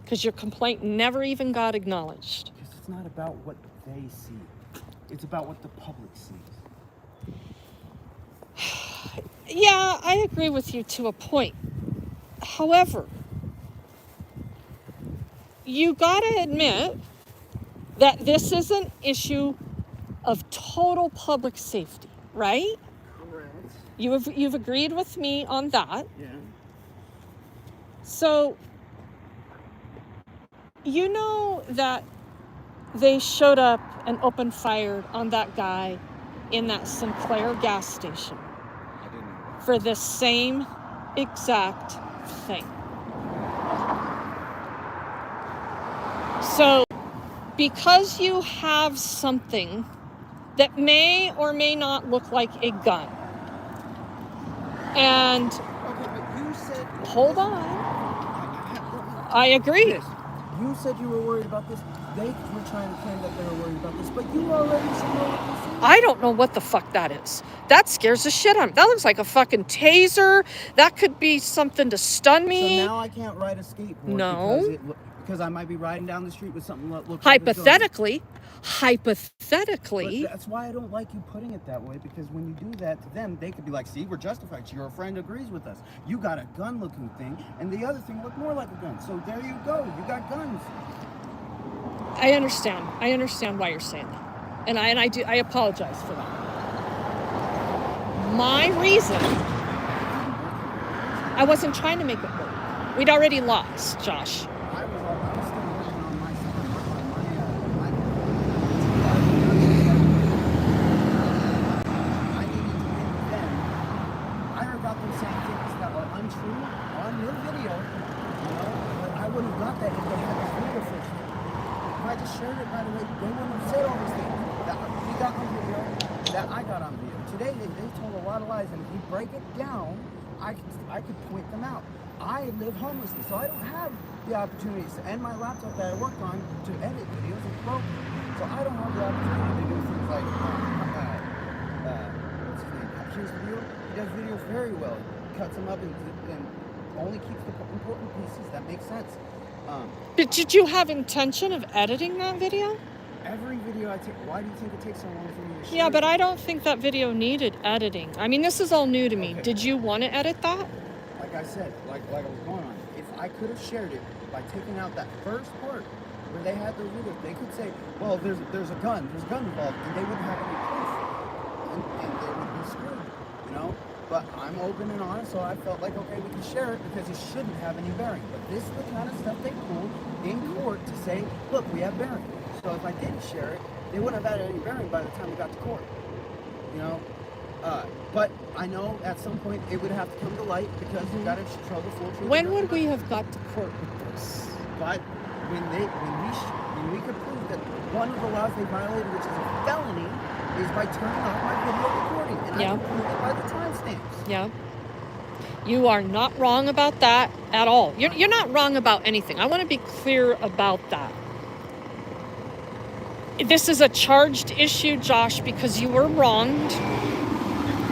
Because your complaint never even got acknowledged. Because it's not about what they see. It's about what the public sees. Yeah, I agree with you to a point. However, you gotta admit that this is an issue of total public safety, right? Correct. You've agreed with me on that. Yeah. So, you know that they showed up and opened fire on that guy in that Sinclair gas station for the same exact thing. So, because you have something that may or may not look like a gun, and hold on, I agree. You said you were worried about this. They were trying to claim that they were worried about this, but you already should know what this is. I don't know what the fuck that is. That scares the shit out of me. That looks like a fucking taser. That could be something to stun me. So now I can't ride a skateboard. No. Because I might be riding down the street with something that looks hypothetically. But that's why I don't like you putting it that way, because when you do that to them, they could be like, see, we're justified. Your friend agrees with us. You got a gun-looking thing, and the other thing looked more like a gun. So there you go. You got guns. I understand. I understand why you're saying that. And I apologize for that. My reason, I wasn't trying to make it work. We'd already lost, Josh. Shared it right away, they wouldn't have said all these things that we got on video, that I got on video. Today, they told a lot of lies, and if you break it down, I could point them out. I live homelessly, so I don't have the opportunities, and my laptop that I worked on to edit videos is broken. So I don't have the opportunity to do things like, what's his name? Here's the deal. He does videos very well. He cuts them up and only keeps the important pieces. That makes sense. But did you have intention of editing that video? Every video I take, why do you think it takes so long for me to share? Yeah, but I don't think that video needed editing. I mean, this is all new to me. Okay. Did you want to edit that? Like I said, like I was going on, if I could have shared it by taking out that first part where they had those videos, they could say, well, there's a gun involved, and they wouldn't have any proof, and they would be screwed, you know? But I'm open and honest, so I felt like, okay, we can share it because it shouldn't have any bearing. But this is the kind of stuff they pulled in court to say, look, we have bearing. So if I didn't share it, they wouldn't have had any bearing by the time we got to court, you know? But I know at some point it would have to come to light because you got to show the full truth. When would we have got to court with this? But when we could prove that one of the laws they violated, which is a felony, is by turning off my video recording, and I can prove it by the timestamps. Yeah. You are not wrong about that at all. You're not wrong about anything. I want to be clear about that. This is a charged issue, Josh, because you were wronged.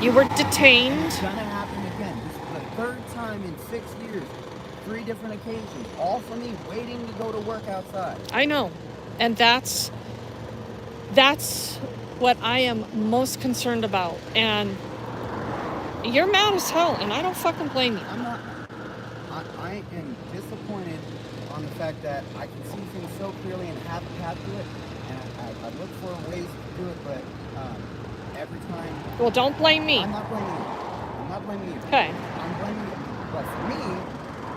You were detained. It's gonna happen again. This is the third time in 6 years. 3 different occasions. All for me waiting to go to work outside. I know. And that's what I am most concerned about. And you're mad as hell, and I don't fucking blame you. I'm not. I am disappointed on the fact that I can see things so clearly and have a path to it. And I look for ways to do it, but every time... Well, don't blame me. I'm not blaming you. I'm not blaming you. Okay. I'm blaming you. But for me,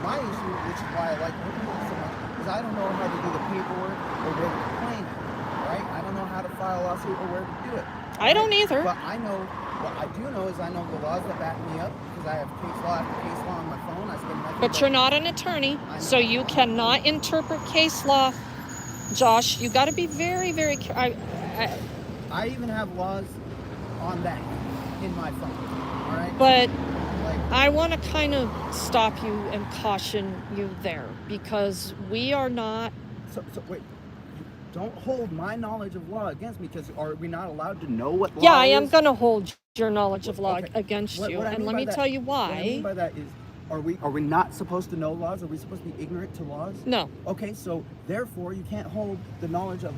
my issue, which is why I like working with so much, is I don't know how to do the paperwork or where to complain at, right? I don't know how to file a lawsuit or where to do it. I don't either. But I know, what I do know is I know the laws that back me up, because I have case law after case law on my phone. I spend nothing But you're not an attorney, so you cannot interpret case law. Josh, you got to be very, very careful. I even have laws on that in my phone, all right? But I want to kind of stop you and caution you there, because we are not... So wait, don't hold my knowledge of law against me, because are we not allowed to know what law Yeah, I is? am going to hold your knowledge of law against you, What I and mean let by me that- tell you What I mean why. by that is, are we not supposed to know laws? Are we supposed to be ignorant to laws? No. Okay, so therefore you can't hold the knowledge of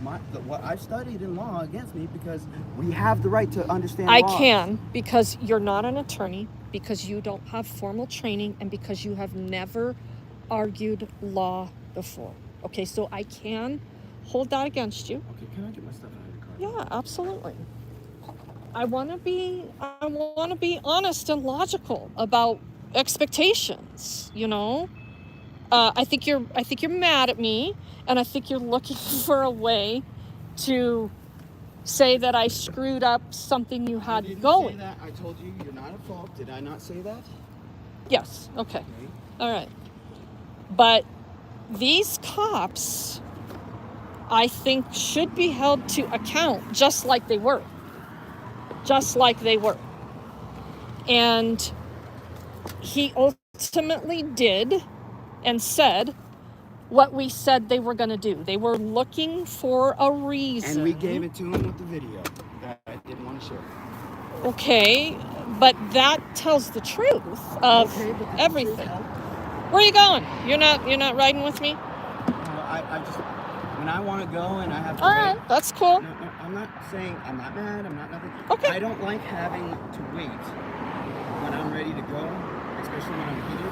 what I've studied in law against me, because we have the right to understand I laws. can, because you're not an attorney, because you don't have formal training, and because you have never argued law before. Okay, so I can hold that against you. Okay, can I get my stuff out of the car? Yeah, absolutely. I want to be honest and logical about expectations, you know? I think you're mad at me, and I think you're looking for a way to say that I screwed up something you had I didn't going. say that. I told you you're not at fault. Did I not say that? Yes. Okay. All right. But these cops, I think, should be held to account just like they were. Just like they were. And he ultimately did and said what we said they were going to do. They were looking for a reason. And we gave it to him with the video that I didn't want to share. Okay, but that tells the truth of everything. Where are you going? You're not riding with me? I just, when I want to go and I have to All right, that's cool. No, I'm not saying, I'm not mad, I'm not nothing. Okay. I don't like having to wait when I'm ready to go, especially when I'm heated.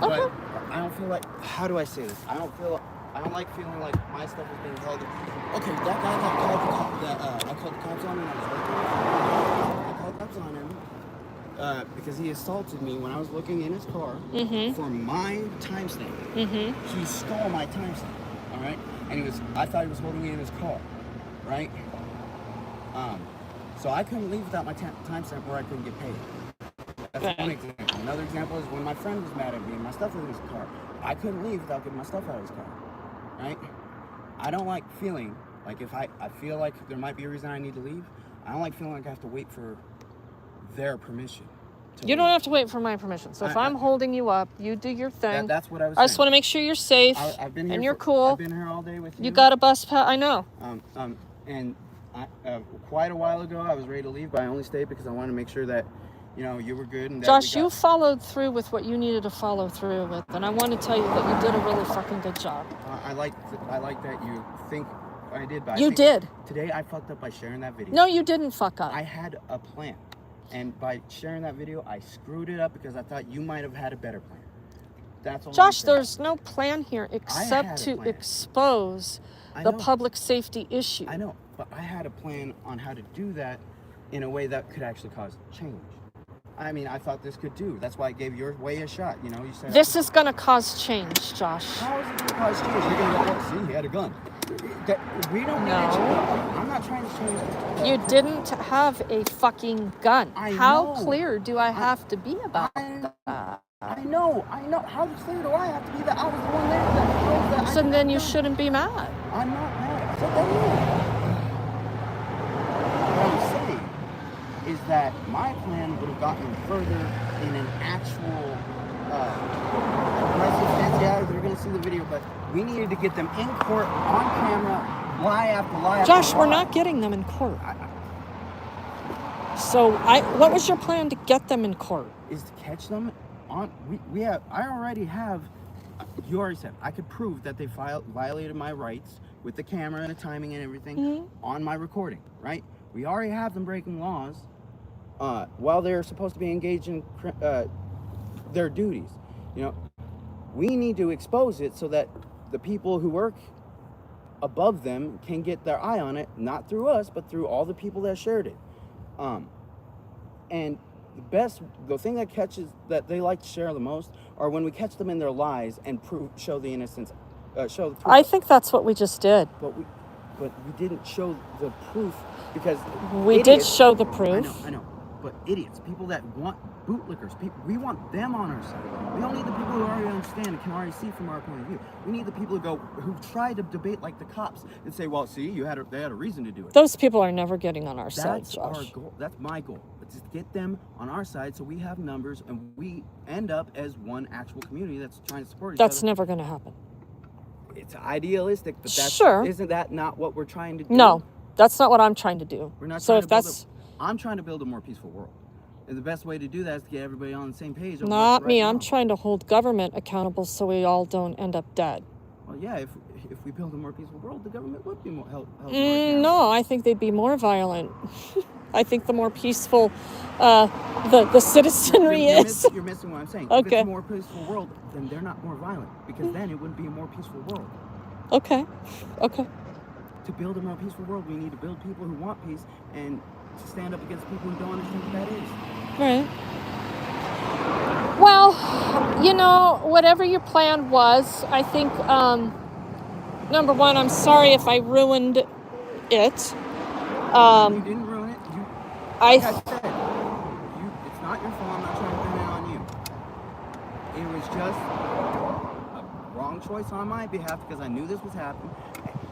Okay. But I don't feel like, how do I say this? I don't like feeling like my stuff is being held. Okay, that guy that I called the cops on when I was working. I called the cops on him because he assaulted me when I was looking in his car for my timestamp. He stole my timestamp, all right? And I thought he was holding it in his car, right? So I couldn't leave without my timestamp, or I couldn't get paid. That's one example. Another example is when my friend was mad at me and my stuff was in his car. I couldn't leave without getting my stuff out of his car, right? I don't like feeling like if I feel like there might be a reason I need to leave, I don't like feeling like I have to wait for their permission. You don't have to wait for my permission. So if I'm holding you up, you do your thing. That's what I was I just saying. want to make sure you're safe I've been here and you're cool. I've been here all day with you. You got a bus pass. I know. And quite a while ago, I was ready to leave, but I only stayed because I wanted to make sure that, you know, you were good. And that Josh, you followed through with what you needed to follow through with, and I want to tell you that you did a really fucking good job. I like that you think I did, but You did. Today I fucked up by sharing that video. No, you didn't fuck up. I had a plan, and by sharing that video, I screwed it up because I thought you might have had a better plan. That's all. Josh, there's no plan here except to plan. expose I the know. public safety issue. I know, but I had a plan on how to do that in a way that could actually cause change. I mean, I thought this could do. That's why I gave your way a shot. You know, you said This is going to cause change, Josh. How is it going to cause change? You're going to go, see, he had a gun. We don't need to change. I'm not trying to change. You didn't have a fucking gun. I How know. clear do I have to be about that? I know. How fair do I have to be that I was the one there that drove that? So then you shouldn't be mad. I'm not mad. I said that What I'm saying is that my plan would have gotten them further in an actual aggressive stance. Yeah, they're going to see the video, but we needed to get them in court on camera, lie after lie Josh, after we're lie. not getting them in court. So what was your plan to get them in court? Is to catch them on. I already have. You already said I could prove that they violated my rights with the camera and the timing and everything on my recording, right? We already have them breaking laws while they're supposed to be engaged in their duties. You know, we need to expose it so that the people who work above them can get their eye on it, not through us, but through all the people that shared it. And the thing that catches that they like to share the most are when we catch them in their lies and show the innocence, show the proof. I think that's what we just did. But we didn't show the proof because we did show the proof. I know, but idiots, people that want bootlickers, we want them on our side. We don't need the people who already understand and can already see from our point of view. We need the people who try to debate like the cops and say, well, see, they had a reason to do it. Those people are never getting on our side, Josh. That's our goal. That's my goal. It's to get them on our side so we have numbers and we end up as one actual community that's trying to support each other. That's never going to happen. It's idealistic, but isn't that not what we're trying to do? No, that's not what I'm trying to do. We're not so trying if to that's I'm trying to build a more peaceful world. And the best way to do that is to get everybody on the same page. Not me. I'm trying to hold government accountable so we all don't end up dead. Well, yeah, if we build a more peaceful world, the government would be more helpful. No, I think they'd be more violent. I think the more peaceful the citizenry is. You're missing what I'm saying. Okay. If it's a more peaceful world, then they're not more violent because then it wouldn't be a more peaceful world. Okay. To build a more peaceful world, we need to build people who want peace and to stand up against people who don't understand what that is. Right. Well, whatever your plan was, I think, number one, I'm sorry if I ruined it. You didn't ruin it. Like I said, it's not your fault. I'm not trying to pin it on you. It was just a wrong choice on my behalf because I knew this was happening.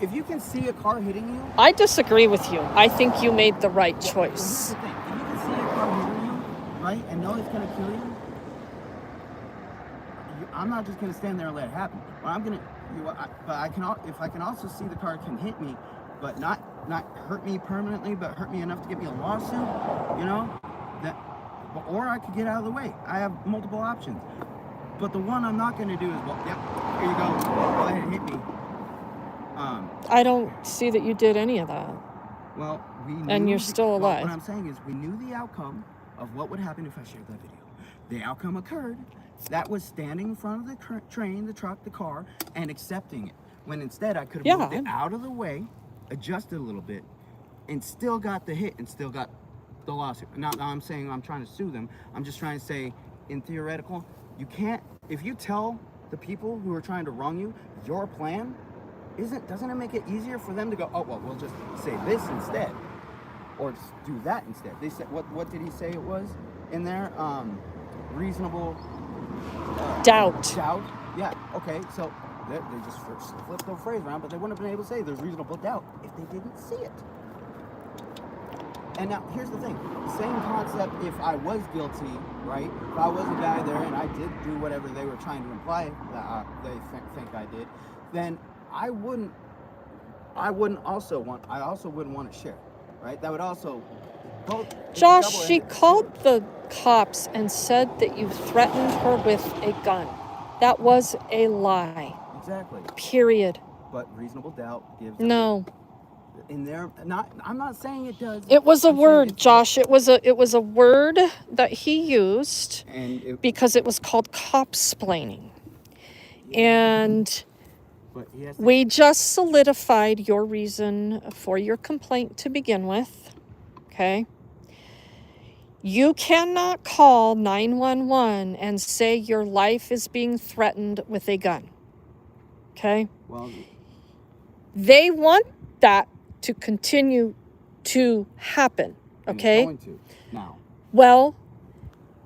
If you can see a car hitting you... I disagree with you. I think you made the right choice. Well, here's the thing. If you can see a car hitting you, right, and know it's going to kill you, I'm not just going to stand there and let it happen. Well, I'm going to... if I can also see the car can hit me, but not hurt me permanently, but hurt me enough to get me a lawsuit, or I could get out of the way. I have multiple options. But the one I'm not going to do is, well, yep, here you go. Go ahead and hit me. I don't see that you did any of that. Well, we knew... And you're still alive. What I'm saying is we knew the outcome of what would happen if I shared that video. The outcome occurred. That was standing in front of the train, the truck, the car, and accepting it. When instead I could have moved it out of the way, adjusted a little bit, and still got the hit and still got the lawsuit. Now I'm saying I'm trying to sue them. I'm just trying to say, in theoretical, you can't... If you tell the people who are trying to wrong you your plan... Doesn't it make it easier for them to go, oh, well, we'll just say this instead, or just do that instead? They said, what did he say it was in there? Reasonable doubt. Yeah. Okay. So they just flipped the phrase around, but they wouldn't have been able to say there's reasonable doubt if they didn't see it. And now here's the thing: same concept. If I was guilty, right? If I was a guy there and I did do whatever they were trying to imply that they think I did, then I also wouldn't want to share, right? That would also... Josh, she called the cops and said that you threatened her with a gun. That was a lie. Exactly. Period. But reasonable doubt gives... No. In there, I'm not saying it does. It was a word, Josh. It was a word that he used because it was called cop-splaining. And... we just solidified your reason for your complaint to begin with, okay? You cannot call 911 and say your life is being threatened with a gun, okay? Well, they want that to continue to happen, okay? It's going to now. Well,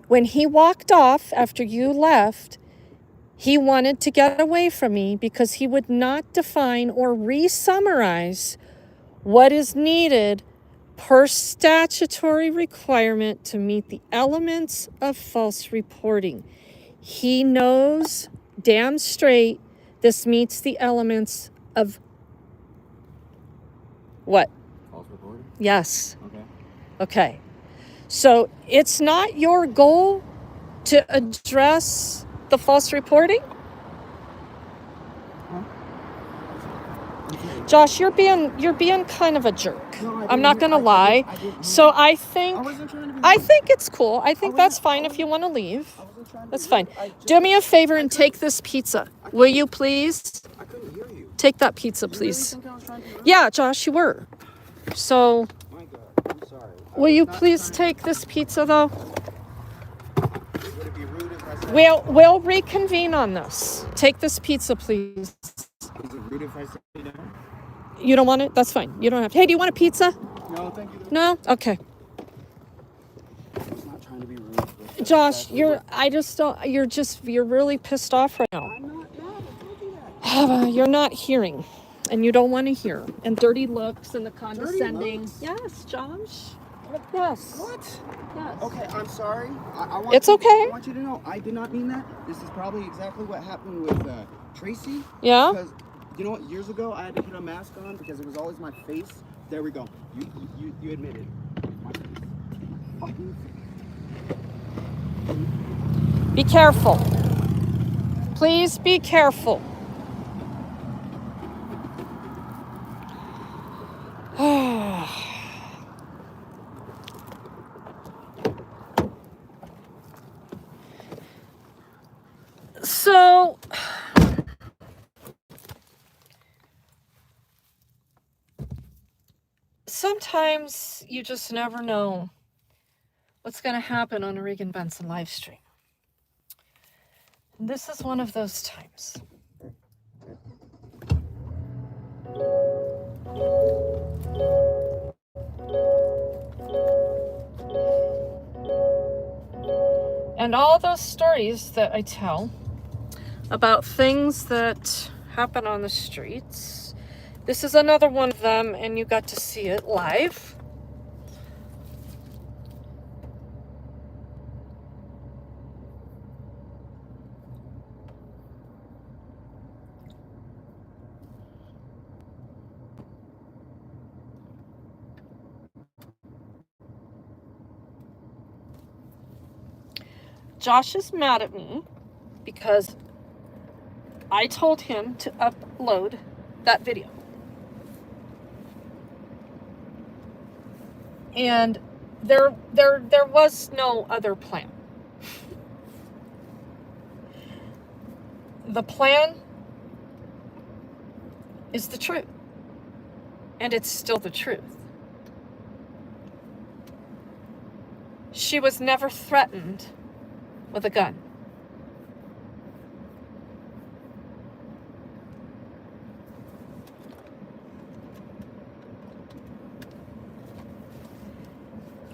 when he walked off after you left, he wanted to get away from me because he would not define or re-summarize what is needed per statutory requirement to meet the elements of false reporting. He knows damn straight this meets the elements of what? False reporting? Yes. Okay. Okay. So it's not your goal to address the false reporting? Josh, you're being kind of a jerk. No, I'm not gonna lie. So I think it's cool. I think that's fine if you want to leave. That's fine. Do me a favor and take this pizza. Will you please? I couldn't hear you. Take that pizza, please. Yeah, Josh, you were. So My God, I'm sorry. will you please take this pizza though? Would it be rude if I said We'll reconvene on this. Take this pizza, please. Is it rude if I say no? You don't want it? That's fine. You don't have to. Hey, do you want a pizza? No, thank you. No? Okay. I was not trying to be rude. But Josh, you're really pissed off right now. I'm not mad. I told you that. You're not hearing, and you don't want to hear. And dirty looks and the condescending. Yes, Josh. Yes. What? Yes. Okay, I'm sorry. It's okay. I want you to know I did not mean that. This is probably exactly what happened with Tracy. Yeah? Because, you know what, years ago I had to put a mask on because it was always my face. There we go. You admit it. My face. Fucking face. Be careful. Please be careful. So, sometimes you just never know what's going to happen on a Regan Benson live stream. And this is one of those times. And all those stories that I tell about things that happen on the streets, this is another one of them, and you got to see it live. Josh is mad at me because I told him to upload that video. And there was no other plan. The plan is the truth. And it's still the truth. She was never threatened with a gun.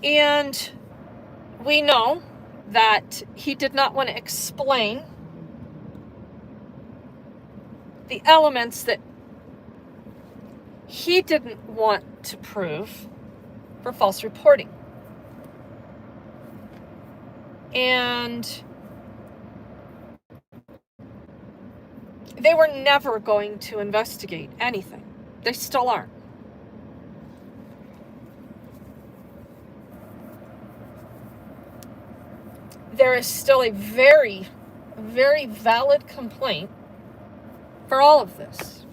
And we know that he did not want to explain the elements that he didn't want to prove for false reporting. And they were never going to investigate anything. They still aren't. There is still a very, very valid complaint for all of this.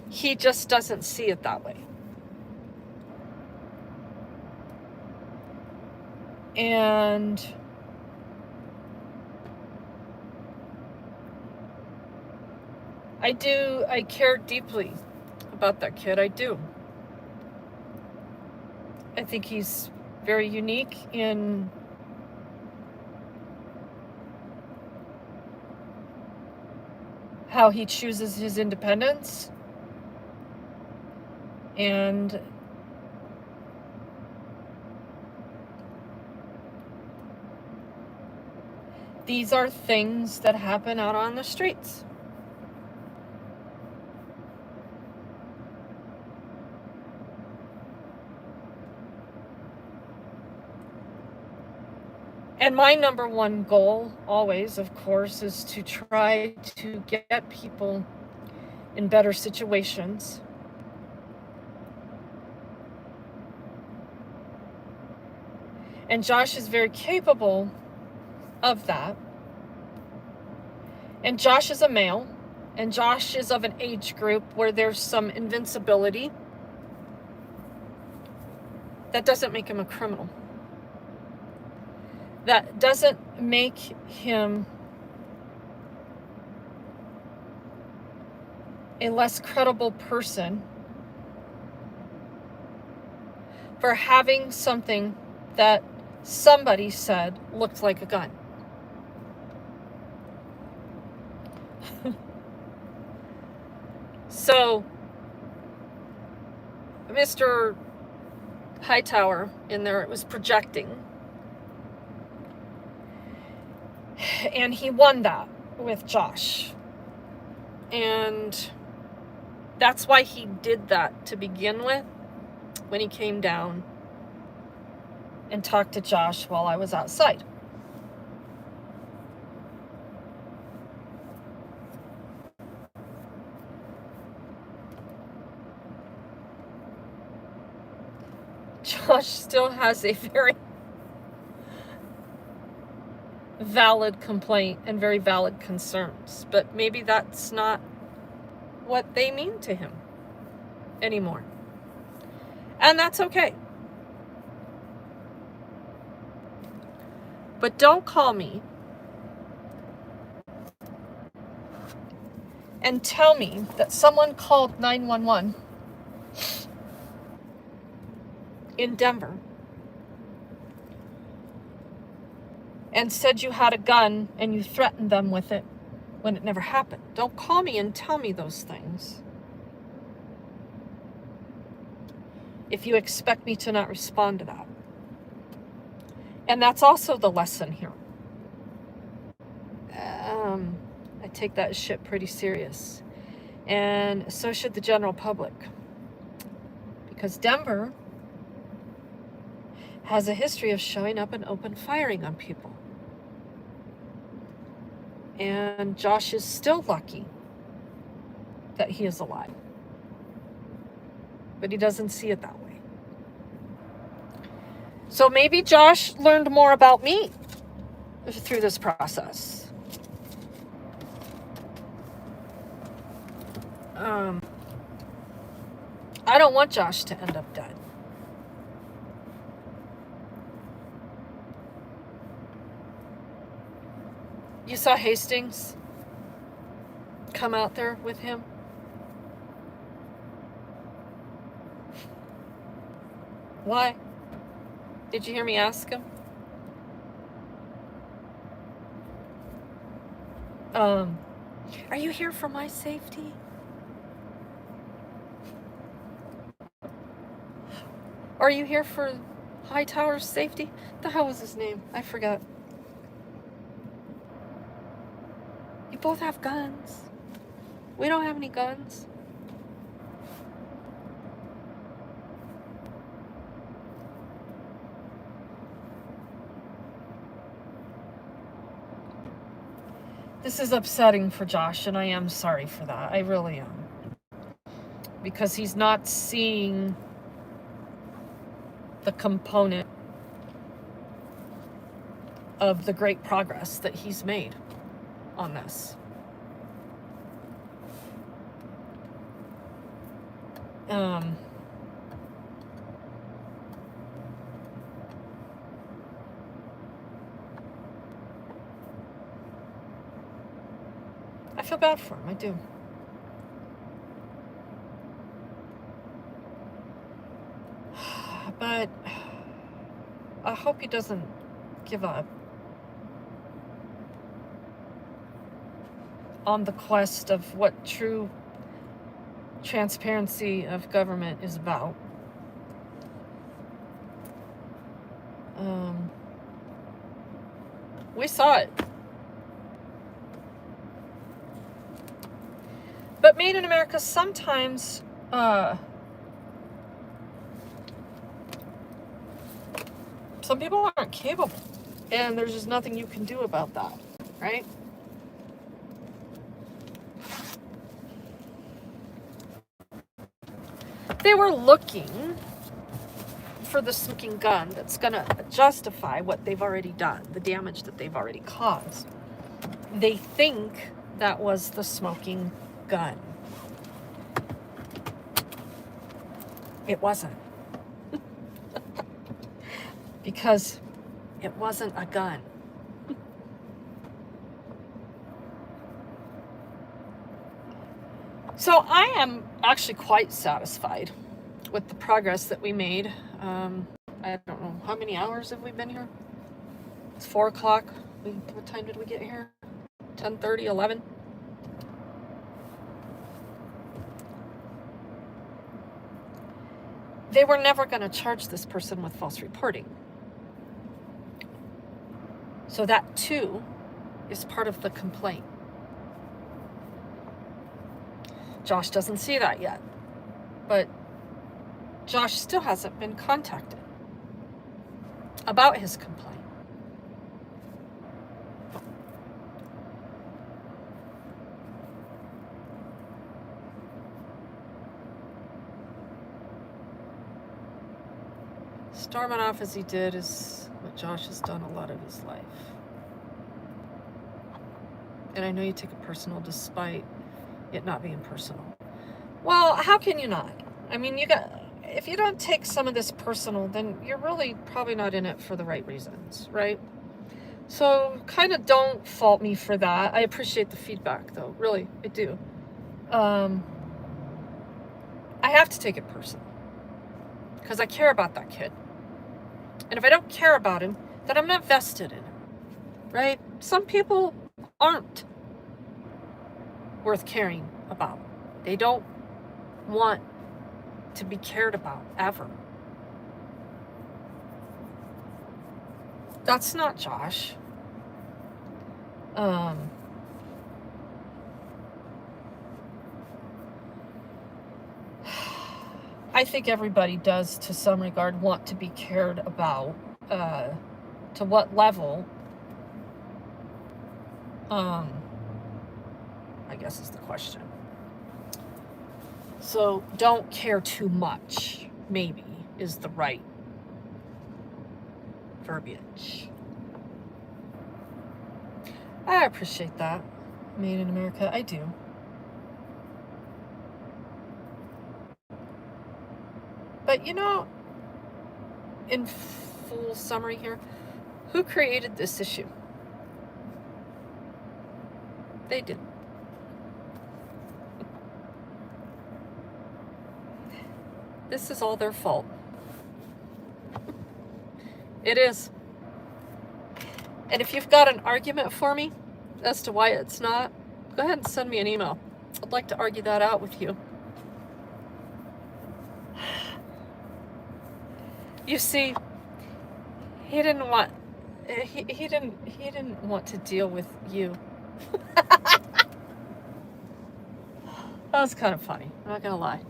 He just doesn't see it that way. And I care deeply about that kid. I do. I think he's very unique in how he chooses his independence. And These are things that happen out on the streets. And my number one goal always, of course, is to try to get people in better situations. And Josh is very capable of that. And Josh is a male, and Josh is of an age group where there's some invincibility. That doesn't make him a criminal. That doesn't make him a less credible person for having something that somebody said looked like a gun. So, Mr. Hightower in there, it was projecting. And he won that with Josh. And that's why he did that to begin with when he came down and talked to Josh while I was outside. Josh still has a very valid complaint and very valid concerns, but maybe that's not what they mean to him anymore. And that's okay. But don't call me and tell me that someone called 911 in Denver and said you had a gun and you threatened them with it when it never happened. Don't call me and tell me those things if you expect me to not respond to that. And that's also the lesson here. I take that shit pretty serious. And so should the general public. Because Denver has a history of showing up and open firing on people. And Josh is still lucky that he is alive. But he doesn't see it that way. So maybe Josh learned more about me through this process. I don't want Josh to end up dead. You saw Hastings come out there with him? Why? Did you hear me ask him? Are you here for my safety? Are you here for Hightower's safety? What the hell was his name? I forgot. You both have guns. We don't have any guns. This is upsetting for Josh, and I am sorry for that. I really am. Because he's not seeing the component of the great progress that he's made on this. I feel bad for him, I do. But I hope he doesn't give up on the quest of what true transparency of government is about. We saw it But Made in America, sometimes some people aren't capable, and there's just nothing you can do about that, right? They were looking for the smoking gun that's going to justify what they've already done, the damage that they've already caused. They think that was the smoking gun. It wasn't. Because it wasn't a gun. So I am actually quite satisfied with the progress that we made. I don't know, how many hours have we been here? It's 4 o'clock. What time did we get here? 10:30, 11? They were never going to charge this person with false reporting. So that too is part of the complaint. Josh doesn't see that yet, but Josh still hasn't been contacted about his complaint. Storming off as he did is what Josh has done a lot of his life. And I know you take it personal despite it not being personal. Well, how can you not? I mean, if you don't take some of this personal, then you're really probably not in it for the right reasons, right? So kind of don't fault me for that. I appreciate the feedback, though. Really, I do. I have to take it personal because I care about that kid. And if I don't care about him, then I'm not vested in him, right? Some people aren't worth caring about. They don't want to be cared about, ever. That's not Josh. I think everybody does, to some regard, want to be cared about. To what level? I guess is the question. So don't care too much, maybe, is the right verbiage. I appreciate that, Made in America. I do. But you know, in full summary here, who created this issue? They did. This is all their fault. It is. And if you've got an argument for me as to why it's not, go ahead and send me an email. I'd like to argue that out with you. You see, he didn't want to deal with you. That was kind of funny, I'm not gonna lie.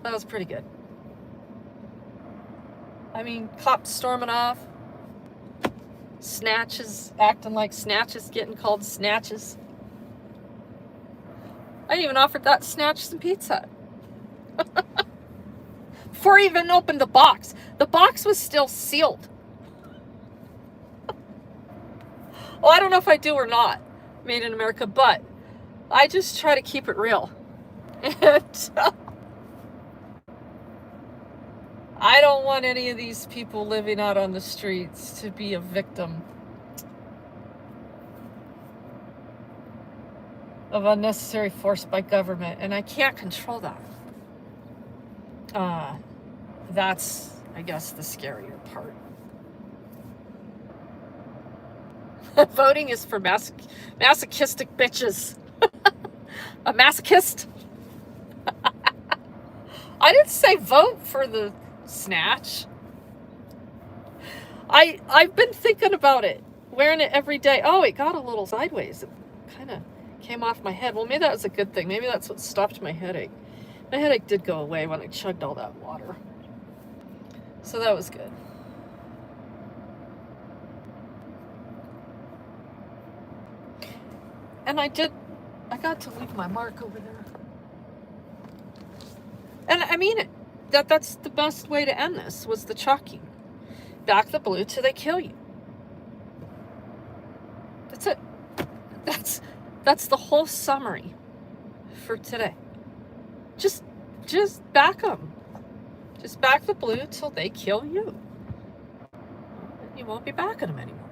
That was pretty good. I mean, cops storming off, snatches, acting like snatches, getting called snatches. I even offered that snatch some pizza. Before I even opened the box. The box was still sealed. Well, I don't know if I do or not, Made in America, but I just try to keep it real. And I don't want any of these people living out on the streets to be a victim of unnecessary force by government, and I can't control that. That's, I guess, the scarier part. Voting is for masochistic bitches. A masochist? I didn't say vote for the snatch. I've been thinking about it, wearing it every day. Oh, it got a little sideways. It kind of came off my head. Well, maybe that was a good thing. Maybe that's what stopped my headache. My headache did go away when I chugged all that water. So that was good. And I got to leave my mark over there. And I mean it. That's the best way to end this, was the chalking. Back the blue till they kill you. That's it. That's the whole summary for today. Just back them. Just back the blue till they kill you. You won't be backing them anymore.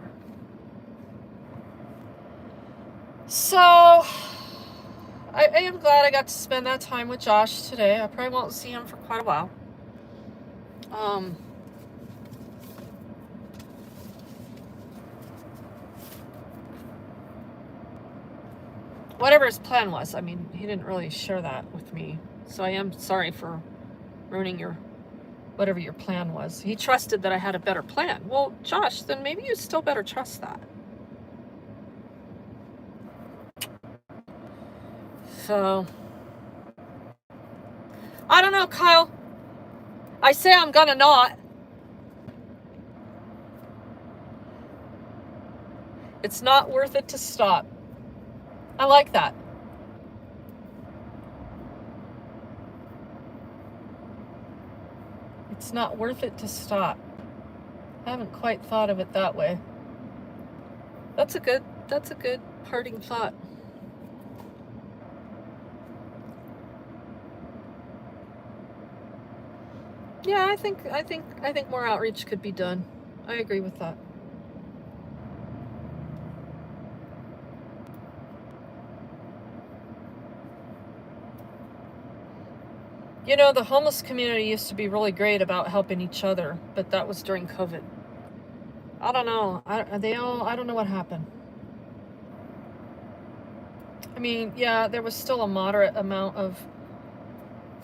So, I am glad I got to spend that time with Josh today. I probably won't see him for quite a while. Whatever his plan was, I mean, he didn't really share that with me. So I am sorry for ruining whatever your plan was. He trusted that I had a better plan. Well, Josh, then maybe you still better trust that. So, I don't know, Kyle. I say I'm gonna not. It's not worth it to stop. I like that. It's not worth it to stop. I haven't quite thought of it that way. That's a good parting thought. Yeah, I think more outreach could be done. I agree with that. You know, the homeless community used to be really great about helping each other, but that was during COVID. I don't know. I don't know what happened. I mean, yeah, there was still a moderate amount of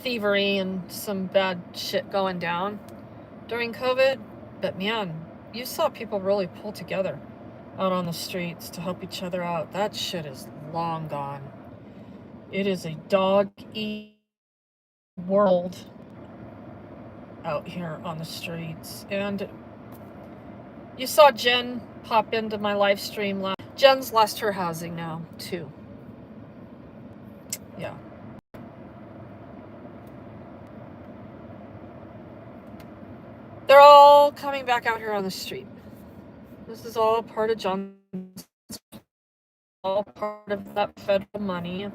thievery and some bad shit going down during COVID, but man, you saw people really pull together out on the streets to help each other out. That shit is long gone. It is a dog-eat world out here on the streets. And you saw Jen pop into my live stream. Jen's lost her housing now too. Yeah. They're all coming back out here on the street. This is all part of John's, all part of that federal money,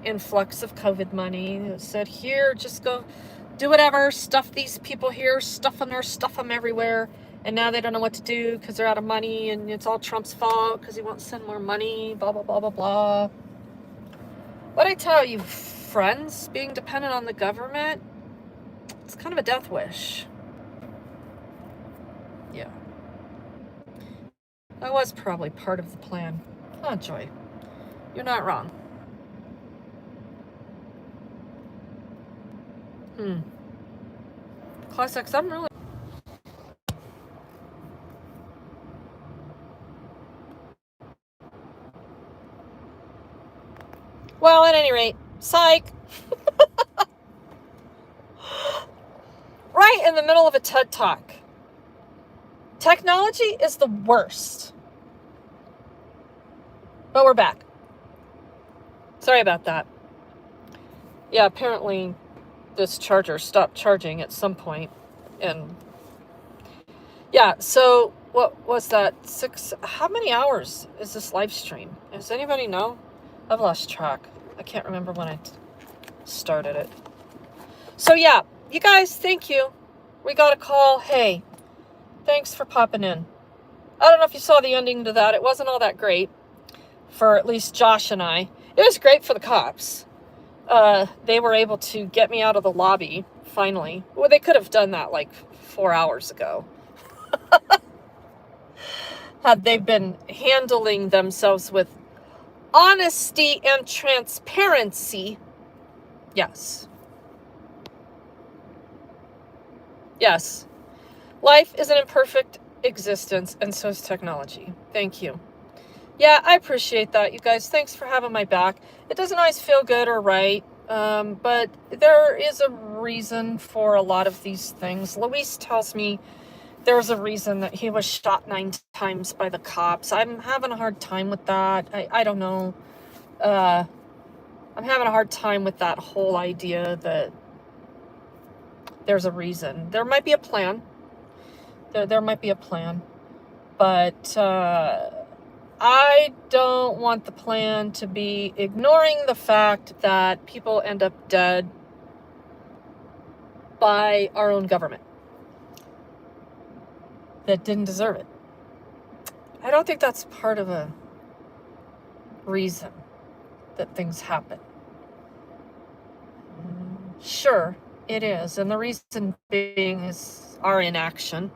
influx of COVID money. It said, here, just go do whatever, stuff these people here, stuff them everywhere. And now they don't know what to do because they're out of money, and it's all Trump's fault because he won't send more money, blah, blah, blah, blah, blah. What I tell you, friends, being dependent on the government, it's kind of a death wish. Yeah. That was probably part of the plan. Oh, Joy. You're not wrong. Class X, I'm really... Well, at any rate, psych. Right in the middle of a TED Talk. Technology is the worst. But we're back. Sorry about that. Yeah, apparently this charger stopped charging at some point. And yeah, so what was that? How many hours is this live stream? Does anybody know? I've lost track. I can't remember when I started it. So yeah, you guys, thank you. We got a call. Hey, thanks for popping in. I don't know if you saw the ending to that. It wasn't all that great for at least Josh and I. It was great for the cops. They were able to get me out of the lobby, finally. Well, they could have done that like 4 hours ago. Had they been handling themselves with honesty and transparency. Yes. Yes. Life is an imperfect existence, and so is technology. Thank you. Yeah, I appreciate that, you guys. Thanks for having my back. It doesn't always feel good or right, but there is a reason for a lot of these things. Luis tells me there's a reason that he was shot 9 times by the cops. I'm having a hard time with that. I don't know. I'm having a hard time with that whole idea that there's a reason. There might be a plan. There might be a plan. But I don't want the plan to be ignoring the fact that people end up dead by our own government that didn't deserve it. I don't think that's part of a reason that things happen. Sure, it is. And the reason being is our inaction.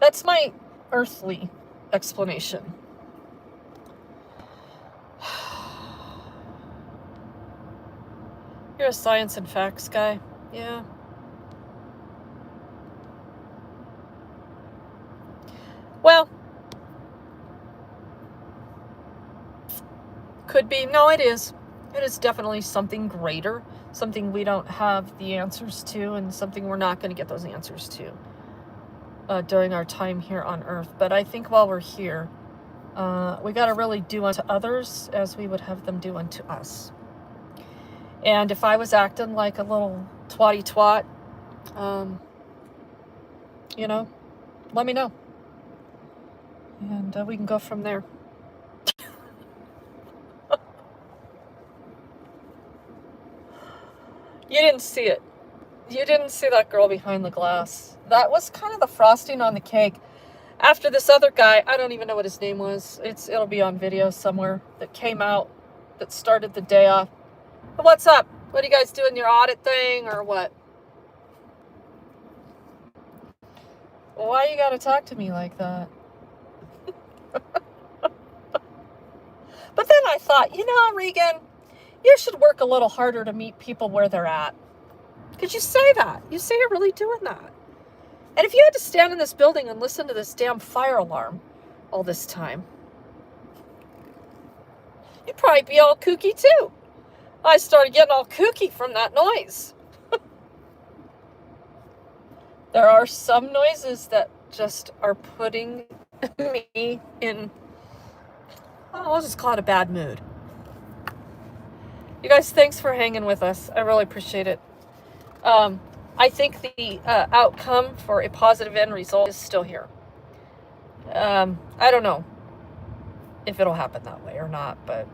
That's my earthly explanation. You're a science and facts guy. Yeah. Well, could be. No, it is. It is definitely something greater, something we don't have the answers to, and something we're not going to get those answers to during our time here on Earth. But I think while we're here, we got to really do unto others as we would have them do unto us. And if I was acting like a little twatty twat, you know, let me know. And we can go from there. You didn't see it. You didn't see that girl behind the glass. That was kind of the frosting on the cake. After this other guy, I don't even know what his name was. It'll be on video somewhere, that came out, that started the day off. But what's up? What are you guys doing, your audit thing or what? Why you gotta talk to me like that? But then I thought, you know, Regan, you should work a little harder to meet people where they're at. Because you say that. You say you're really doing that. And if you had to stand in this building and listen to this damn fire alarm all this time, you'd probably be all kooky too. I started getting all kooky from that noise. There are some noises that just are putting me in, I'll just call it a bad mood. You guys, thanks for hanging with us. I really appreciate it. I think the outcome for a positive end result is still here. I don't know if it'll happen that way or not, but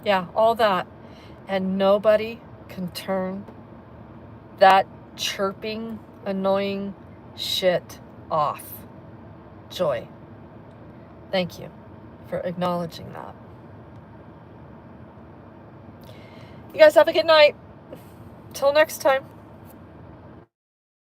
yeah, all that. And nobody can turn that chirping, annoying shit off. Joy. Thank you for acknowledging that. You guys have a good night. Till next time.